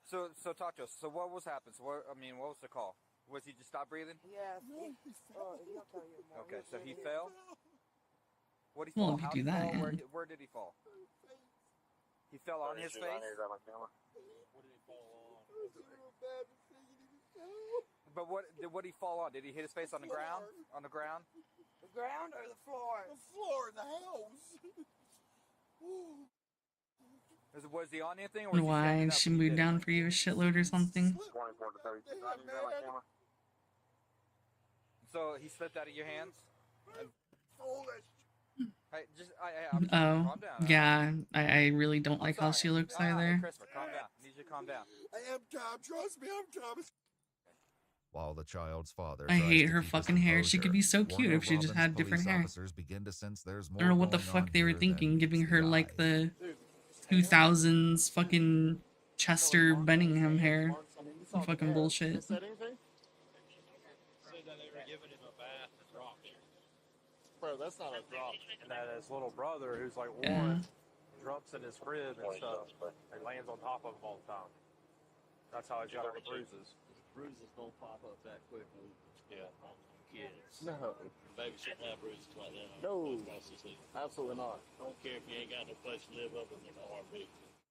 So talk to us. So what was happening? So what was the call? Was he just stop breathing? Yes. He'll tell you more. Okay, so he fell. What did he Well, fall? if How you did do he that, fall? yeah. Where did he fall? He fell on his face. What did he fall on? But what did he fall on? Did he hit his face on the ground? On the ground? The ground or the floor? The floor in the house. Was he on anything? Or was he Why standing up she when he moved did it? down for you a shitload or something? So he slipped out of your hands. Hey, Oh, calm down. yeah. I really don't like how she looks Hey, either. Christopher, calm down. I need you to calm down. I am calm. Trust me, I'm calm. While the child's father I tries hate to her keep his fucking hair. She could be so composure, cute if she just Warner had different Robins hair. police officers begin to sense there's I more don't know what the going fuck on they were here than thinking, giving meets her the like eye. the 2000s fucking Chester Benningham hair. Fucking bullshit. Bro, that's not a drop. And that his little brother, who's like Yeah. one, drops in his crib and stuff, and lands on top of him all the time. That's how he's got all the bruises. Bruises don't pop up that quickly. Yeah. On kids. No. Baby shouldn't have bruises like that. No. Absolutely not. Don't care if you ain't got no place to live up in the RV.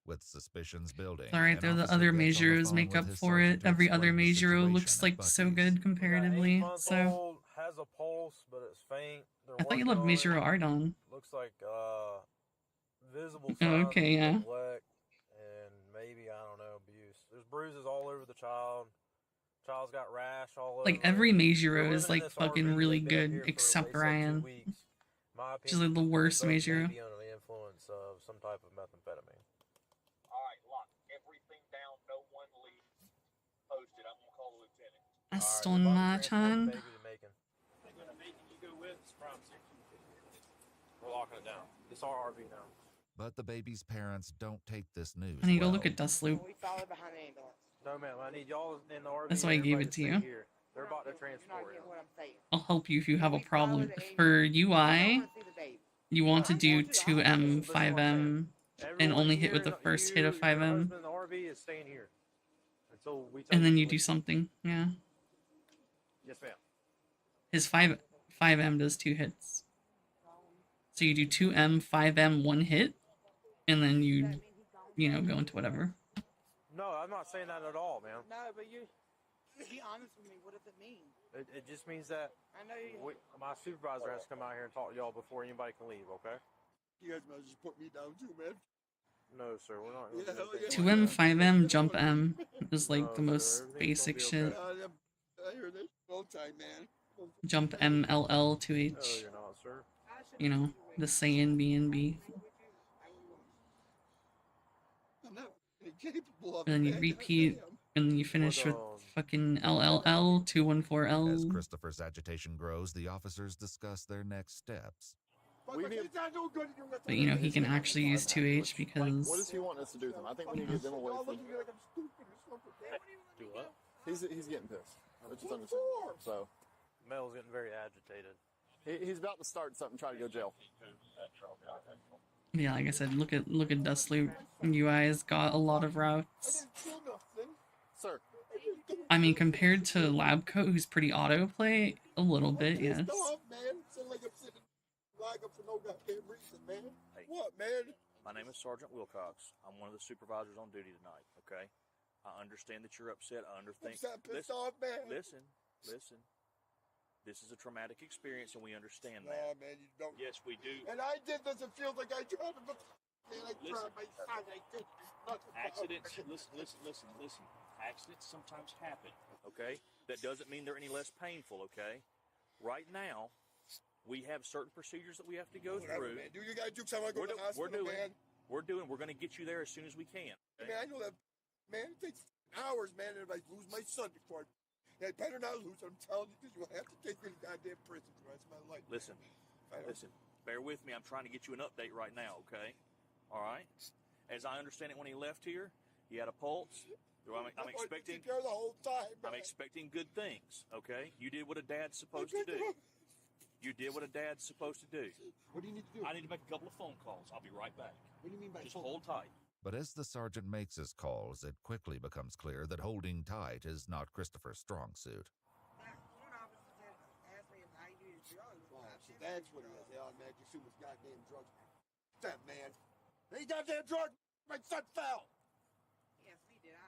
with suspicions building. All right, an though, the officer other gets on the Meijros phone make with up his for it. sergeant to Every other explain the Meijoro situation looks at like so Buc-ee's. good comparatively. So 8-month-old has a pulse, but it's faint. They're I thought you working loved on it. Meijoro Ardon. Looks like visible Oh, signs okay, of yeah. neglect and maybe, I don't know, abuse. There's bruises all over the child. Child's got rash all over. Like every Meijoro They're is living in like this fucking RV. really They've been up good, here for, except they said, 2 Ryan. weeks. My Which is like the opinion, worst they both may Meijoro. be under the influence of some type of methamphetamine. All right, lock everything down. No one leaves. Posted. I'm gonna call the lieutenant. Aston Martin. Baby to Macon. They're gonna make you go with it's crime section. We're locking it down. It's our RV now. But the baby's parents don't take this news I need to go well. look at Dustloop. We followed behind the ambulance. No, ma'am. I need y'all in the RV. That's why I gave everybody it to stay you. Here. They're about to transport You're not him. getting what I'm saying. I'll help you if you have a problem. For UI, you want to do 2M, 5M, and only hit with the first hit of 5M, Husband in the RV is staying here until we tell and then to you do leave. something. Yeah. Yes, ma'am. His 5M does 2 hits. So you do 2M, 5M, 1 hit, and then you know, go into whatever. No, I'm not saying that at all, ma'am. No, but you be honest with me. What does it mean? It just means that I know you. my supervisor has to come out here and talk to y'all before anybody can leave, okay? You guys might just put me down too, man. No, sir, we're not. Yeah, hell yeah. 2M, 5M, jump M is like the No, most sir, everything's basic gonna shit. be okay. I hear this all the time, man. Jump M, LL, 2H. No, you're not, sir. You know, the Saiyan B and B. I'm not capable of And then you it, man. repeat, and then you finish with fucking LLL, 214L. As Christopher's agitation grows, the officers discuss their next steps. But you know, he can actually use 2H because What does he want us to do with him? I think we need to get them away from. Do what? He's getting pissed. Which is understandable. So Mel's getting very agitated. he's about to start something, try to go jail. yeah, like I said, look at Dustloop. UI has got a lot of routes. Sir. I mean, compared to Labcoat, who's pretty autoplay, a little bit, yes. Off, man. Sound like I'm sitting flag up for no goddamn reason, man. Hey. What, man? My name is Sergeant Wilcox. I'm one of the supervisors on duty tonight. Okay. I understand that you're upset. I understand. I'm pissed off, man. Listen. This is a traumatic experience, and we understand Nah, that. man, you don't. Yes, we do. And I did this. It feels like I tried to. Man, I Listen. tried my son. I did nothing. Accidents. Listen. Accidents sometimes happen. Okay. That doesn't mean they're any less painful. Okay. Right now, we have certain procedures that we have to go Whatever, through. man. Do you guys do something? I go to the hospital, man. We're going to get you there as soon as we can. Okay? Man, I know that. Man, it takes hours, man, if I lose my son before I better not lose. I'm telling you, because you'll have to take me to goddamn prison for the rest of my life. Listen. Bear with me. I'm trying to get you an update right now, okay? All right? As I understand it, when he left here, he had a pulse. I'm expecting. The whole time, I'm expecting good things, okay? You did what a dad's supposed to do. You did what a dad's supposed to do. What do you need to do? I need to make a couple of phone calls. I'll be right back. What do you mean by Just hold tight. But as the sergeant makes his calls, it quickly becomes clear that holding tight is not Christopher's strong suit. That's what it is. They automatically assume it's goddamn drugs. That man. They goddamn drug. My son fell. Yes, we did.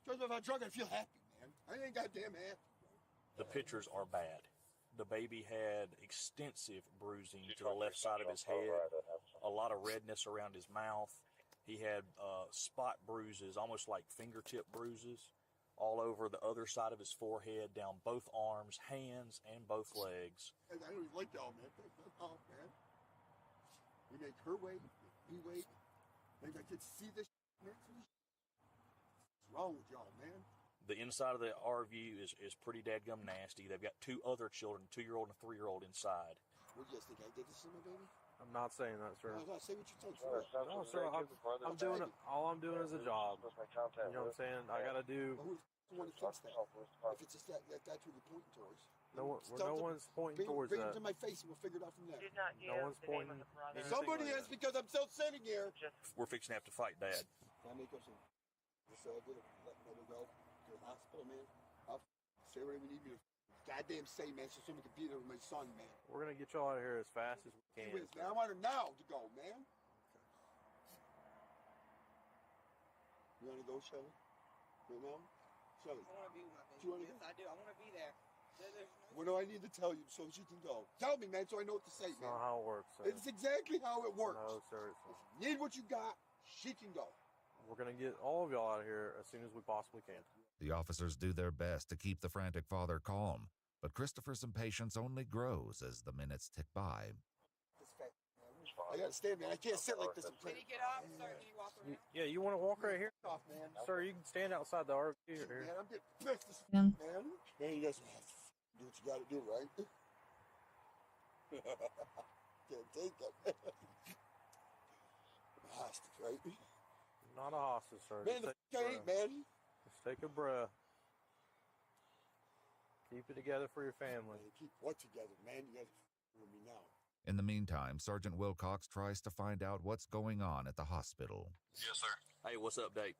Just if I drug, I feel happy, man. I ain't goddamn happy. The pictures are bad. The baby had extensive bruising to the left side of his head, a lot of redness around his mouth. He had spot bruises, almost like fingertip bruises, all over the other side of his forehead, down both arms, hands, and both legs. I don't even like y'all, man. Oh, man. We make her wait. We wait. Make my kids see this, man. What's wrong with y'all, man? The inside of the RV is pretty dadgum nasty. They've got 2 other children, 2-year-old and a 3-year-old inside. What do you guys think? I did this to my baby? I'm not saying that, sir. No, say what you think. No, sir. I'm doing it. All I'm doing is a job. You know what I'm saying? I gotta do. Who's the one that thinks that? If it's just that's what you're pointing towards. No one's pointing towards bring that. it to my face and we'll figure it out from there. No one's pointing. Somebody is, because I'm still sitting here. We're fixing to have to fight, Dad. Can I make up some? Just let me go to the hospital, man. I'll say whatever you need me to goddamn say, man, so someone can be there with my son, man. We're gonna get y'all out of here as fast as we can. Man, I want her now to go, man. You want to go, Shelly? Right now? Shelly. I want to be with my baby. You wanna Yes, I do. I want to be there. What do I need to tell you so she can go? Tell me, man, so I know what to say, That's man. not how it works, sir. It's exactly how it works. No, sir. It's not. If you need what you got, she can go. We're going to get all of y'all out of here as soon as we possibly can. The officers do their best to keep the frantic father calm, but Christopher's impatience only grows as the minutes tick by. I gotta stand, man. I can't sit like this. Can you get up, sir? Can you walk around? Yeah, you want to walk right here? Off, man. Sir, you can stand outside the RV here. Man, I'm getting pissed this Yeah. man. Man, you guys do what you gotta do, right? Can't take it. Hostage, right? Not a hostage, sir. Man, the Just take a ain't, breath. man. Just take a breath. Keep it together for your family. Keep what together, man? You guys with me now. In the meantime, Sergeant Wilcox tries to find out what's going on at the hospital. Yes, sir. Hey, what's up, Dave?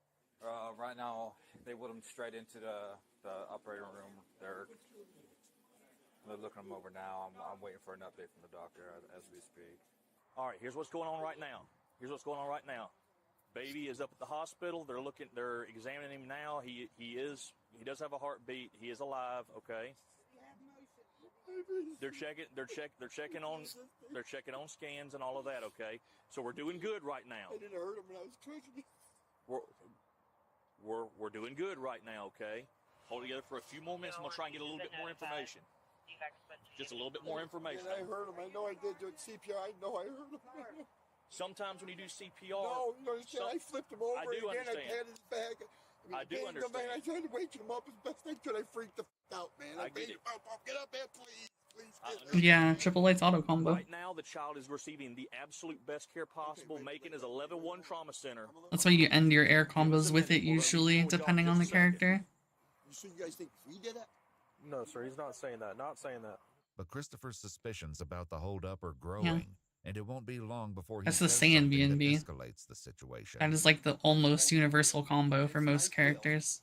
Right now, they put him straight into the operating room. They're looking him over now. I'm waiting for an update from the doctor as we speak. All right, here's what's going on right now. Baby is up at the hospital. They're examining him now. He does have a heartbeat. He is alive, okay? They're checking on scans and all of that, okay? So we're doing good right now. I didn't hurt him when I was twitching. We're doing good right now, okay? Hold together for a few more minutes. I'm gonna try and get a little bit more information. Just a little bit more information. Man, I hurt him. I know I did do CPR. I know I hurt him. Sometimes when you do CPR, no, you understand? I flipped him over I do again. understand. I patted his back. I do understand. Man, I tried to wake him up as best I could. I freaked the out, man. I get made it. him up. Get up, man, please. Yeah, Triple Eight's auto combo. Right now, the child is receiving the absolute best care possible. Macon is a level 1 trauma center. That's why you end your air combos with it usually, depending on the character. So you guys think we did it? No, sir, he's not saying that. Not saying that. But Christopher's suspicions about the holdup are growing, and it won't be long before he That's the says Saiyan something that B&B. escalates the situation. That is like the almost universal combo for most characters.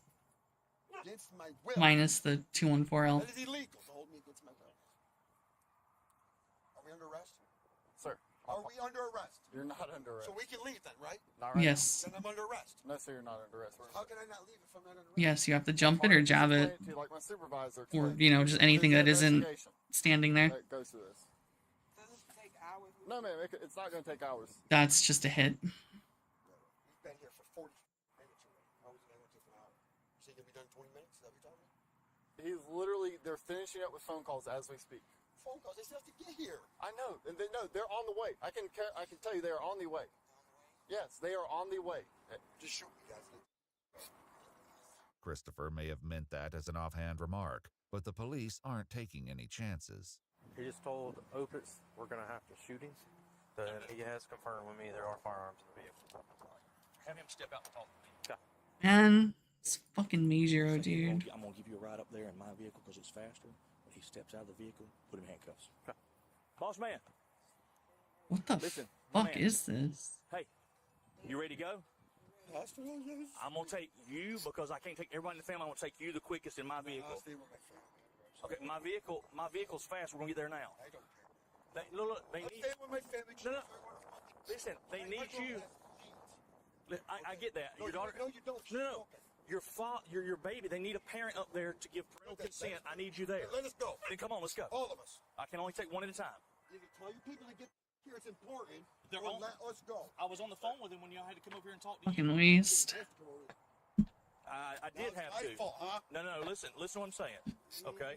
Against my will. Minus the 214L. That is illegal to hold me against my will. Are we under arrest? Sir. Are we under arrest? You're not under arrest. So we can leave then, right? Not right Yes. Then I'm under arrest. now. No, sir, you're not under arrest. How can I not leave if I'm not under arrest? Yes, you have to jump it or jab it. Explain to you like my supervisor Or, explained. you know, just anything that There's an isn't investigation standing there. that goes through this. No, ma'am, it's not going to take hours. That's just a hit. We've been here for 40 minutes already. How is it going to take an hour? You think it'll be done in 20 minutes? Is that what you're talking about? He's literally, they're finishing up with phone calls as we speak. Phone calls, they still have to get here. I know, and they're on the way. I can tell you they are on the way. Yes, they are on the way. Just shoot me, guys. Christopher may have meant that as an offhand remark, but the police aren't taking any chances. He just told Opitz we're going to have to shoot him. Then he has confirmed with me there are firearms in the vehicle. Have him step out and talk to me. Okay. Man, it's fucking Majiro, dude. I'm gonna give you a ride up there in my vehicle because it's faster. When he steps out of the vehicle, put him in handcuffs. Okay. Boss man. What the fuck is this? Hey, you ready to go? Hospital, yes. I'm gonna take you because I can't take everybody in the family. I'm gonna take you the quickest in my vehicle. I'll stay with my family. Okay, my vehicle's fast. We're gonna get there now. I don't care. Look, they I'll need. stay with my family. No. Listen, they need you. I get that. No, Your daughter. No, you don't. No. Your baby. They need a parent up there to give parental consent. I need you there. Let us go. Then come on, let's go. All of us. I can only take one at a time. Either tell your people to get here. It's important. They're or on- let us go. I was on the phone with him when y'all had to come over here and talk to Fucking you. waste. I did have to. Fault, huh? No, listen to what I'm saying. Okay?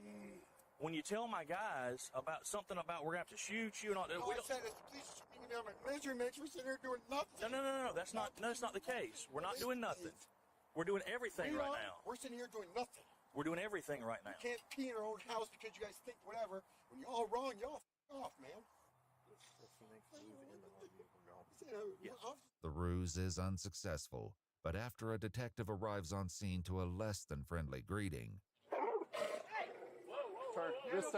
When you tell my guys about something about we're gonna have to shoot you and all that, All we I don't. said is, please shoot me down my measurements. We're sitting here doing nothing. No. That's not the case. We're not doing nothing. We're doing everything right now. We're sitting here doing nothing. We're doing everything right now. You can't pee in your own house because you guys think whatever. When you're all wrong, y'all off, man. The ruse is unsuccessful, but after a detective arrives on scene to a less than friendly greeting, Turn. Just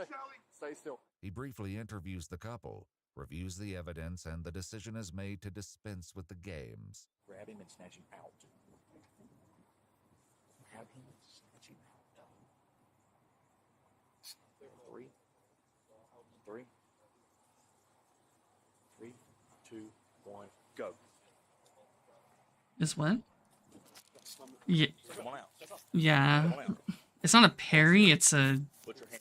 stay still. he briefly interviews the couple, reviews the evidence, and the decision is made to dispense with the games. Grab him and snatch him out. Grab him and snatch him out. 3, 2, 1, go. This what? Yeah. Come on out. Yeah. Come on out. It's not a parry, it's a...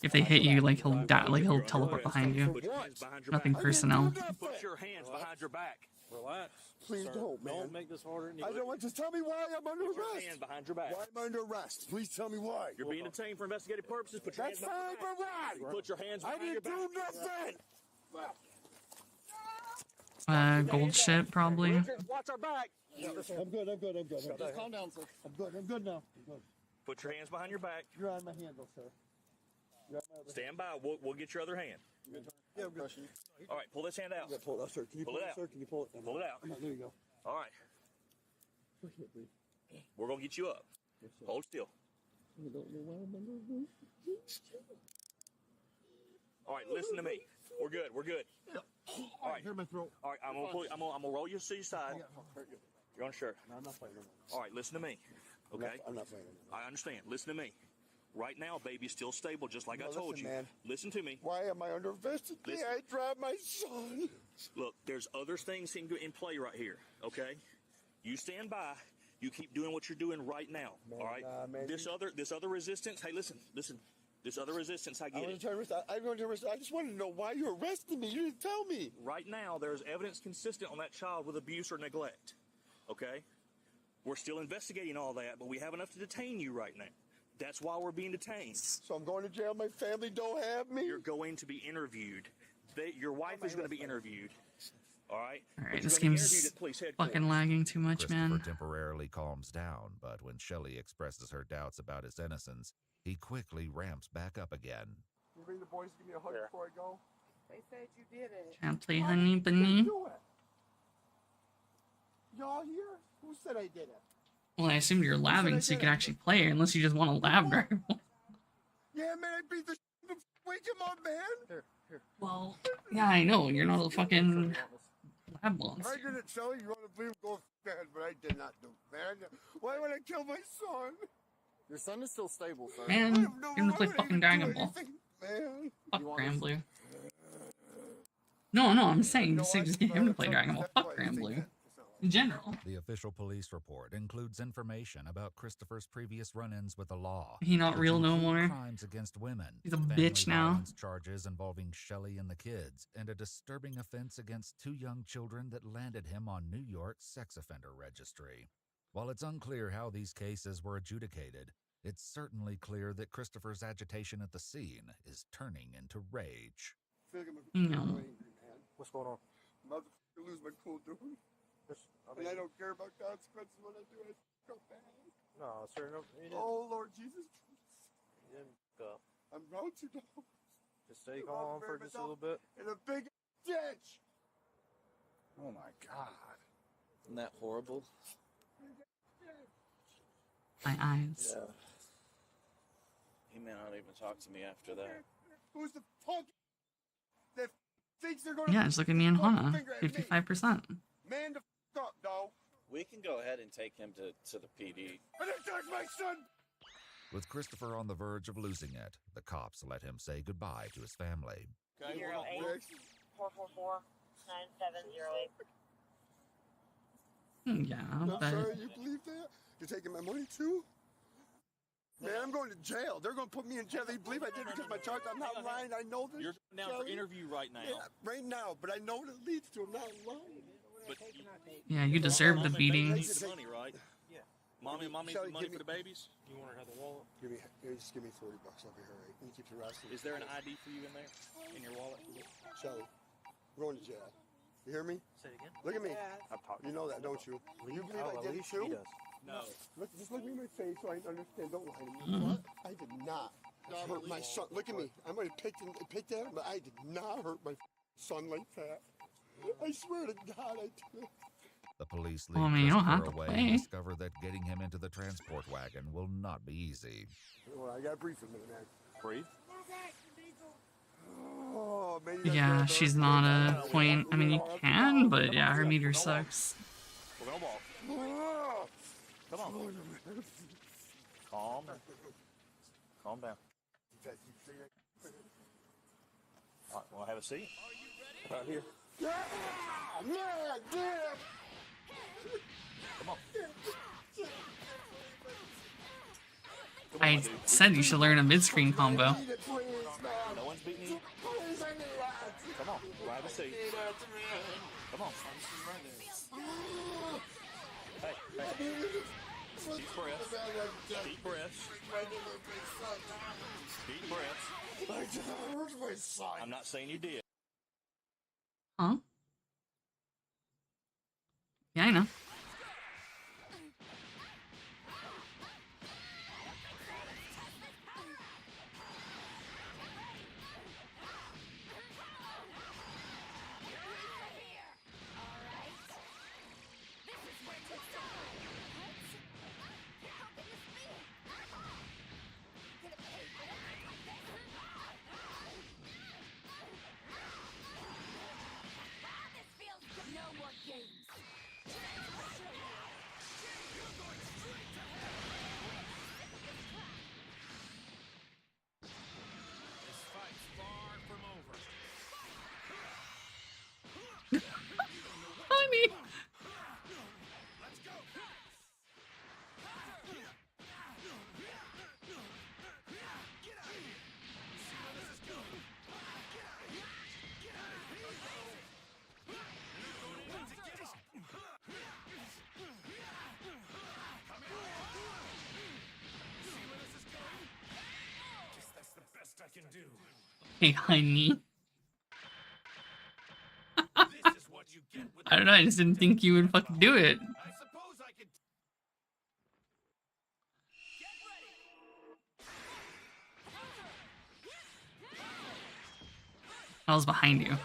If they hit you, like, he'll die, like, he'll teleport behind you. Put your hands behind your Nothing back. personnel. Put your hands behind your back. Relax. Please sir. don't, man. Don't make this harder than you I don't want to tell me why I'm under Put your arrest. hand behind your back. Why am I under arrest? Please tell me why. You're being detained for investigative purposes. Put your That's hands behind fine, your back. but why? Put your hands I behind your didn't back. do nothing. Gold shit, probably. Watch our back. I'm good. Just calm down, sir. I'm good now. I'm good. Put your hands behind your back. You're on my handle, sir. You're on my other Stand by. We'll get your other hand. hand. Yeah, I'm good. All right, pull this hand out. Yeah, pull it out, sir. Can you Pull pull it it, out. sir? Can you pull it? Pull it out. There you go. All right. We're going to get you up. Hold still. I don't know why I'm under arrest. All right, listen to me. We're good. We're good. All right, hear my throat. All right, I'm gonna roll you to your side. You're unsure. No, I'm not fighting him. All right, listen to me. Okay? I'm not fighting him. I understand. Listen to me. Right now, baby's still stable, just like I told listen, you. man. Listen to me. Why am I under investigation? Listen. I dropped my son. Look, there's other things in play right here. Okay? You stand by. You keep doing what you're doing right now. Man, all right? man, This other resistance. Hey, listen. This other resistance, I get it. I just wanted to know why you arrested me. You didn't tell me. Right now, there's evidence consistent on that child with abuse or neglect. Okay? We're still investigating all that, but we have enough to detain you right now. That's why we're being detained. So I'm going to jail. My family don't have me. You're going to be interviewed. Your wife is going to be interviewed. All right? Alright, this game's fucking lagging too much, man. Christopher temporarily calms down, but when Shelley expresses her doubts about his innocence, he quickly ramps back up again. You bring the boys to give me a hug before I go? They said you did it. Can't play honey bunny. Y'all here? Who said I did it? Well, I assumed you're labbing so you can actually play, unless you just want to lab drive. Yeah, man, I beat the wake him up, man. Here. Well, yeah, I know. You're not a fucking lab monster. I didn't tell you. You want to believe go bad, but I did not do it, man. Why would I kill my son? Your son is still stable, sir. Man, you're gonna play fucking Dragon Ball. Man. Fuck Granblue. No, I'm saying just get him to play Dragon Ball. Fuck Granblue. In general. The official police report includes information about Christopher's previous run-ins with the law. He not real no more. Crimes against women. He's a family bitch now. violence charges involving Shelley and the kids, and a disturbing offense against 2 young children that landed him on New York's sex offender registry. While it's unclear how these cases were adjudicated, it's certainly clear that Christopher's agitation at the scene is turning into rage. No. What's going on? Motherfucker, lose my cool, dude. And I don't care about consequences when I do it. Go bad. No, sir. No, you didn't. Oh, Lord Jesus. You didn't go. I'm about to go. Just stay calm for just a little bit. In a big ditch. Oh my God. Isn't that horrible? My eyes. Yeah. He may not even talk to me after that. Who's the fuck that thinks they're going to... Yeah, just look at me and Hana. 55%. Man the fuck up, dog. We can go ahead and take him to the PD. And attack my son! With Christopher on the verge of losing it, the cops let him say goodbye to his family. 08-444-9708. Yeah, I'm but... sorry, you believe that? You're taking my money too? Man, I'm going to jail. They're going to put me in jail. They believe I did it because my charge. I'm not lying. I know this. You're down for interview right now. Yeah, right now. But I know what it leads to. I'm not lying. But Yeah, you deserve the beating. Need the money, right? Yeah. Mommy needs the money for the babies. You want to have the wallet? Just give me $40. I'll be all right. You keep your rest. Is there an ID for you in there? In your wallet? Shelly, we're going to jail. You hear me? Say it again. Look at me. I'm talking. You know that, don't you? You believe I did it He too? does. No. Just look me in my face so I understand. Don't lie to me. Mhm. I did not hurt my son. Look at me. I might have picked at him, but I did not hurt my son like that. I swear to God, I did. The police lead Well, I mean, you don't have Christopher to away and play. discover that getting him into the transport wagon will not be easy. Well, I got to breathe for a minute, man. Breathe? Oh, man, Yeah, she's not a point. I mean, you can, but yeah, her meter sucks. We're gonna walk. Come on. Calm down. All right, want to have a seat? Right here. Yeah, yeah. Come on. I said you should learn a mid-screen combo. No one's beating you. Come on, grab a seat. Come on. Hey, hey. Deep breaths. Deep breaths. Deep breaths. I'm not saying you did. Huh? Yeah, I know. Honey. Hey, honey. I don't know, I just didn't think you would fucking do it. I was behind you.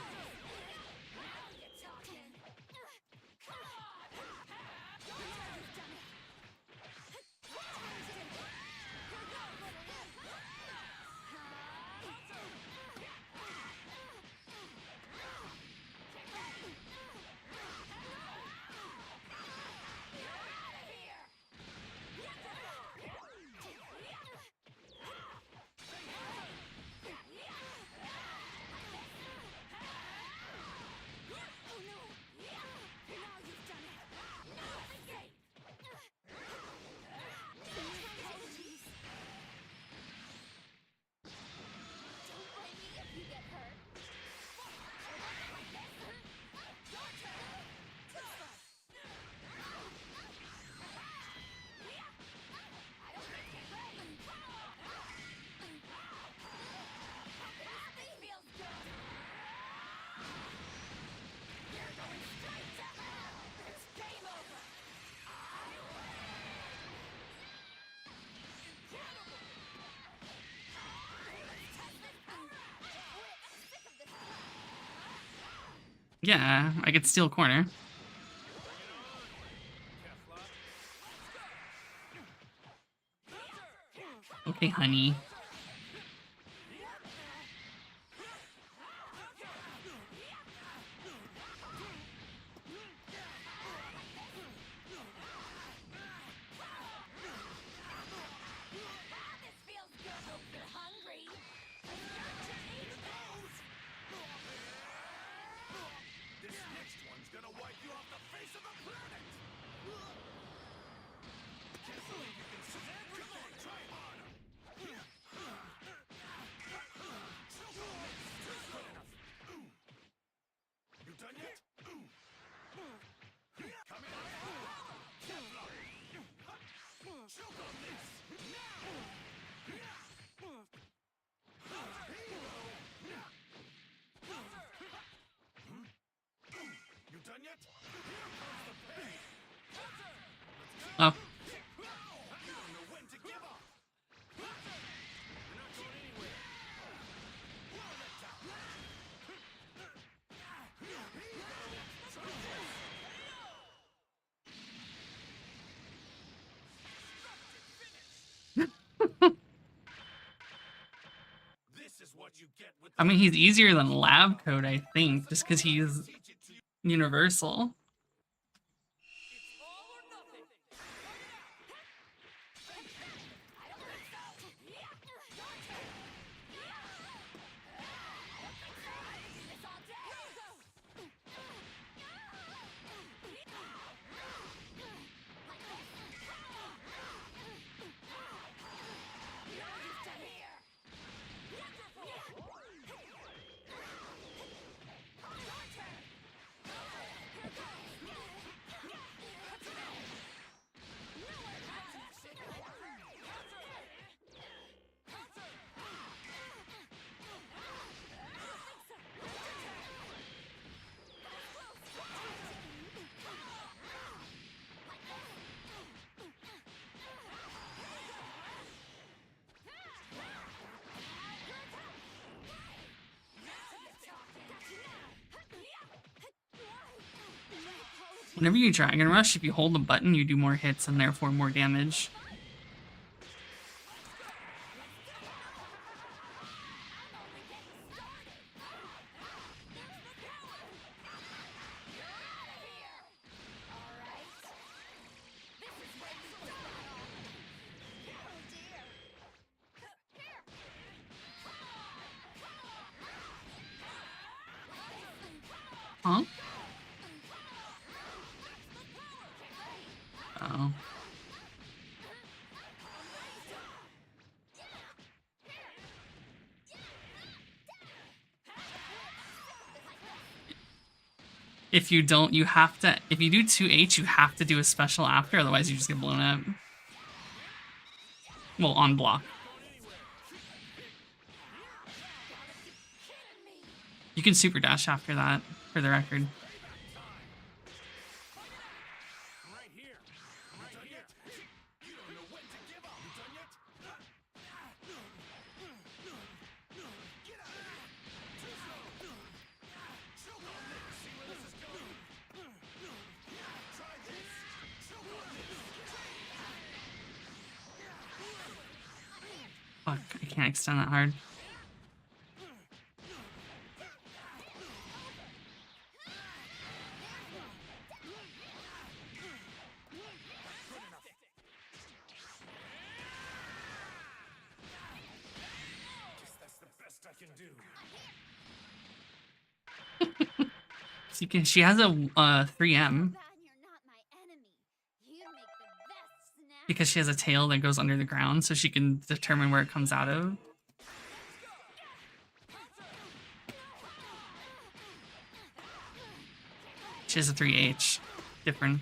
Yeah, I could steal corner. Okay, honey. Oh. I mean, he's easier than lab code, I think, just because he's universal. Whenever you Dragon Rush, if you hold the button, you do more hits and therefore more damage. Huh? Oh. If you don't, you have to, if you do 2H, you have to do a special after, otherwise you just get blown up. Well, on block. You can super dash after that, for the record. Fuck, I can't extend that hard. She has a 3M. Because she has a tail that goes under the ground, so she can determine where it comes out of. She has a 3H. Different.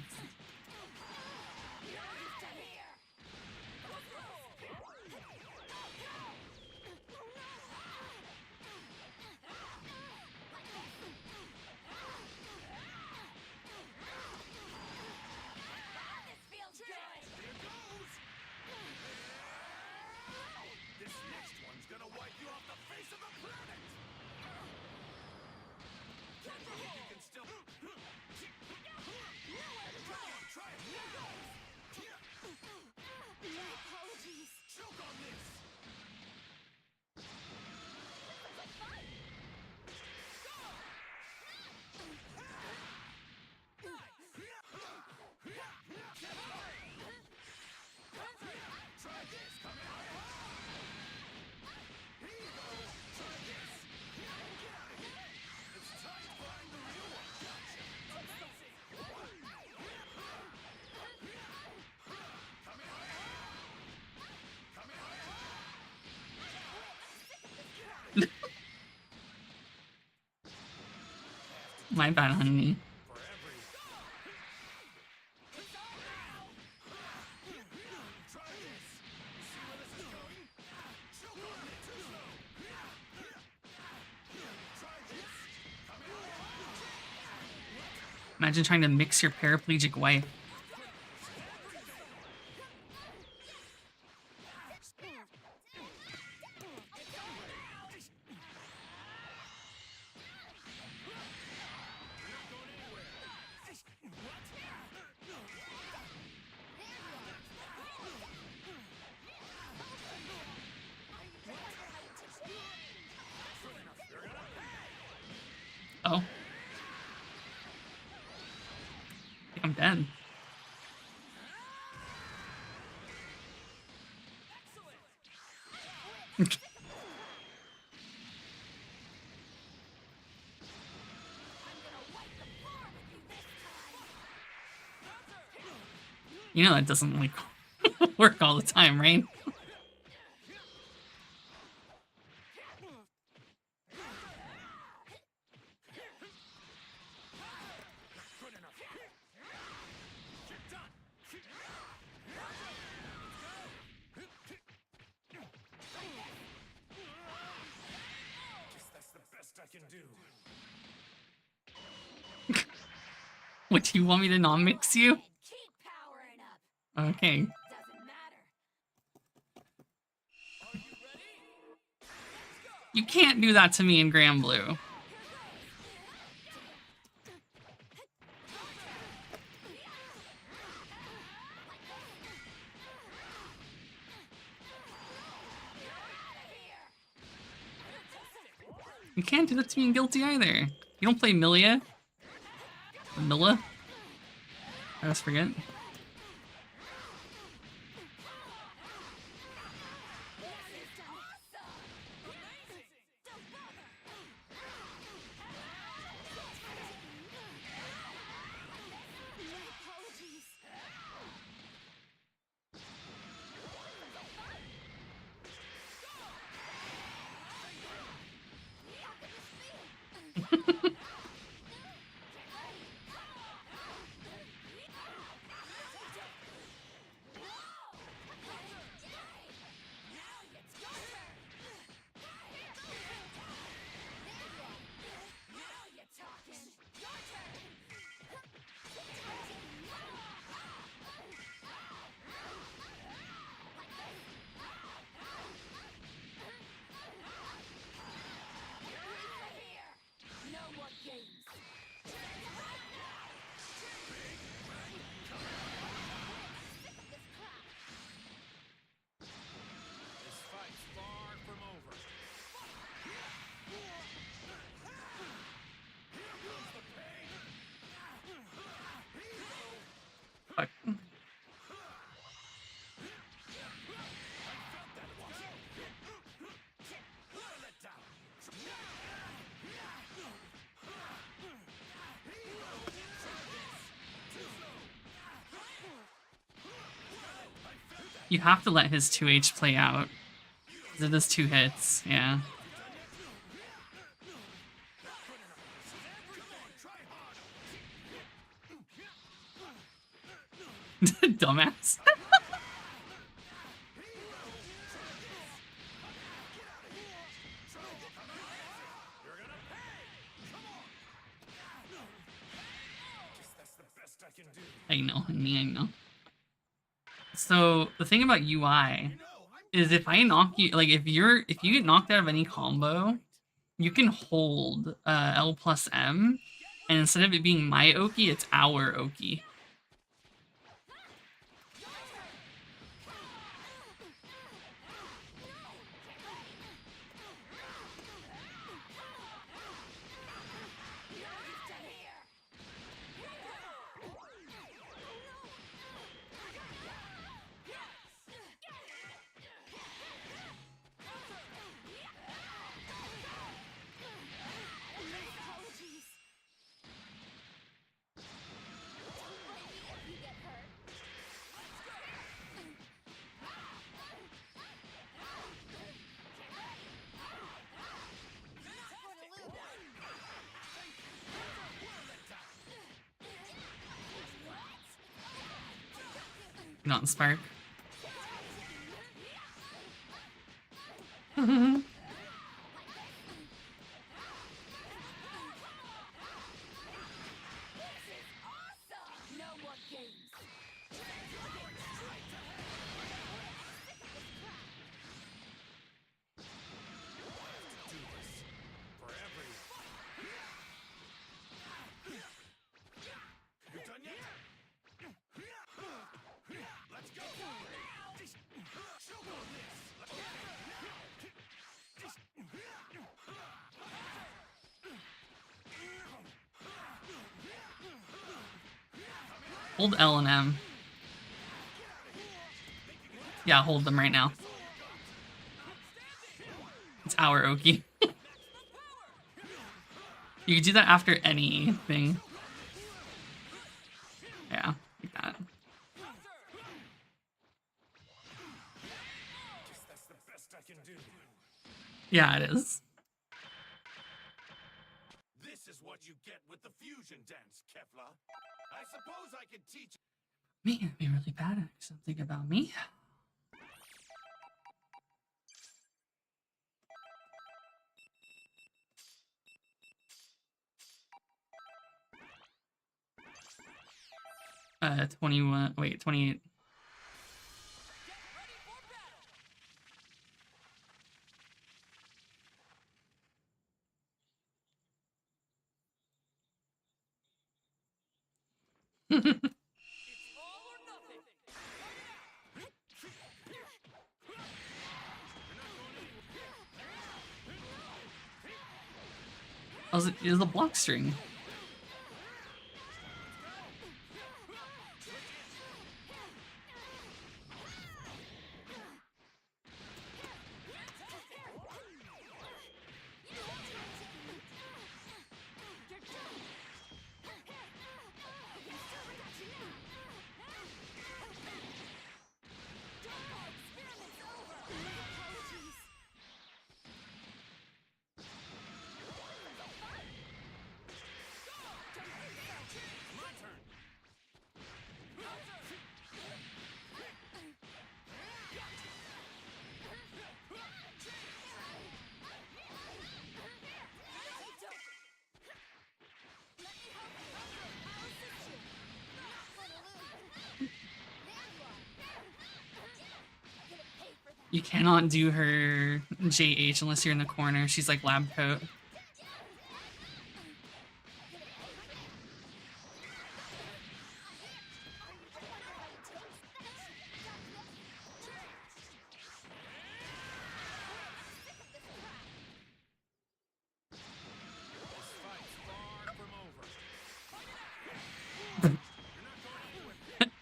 My bad, honey. Imagine trying to mix your paraplegic wife. Oh. I think I'm dead. You know that doesn't like work all the time, right? What, do you want me to not mix you? Okay. You can't do that to me in Grand Blue. You can't do that to me in Guilty either. You don't play Milia? Or Milla? I always forget. Fuck. You have to let his 2H play out. Because it is 2 hits, yeah. Dumbass. I know, honey, I know. So the thing about UI is if I knock you, like if you get knocked out of any combo, you can hold L plus M, and instead of it being my Oki, it's our Oki. Not Spark. Hold L and M. Yeah, hold them right now. It's our Oki. You can do that after anything. Yeah, like that. Yeah, it is. This is what you get with the fusion dance, Kefla. I suppose I could teach. Me, it'd be really bad at something about me. Uh, 21. Wait, 28. Oh, it is a block string. You cannot do her JH unless you're in the corner. She's like lab coat.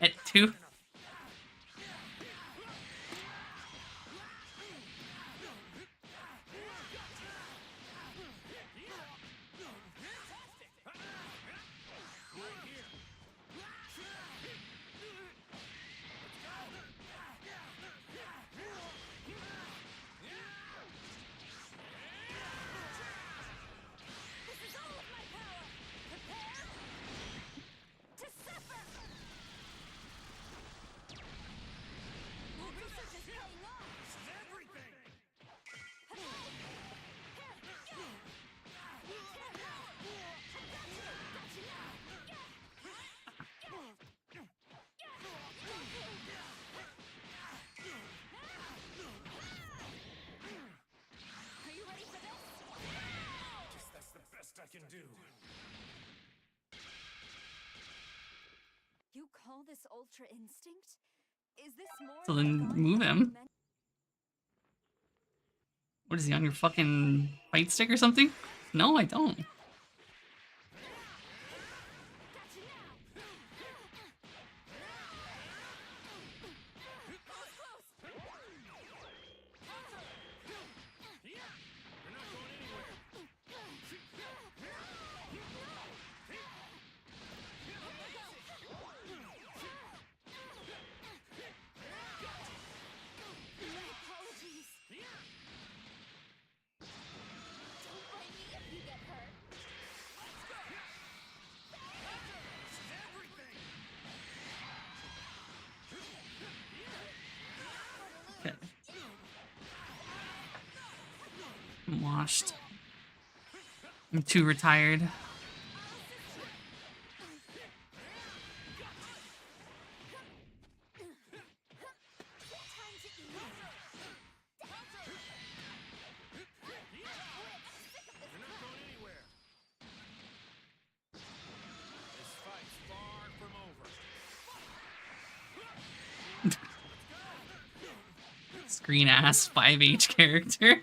At 2. I can do. You call this Ultra Instinct? Is this more So then move him. What is he, on your fucking fight stick or something? No, I don't. Okay. I'm washed. I'm too retired. Screen ass 5H character.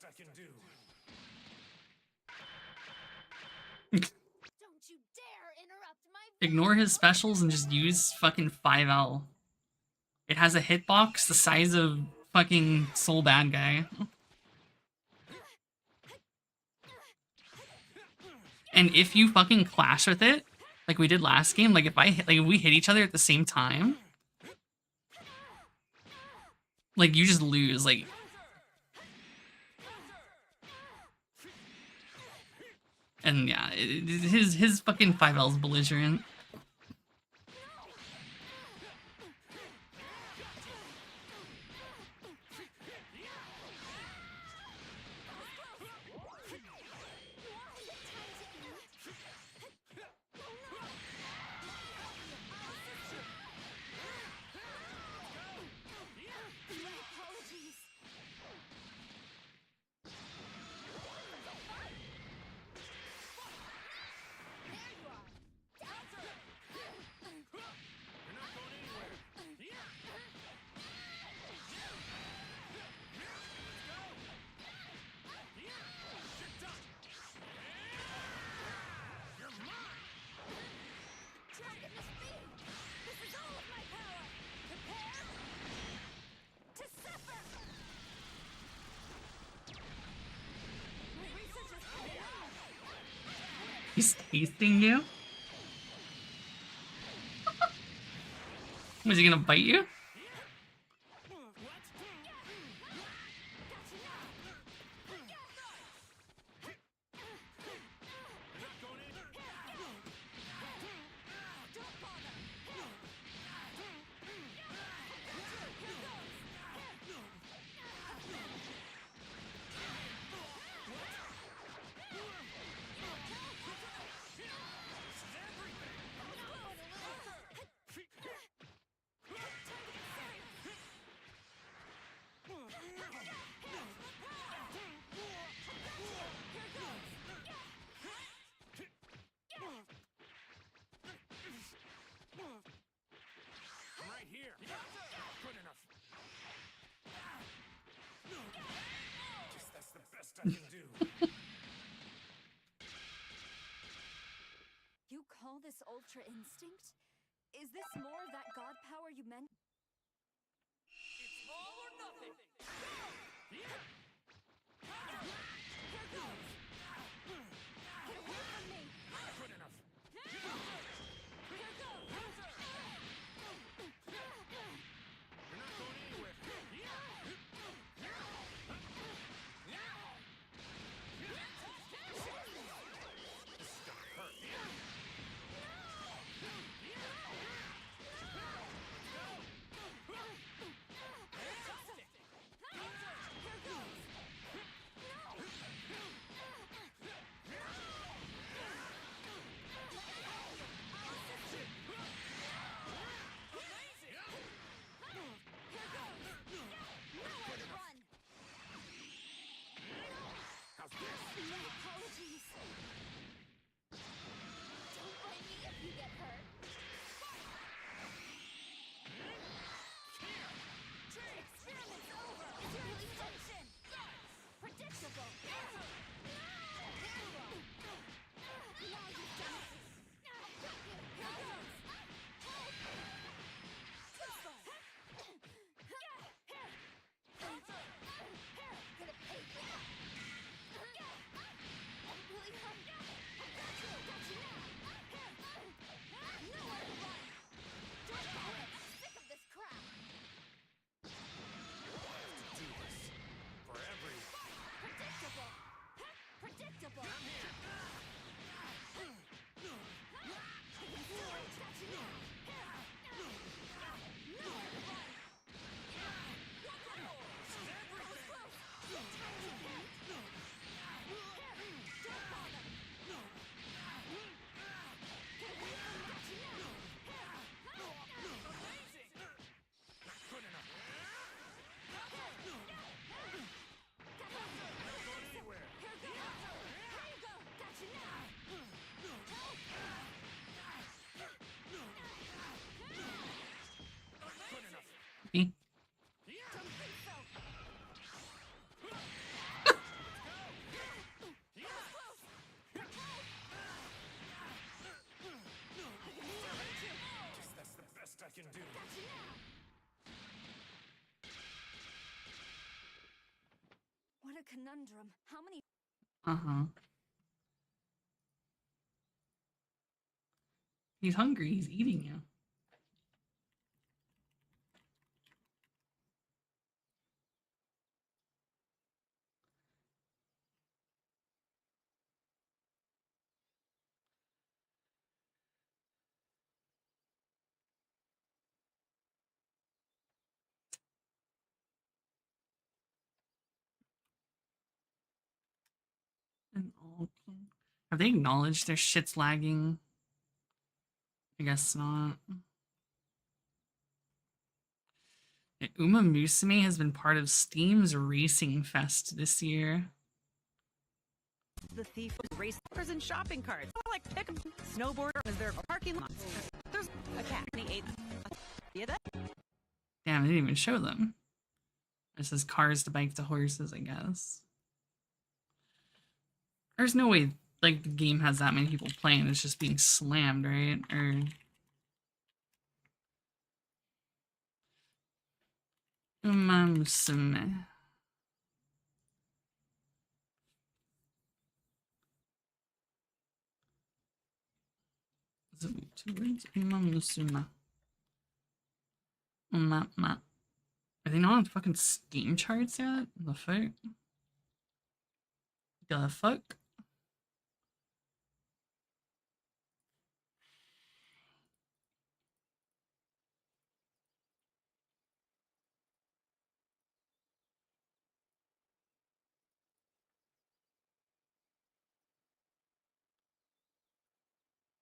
I can do. Don't you dare interrupt my Ignore his specials and just use fucking 5L. It has a hitbox the size of fucking Soul Bad Guy. And if you fucking clash with it, like we did last game, like if we hit each other at the same time, like you just lose, like. And yeah, his fucking 5L's belligerent. He's tasting you? Was he gonna bite you? You call this Ultra Instinct? Is this more of that god power you meant? It's all or nothing. Here goes. Get away from me. Good enough. Here goes. You're not going anywhere. conundrum. How many Uh-huh. He's hungry. He's eating you. And all have they acknowledged their shit's lagging? I guess not. Uma Musume has been part of Steam's Racing Fest this year. The thief racers and shopping carts. Like pick a snowboarder is there a parking lot. There's a cat. And he ate. See that? Damn, they didn't even show them. It says cars to bike to horses, I guess. There's no way, like, the game has that many people playing. It's just being slammed, right? Or... Uma Musume. Is it 2 words? Uma Musume. Uma. Are they not on fucking Steam charts yet? The fuck? The fuck?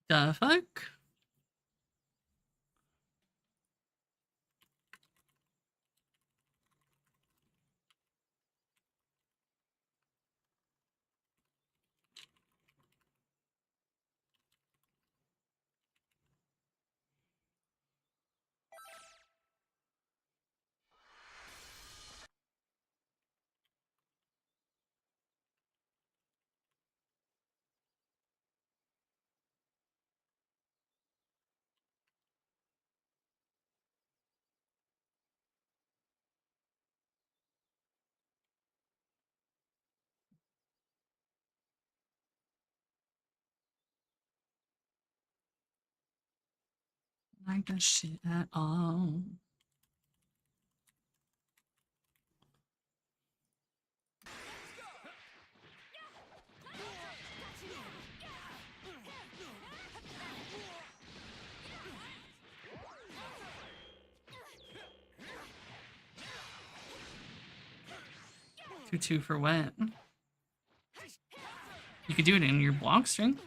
The fuck? Like that shit at all. Two for wet. You could do it in your block string.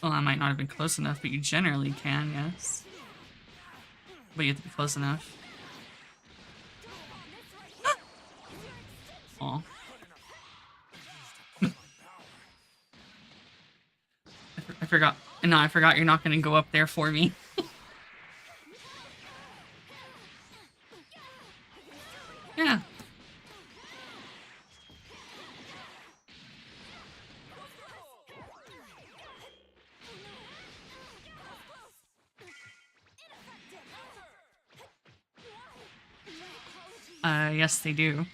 Well, that might not have been close enough, but you generally can, yes. But you have to be close enough. Aw. I forgot. No, I forgot you're not going to go up there for me. Yeah. Yes, they do.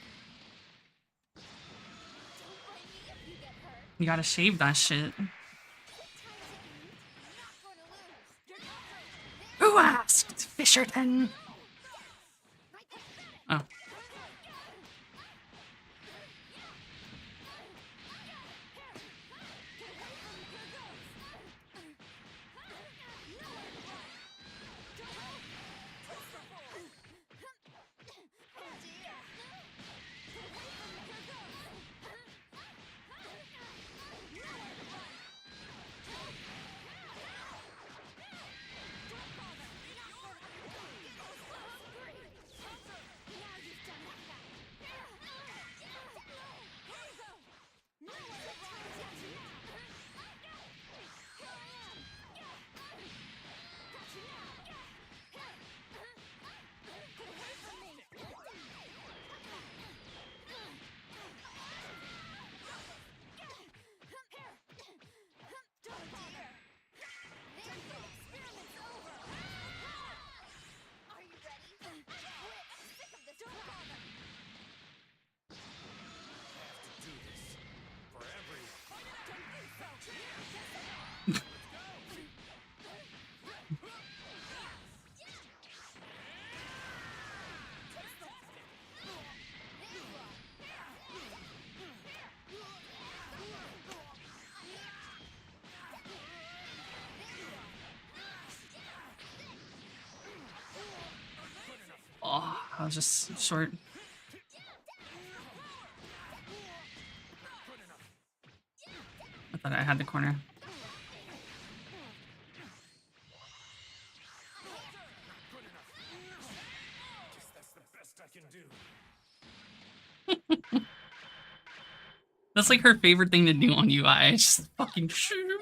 You gotta shave that shit. Who asked, Fisherton? Oh. I was just short. I thought I had the corner. That's like her favorite thing to do on UI. Just fucking shoot.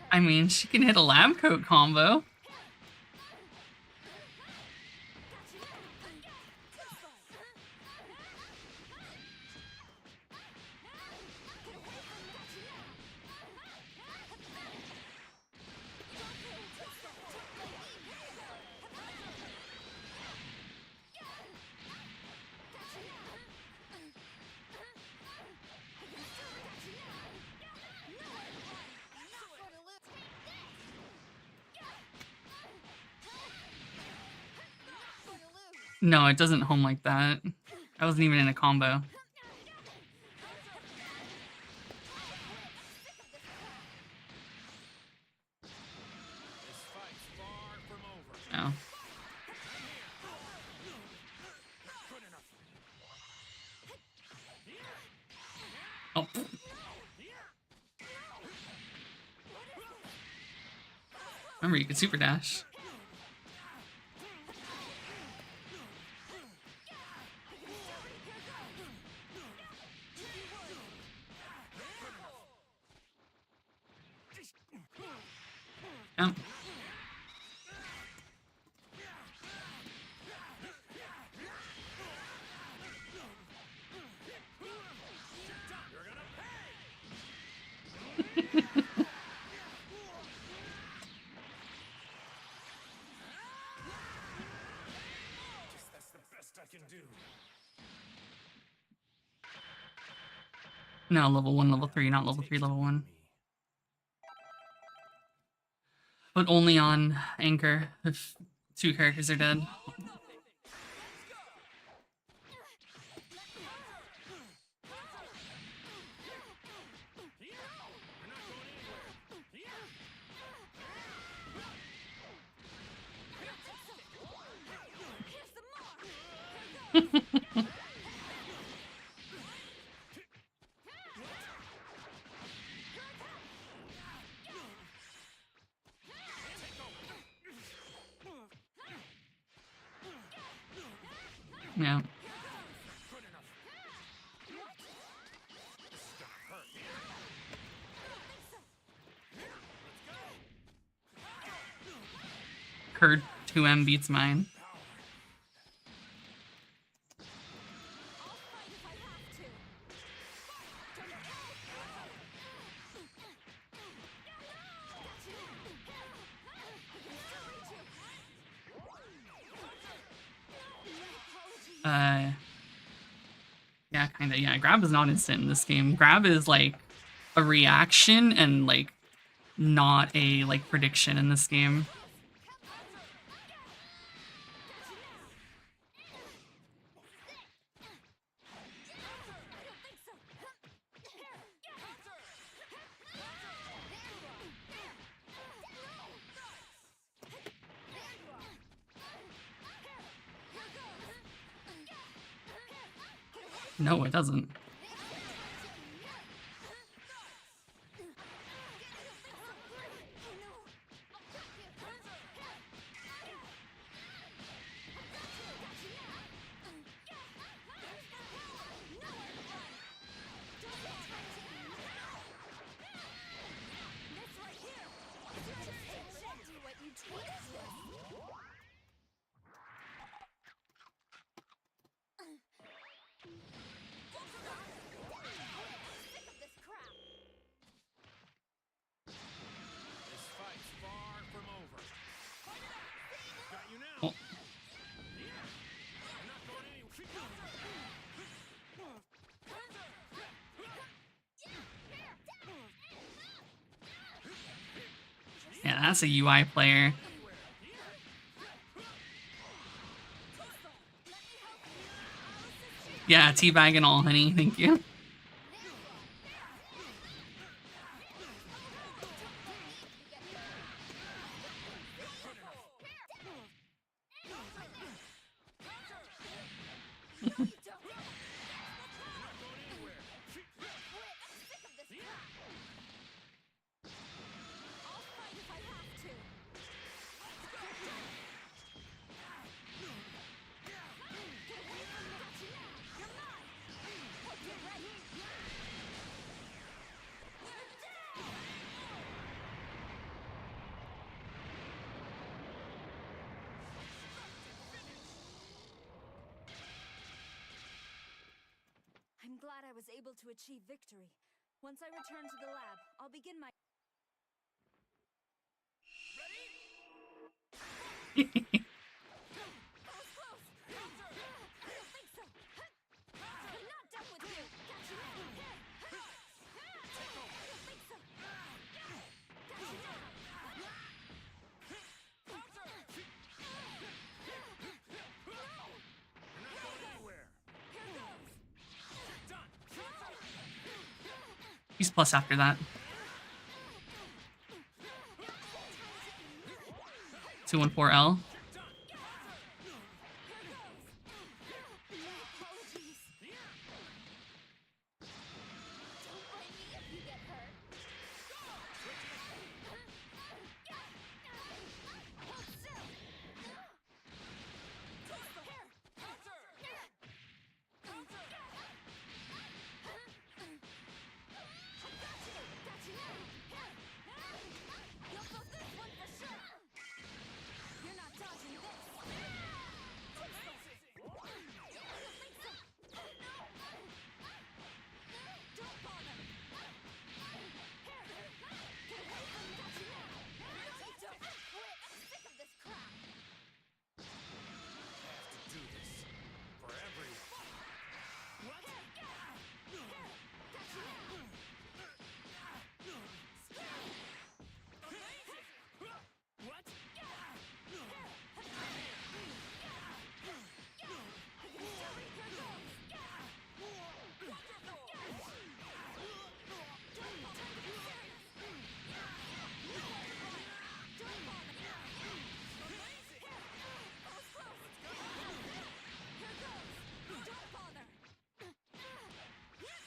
I mean, she can hit a lab coat combo. No, it doesn't home like that. I wasn't even in a combo. Oh. Oh. Remember, you could super dash. Oh. No, level 1, level 3, not level 3, level 1. But only on Anchor if 2 characters are dead. Yeah. Her 2M beats mine. Yeah, kinda. Yeah, grab is not instant in this game. Grab is like a reaction and like not a like prediction in this game. No, it doesn't. Yeah, that's a UI player. Yeah, teabag and all, honey. Thank you. I'm glad I was able to achieve victory. Once I return to the lab, I'll begin my... He's plus after that. 214L.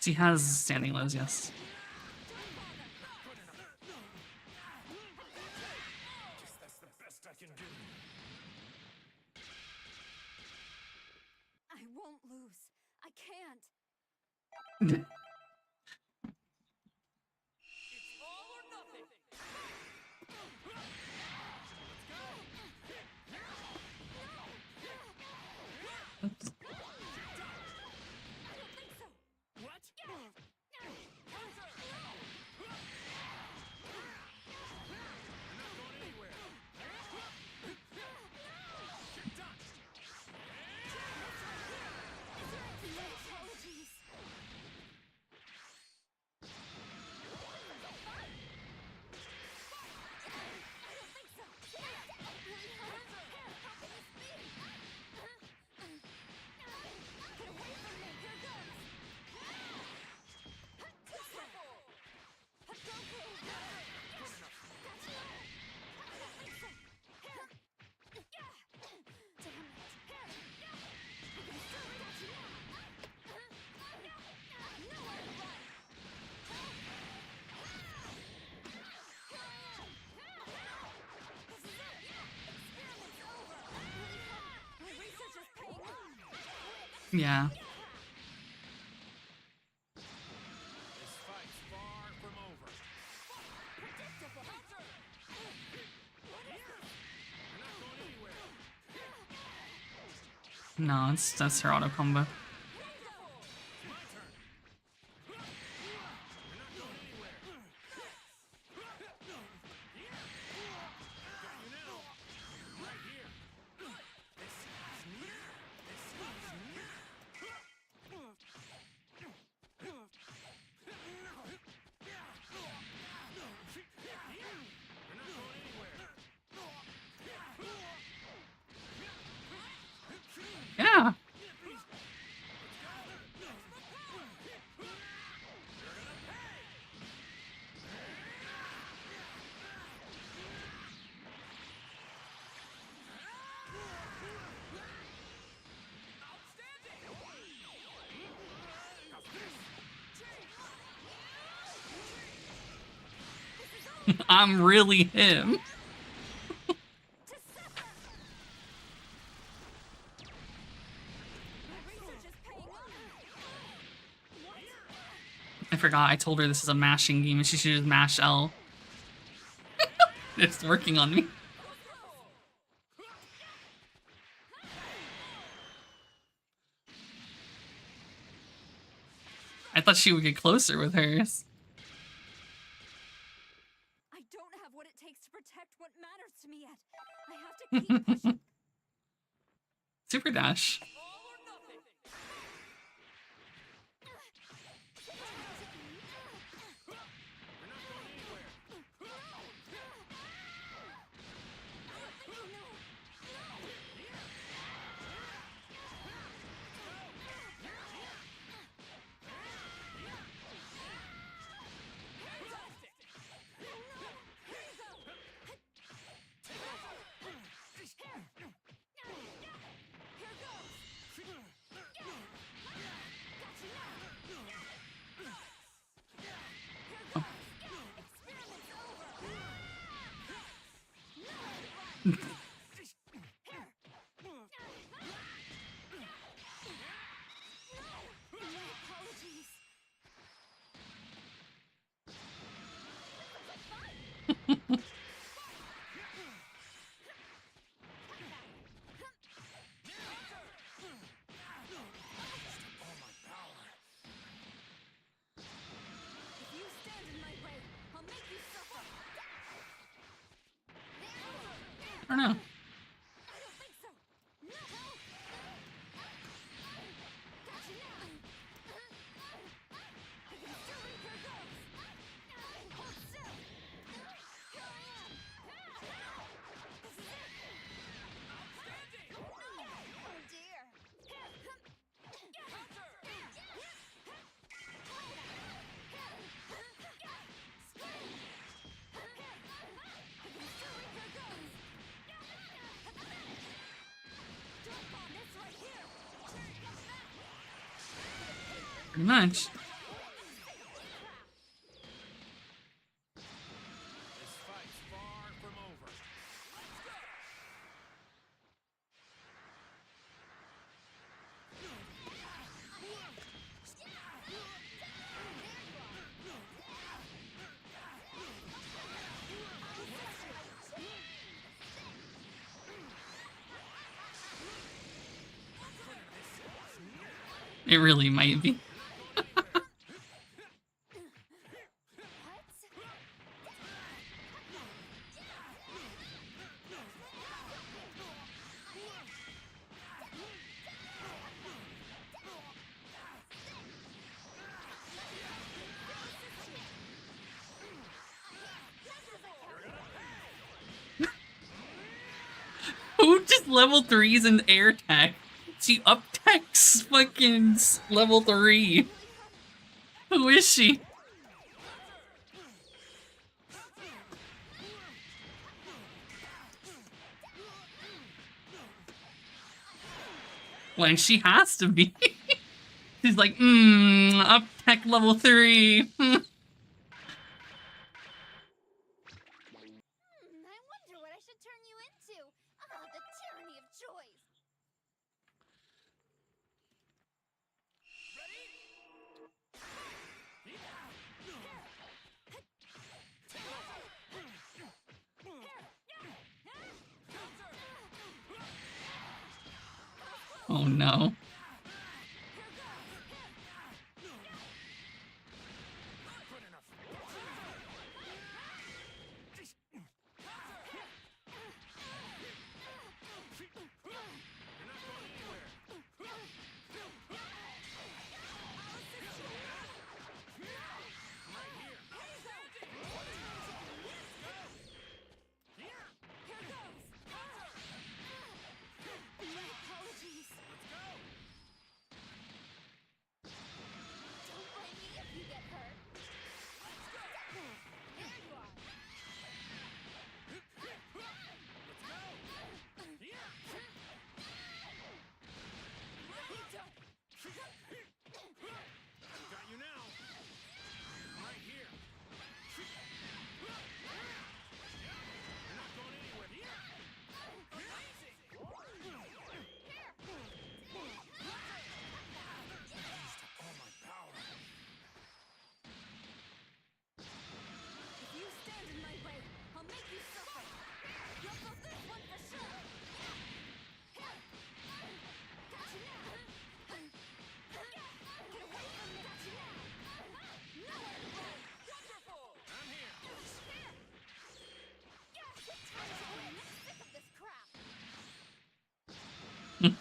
He has standing lows, yes. That's the best I can do. I won't lose. I can't. Oops. Yeah. This fight's far from over. No, that's her auto combo. I'm really him. I forgot I told her this is a mashing game and she should just mash L. It's working on me. I thought she would get closer with hers. I don't have what it takes to protect what matters to me yet. I have to keep pushing. Super dash. I don't know. Pretty much. It really might be. Who just level 3s in air tech? She up techs fucking level 3. Who is she? Like, she has to be. She's like, up tech level 3. I wonder what I should turn you into. Ah, the tyranny of choice. Oh no. Yep.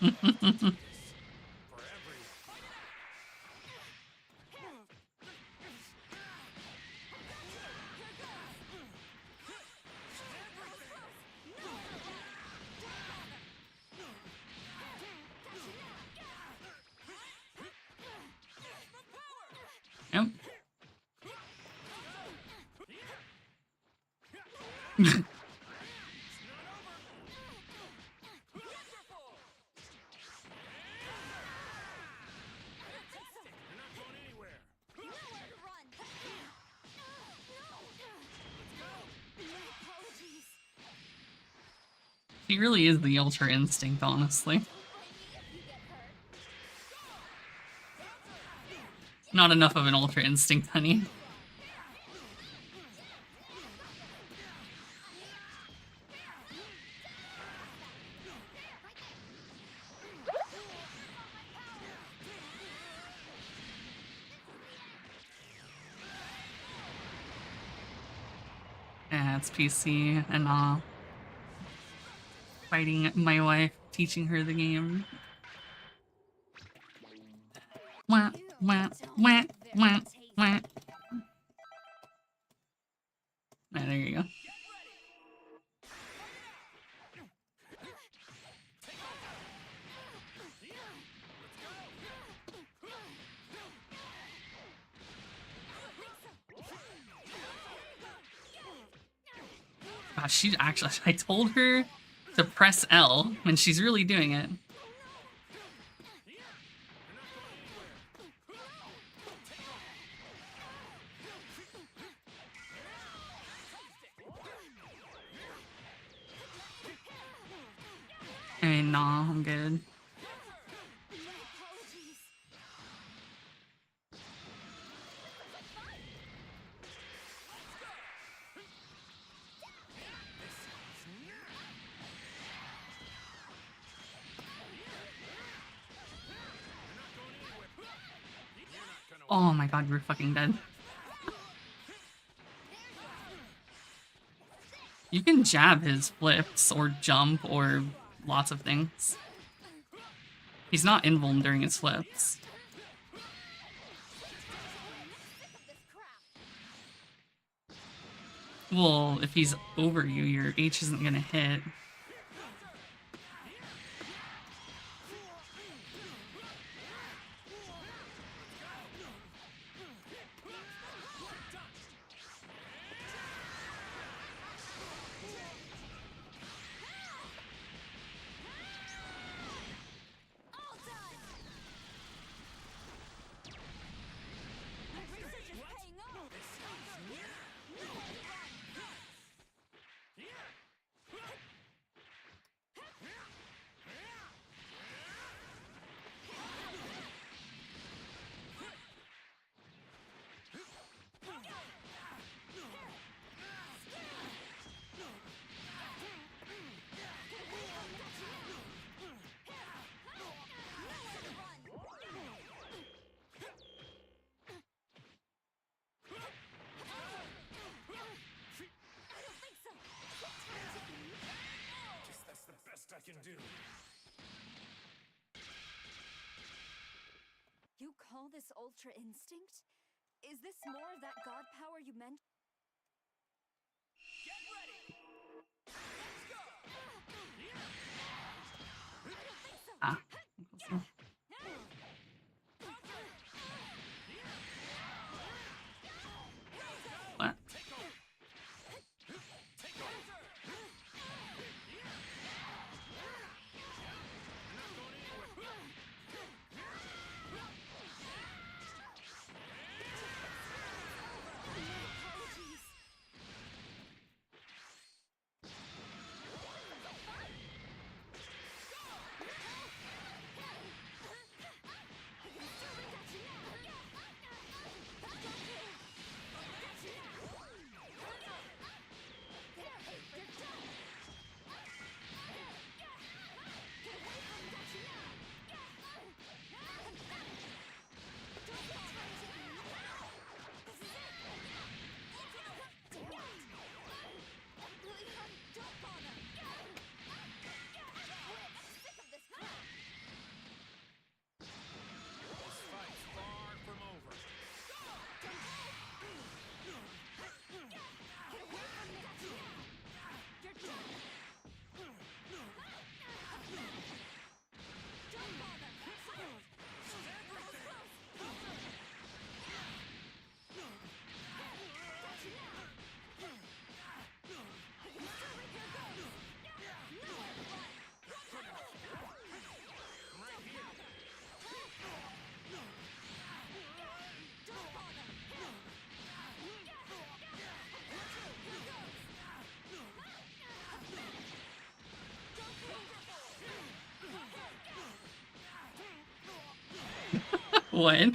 He really is the Ultra Instinct, honestly. Not enough of an Ultra Instinct, honey. Yeah, it's PC and fighting my wife, teaching her the game. Wah, wah, wah, wah, wah. Ah, there you go. God, she actually, I told her to press L, and she's really doing it. I mean, nah, I'm good. Oh my god, you're fucking dead. You can jab his flips, or jump, or lots of things. He's not invuln during his flips. Well, if he's over you, your H isn't gonna hit. I can do. You call this Ultra Instinct? Is this more of that god power you mentioned? Get ready. Let's go. Ah. What? What?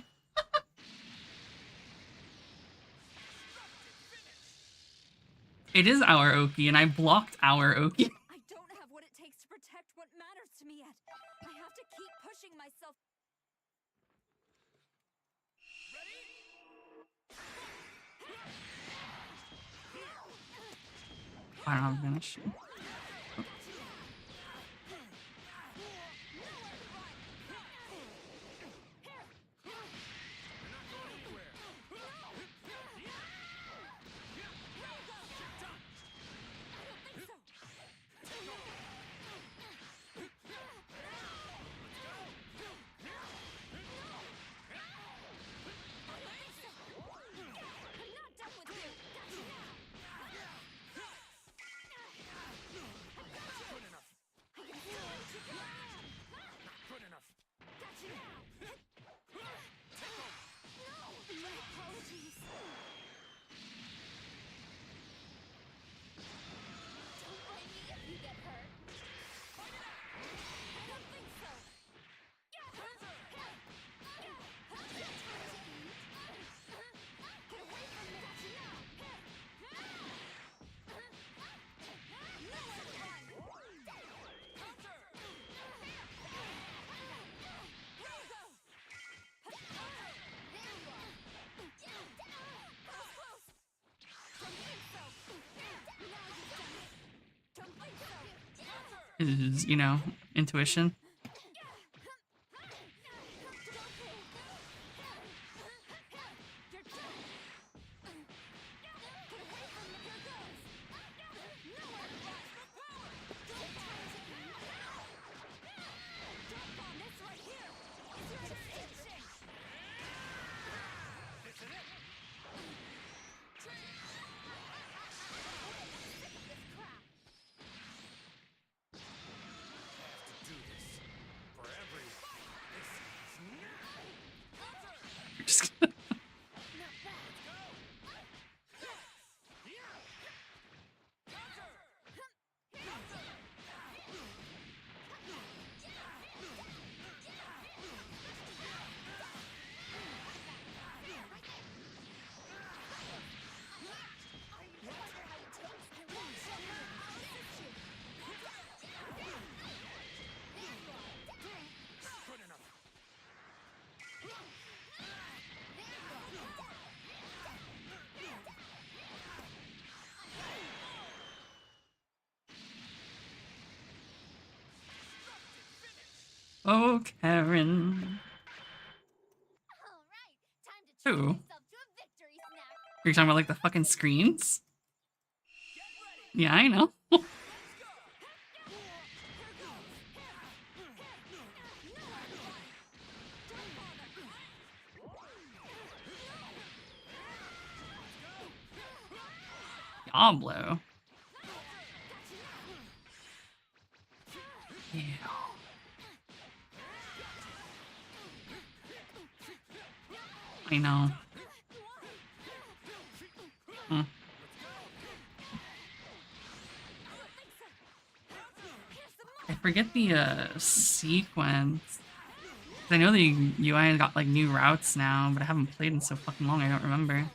It is our Oki, and I blocked our Oki. I don't have what it takes to protect what matters to me yet. I have to keep pushing myself. I don't have finish. Is, you know, intuition. Oh, Karen. Who? Are you talking about like the fucking screens? Yeah, I know. Diablo. Yeah. I know. I forget the sequence. I know the UI got like new routes now, but I haven't played in so fucking long I don't remember.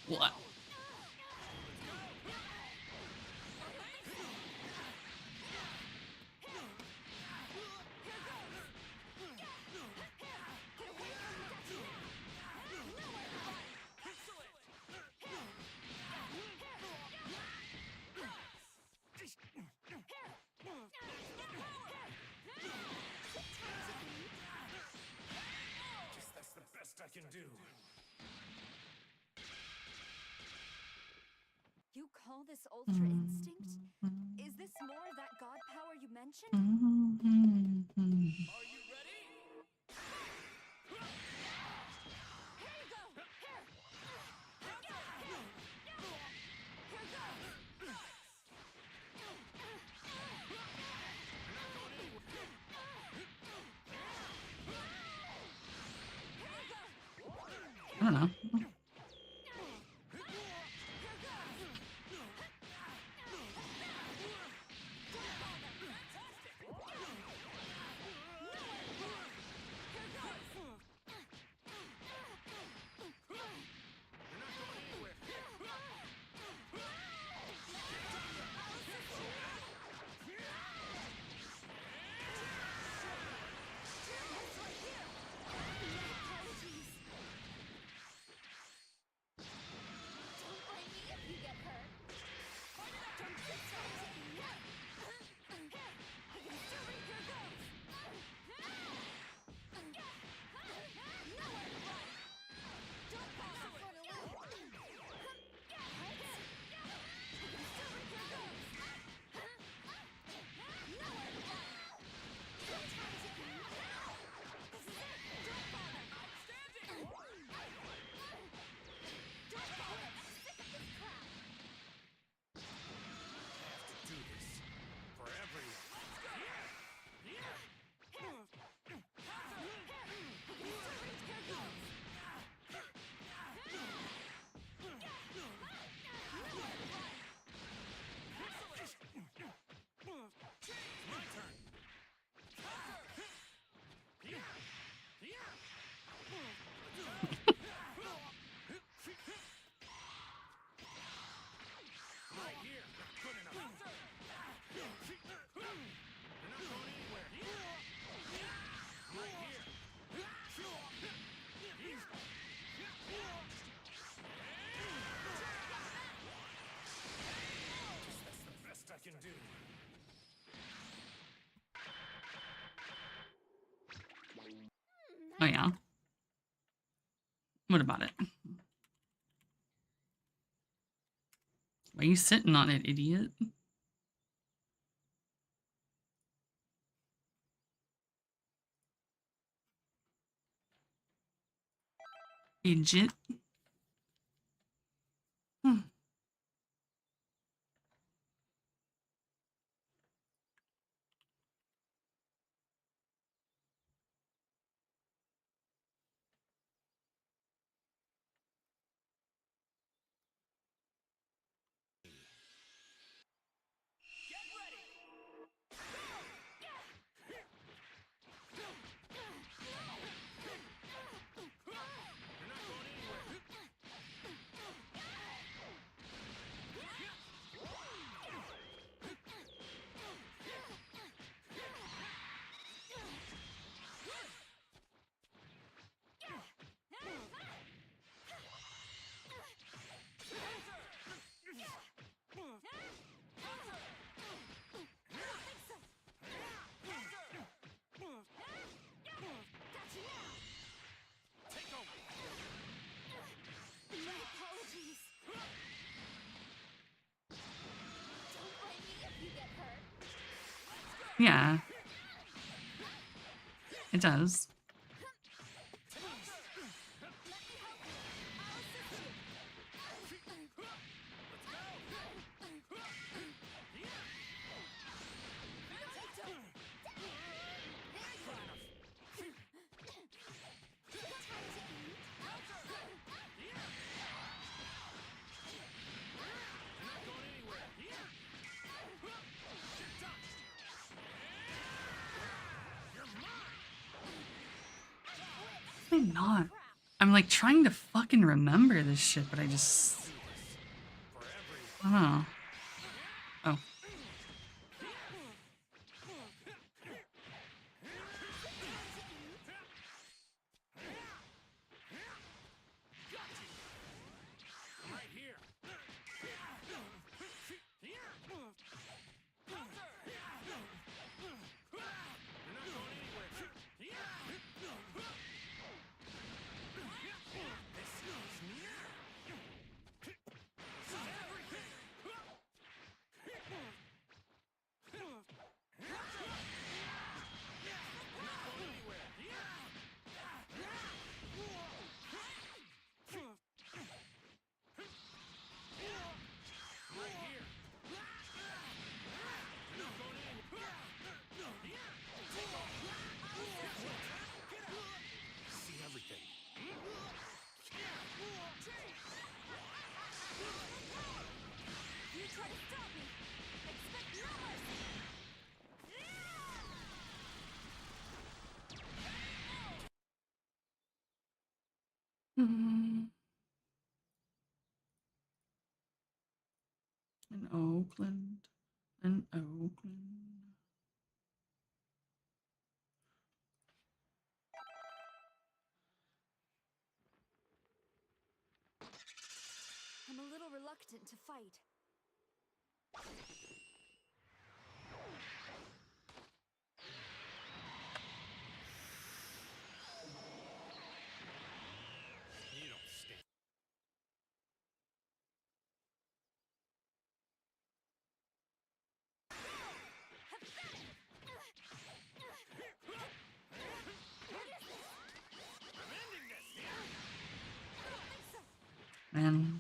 What? Guess that's the best I can do. You call this ultra instinct? Is this more of that god power you mentioned? Are you ready? Here you go! Here! I don't know. Can do. Oh yeah. What about it? Why are you sitting on it, idiot? Idiot. Yeah. It does. I'm not. I'm like trying to fucking remember this shit, but I just... I don't know. Oh. In Oakland. In Oakland. I'm a little reluctant to fight. You don't stand. Man.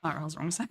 Alright, I was wrong side.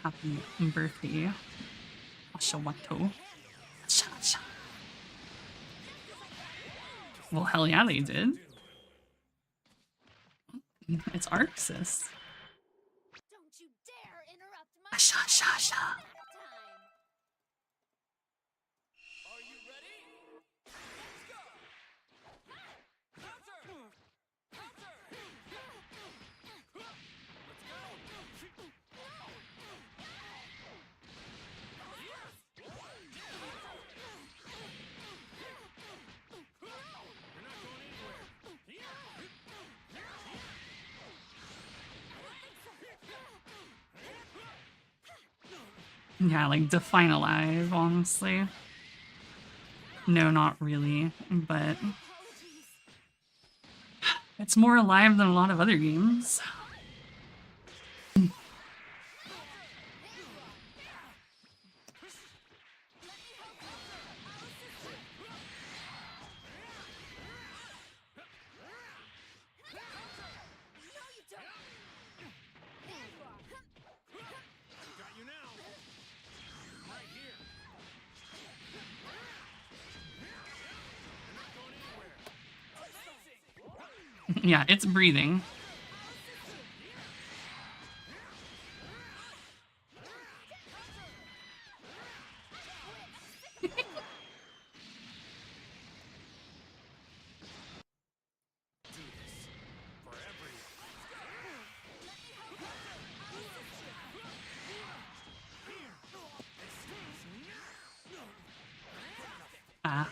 Happy birthday, Ashawato. Well, hell yeah, they did. It's Arxis. Don't you dare interrupt my Asha, asha, asha. Are you ready? Let's go! Counter! Counter! Let's go! Yeah, like define alive, honestly. No, not really, but it's more alive than a lot of other games. Yeah, it's breathing. Ah.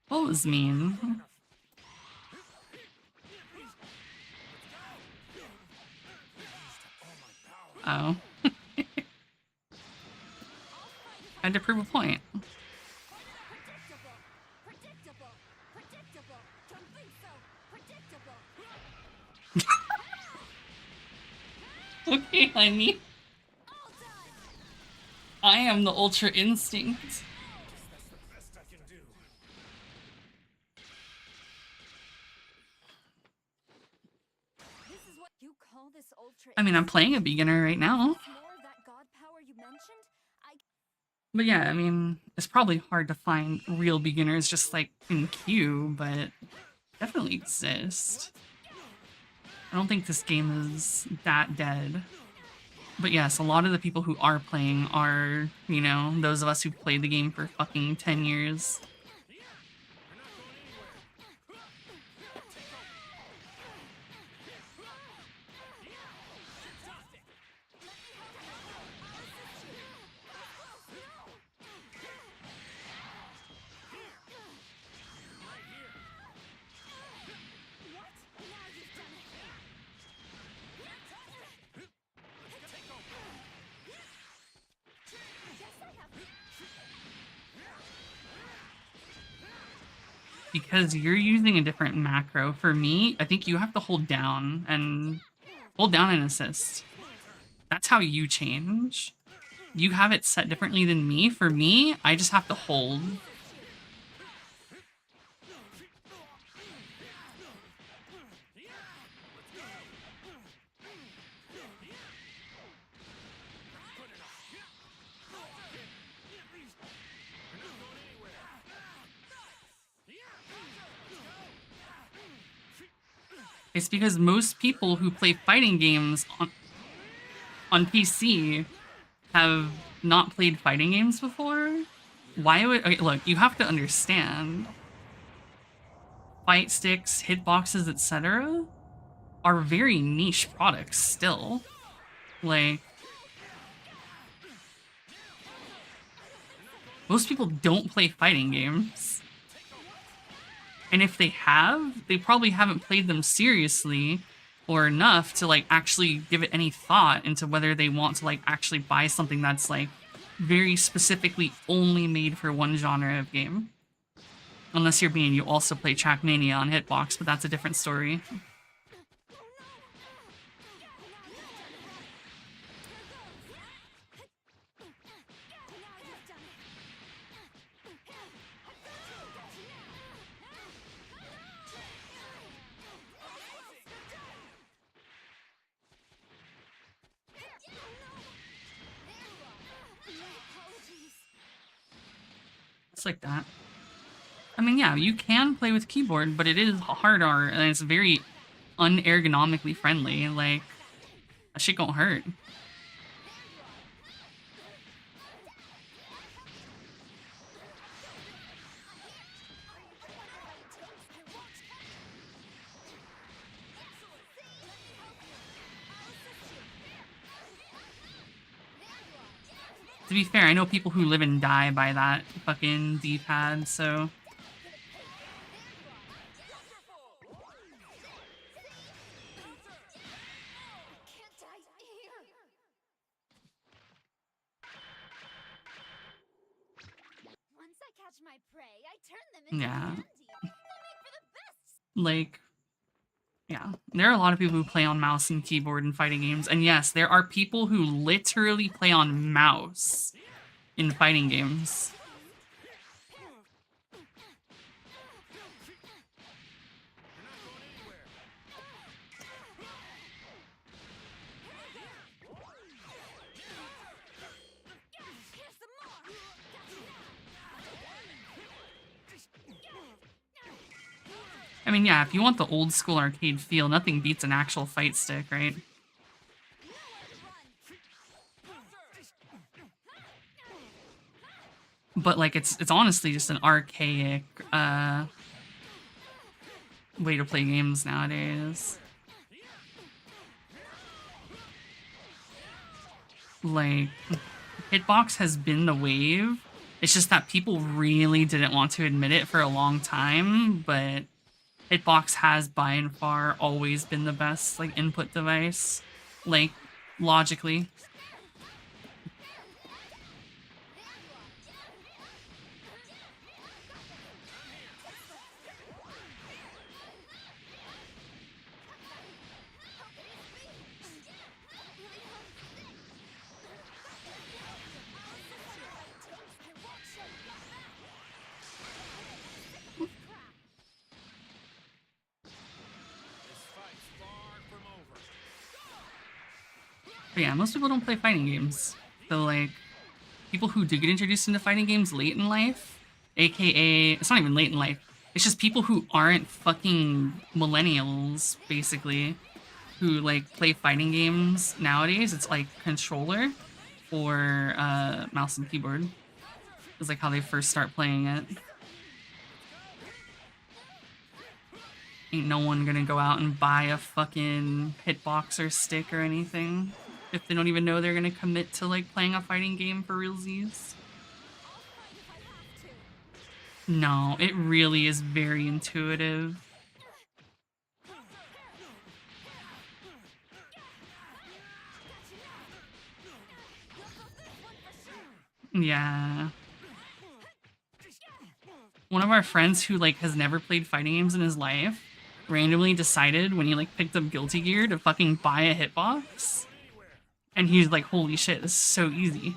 What was mean? Oh. Had to prove a point. Okay, honey. I am the Ultra Instinct. I mean, I'm playing a beginner right now. But yeah, I mean, it's probably hard to find real beginners just like in queue, but definitely exist. I don't think this game is that dead. But yes, a lot of the people who are playing are, you know, those of us who've played the game for fucking 10 years. Because you're using a different macro. For me, I think you have to hold down and assist. That's how you change. You have it set differently than me. For me, I just have to hold. It's because most people who play fighting games on PC have not played fighting games before. Why would... Okay, look, you have to understand. Fight sticks, hitboxes, etc. are very niche products still. Like... most people don't play fighting games. And if they have, they probably haven't played them seriously or enough to like actually give it any thought into whether they want to like actually buy something that's like very specifically only made for one genre of game. Unless you're being, you also play Trackmania on Hitbox, but that's a different story. It's like that. I mean, yeah, you can play with keyboard, but it is harder and it's very unergonomically friendly. Like, that shit don't hurt. To be fair, I know people who live and die by that fucking D-pad, so... Once I catch my prey, I turn them into Yeah. candy. They make for the best. Like... Yeah, there are a lot of people who play on mouse and keyboard in fighting games, and yes, there are people who literally play on mouse in fighting games. I mean, yeah, if you want the old school arcade feel, nothing beats an actual fight stick, right? But like, it's honestly just an archaic way to play games nowadays. Like, hitbox has been the wave. It's just that people really didn't want to admit it for a long time, but hitbox has by and far always been the best, like, input device, like, logically. But yeah, most people don't play fighting games. So, like, people who do get introduced into fighting games late in life, aka, it's not even late in life, it's just people who aren't fucking millennials, basically, who, like, play fighting games nowadays. It's, like, controller or mouse and keyboard. It's, like, how they first start playing it. Ain't no one gonna go out and buy a fucking hitbox or stick or anything if they don't even know they're gonna commit to, like, playing a fighting game for realsies. No, it really is very intuitive. Yeah. One of our friends who, like, has never played fighting games in his life randomly decided when he, like, picked up Guilty Gear to fucking buy a hitbox. And he's like, holy shit, this is so easy.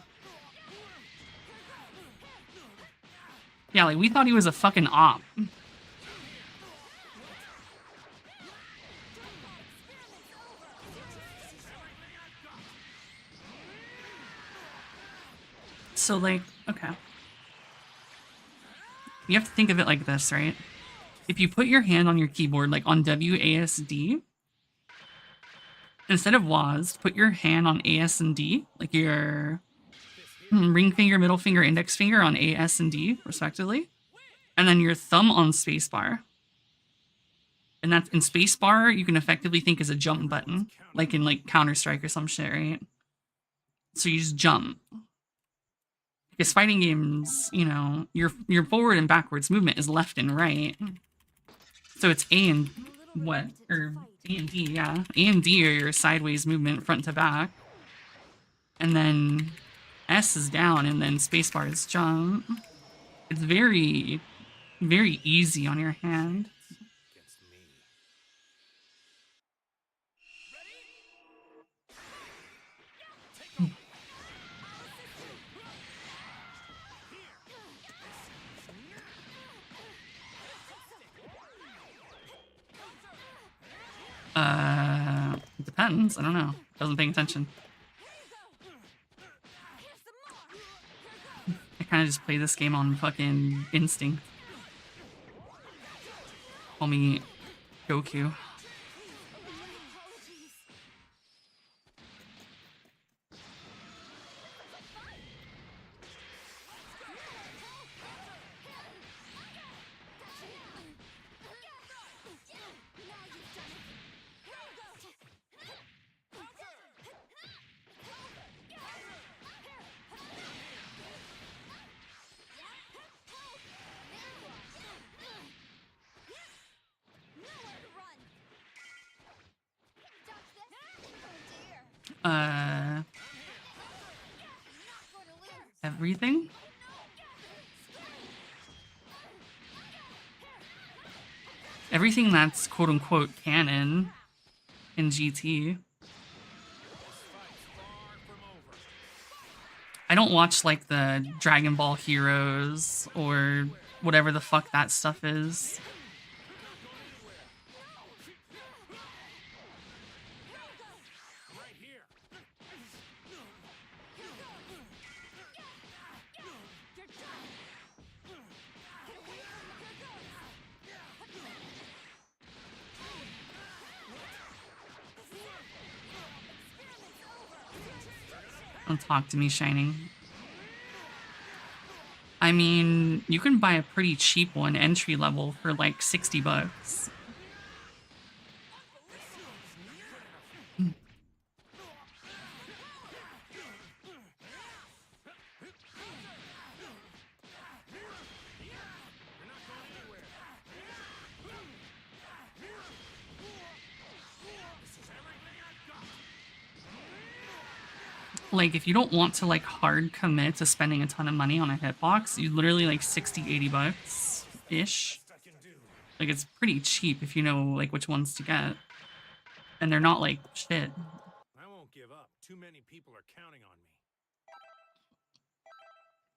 Yeah, like, we thought he was a fucking op. So, like, okay. You have to think of it like this, right? If you put your hand on your keyboard, like on WASD, instead of WASD, put your hand on AS and D, like your ring finger, middle finger, index finger on AS and D, respectively, and then your thumb on spacebar. And that's in spacebar, you can effectively think as a jump button, like in like Counter-Strike or some shit, right? So you just jump. Because fighting games, you know, your forward and backwards movement is left and right. So it's A and what? Or A and D, yeah. A and D are your sideways movement, front to back. And then S is down, and then spacebar is jump. It's very, very easy on your hand. It depends. I don't know. Wasn't paying attention. I kind of just play this game on fucking instinct. Call me Goku. Everything? Everything that's quote-unquote canon in GT. I don't watch, like, the Dragon Ball Heroes or whatever the fuck that stuff is. Don't talk to me, Shining. I mean, you can buy a pretty cheap one, entry level, for like $60. Like, if you don't want to, like, hard commit to spending a ton of money on a hitbox, you literally, like, 60, 80 bucks-ish. Like, it's pretty cheap if you know, like, which ones to get. And they're not, like, shit. I won't give up. Too many people are counting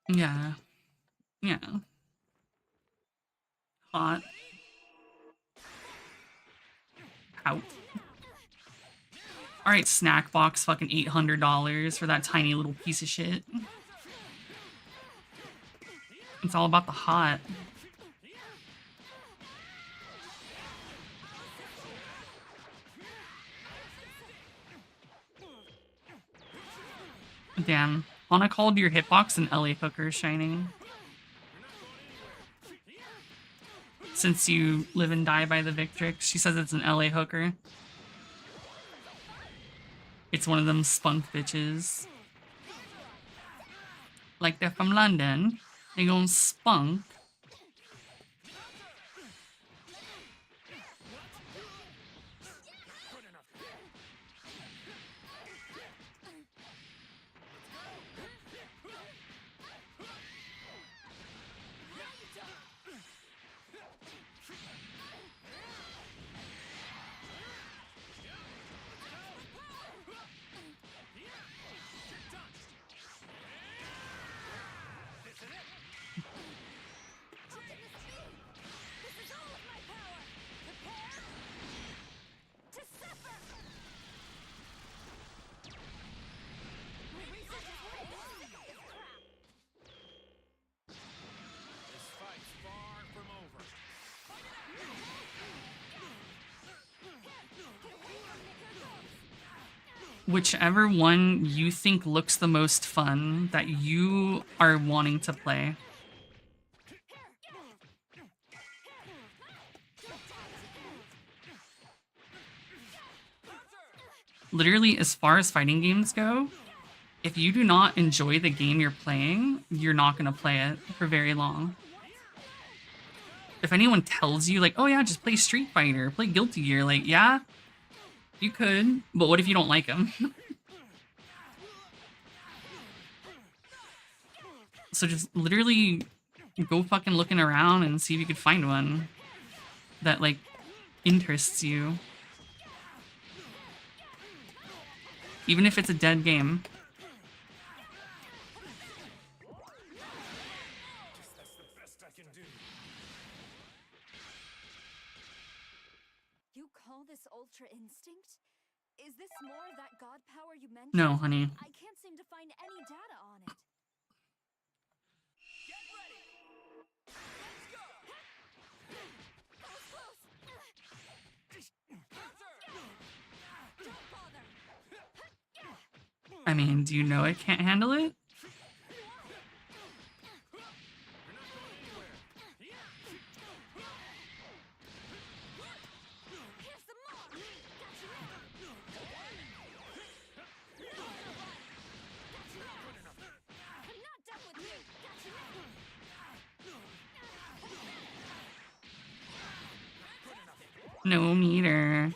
on me. Yeah. Yeah. Hot. Out. Alright, snack box, fucking $800 for that tiny little piece of shit. It's all about the hot. Damn. Anna called your hitbox an LA hooker, Shining. Since you live and die by the Victrix, she says it's an LA hooker. It's one of them spunk bitches. Like, they're from London. They gon' spunk. Whichever one you think looks the most fun that you are wanting to play. Literally, as far as fighting games go, if you do not enjoy the game you're playing, you're not going to play it for very long. If anyone tells you, like, oh yeah, just play Street Fighter, play Guilty Gear, like, yeah, you could, but what if you don't like them? So just literally go fucking looking around and see if you could find one that, like, interests you. Even if it's a dead game. You call this ultra instinct? Is this more of that god power you mentioned? No, honey. I can't seem to find any data on it. Get ready. Let's go. Close. Don't bother. I mean, do you know it can't handle it? No meter.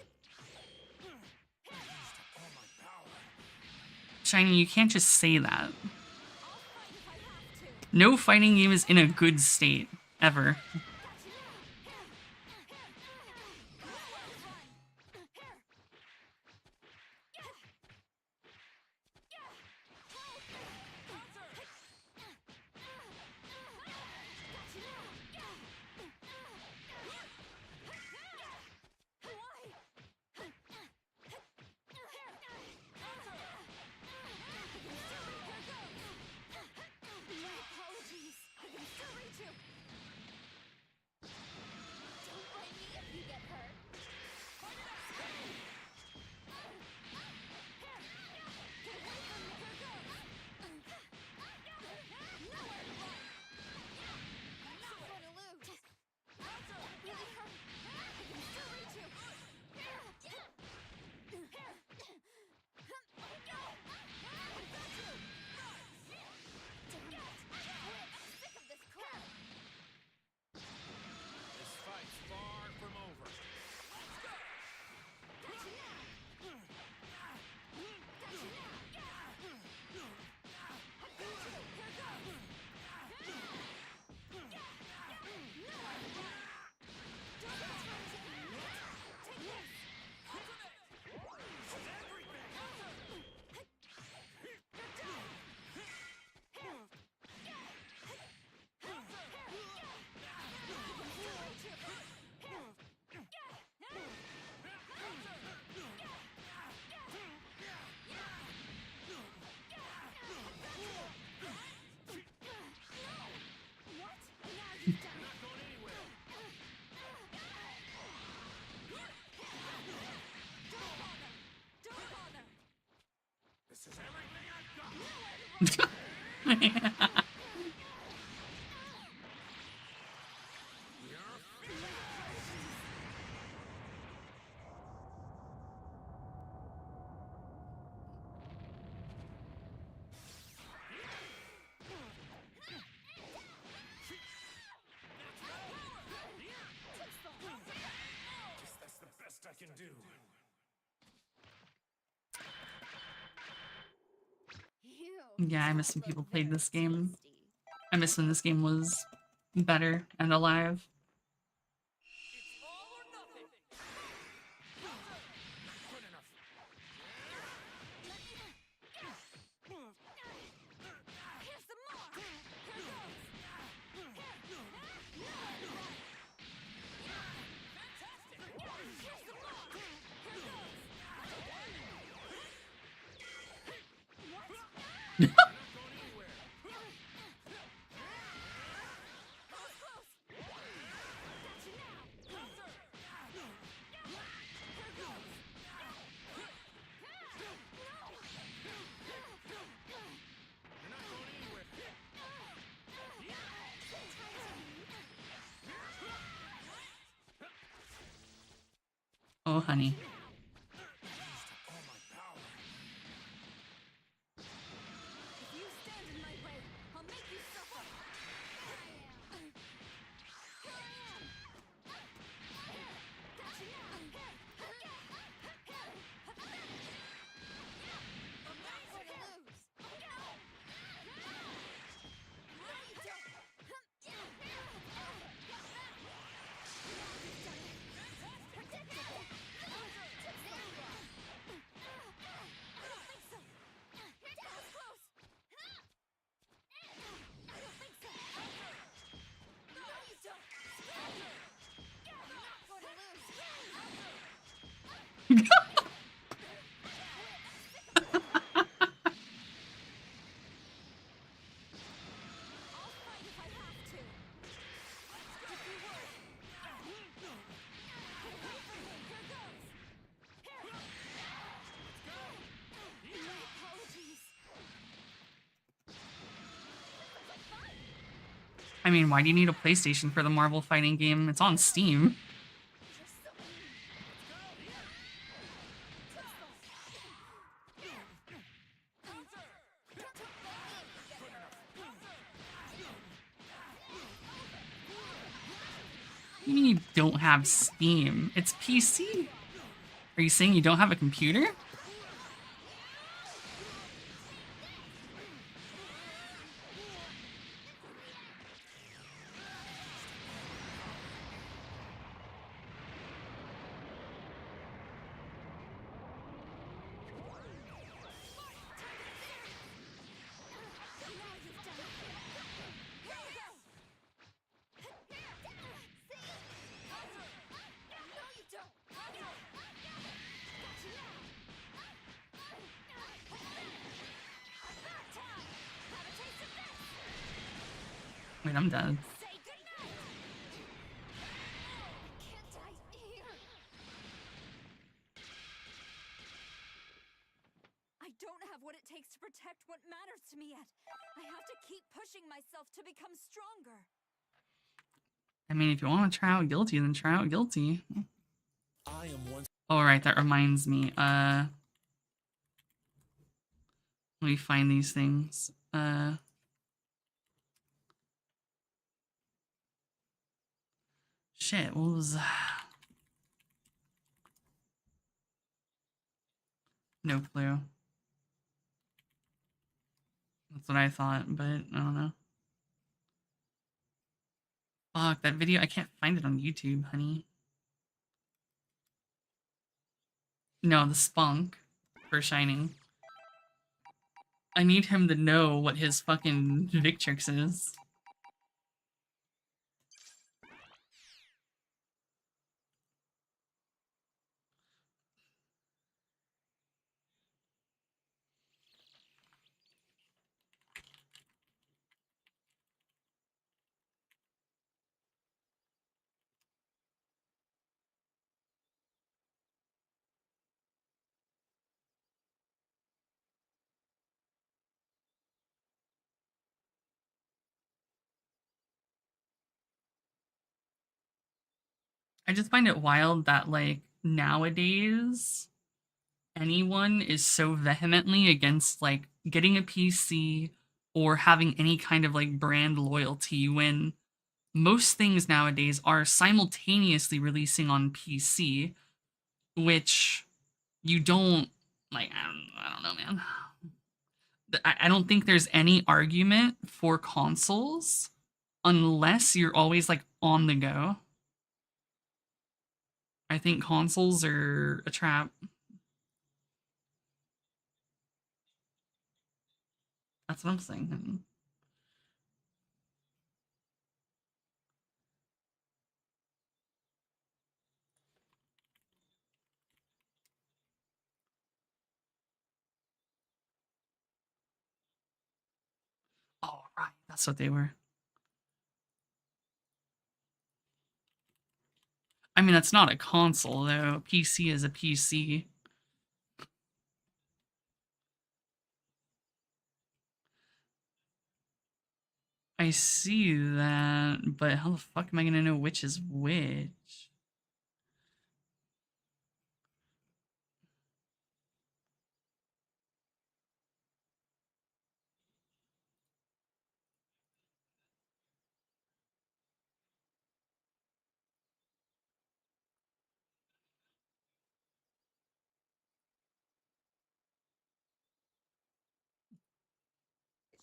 Shiny, you can't just say that. No fighting game is in a good state, ever. That's the best I can do. Yeah, I miss when people played this game. I miss when this game was better and alive. Oh, honey. I mean, why do you need a PlayStation for the Marvel fighting game? It's on Steam. You mean you don't have Steam? It's PC? Are you saying you don't have a computer? Wait, I'm dead. I don't have what it takes to protect what matters to me yet. I have to keep pushing myself to become stronger. I mean, if you want to try out guilty, then try out guilty. I am one. Oh, right, that reminds me. Let me find these things. Shit, what was... No clue. That's what I thought, but I don't know. Fuck, that video, I can't find it on YouTube, honey. No, the spunk for Shining. I need him to know what his fucking Victrix is. I just find it wild that, like, nowadays, anyone is so vehemently against, like, getting a PC or having any kind of, like, brand loyalty when most things nowadays are simultaneously releasing on PC, which you don't, like, I don't know, man. I don't think there's any argument for consoles unless you're always, like, on the go. I think consoles are a trap. That's what I'm saying. Oh, right. That's what they were. I mean, that's not a console, though. PC is a PC. I see that, but how the fuck am I gonna know which is which?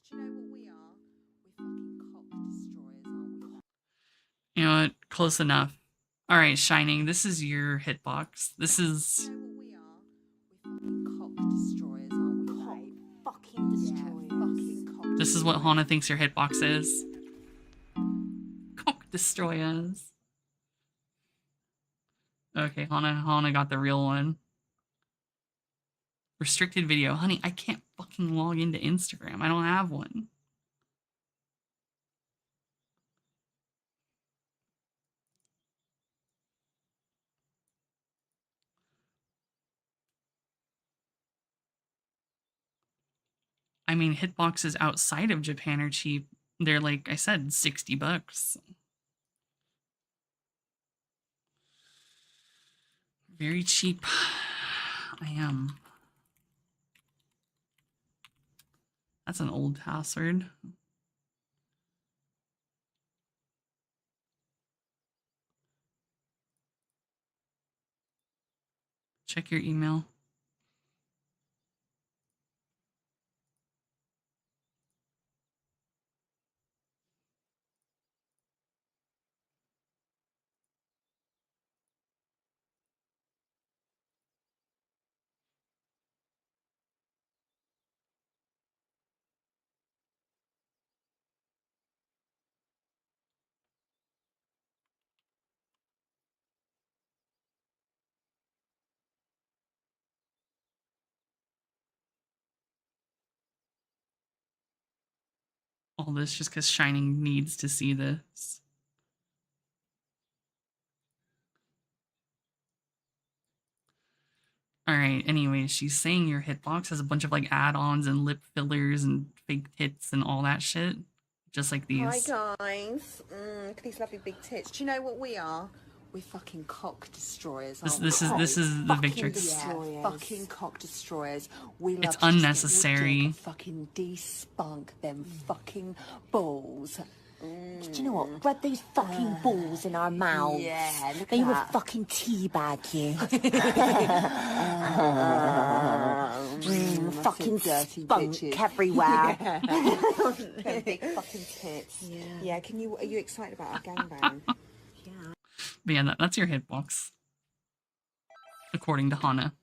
Do you know what we are? We're fucking cock destroyers, aren't we? You know what? Close enough. Alright, Shining, this is your hitbox. This is... Do you know what we are? We're fucking cock destroyers, aren't we, babe? Fucking destroyers. Fucking cock This is what Hana thinks your hitbox is. Cock destroyers. Okay, Hana got the real one. Restricted video. Honey, I can't fucking log into Instagram. I don't have one. I mean, hitboxes outside of Japan are cheap. They're, like I said, $60. Very cheap. I am. That's an old password. Check your email. all this just because Shining needs to see this. Alright, anyway, she's saying your hitbox has a bunch of like add-ons and lip fillers and fake tits and all that shit. Just like these. Hi guys, look at these lovely big tits. Do you know what we are? We're fucking cock destroyers. This is the Victrix. Yeah, fucking cock destroyers. We love It's to just unnecessary. get your dick and fucking de-spunk them fucking balls. Do you know what? Rub these fucking balls in our mouths. Yeah, look They at will that. fucking teabag you. Fucking dirty spunk bitches. everywhere. Yeah. Them big fucking tits. Yeah. Are you excited about our gangbang? But yeah, that's your hitbox. According to Hana.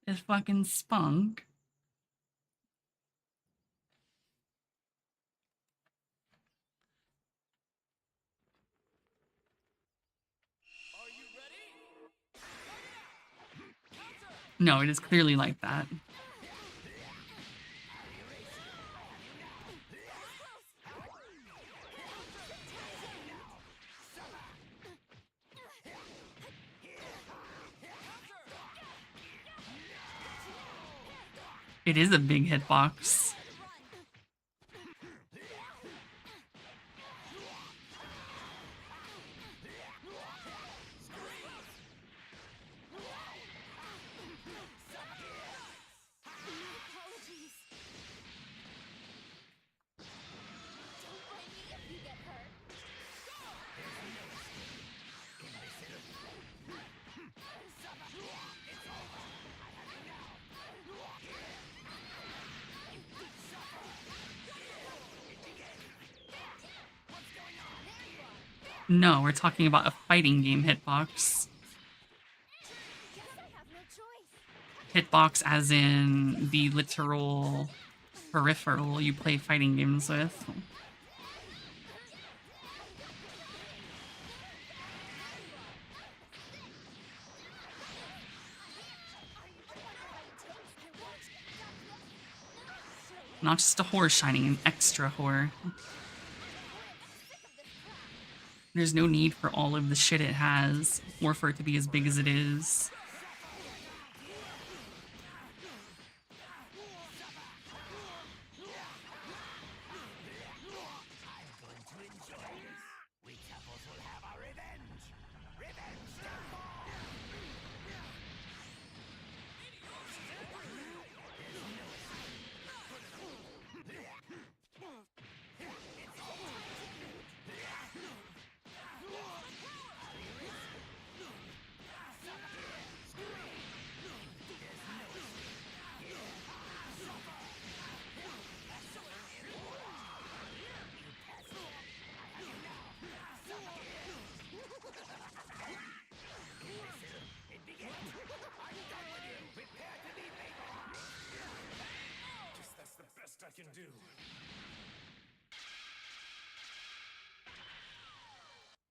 It fucking spunk. No, it is clearly like that. It is a big hitbox. No, we're talking about a fighting game hitbox. Hitbox as in the literal peripheral you play fighting games with. Not just a whore shining, an extra whore. There's no need for all of the shit it has, or for it to be as big as it is. I can do.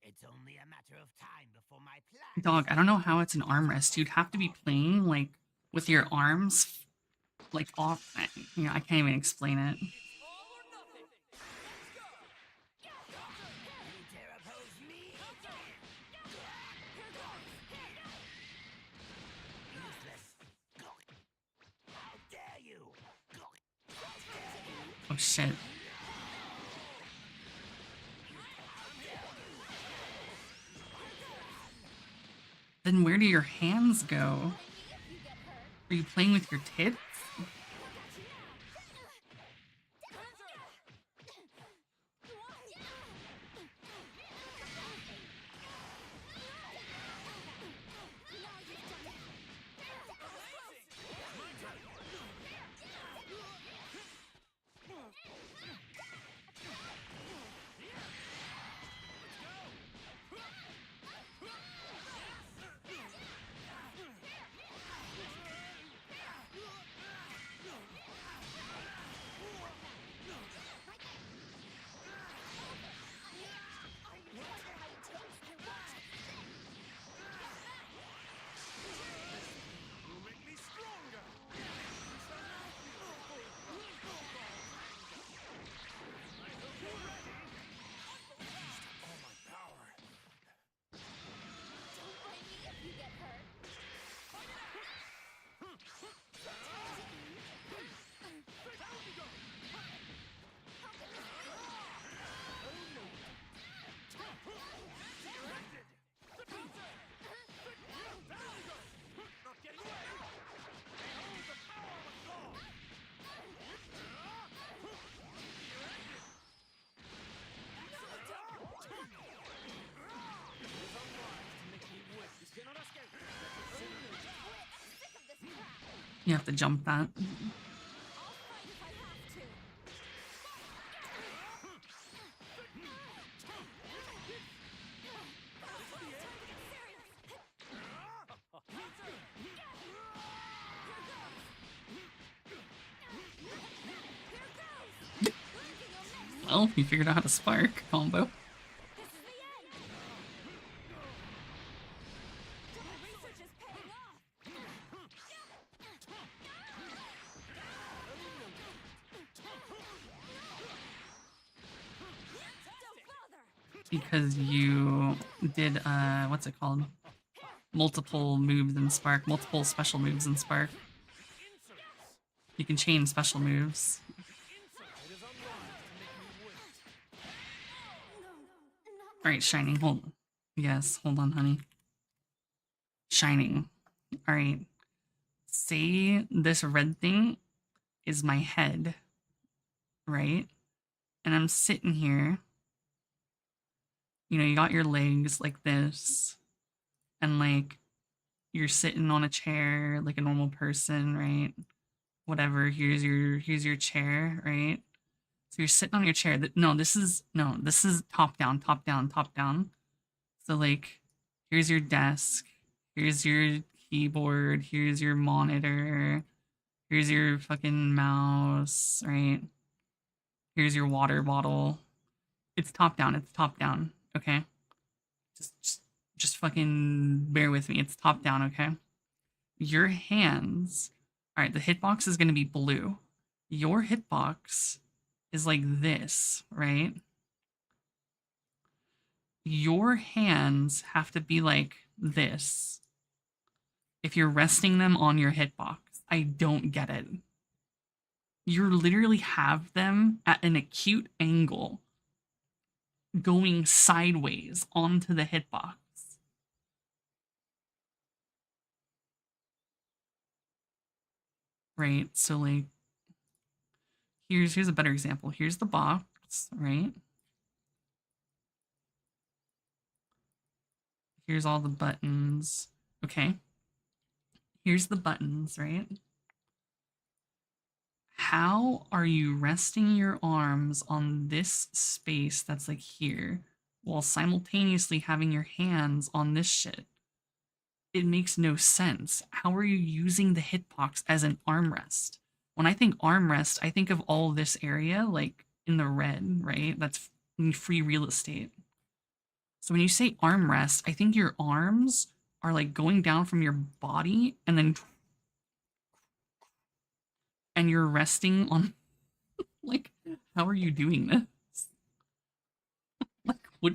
It's only a matter of time before my plan. Dog, I don't know how it's an armrest. You'd have to be playing, like, with your arms, like, off. You know, I can't even explain it. Oh, shit. Then where do your hands go? Are you playing with your tits? You have to jump that. Well, you figured out how to spark combo. Because you did, what's it called? Multiple moves in Spark, multiple special moves in Spark. You can chain special moves. Alright, Shining, hold on. Yes, hold on, honey. Shining. Alright. Say this red thing is my head, right? And I'm sitting here. You know, you got your legs like this. And like, you're sitting on a chair like a normal person, right? Whatever, here's your chair, right? So you're sitting on your chair. This is top down, top down, top down. So like, here's your desk, here's your keyboard, here's your monitor, here's your fucking mouse, right? Here's your water bottle. It's top down, okay? Just fucking bear with me. It's top down, okay? Your hands, all right, the hitbox is gonna be blue. Your hitbox is like this, right? Your hands have to be like this if you're resting them on your hitbox. I don't get it. You literally have them at an acute angle going sideways onto the hitbox. Right, so like, here's a better example. Here's the box, right? Here's all the buttons. Okay. Here's the buttons, right? How are you resting your arms on this space that's like here while simultaneously having your hands on this shit? It makes no sense. How are you using the hitbox as an armrest? When I think armrest, I think of all this area like in the red, right? That's free real estate. So when you say armrest, I think your arms are like going down from your body and then and you're resting on like, how are you doing this? Like, what?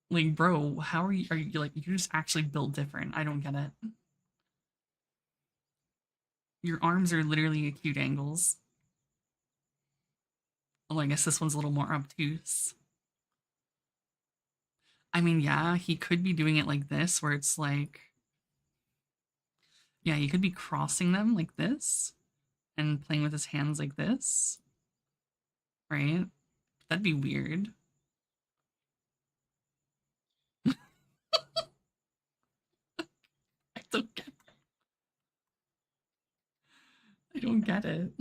Like, bro, how are you like, you're just actually built different. I don't get it. Your arms are literally acute angles. Well, I guess this one's a little more obtuse. I mean, yeah, he could be doing it like this, where it's like, yeah, he could be crossing them like this and playing with his hands like this, right? That'd be weird. I don't get it. I don't get it.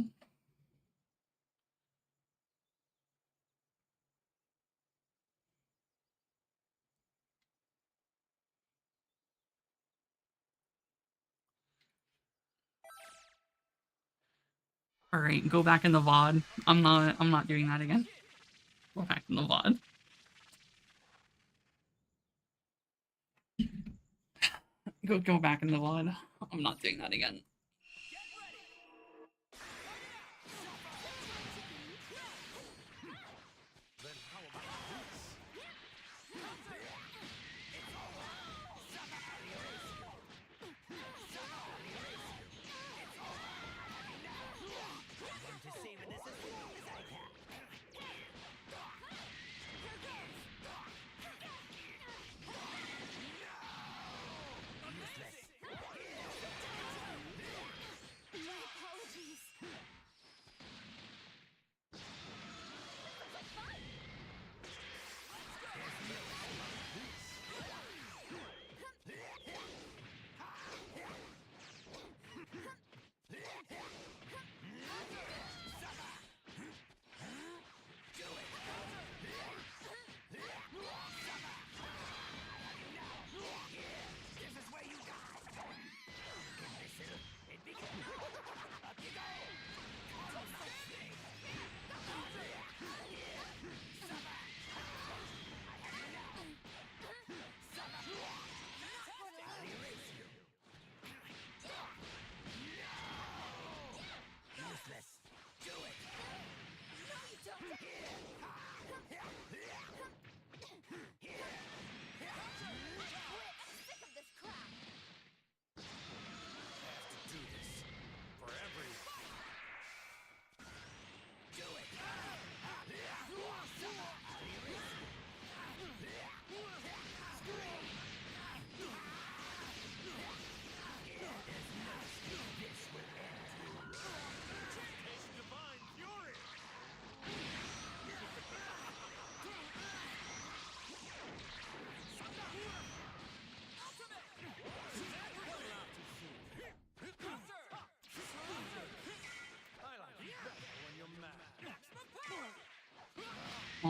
All right, go back in the VOD. I'm not doing that again. Go back in the VOD. Go back in the VOD. I'm not doing that again.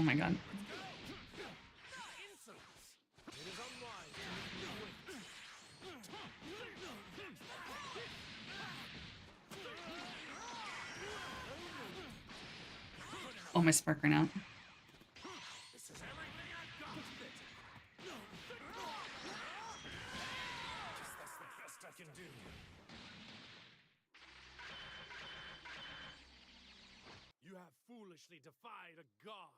Oh my god. Oh, my spark ran out. You have foolishly defied a god.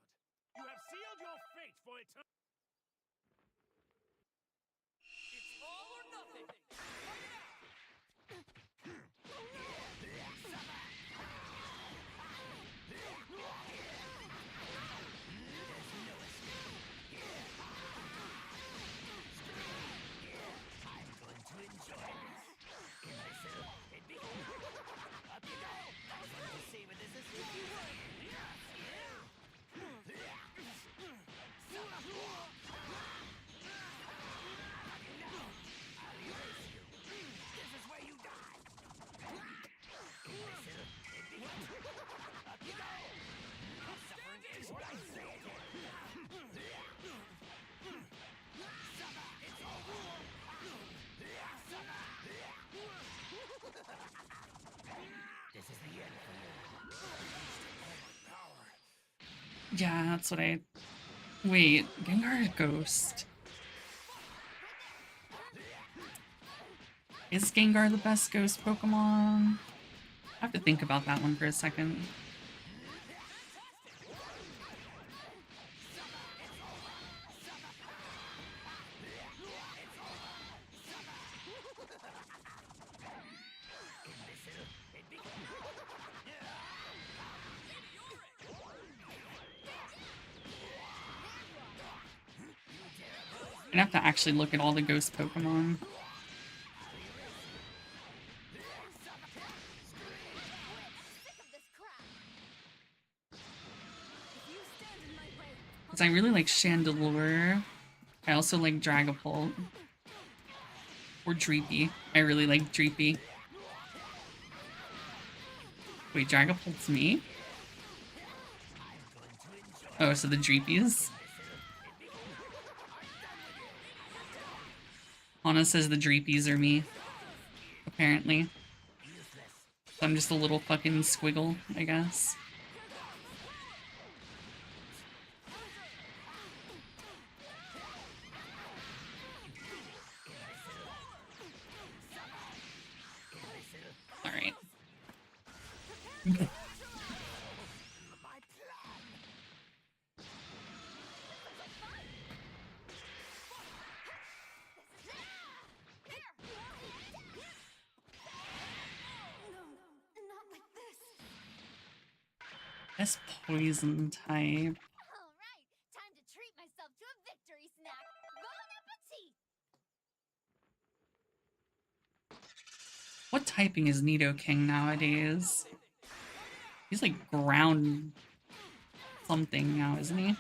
You have sealed your fate for eternity. It's all or nothing. Yeah, that's what I... Wait, Gengar is Ghost. Is Gengar the best Ghost Pokemon? I have to think about that one for a second. I'd have to actually look at all the Ghost Pokemon. Because I really like Chandelure. I also like Dragapult. Or Dreepy. I really like Dreepy. Wait, Dragapult's me? Oh, so the Dreepies? Anna says the Dreepies are me. Apparently. So I'm just a little fucking squiggle, I guess. Alright. That's poison type. Alright, time to treat myself to a victory snack. Bon appetit! What typing is Nidoking nowadays? He's like ground something now, isn't he?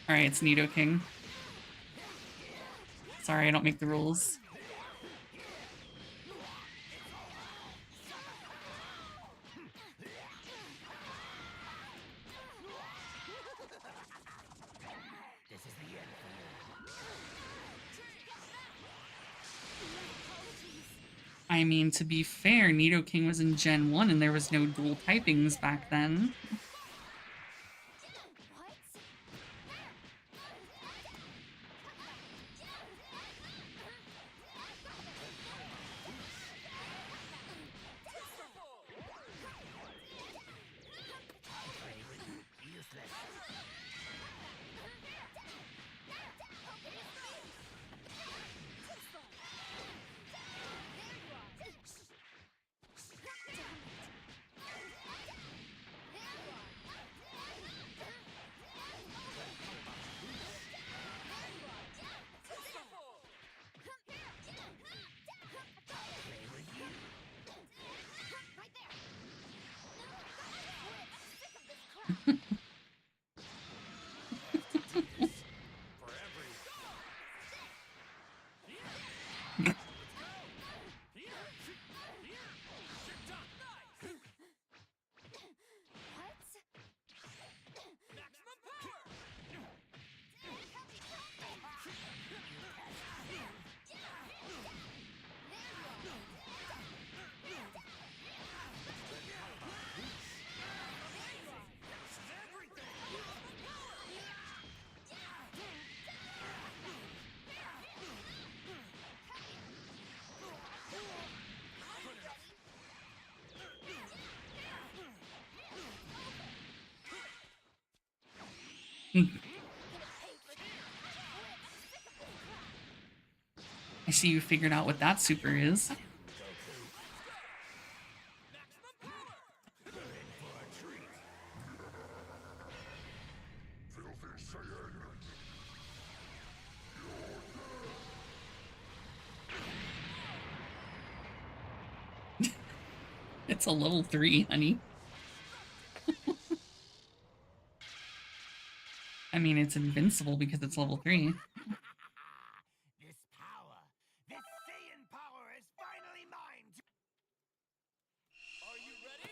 Alright, it's Nidoking. Sorry, I don't make the rules. I mean, to be fair, Nidoking was in Gen 1 and there was no dual typings back then. I see you figured out what that super is. It's a level 3, honey. I mean, it's invincible because it's level 3. This power, this Saiyan power is finally mine. Are you ready?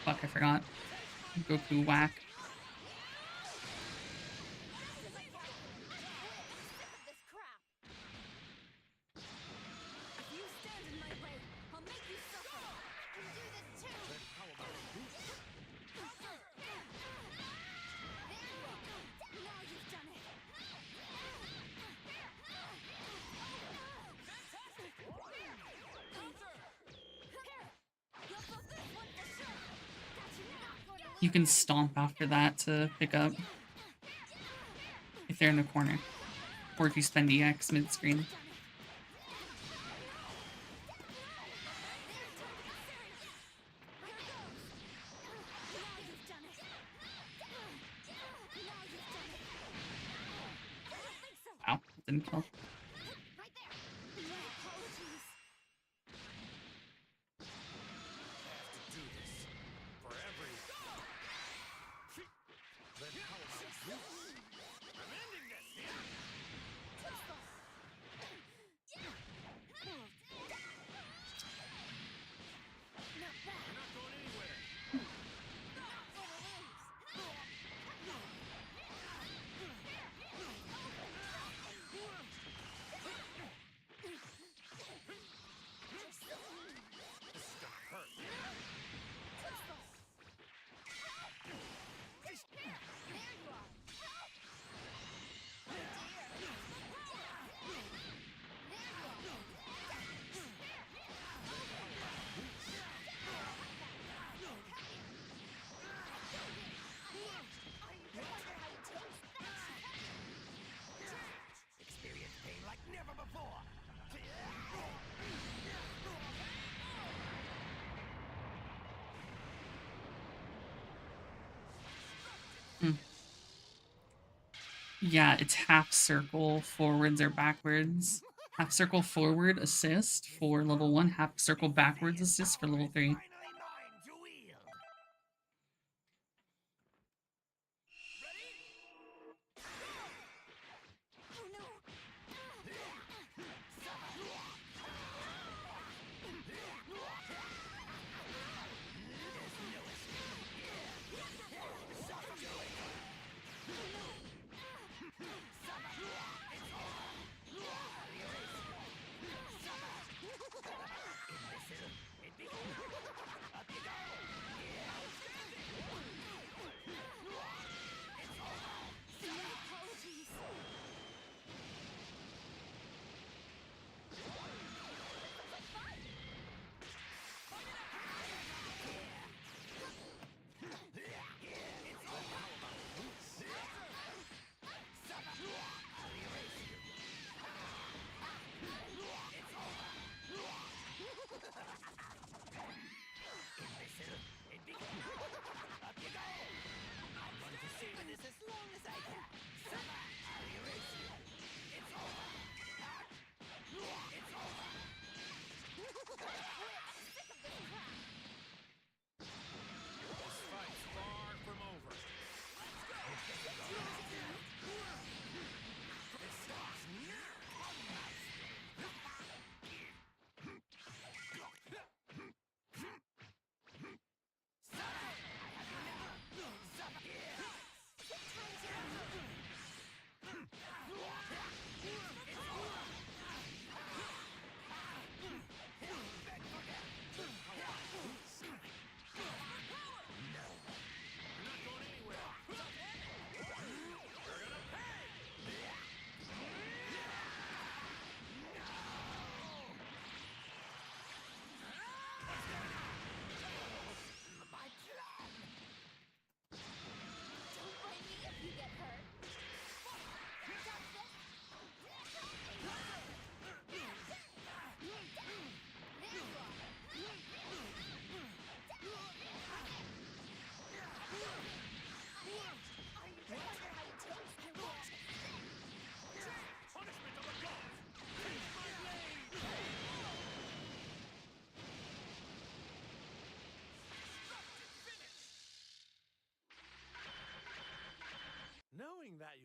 Fuck, I forgot. Goku whack. You can stomp after that to pick up if they're in a corner, or if you spend EX mid-screen. Wow, didn't kill. Yeah, it's half circle forwards or backwards. Half circle forward assist for level 1, half circle backwards assist for level 3.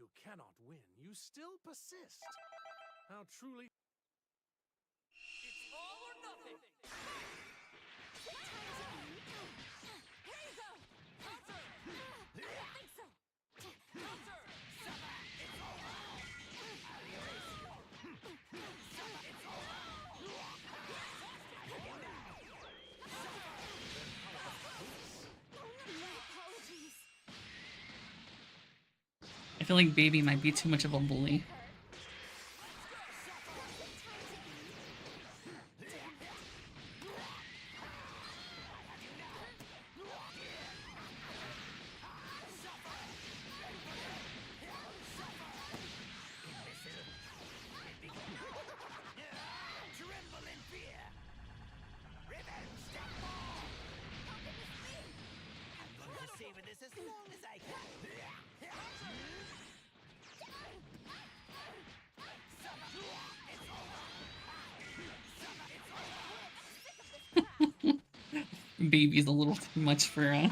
you cannot win, you still persist. How truly... It's all or nothing! Here you go! Counter! I don't think so! Counter! Suffer! It's over! I'll erase you! Suffer! It's over! Apologies. I feel like Baby might be too much of a bully. Tremble in fear! Revenge step more! I'm going to savor this as long as I can! Baby's a little too much for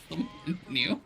something new.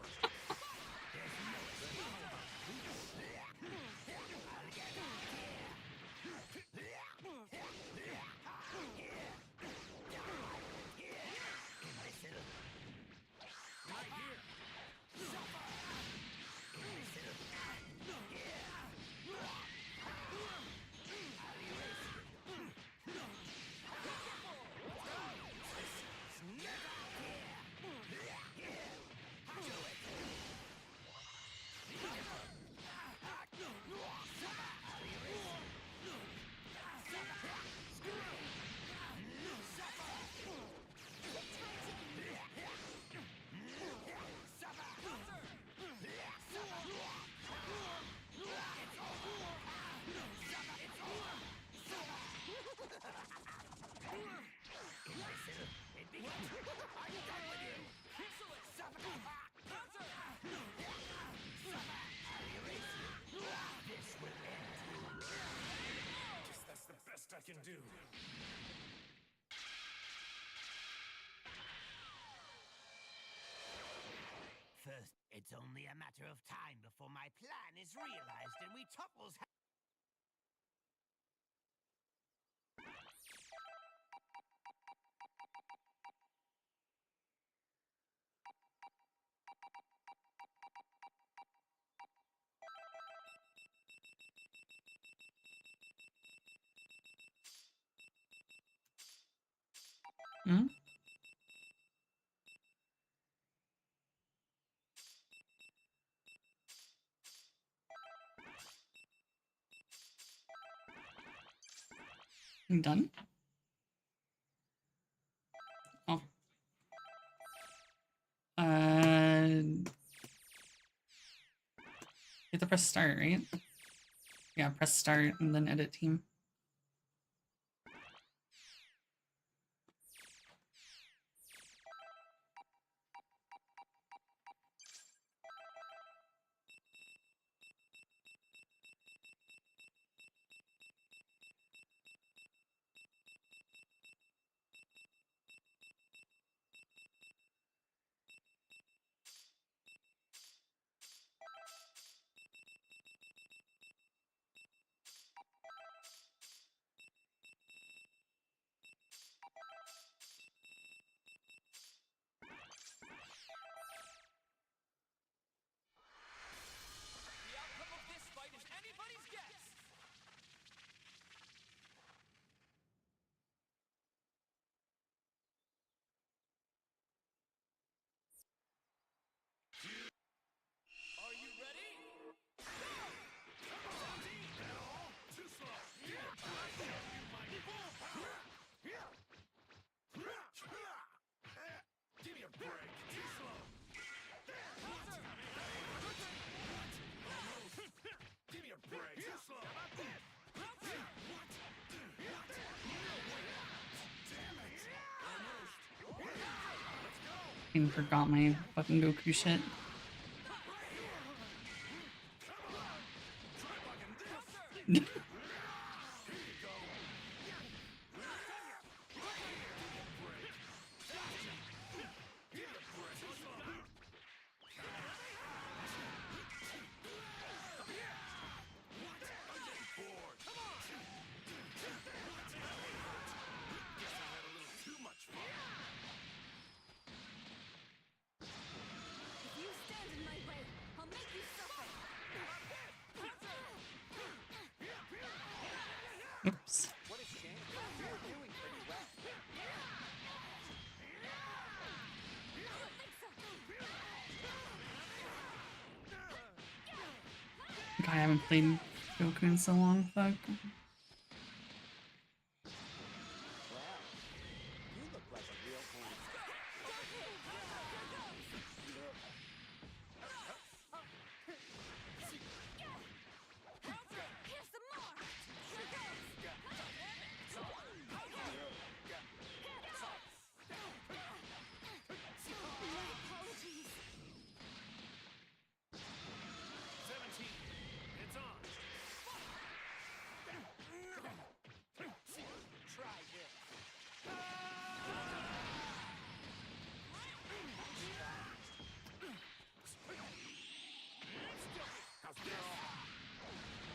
I can do. First, it's only a matter of time before my plan is realized and we topples. Hmm? You done? Oh. You have to press start, right? Yeah, press start and then edit team. The outcome of this fight is anybody's guess! Are you ready? Too slow! I'll show you my full power! Give me a break! Too slow! Give me a break! Too slow! I forgot my fucking Goku shit. I haven't played Goku in so long. Fuck. You look like a real hamster. Here's some more. Here apologies. 17. It's on. Try this. How's this?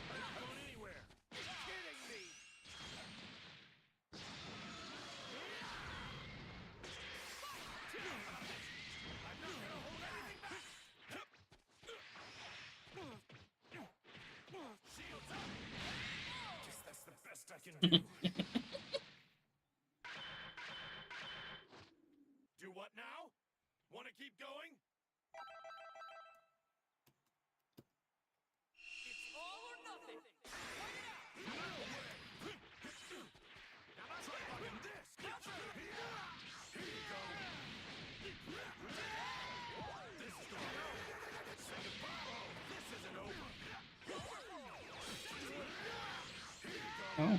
I'm not going anywhere. You're kidding me. I'm not gonna hold anything back. Shields up. Guess that's the best I can do. Do what now? Want to keep going? It's all or nothing. No way! Now try fucking this! Here you go! This is going over! Say goodbye! Oh, this isn't over! Here you go! Oh.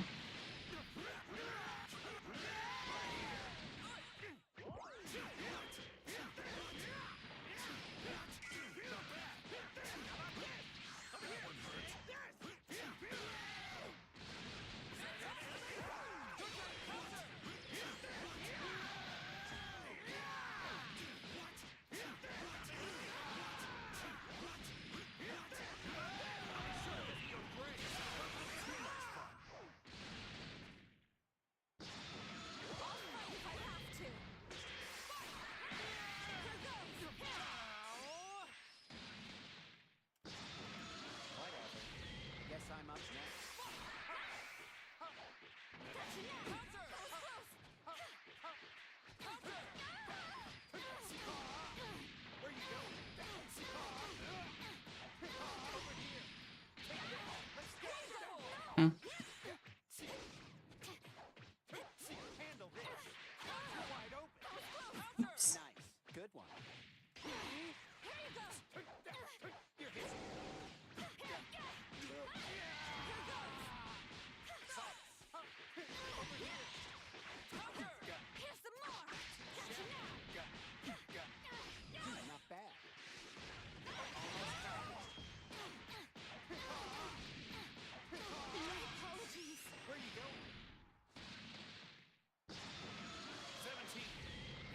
Whatever. I guess I'm up next. Where you going? Over here! Let's go! Hmm. Handle this. You're wide open. Oops. Nice. Good one. You're hit. Here's some more. Not bad. Apologies. Where you going? 17.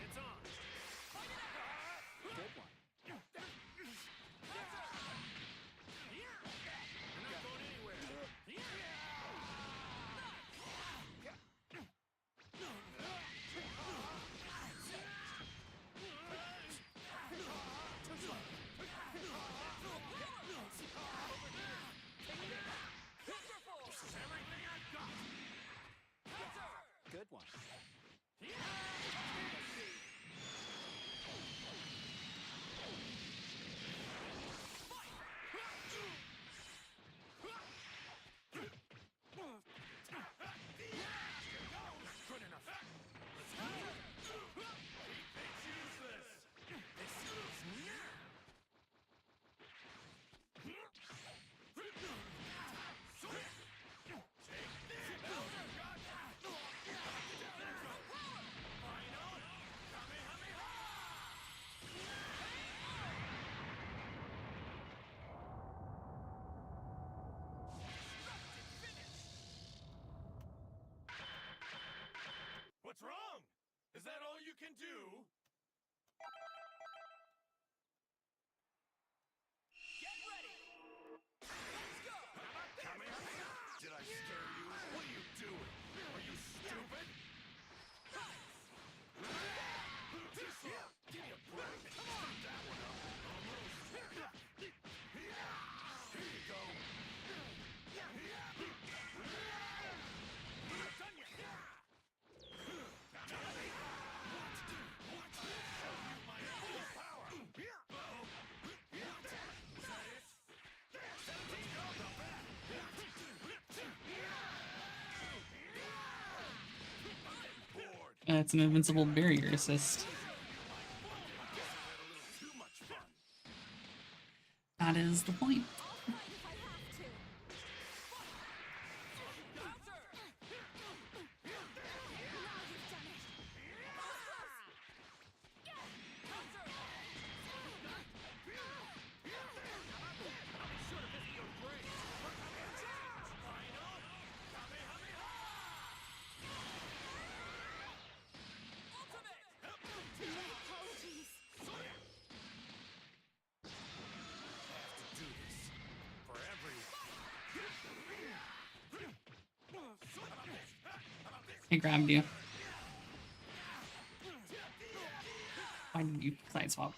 It's on. Good one. You're not going anywhere. This is everything I've got. Good one. Good enough. Let's go. It's useless. This is now. What's wrong? Is that all you can do? Get ready. Let's go. Did I scare you? What are you doing? Are you stupid? Give me a break. Come on. That one up. Almost. Here you go. I'm not done yet. It's an invincible barrier assist. That is the point. He grabbed you. Why did you side swap?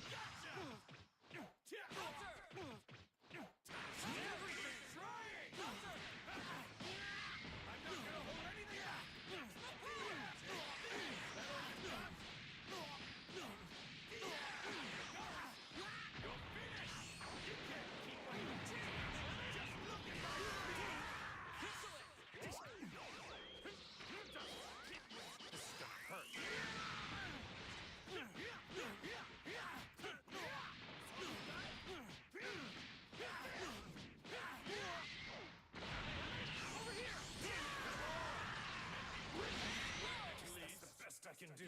I can do.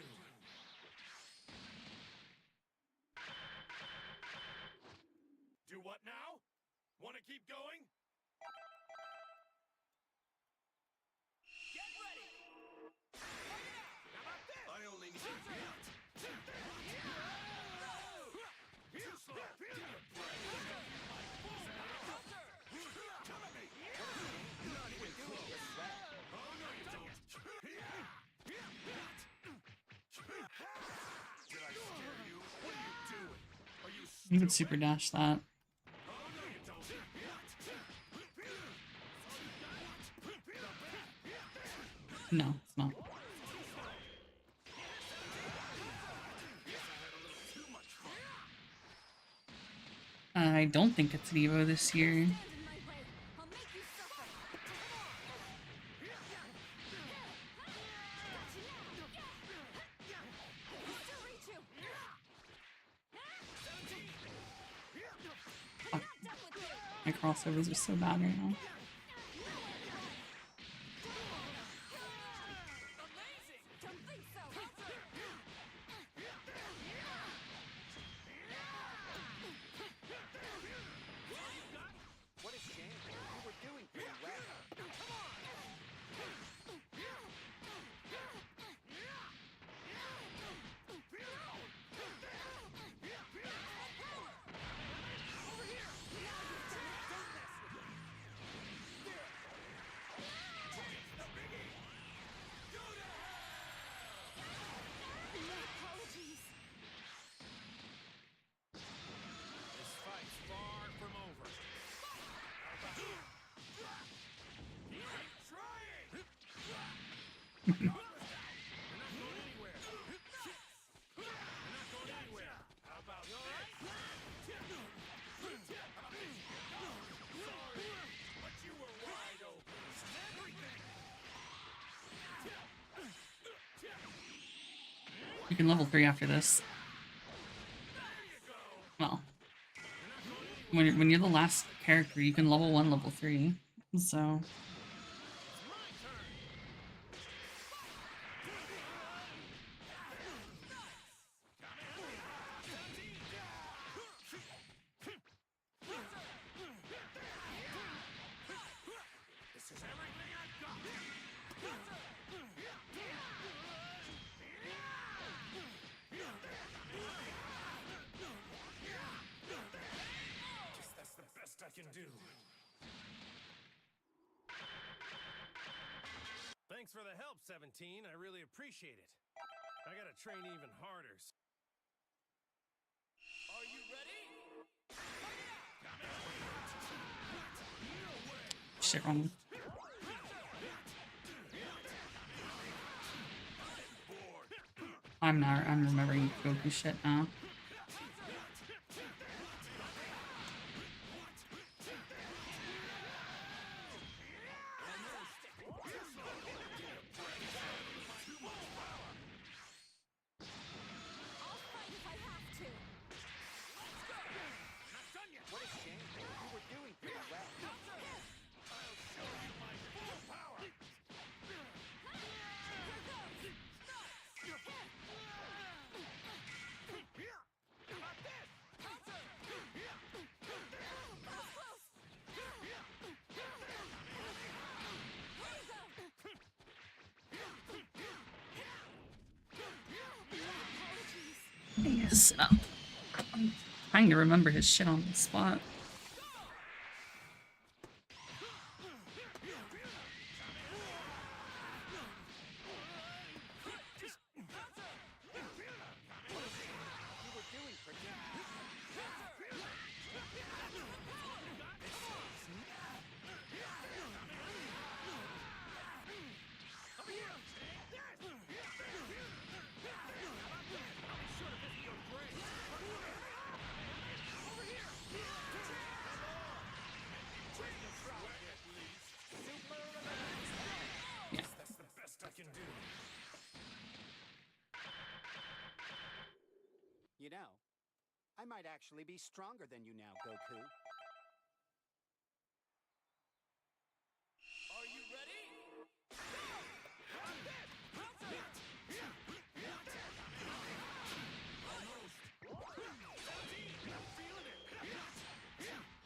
Do what now? Want to keep going? Get ready. How about this? I only need too slow. Not even close. Oh no, you don't. Did I scare you? What are you doing? Are you You can super dash that. No, it's not. I don't think it's an Evo this year. Fuck. My crossovers are so bad right now. You can level 3 after this. Well, when you're the last character, you can level 1, level 3. So. I can do. Thanks for the help, 17. I really appreciate it. I gotta train even harder. Are you ready? Shit, wrong. I'm remembering Goku shit now. Yes, I'm trying to remember his shit on the spot. That's the best I can do. You know, I might actually be stronger than you now, Goku. Are you ready?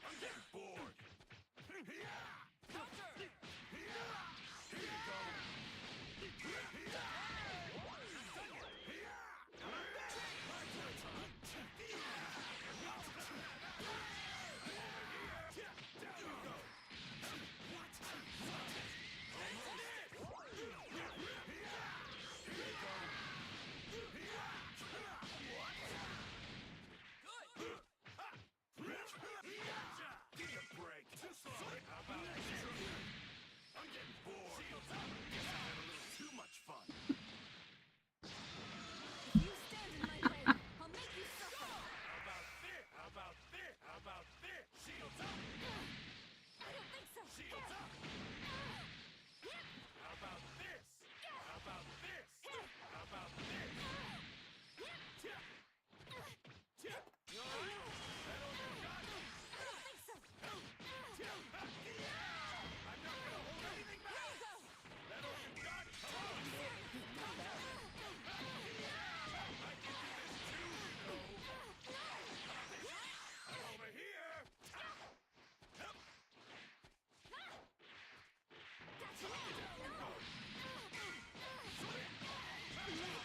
I'm getting bored. Give me a break. Too slow. How about extra? I'm getting bored. Guess I had a little too much fun. If you stand in my way, I'll make you suffer. How about this? How about this? How about this? Shields up. I don't think so. Shields up. How about this? How about this? How about this?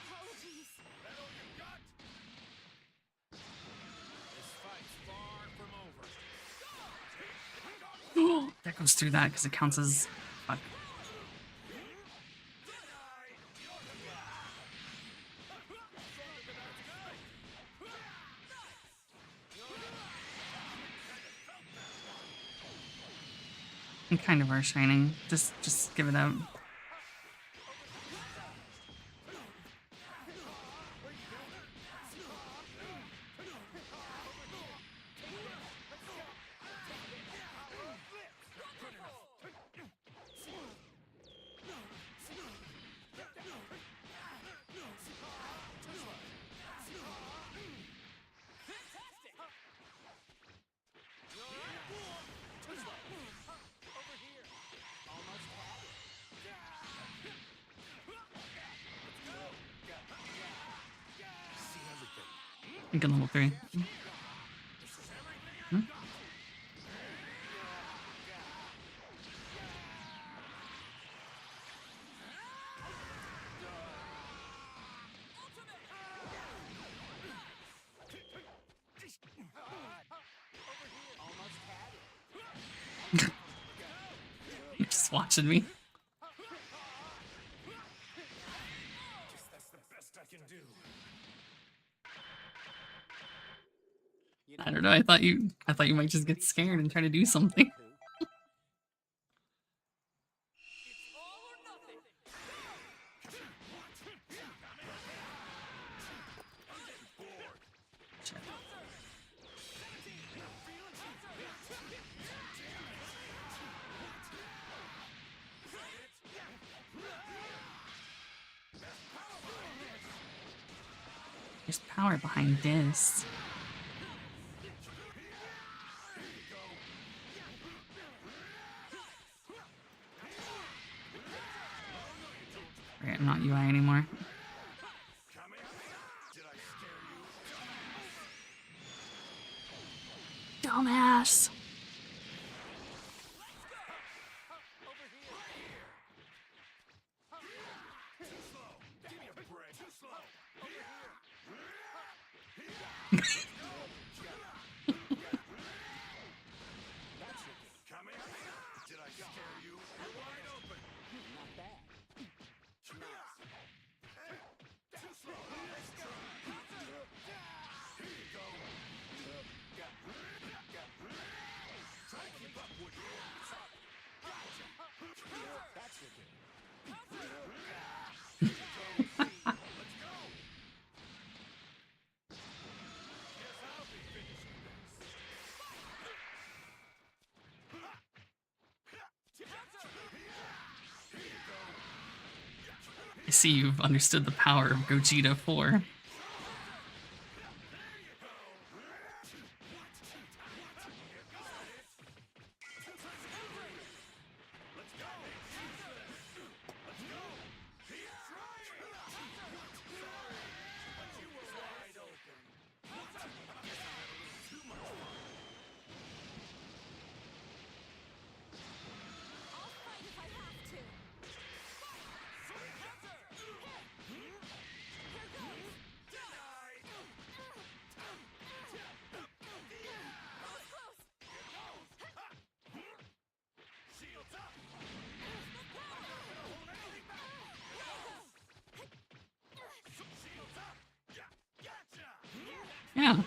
Apologies. This fight's far from over. That goes through that because it counts as fuck. You kind of are shining. Just give it up. I think in level 3. Hmm? You're just watching me. That's the best I can do. I don't know. I thought you might just get scared and try to do something. There's power behind this. Alright, I'm not UI anymore. Dumbass. see you've understood the power of Gogeta 4. Yeah.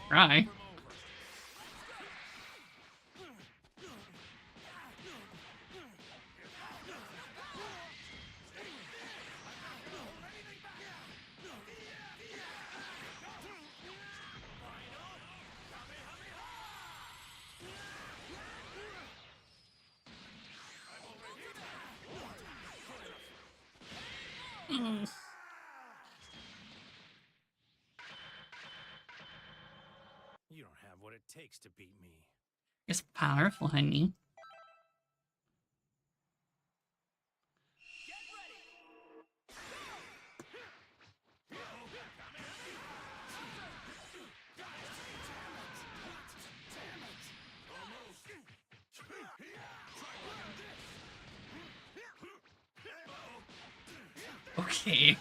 Try. You don't have what it takes to beat me. It's powerful, honey. Okay.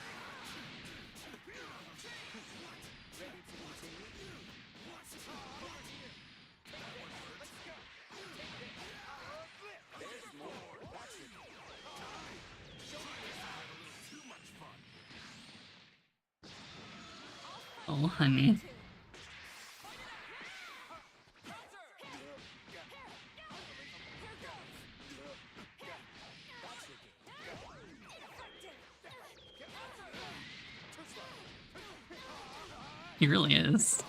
Oh, honey. He really is.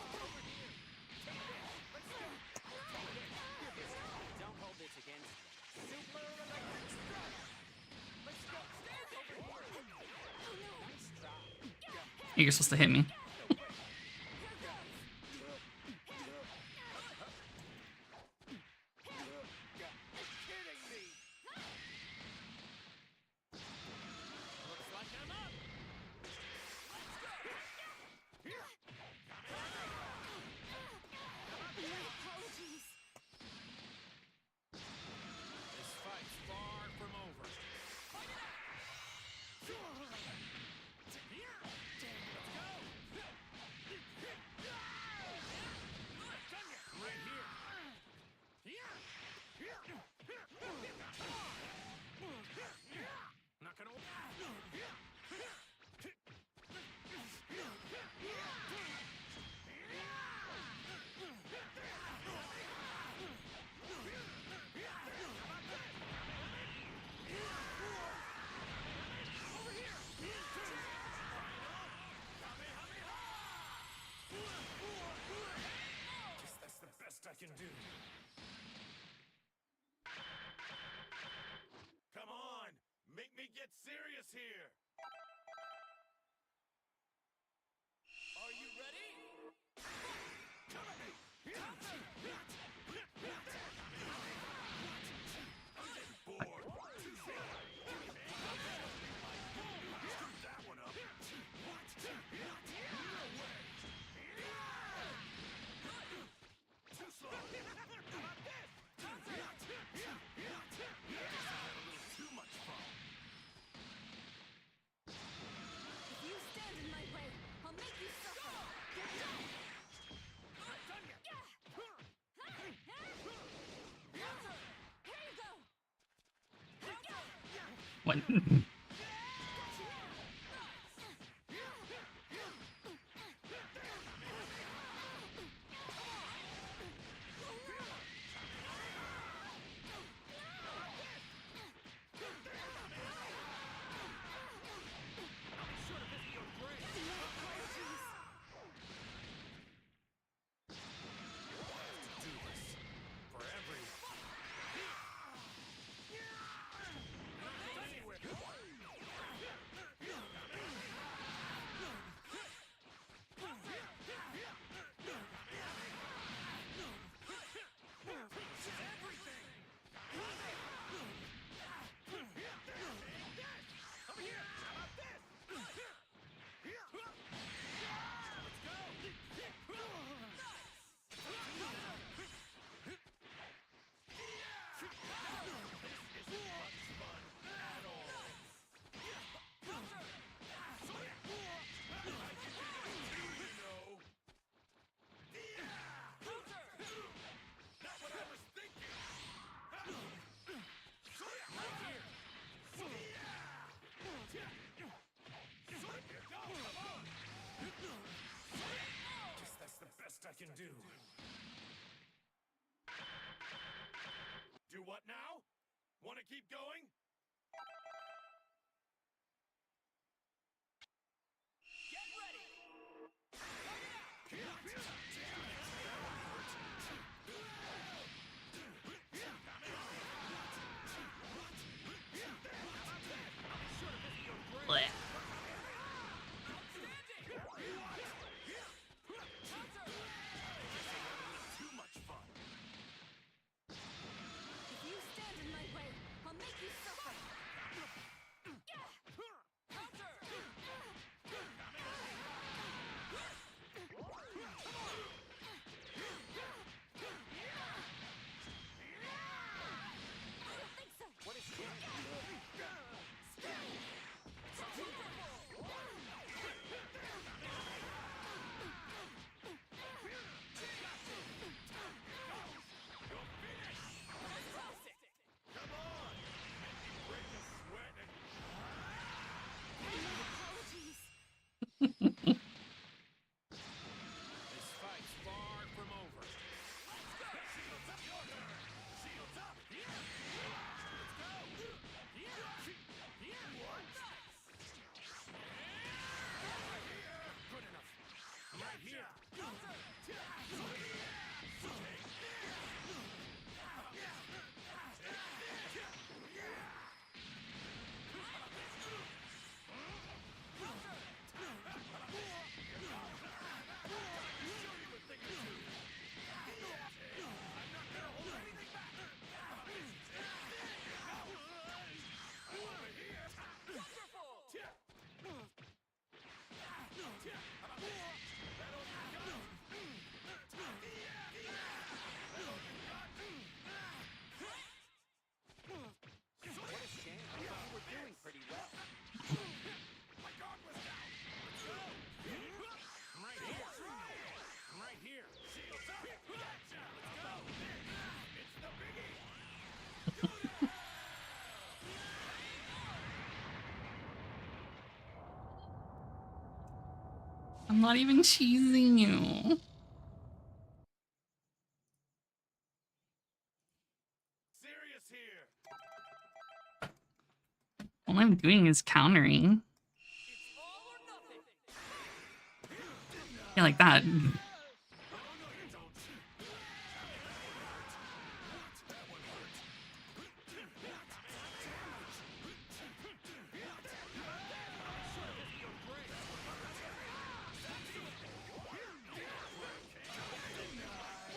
You're supposed to hit me. I can do. Come on, make me get serious here. Are you ready? Come at me. I'm getting bored. Screw that one up. Too slow. Too much fun. If you stand in my way, I'll make you suffer. What? keep going? Get ready. Blech. Too much fun. If you stand in my way, I'll make you suffer. What is she? This fight's far from over. Let's go. Shields up. Your turn. Shields up. Let's go. Good enough. Right here. What a shame. We were doing pretty well. My guard was down. Let's go. I'm right here. I'm right here. Shields up. Gotcha. Let's go. It's the biggie. I'm not even cheesing you. Serious here. All I'm doing is countering. Yeah, like that.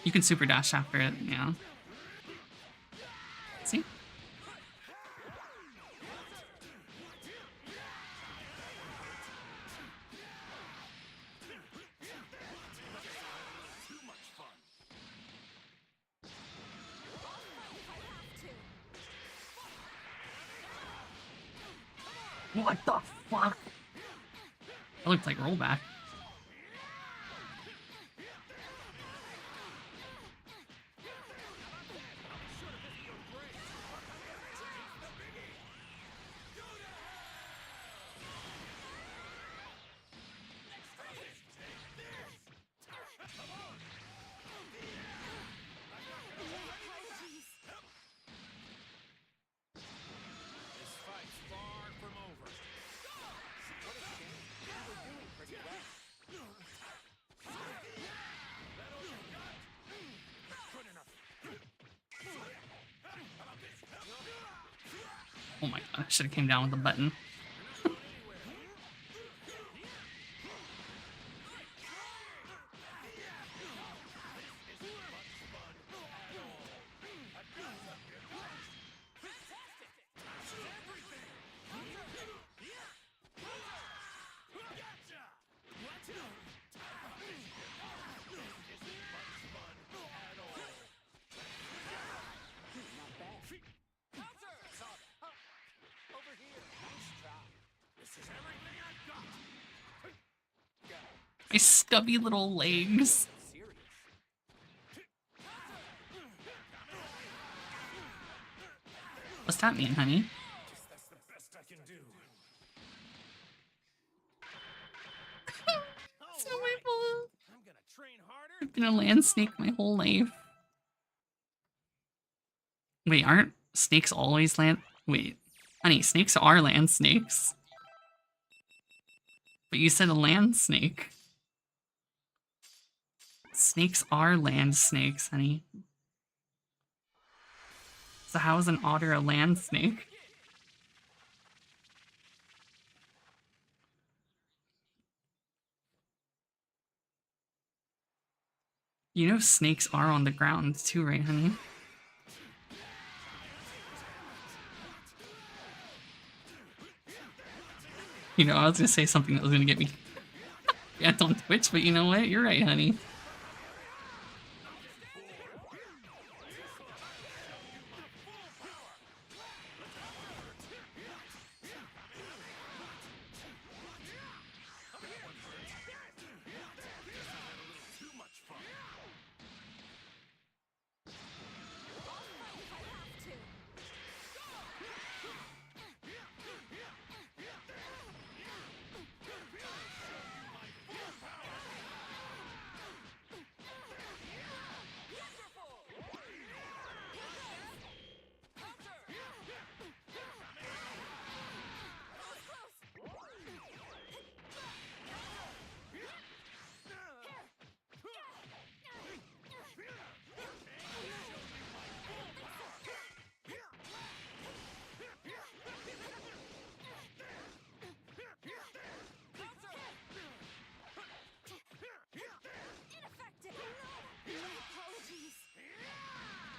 You can super dash after it, yeah. See? What the fuck? That looks like rollback. This fight's far from over. What a shame. We were doing pretty well. Good enough. Oh my god, I should have came down with the button. Not bad. Over here. Nice try. This is everything I've got. My stubby little legs. Serious. What's that mean, honey? That's the best I can do. So my fault. I'm gonna train harder. I've been a land snake my whole life. Wait, aren't Snakes always land... Wait. Honey, snakes are land snakes. But you said a land snake. Snakes are land snakes, honey. So how is an otter a land snake? You know snakes are on the ground too, right, honey? You know, I was gonna say something that was gonna get me banned on Twitch, but you know what? You're right, honey.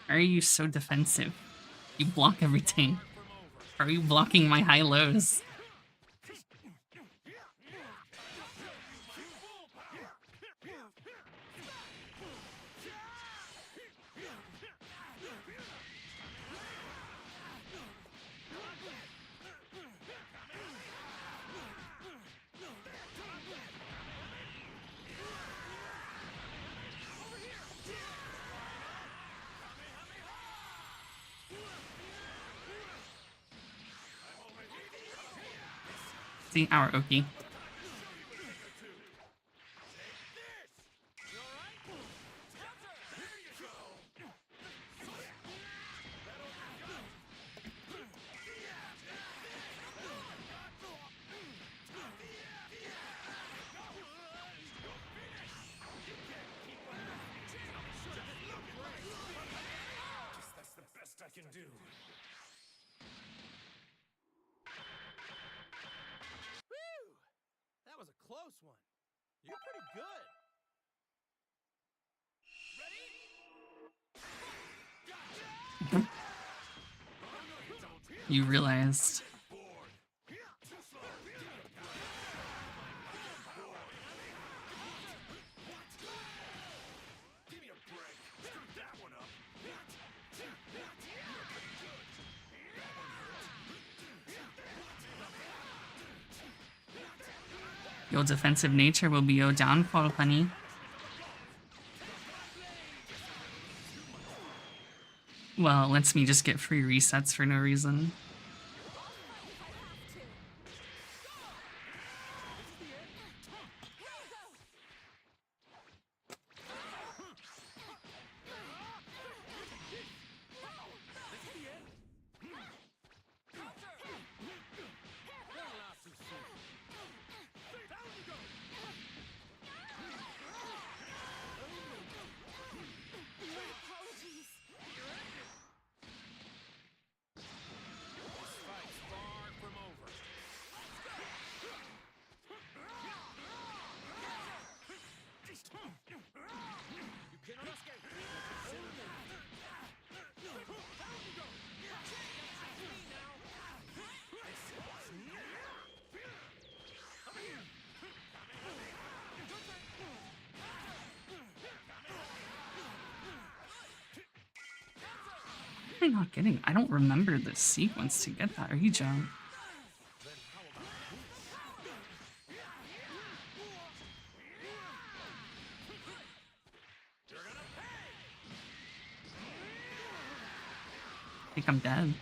Why are you so defensive? You block everything. Are you blocking my high lows? See, our Oki. That's the best I can do. Whew! That was a close one. You're pretty good. You realized. Your defensive nature will be your downfall, honey. Well, it lets me just get free resets for no reason. What am I not getting? I don't remember the sequence to get that regen. I think I'm dead.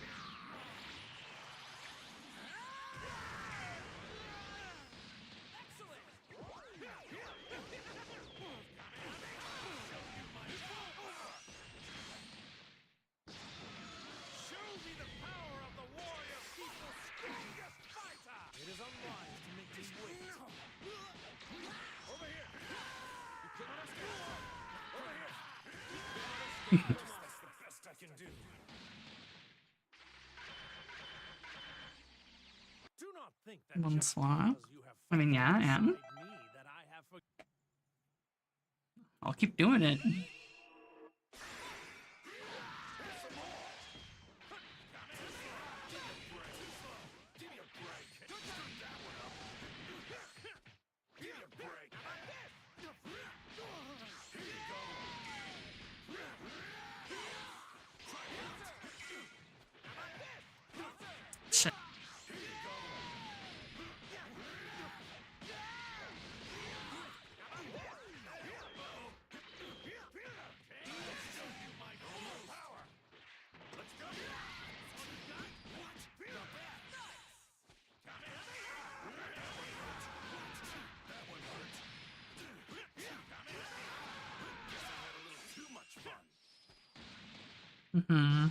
Show me That's the best I can do. Do not think that One just swap. because you have I mean, yeah, and me that I have I'll keep doing it. Shit. Mm-hmm.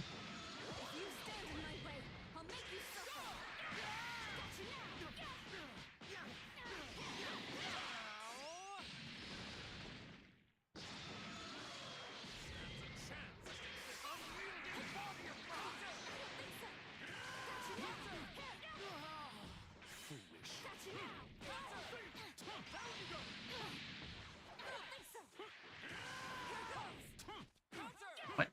What?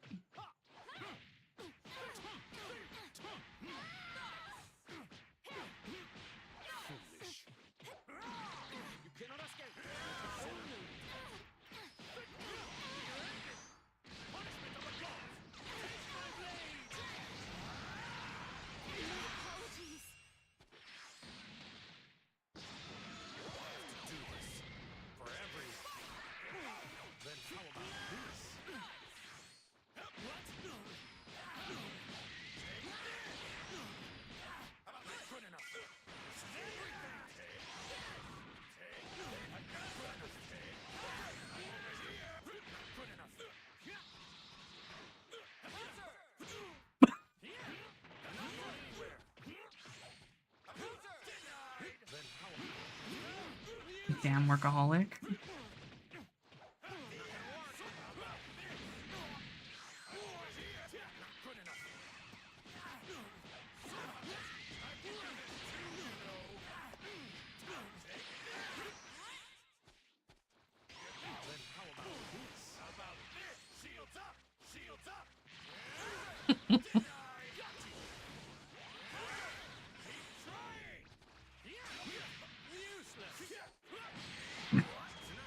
Damn workaholic.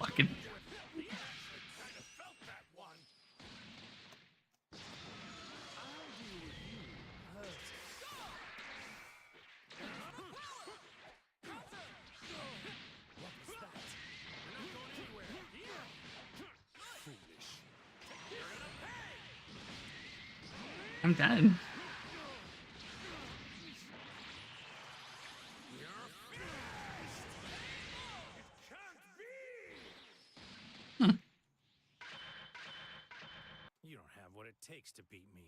Fucking. I'm dead. You don't have what it takes to beat me.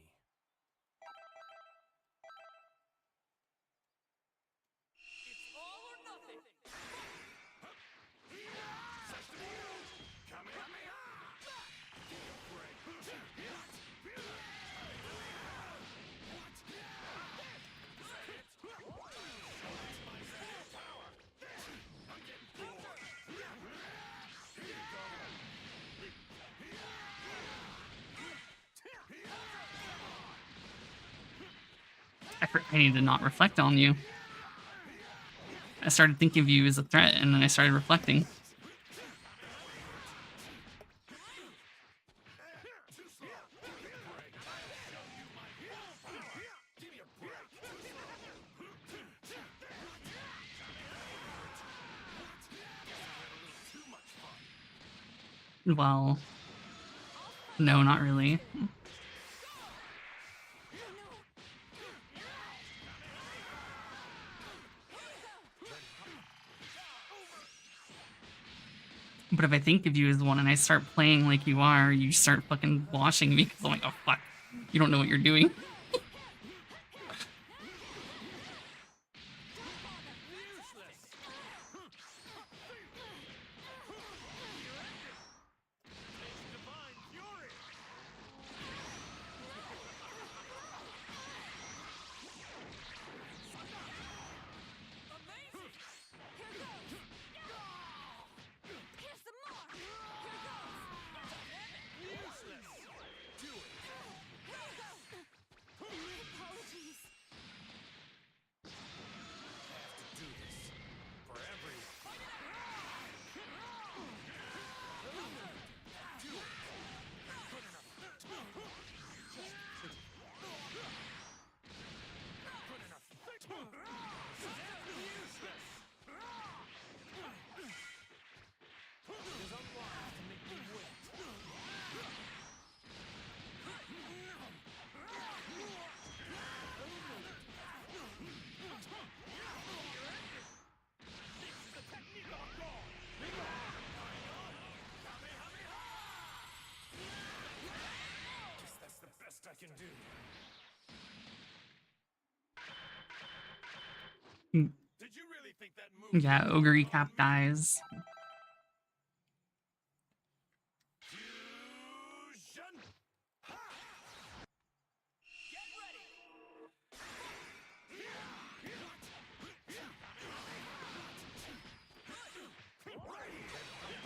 It's all or nothing. I need to not reflect on you. I started thinking of you as a threat, and then I started reflecting. Well, no, not really. But if I think of you as one and I start playing like you are, you start fucking washing me because I'm like, oh fuck, you don't know what you're doing. Yeah, Ogre Recap dies.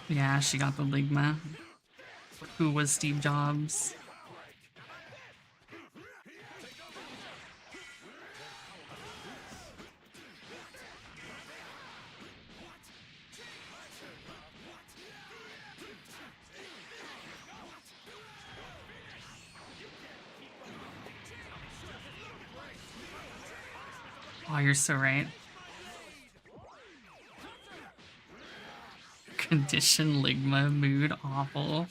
Yeah, she got the Ligma. Who was Steve Jobs? Oh, you're so right. Condition Ligma mood awful.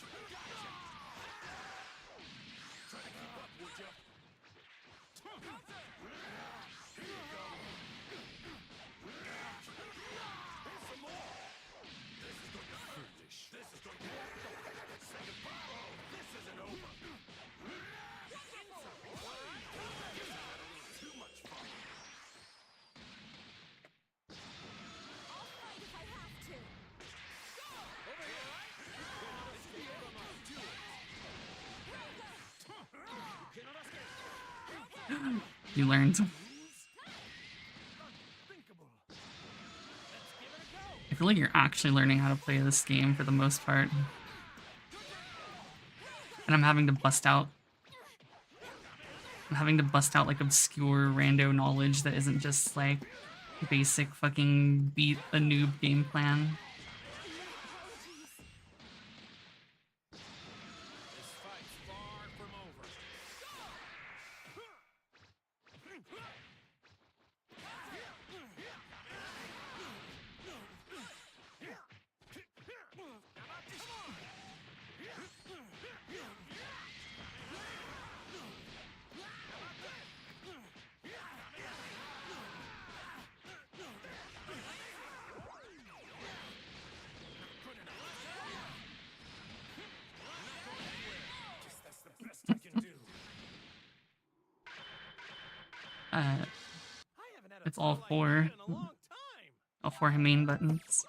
You learned. I feel like you're actually learning how to play this game for the most part. And I'm having to bust out like obscure rando knowledge that isn't just like basic fucking beat a noob game plan. It's all four main buttons.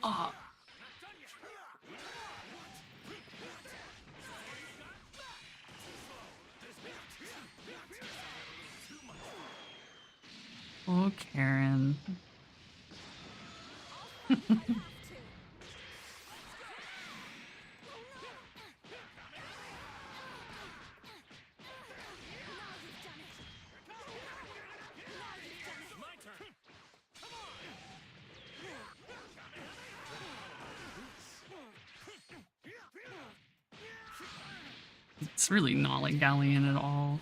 Oh. Oh, Karen. It's really not like Galleon at all.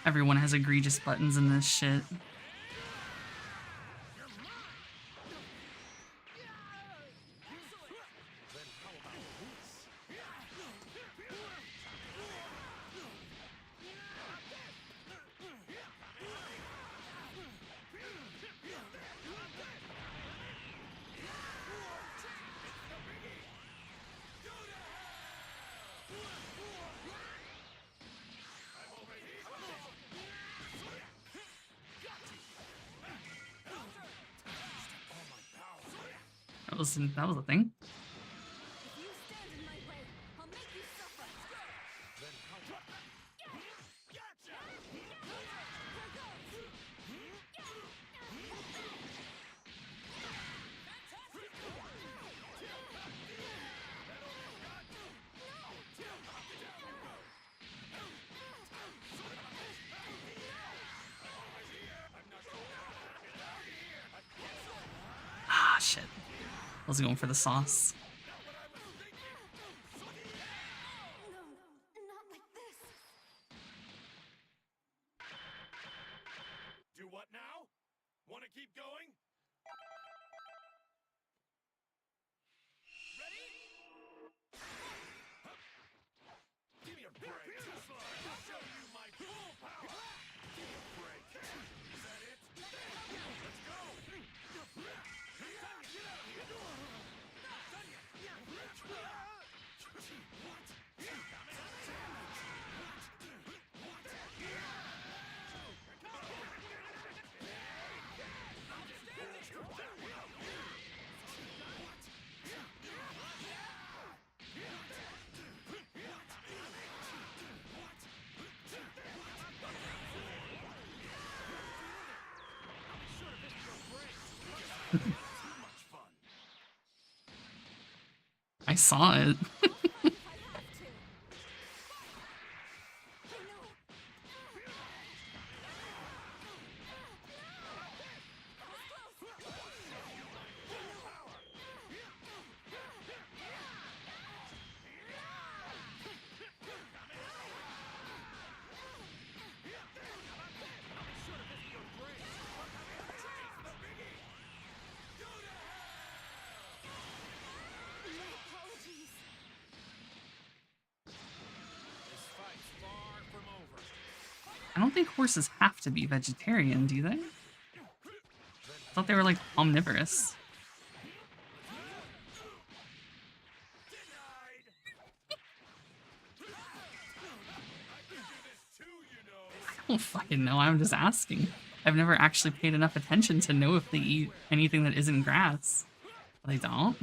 Everyone has egregious buttons in this shit. That was a thing. Ah, shit. I was going for the sauce. Do what now? I saw it. I don't think horses have to be vegetarian, do they? I thought they were like omnivorous. I don't fucking know, I'm just asking. I've never actually paid enough attention to know if they eat anything that isn't grass. They don't?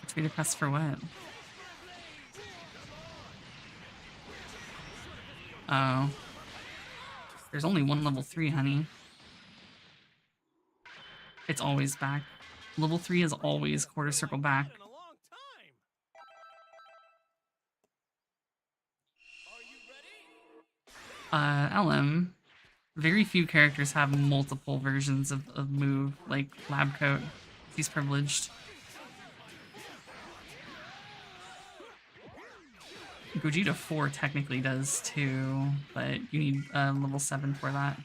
Trade request for what? Oh. There's only one level 3, honey. It's always back. Level 3 is always quarter circle back. LM. Very few characters have multiple versions of move, like Lab Coat. He's privileged. Gogeta 4 technically does too, but you need level 7 for that.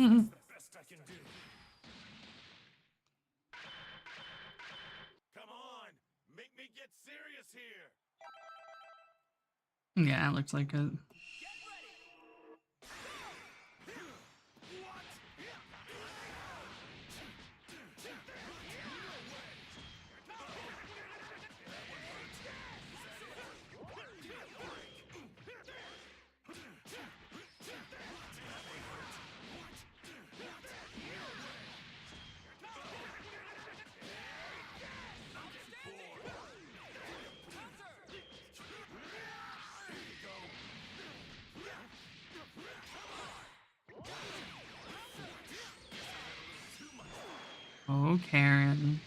Best I can do. Come on, make me get serious here. Yeah, it looks like it. Oh, Karen.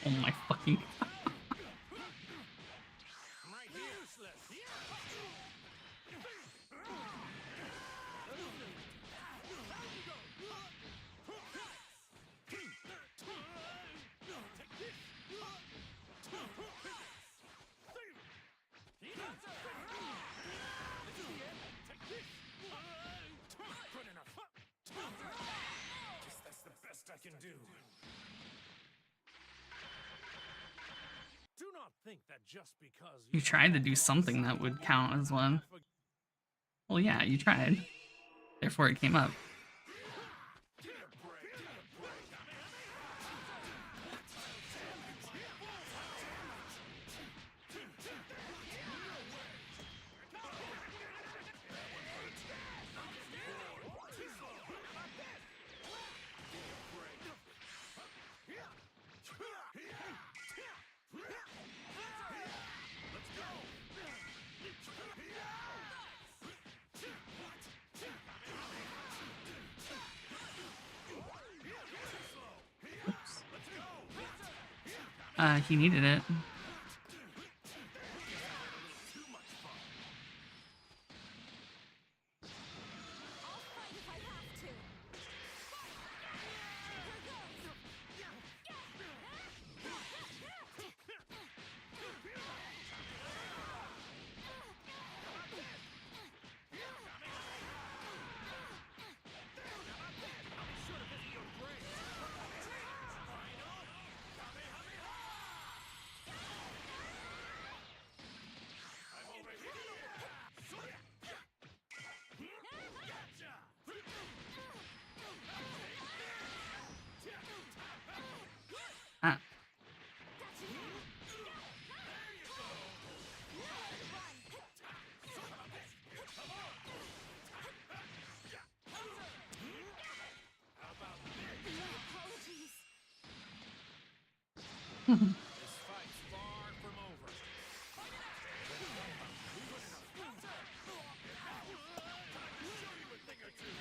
Oh my fucking. Right here. Useless. Good enough. Guess that's the best I can do. Do not think that just because You tried to do something that would count as one. Well, yeah, you tried. Therefore, it came up. He needed it. Ah. This fight's far from over. Show you a thing or two.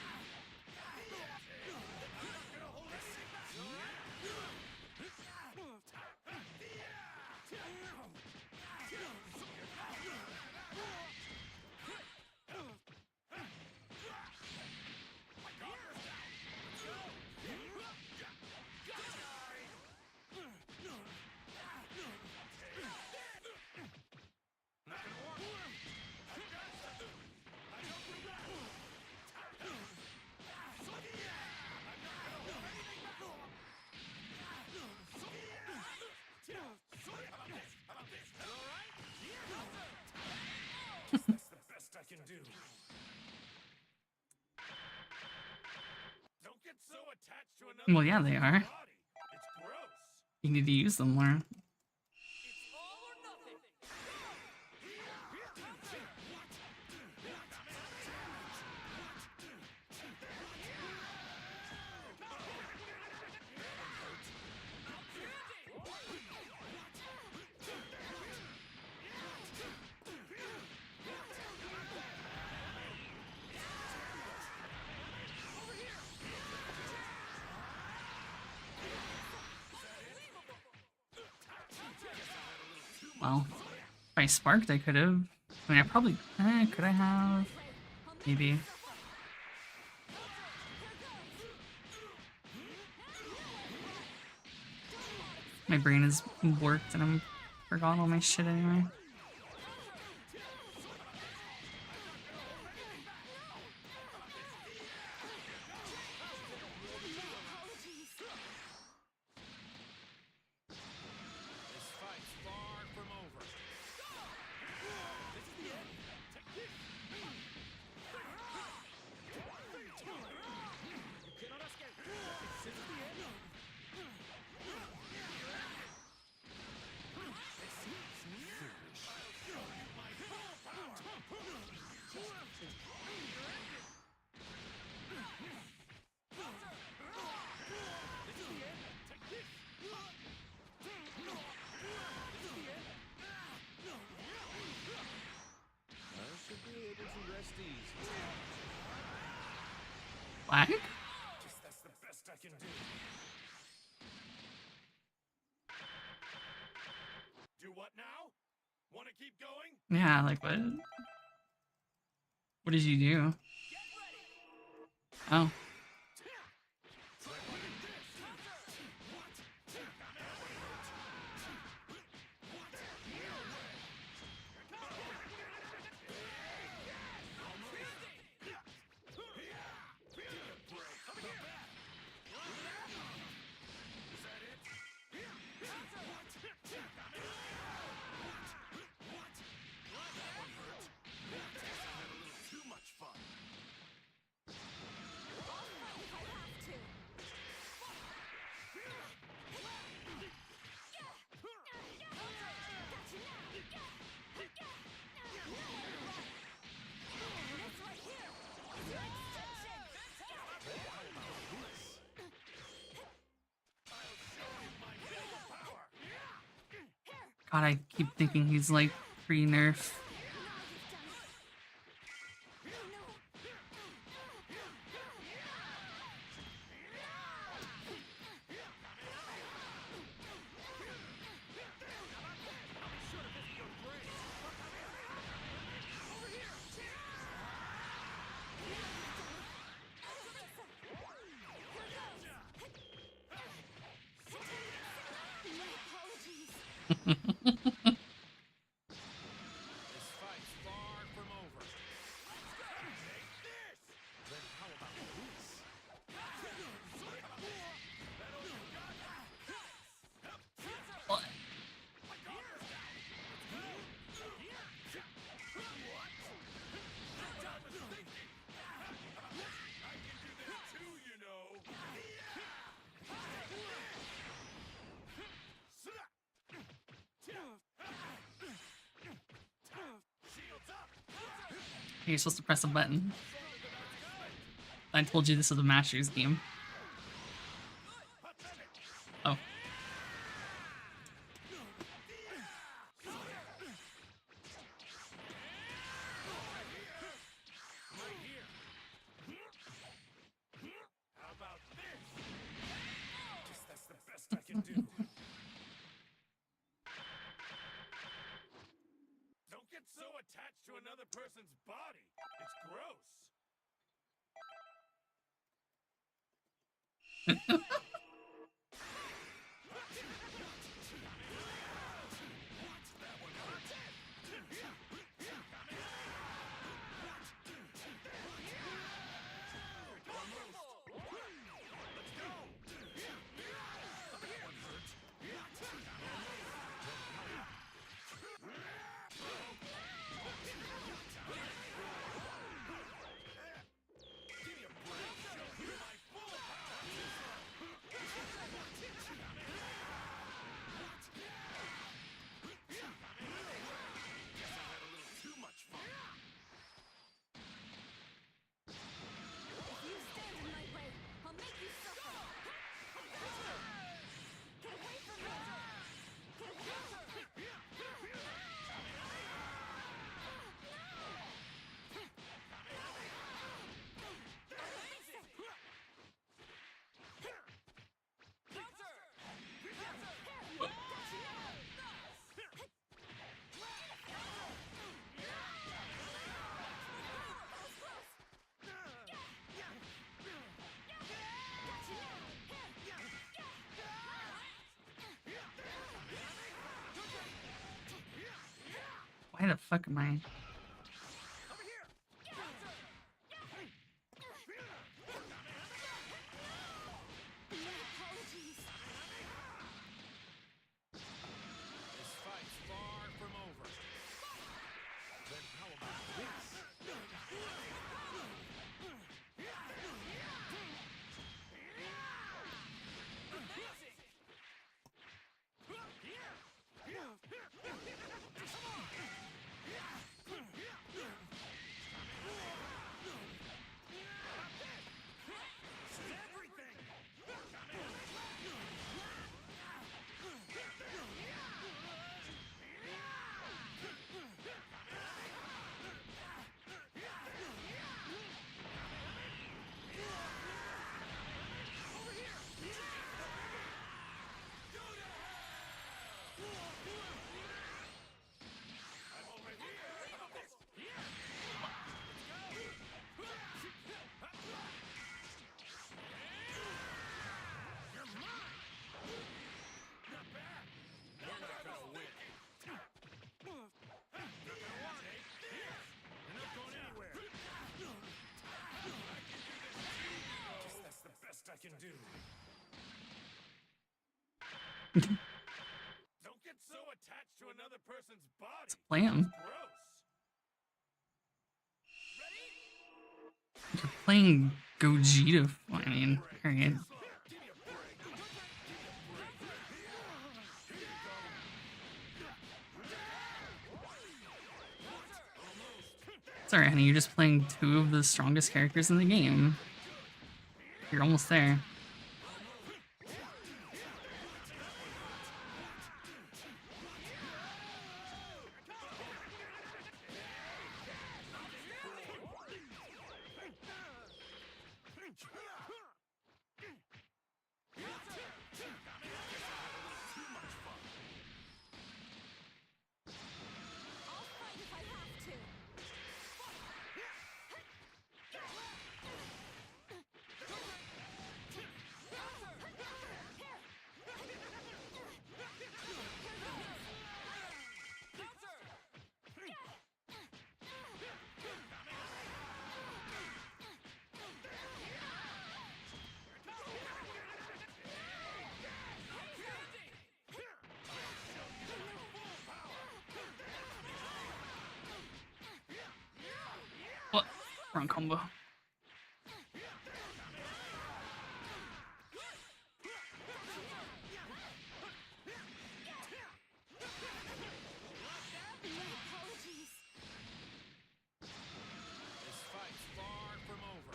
That's the best I can do. Don't get so attached to another. Well, yeah, they are. Body. It's gross. You need to use them more. Well, if I sparked, I could have. I mean, I probably could I have? Maybe. My brain is warped and I'm forgot all my shit anyway. Black? Guess that's the best I can do. Want to keep going? Yeah, like what? What did you do? Oh. God, I keep thinking he's like pre-nerf. You're supposed to press a button. I told you this is a Masters game. Oh. How about this? Guess that's the best I can do. Don't get so attached to another person's body. It's gross. Why the fuck am I? Don't get so attached to another person's body. Play him. Gross. You're playing Gogeta. I mean, alright. It's alright, honey. You're just playing two of the strongest characters in the game. You're almost there. What? Wrong combo. This fight's far from over.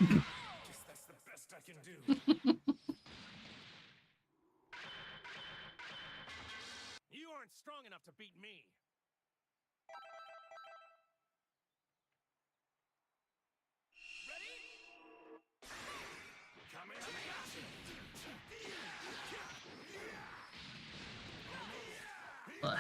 Guess that's the best I can do. You aren't strong enough to beat me. Ready? Come in. Ugh.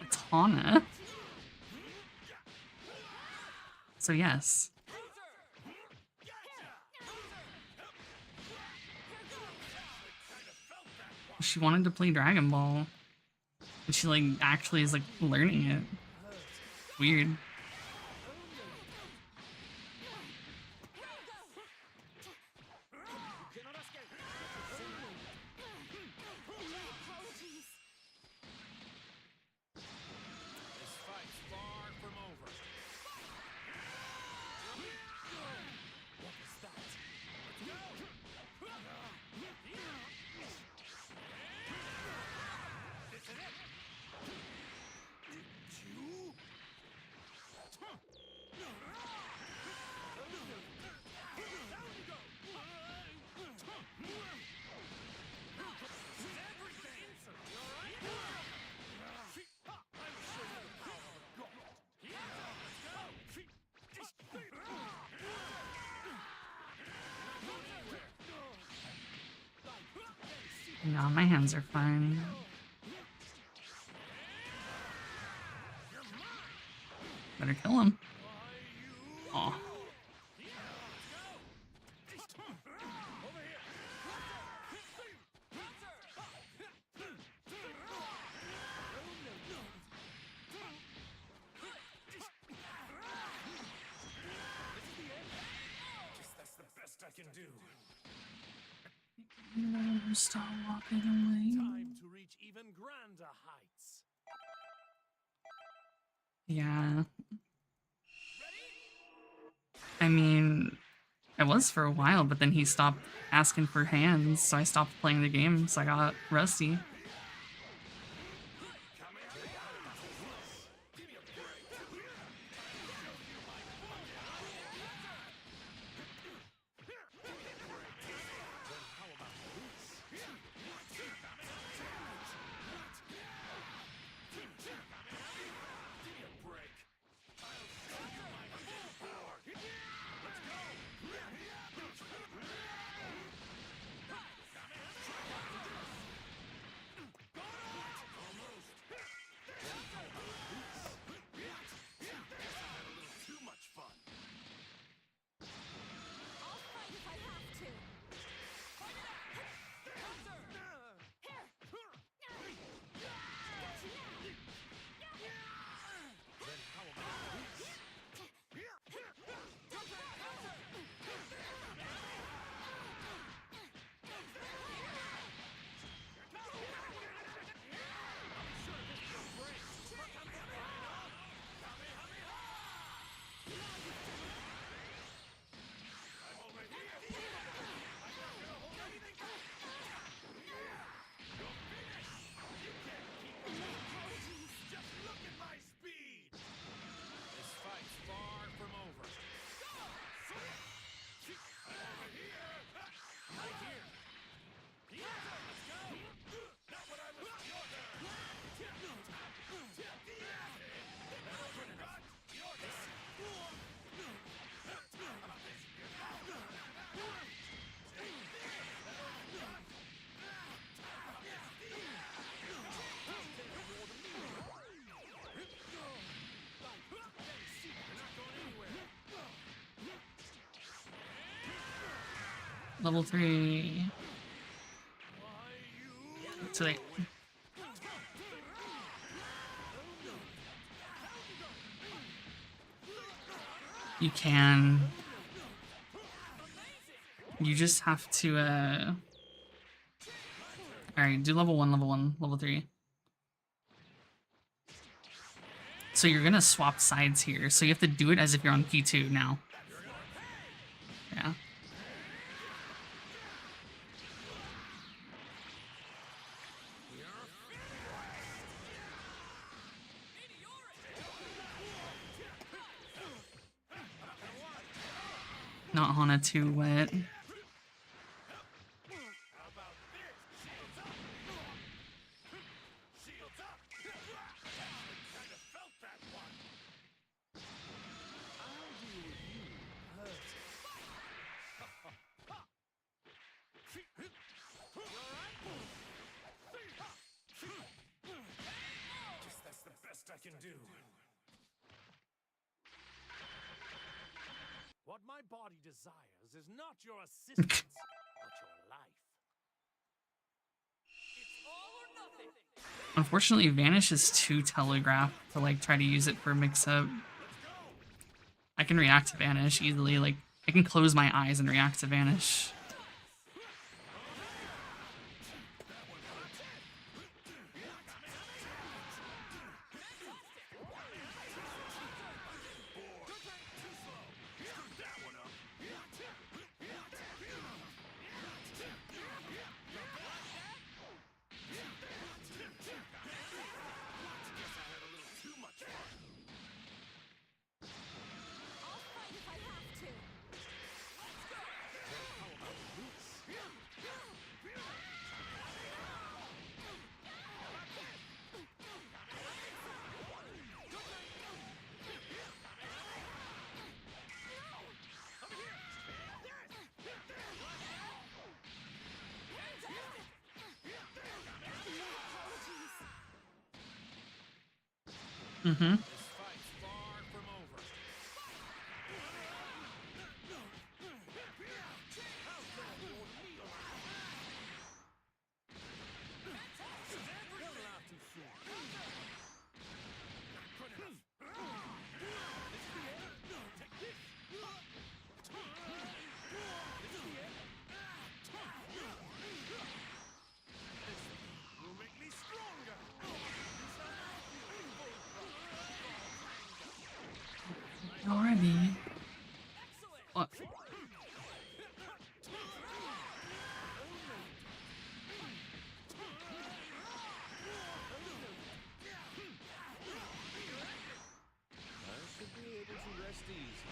Katana. So yes. She wanted to play Dragon Ball. And she like actually is like learning it. Weird. No, my hands are fine. Better kill him. Aw. Guess that's the best I can do. Stop walking away. Time to reach even grander heights. Yeah. I mean, it was for a while, but then he stopped asking for hands, so I stopped playing the game, so I got rusty. Level 3. Too late. You can. You just have to, Alright, do level 1, level 3. So you're gonna swap sides here, so you have to do it as if you're on P2 now. Yeah. Not Hana too wet. That's the best I can do. What my body desires is not your assistance, but your life. It's all or nothing. Unfortunately, Vanish is too telegraphed to like try to use it for mix-up. I can react to Vanish easily, like I can close my eyes and react to Vanish. Mm-hmm. should be able to rest easy.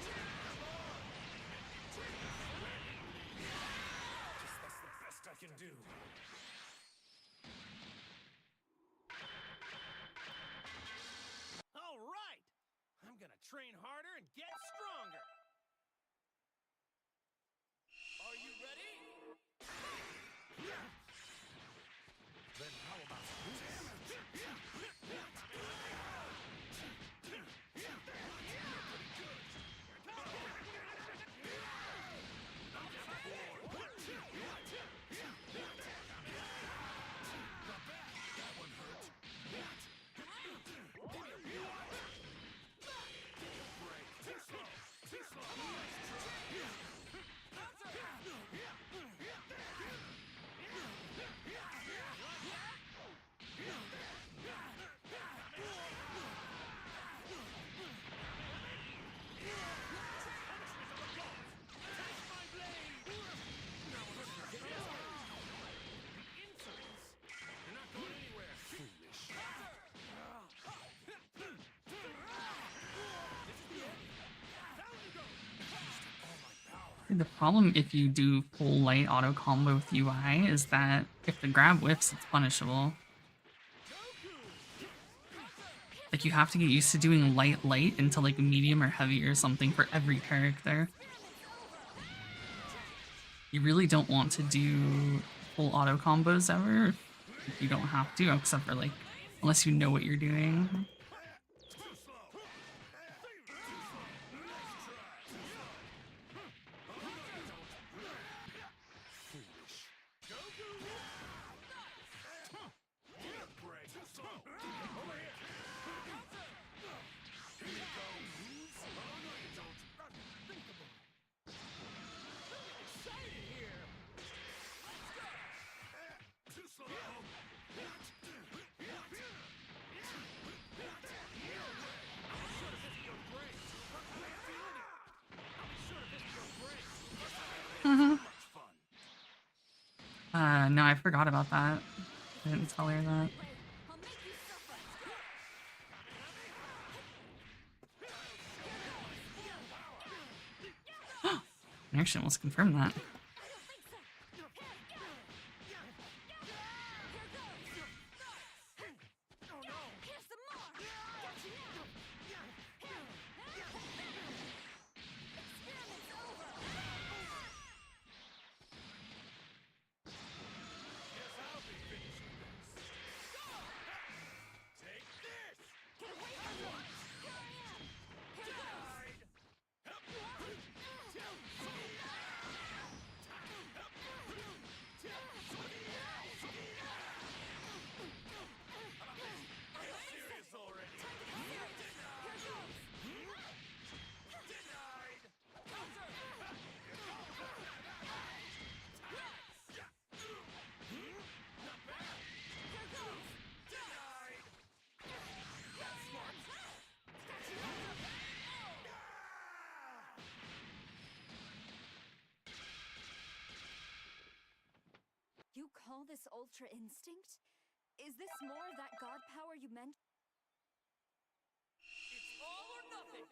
Guess that's the best I can do. All right! I'm gonna train harder and get stronger. Are you ready? Then how about The problem if you do full light auto combo with UI is that if the grab whiffs, it's punishable. Like you have to get used to doing light into like medium or heavy or something for every character. You really don't want to do full auto combos ever. You don't have to, except for like, unless you know what you're doing. No, I forgot about that. I didn't tell her that. I actually almost confirmed that. You call this Ultra Instinct? Is this more of that god power you mentioned? It's all or nothing!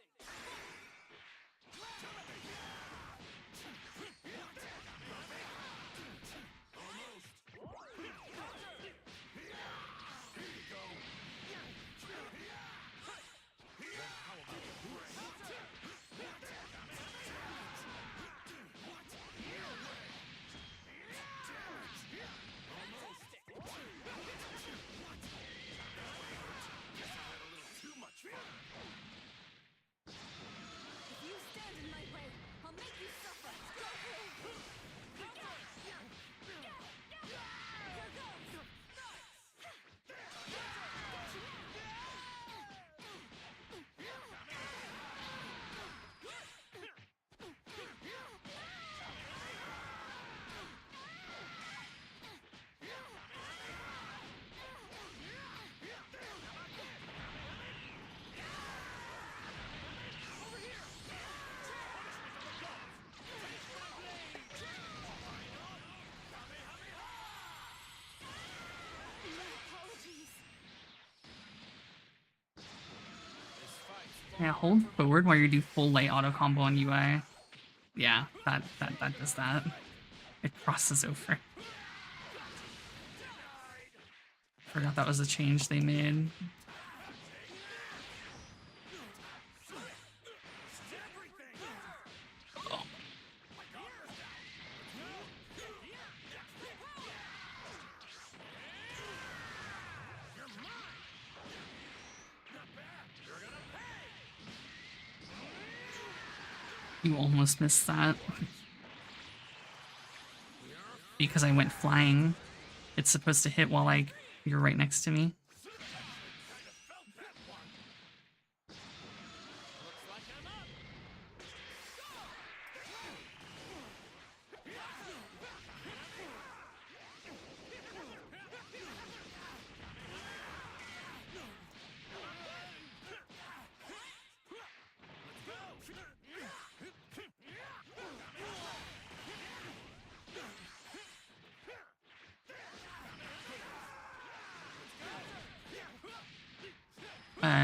Yeah, hold forward while you do full light auto combo on UI. Yeah, that does that. It crosses over. Forgot that was a change they made. You almost missed that. Because I went flying. It's supposed to hit while you're right next to me.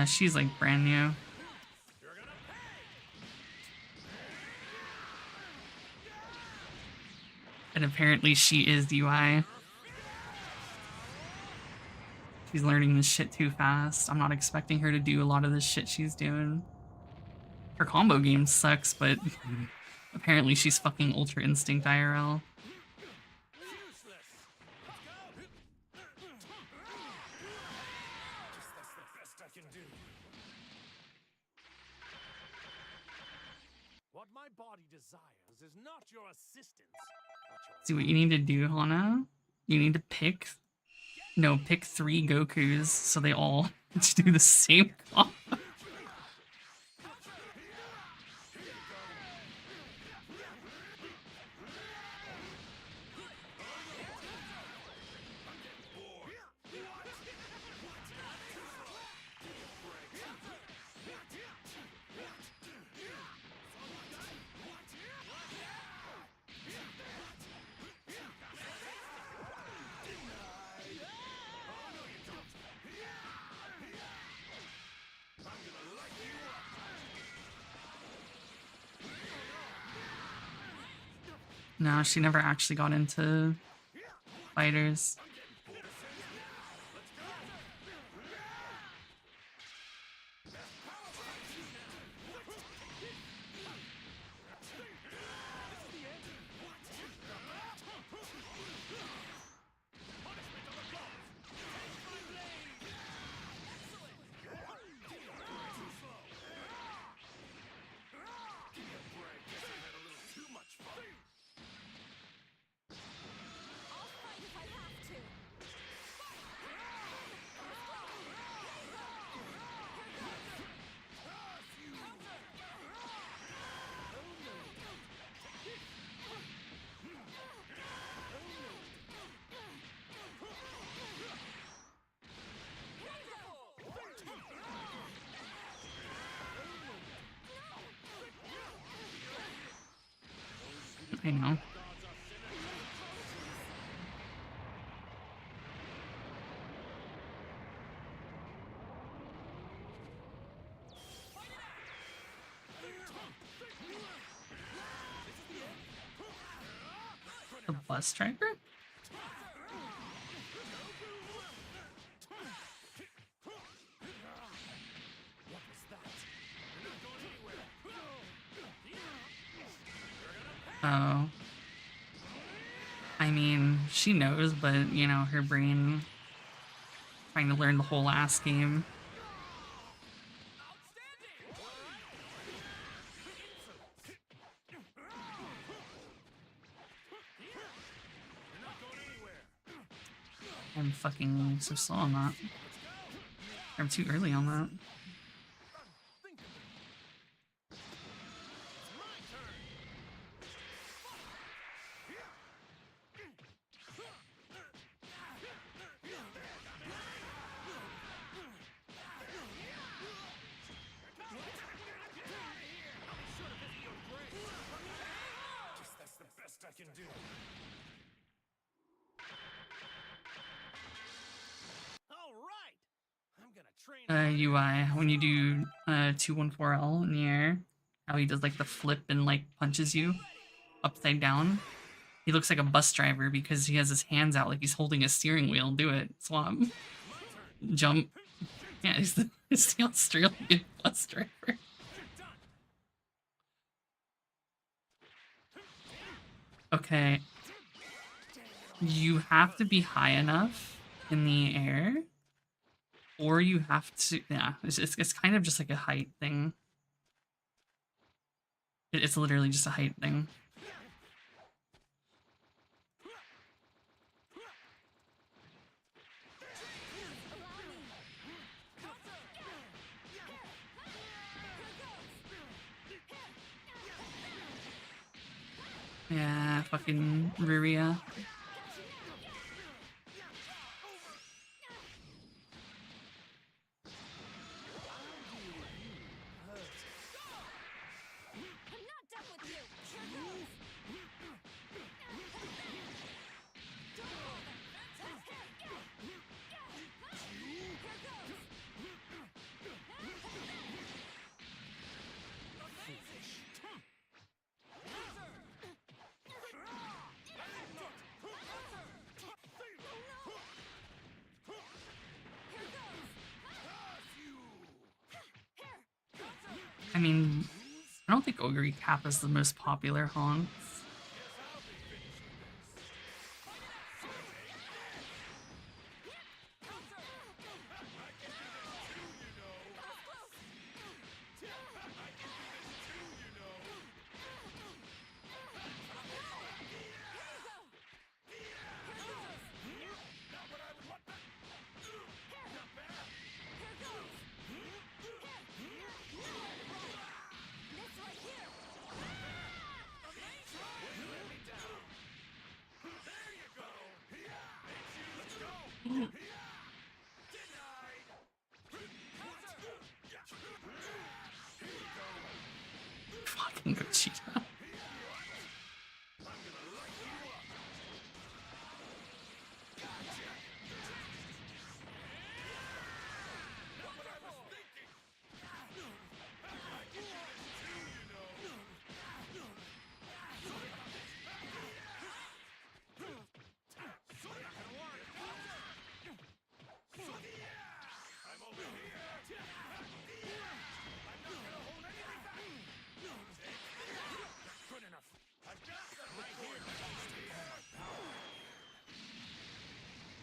She's like brand new. And apparently she is UI. She's learning this shit too fast. I'm not expecting her to do a lot of this shit she's doing. Her combo game sucks, but apparently she's fucking Ultra Instinct IRL. See what you need to do, Hana? You need to pick 3 Gokus so they all do the same combo. No, she never actually got into fighters. I know. The bus driver? Oh. I mean, she knows, but, you know, her brain trying to learn the whole ass game. I'm fucking so slow on that. I'm too early on that. I can do. All right, I'm gonna UI when you do 214L in the air. How he does like the flip and like punches you upside down. He looks like a bus driver because he has his hands out like he's holding a steering wheel. Do it. Swap. Jump. Yeah, he's the Australian bus driver. Okay. You have to be high enough in the air. Or you have to... Yeah, it's kind of just like a height thing. It's literally just a height thing. Yeah, fucking Ruria. I mean, I don't think Ogre Cap is the most popular haunts. Fucking Gogeta.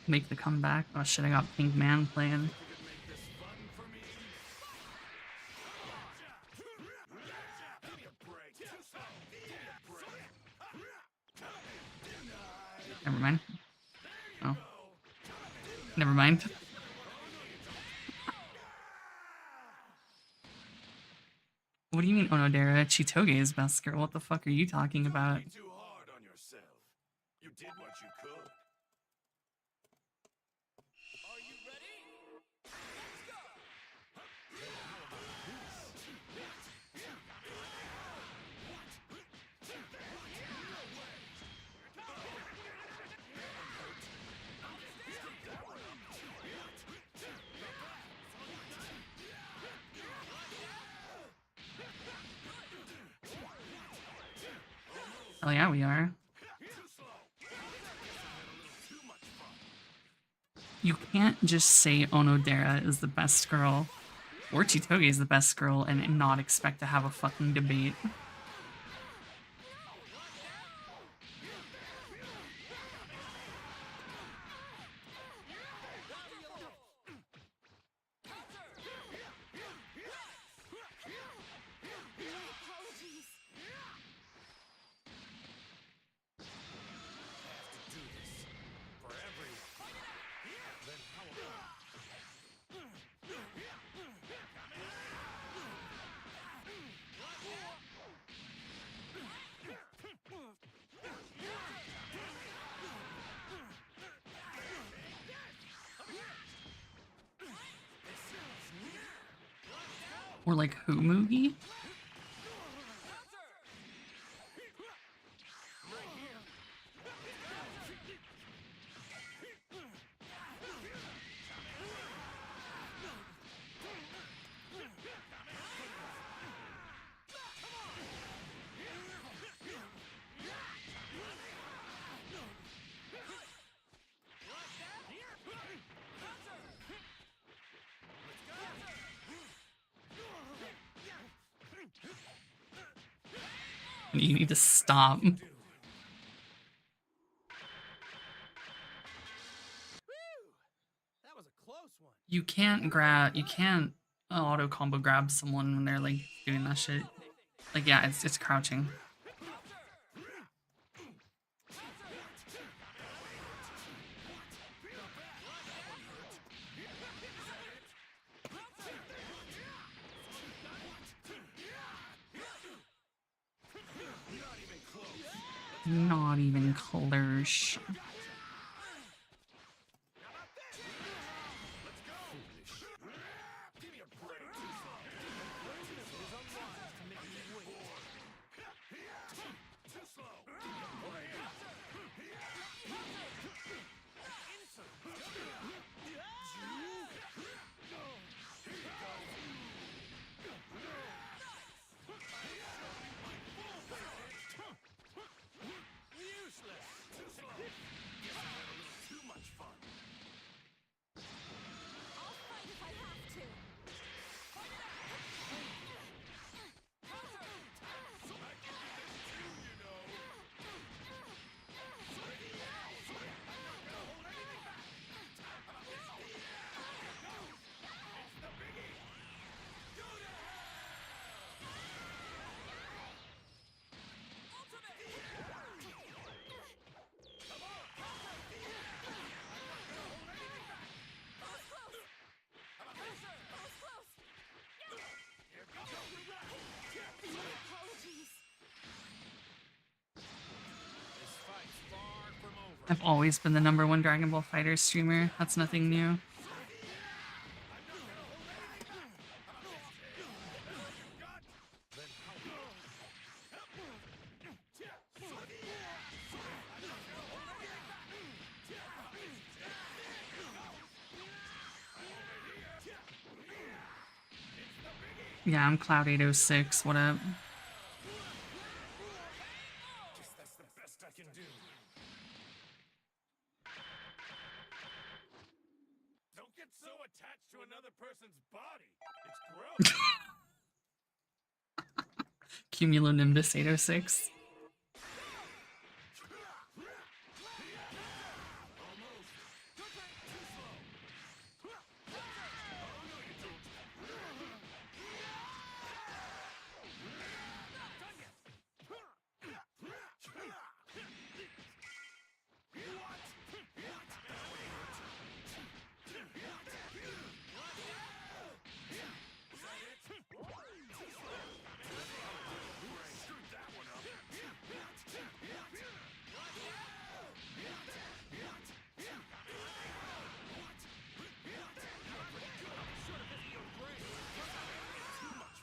Make the comeback. Oh shit, I got Pink Man playing. Never mind. Oh. Never mind. What do you mean Onodera? Chitoge is best girl. What the fuck are you talking about? Too hard on yourself. You did what you could. Are you ready? Let's go. Oh yeah, we are. You can't just say Onodera is the best girl or Chitoge is the best girl and not expect to have a fucking debate. Or like Humugi? You need to stop. You can't auto combo grab someone when they're like doing that shit. Like, yeah, it's crouching. Not even close. I've always been the #1 Dragon Ball Fighter streamer. That's nothing new. Yeah, I'm Cloud 806. What up? That's the best I can do. Don't get so attached to another person's body. It's gross. Cumulonimbus 806.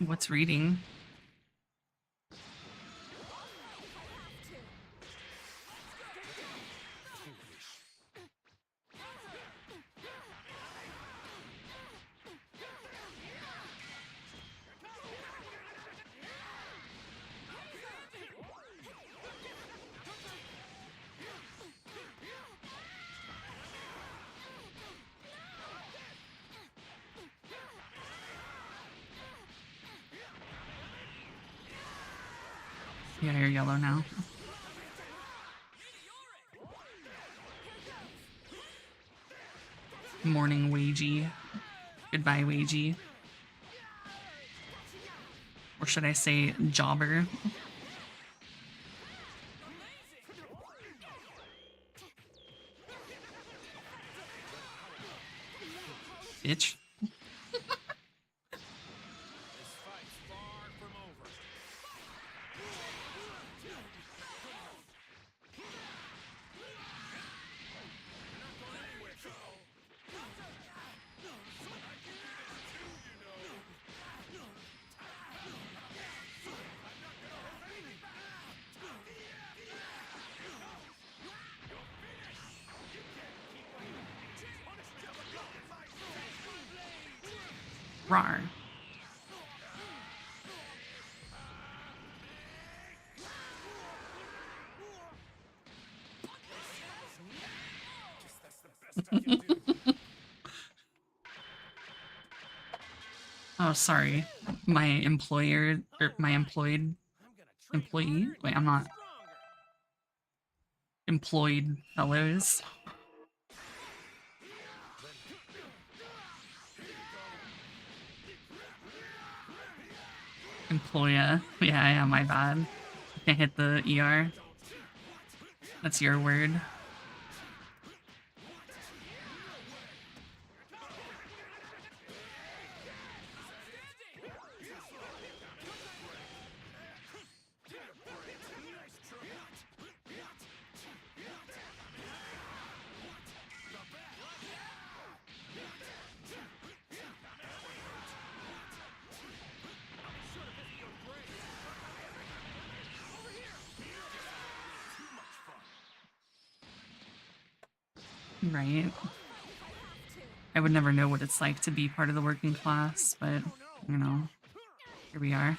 What's reading? Yeah, you're yellow now. Morning, Wagey. Goodbye, Wagey. Or should I say, Jobber? Bitch. Rar. Oh, sorry. My employer, or my employed Employee? Wait, I'm not. Employed fellows. Employer. Yeah, my bad. Can't hit the ER. That's your word. Right. I would never know what it's like to be part of the working class, but, you know, here we are.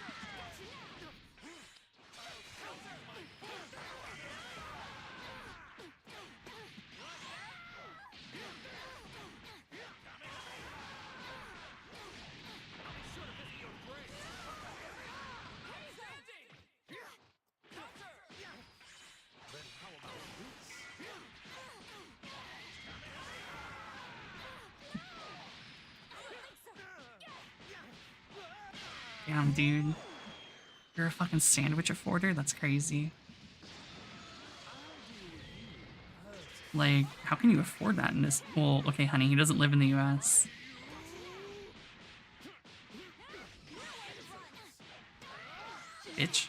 Damn, dude. You're a fucking sandwich afforder? That's crazy. Like, how can you afford that in this? Well, okay, honey, he doesn't live in the US. Bitch.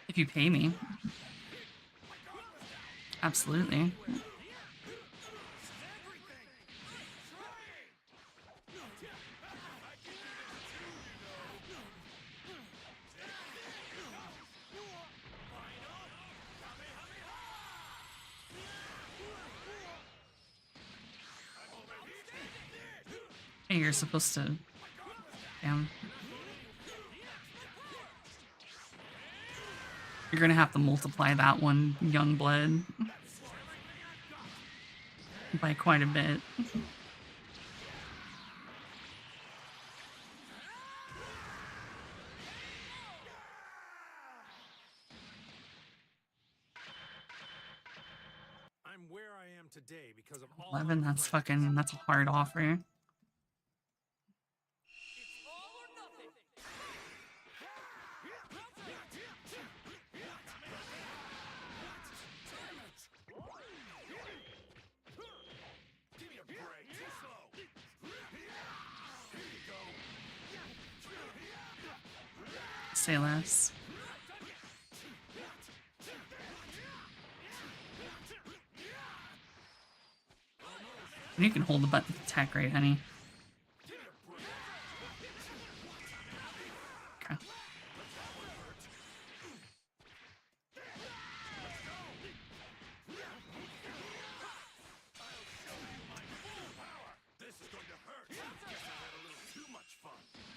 If you pay me. Absolutely. Hey, you're supposed to... Damn. You're gonna have to multiply that one, young blood, by quite a bit. I'm where I am today because of all 11, that's fucking, that's a hard offer. Say less. You can hold the button to attack, right, honey? Okay.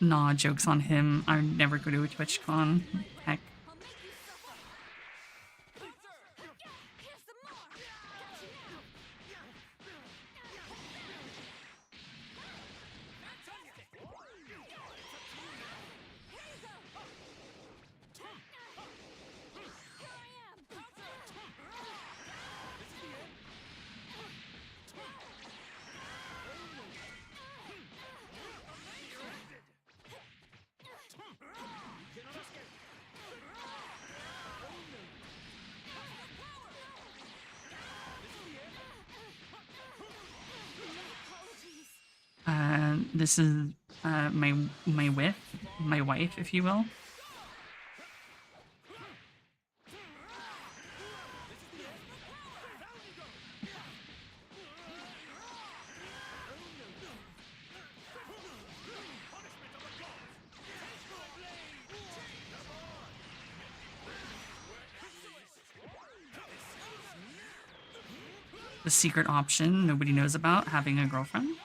Nah, joke's on him. I would never go to a TwitchCon. Heck. This is my wife, if you will. The secret option nobody knows about, having a girlfriend.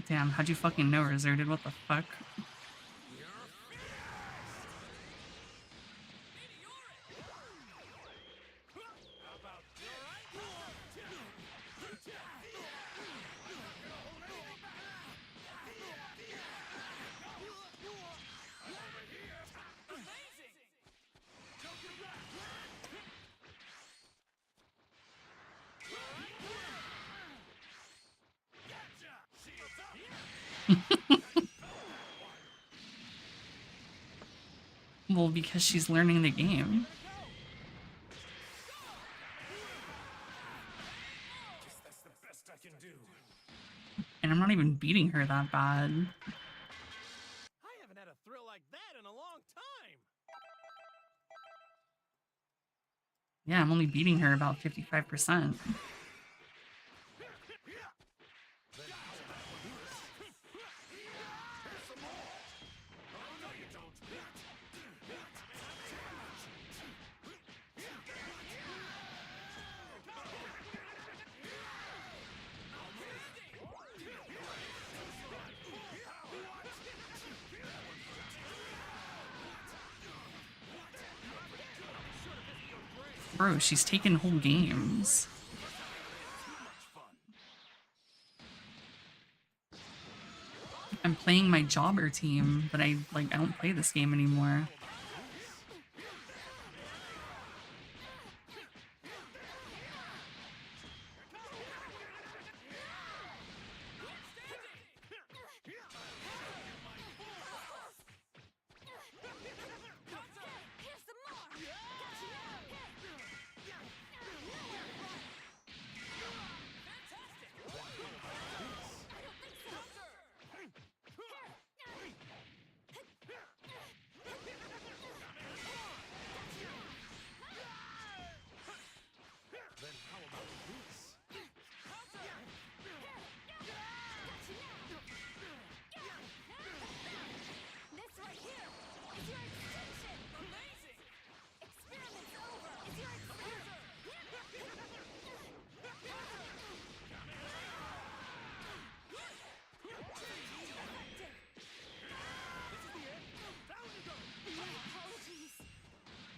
Damn, how'd you fucking know her, Zerded? What the fuck? Well, because she's learning the game. That's the best I can do. And I'm not even beating her that bad. I haven't had a thrill like that in a long time. Yeah, I'm only beating her about 55%. Bro, she's taken whole games. I'm playing my jobber team, but I don't play this game anymore.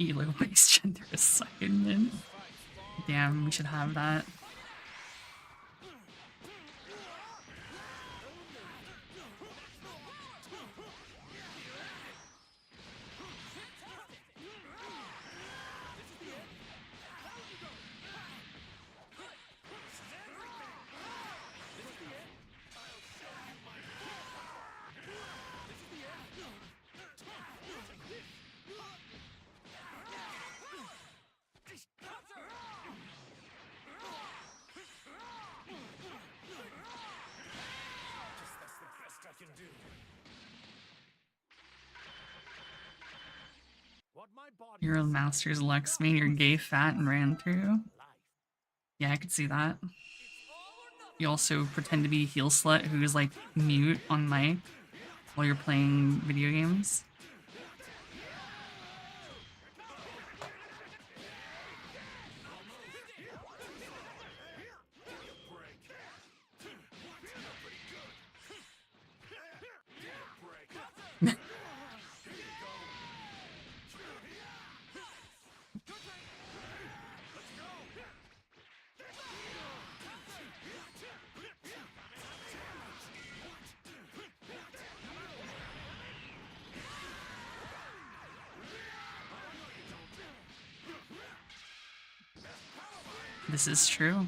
Elo-based gender assignment. Damn, we should have that. You're a master's Luxman, you're gay, fat, and ran through. Yeah, I could see that. You also pretend to be a heel slut who's like mute on mic while you're playing video games. This is true.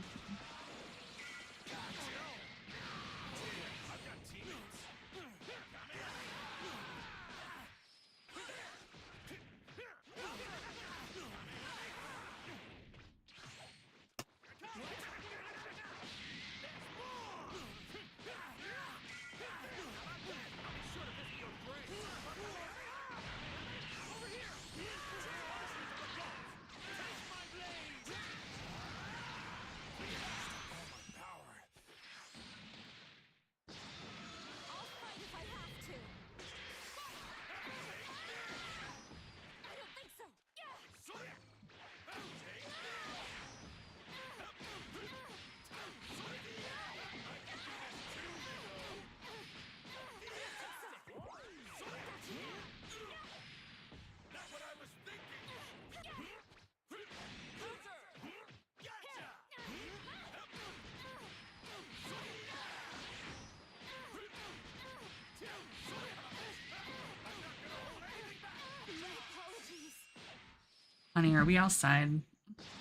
Honey, are we outside?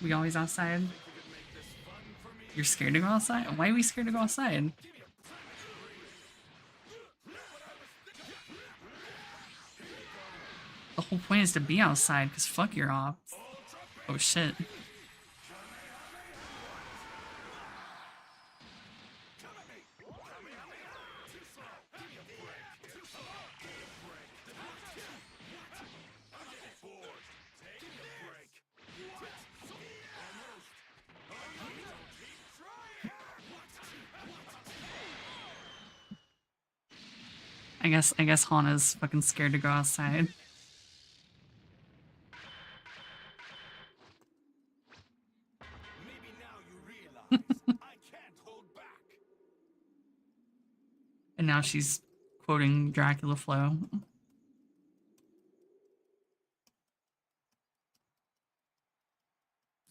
We always outside? You're scared to go outside? Why are we scared to go outside? The whole point is to be outside, because fuck your off. Oh shit. I guess Hana's fucking scared to go outside. And now she's quoting Dracula Flow.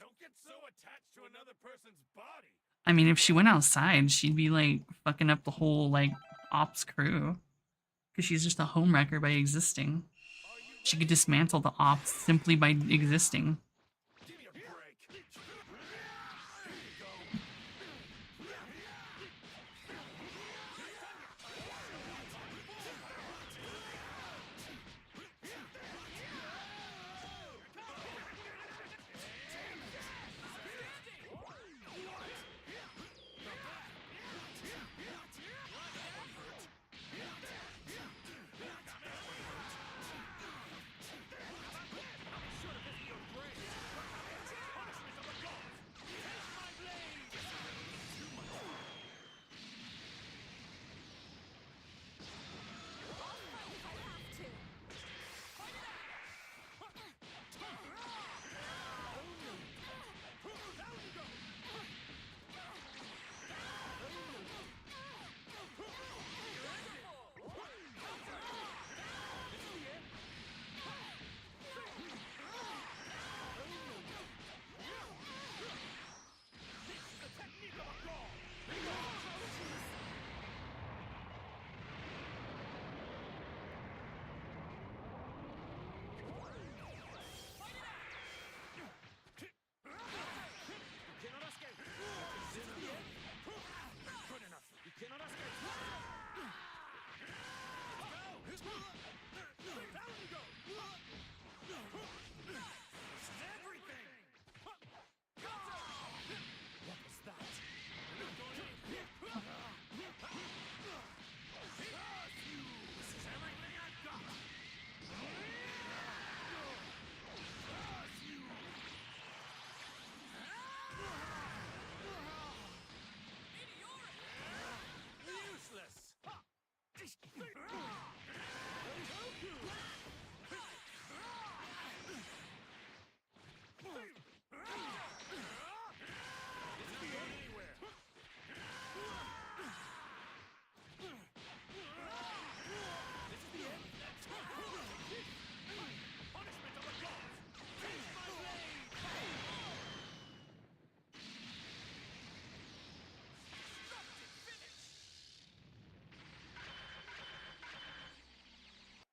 Don't get so attached to another person's body. I mean, if she went outside, she'd be like fucking up the whole like ops crew. Because she's just a homewrecker by existing. She could dismantle the ops simply by existing.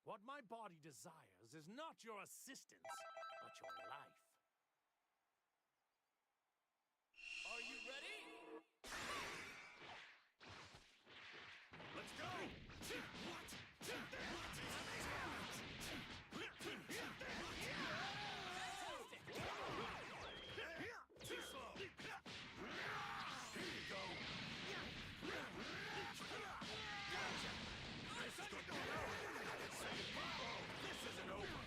What my body desires is not your assistance, but your life. Are you ready? Let's go! Too slow! Here you go! This isn't over!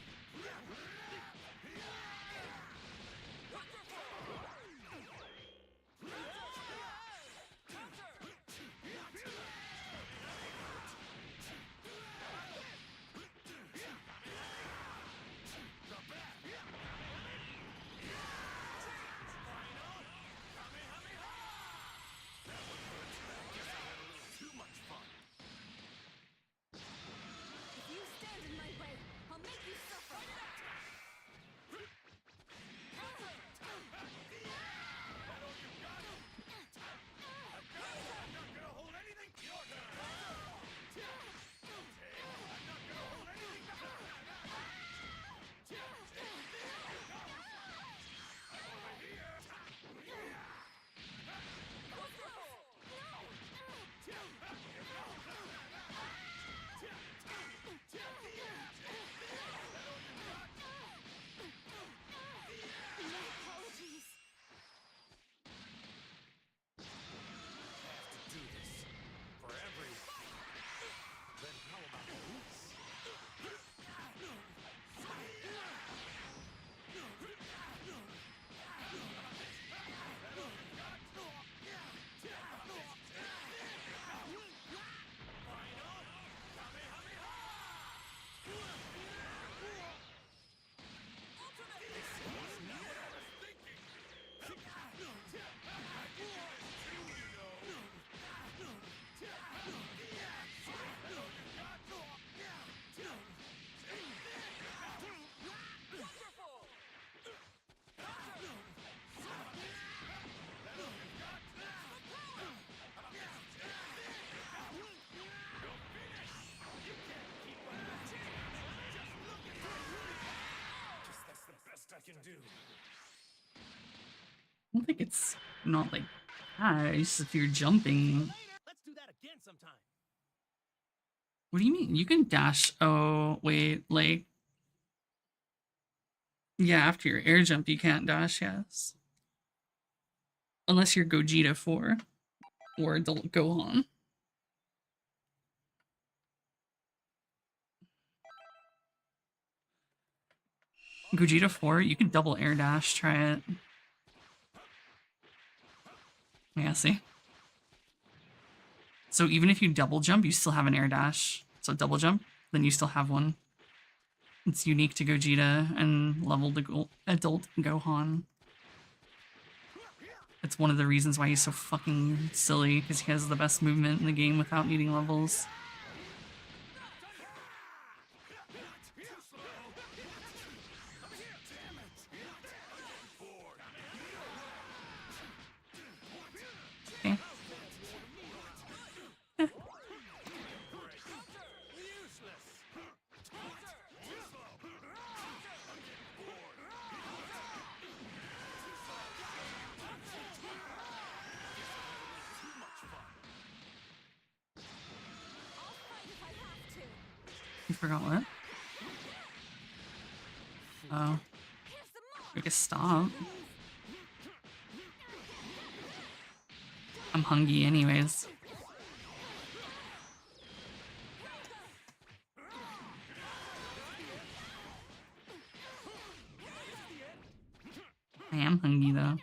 do. I don't think it's not like that. It's just if you're jumping. Let's do that again sometime. What do you mean? You can dash. Oh, wait, like. Yeah, after your air jump, you can't dash, yes. Unless you're Gogeta 4 or Adult Gohan. Gogeta 4, you can double air dash, try it. Yeah, see? So even if you double jump, you still have an air dash. So double jump, then you still have one. It's unique to Gogeta and leveled Adult Gohan. It's one of the reasons why he's so fucking silly, because he has the best movement in the game without needing levels. Okay. You forgot what? Oh. I guess stop. I'm hungry anyways. I am hungry though.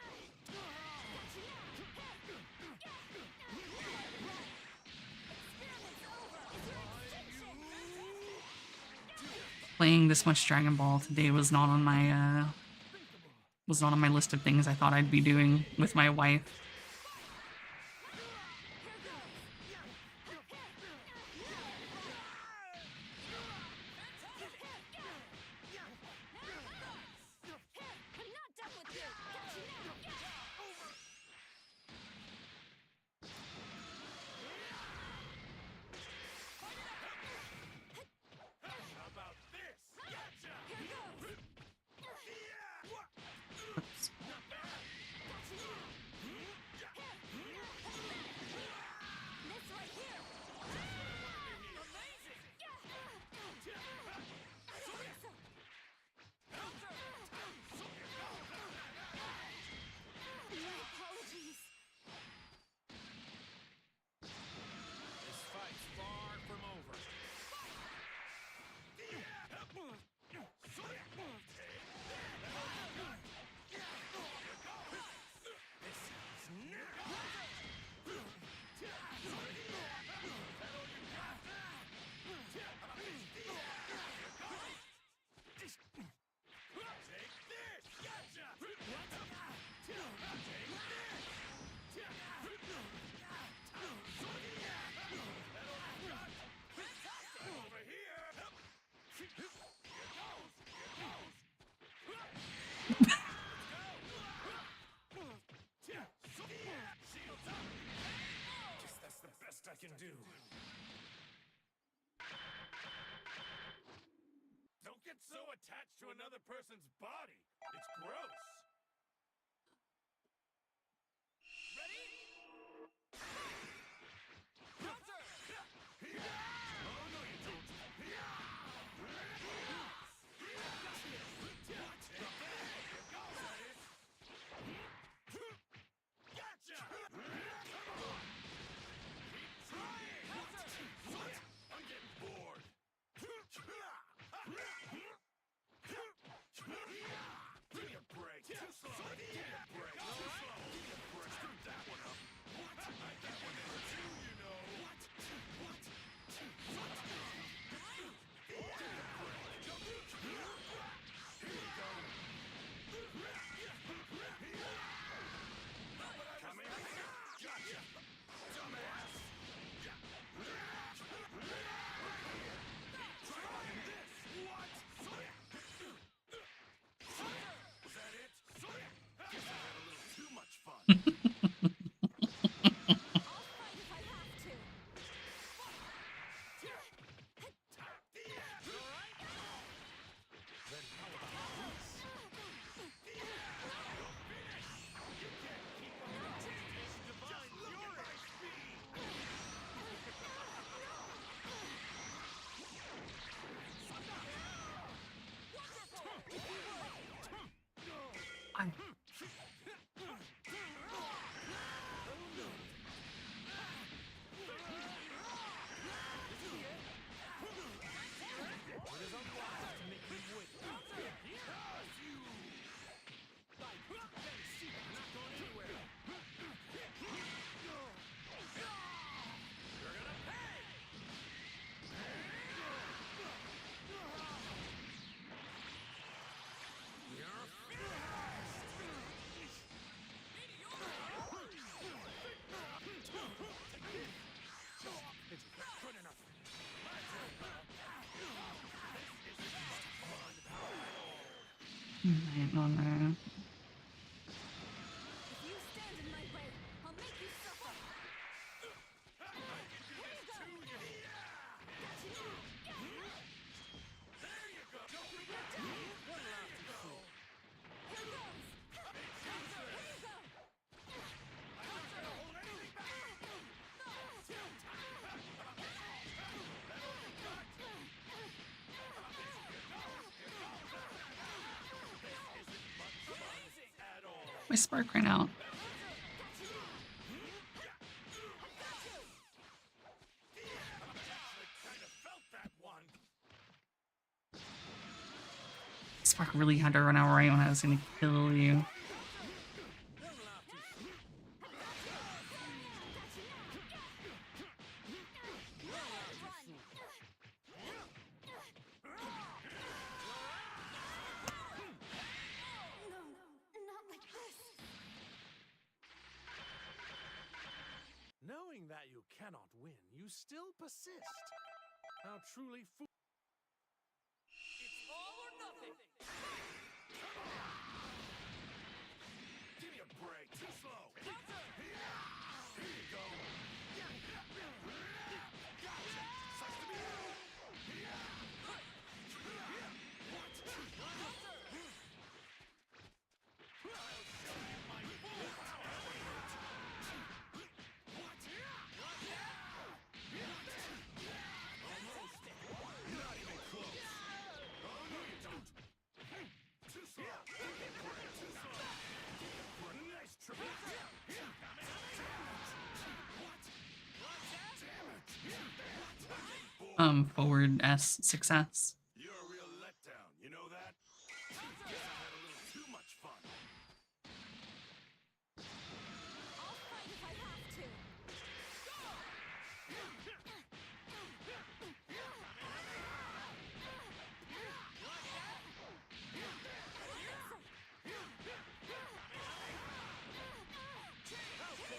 Playing this much Dragon Ball today was not on my list of things I thought I'd be doing with my wife. I can do. Don't get so attached to another person's body. It's gross. Ready? Counter! Oh, no, you don't. Gotcha! I'm getting bored. Give me a break. Right on there. If you stand in my way, I'll make you suffer. Here you go. Got you now. There you go. You're done. One left to go. Here goes. Here you go. I'm not gonna hold anything back. My spark ran out. Spark really had to run out right when I was gonna kill you. Knowing that you cannot win, you still persist. How truly fool. It's all or nothing. Give me a break. Too slow. Here you go. Gotcha. Sucks to be you. Forward S success. You're a real letdown, you know that? Guess I had a little too much fun. I'll fight if I have to.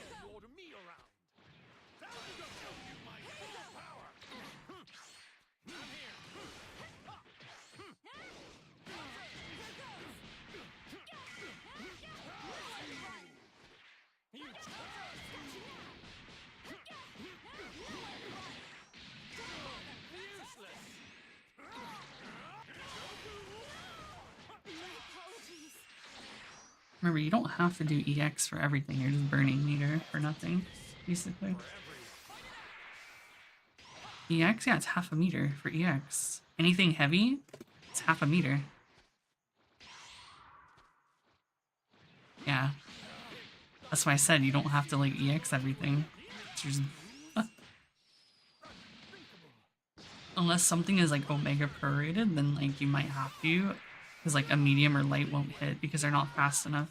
You order me around. Time to go show you my full power. I'm here. Remember, you don't have to do EX for everything. You're just burning meter for nothing, basically. EX? Yeah, it's half a meter for EX. Anything heavy, it's half a meter. Yeah. That's why I said you don't have to, like, EX everything. It's just... Unless something is, like, Omega prorated, then, like, you might have to. Because, like, a medium or light won't hit because they're not fast enough.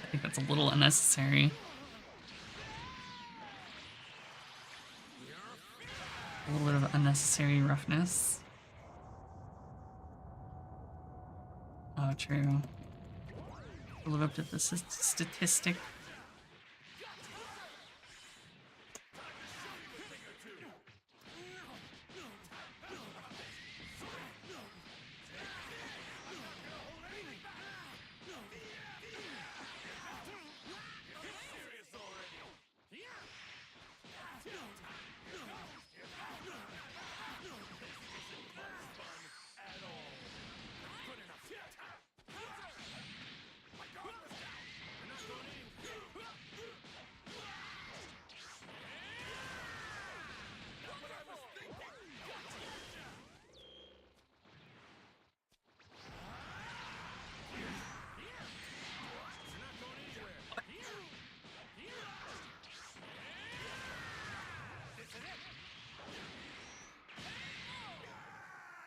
I think that's a little unnecessary. A little bit of unnecessary roughness. Oh, true. To live up to the statistic.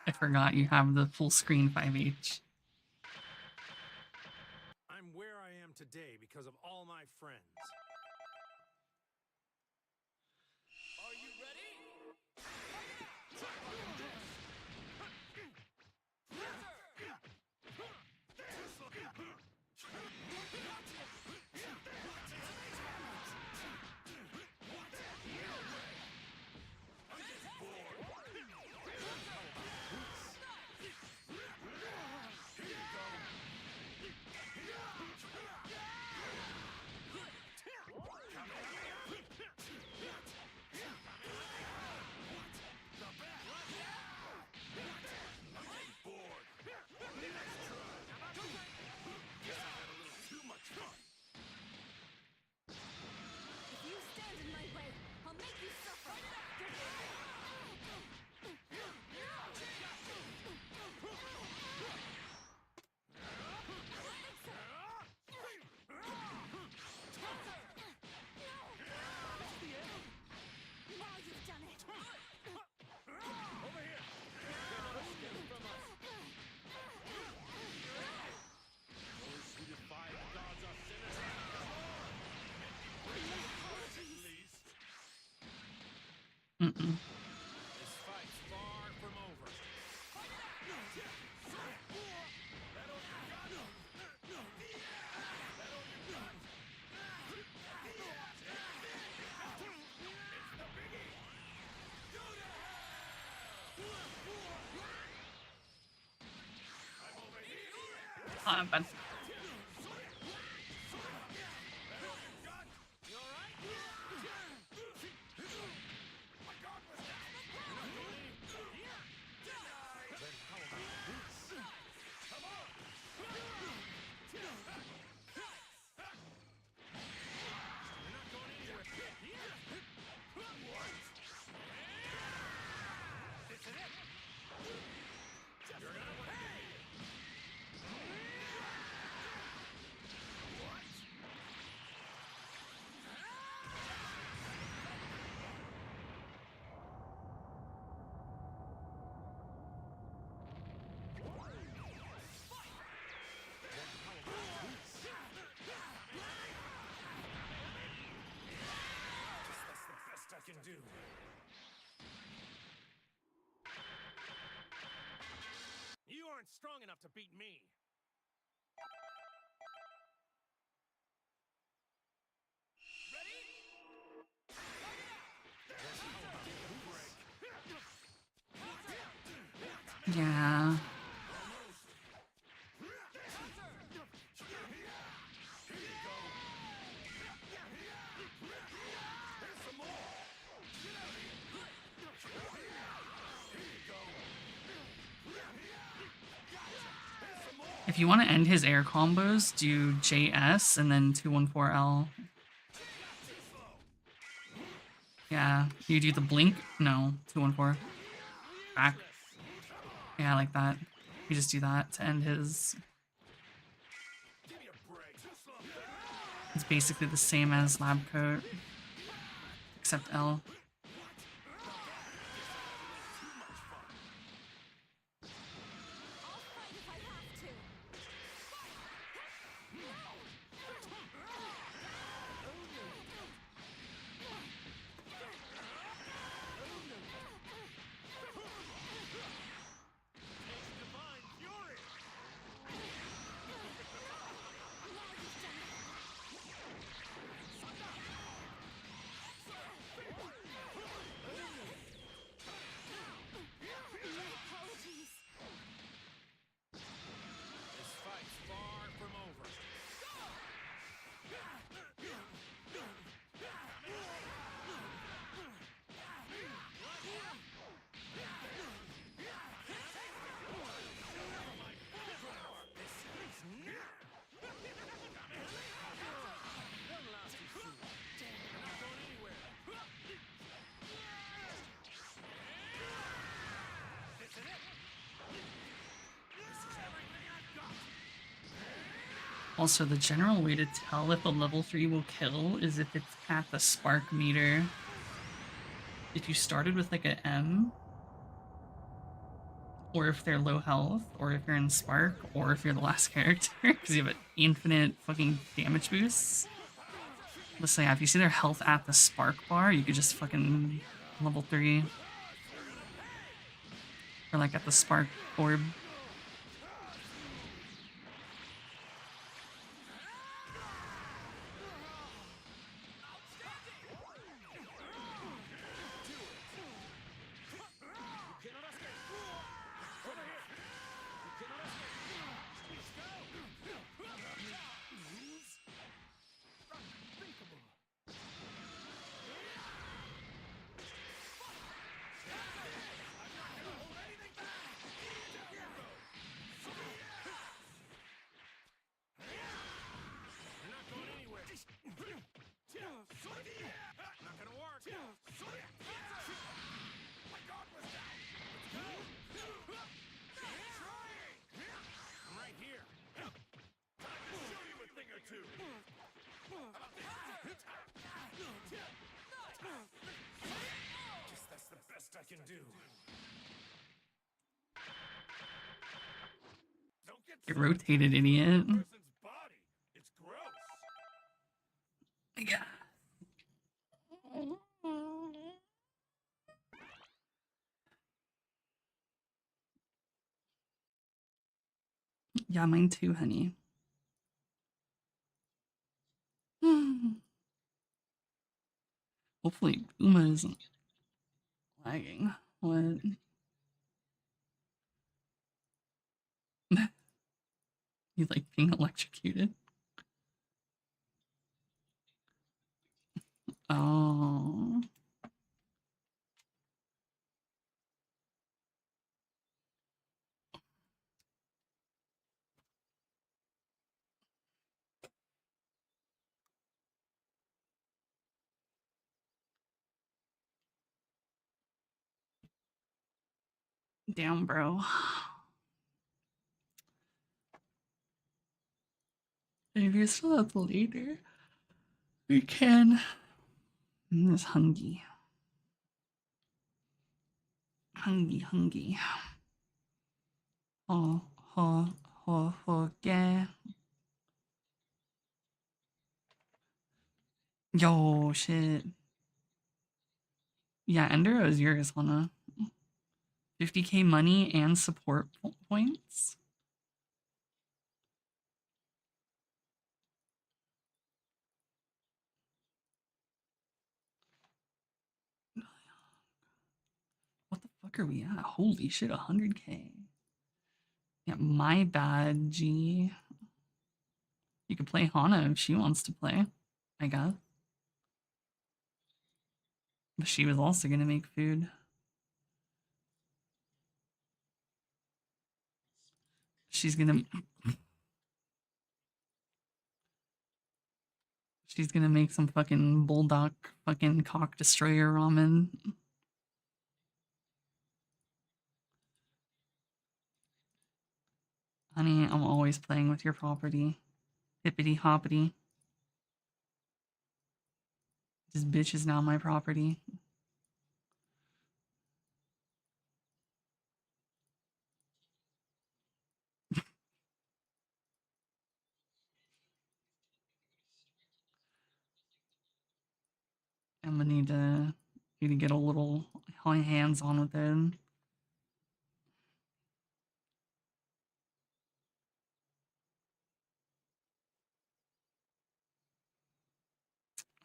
I forgot you have the full screen 5H. I'm where I am today because of all my friends. Are you ready? Mm-mm. This fight's far from over. But I can do. You aren't strong enough to beat me. yeah. If you want to end his air combos, do JS and then 214L. Yeah, you do the blink? No, 214. Back. Yeah, like that. You just do that to end his... It's basically the same as Lab Coat, except L. This fight's far from over. Also, the general way to tell if a level 3 will kill is if it's at the spark meter. If you started with like an M, or if they're low health, or if you're in spark, or if you're the last character, because you have an infinite fucking damage boosts. Let's say, if you see their health at the spark bar, you could just fucking level 3. Or like at the spark orb. That's the best I can do. Get rotated, idiot. It's gross. Yeah. Yeah, mine too, honey. Hopefully Uma isn't lagging. What? You like being electrocuted? Oh. Damn, bro. If you're still up later, we can. I'm just hungry. Hungry. Oh, yeah. Yo, shit. Yeah, Enduro is yours, Hana. 50k money and support points. What the fuck are we at? Holy shit, 100k. Yeah, my bad, G. You could play Hana if she wants to play, I guess. But she was also gonna make food. She's gonna make some fucking bulldog fucking cock destroyer ramen. Honey, I'm always playing with your property. Hippity hoppity. This bitch is now my property. I'm gonna need to get a little hands on with it.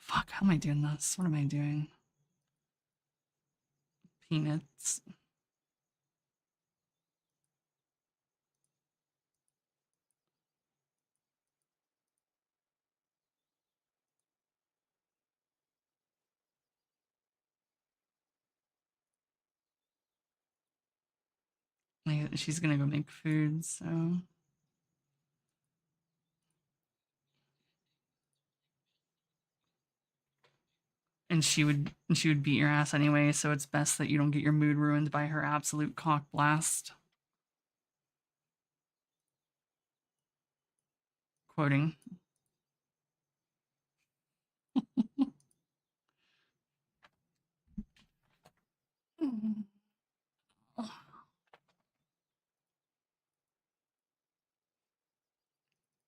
Fuck, how am I doing this? What am I doing? Peanuts. She's gonna go make food, so. And she would beat your ass anyway, so it's best that you don't get your mood ruined by her absolute cock blast. Quoting.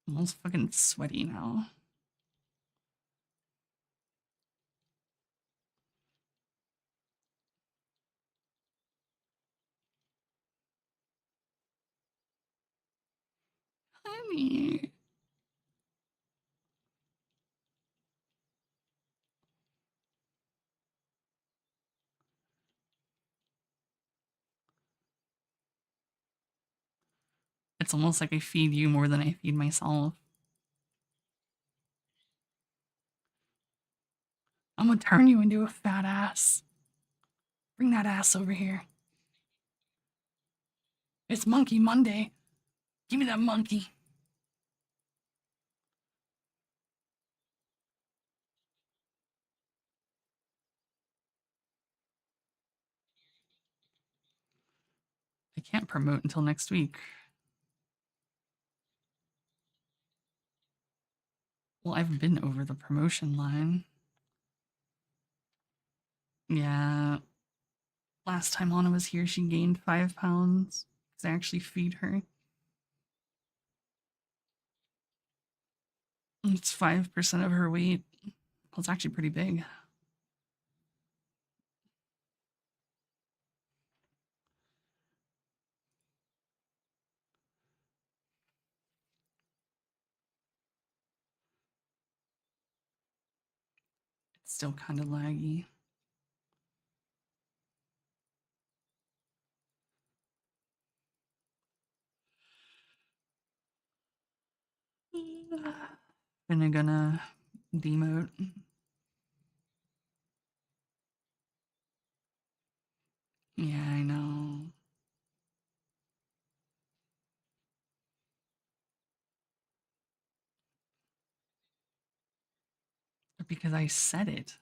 I'm almost fucking sweaty now. Honey. It's almost like I feed you more than I feed myself. I'm gonna turn you into a fat ass. Bring that ass over here. It's Monkey Monday. Give me that monkey. I can't promote until next week. Well, I've been over the promotion line. Yeah. Last time Anna was here, she gained 5 pounds. Because I actually feed her. It's 5% of her weight. Well, it's actually pretty big. still kind of laggy. And I'm gonna demote. Yeah, I know. Because I said it.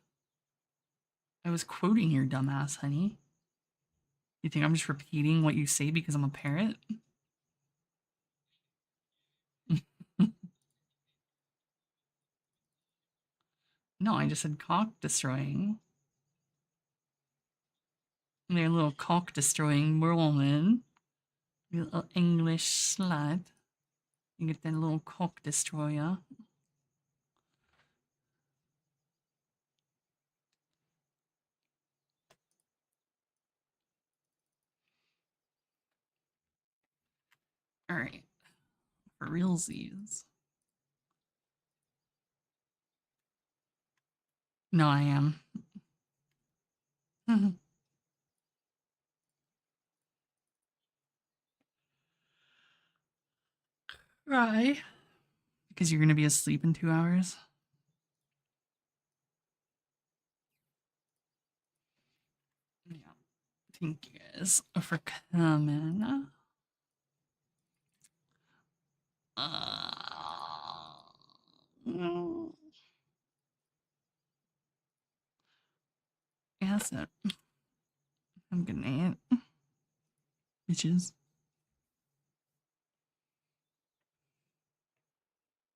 I was quoting your dumbass, honey. You think I'm just repeating what you say because I'm a parrot? No, I just said cock destroying. You're a little cock destroying woman. You little English slut. You get that little cock destroyer. Alright. For realsies. No, I am. Right. Because you're gonna be asleep in 2 hours? Yeah. Thank you guys for coming. Yeah, that's it. Have a good night, bitches.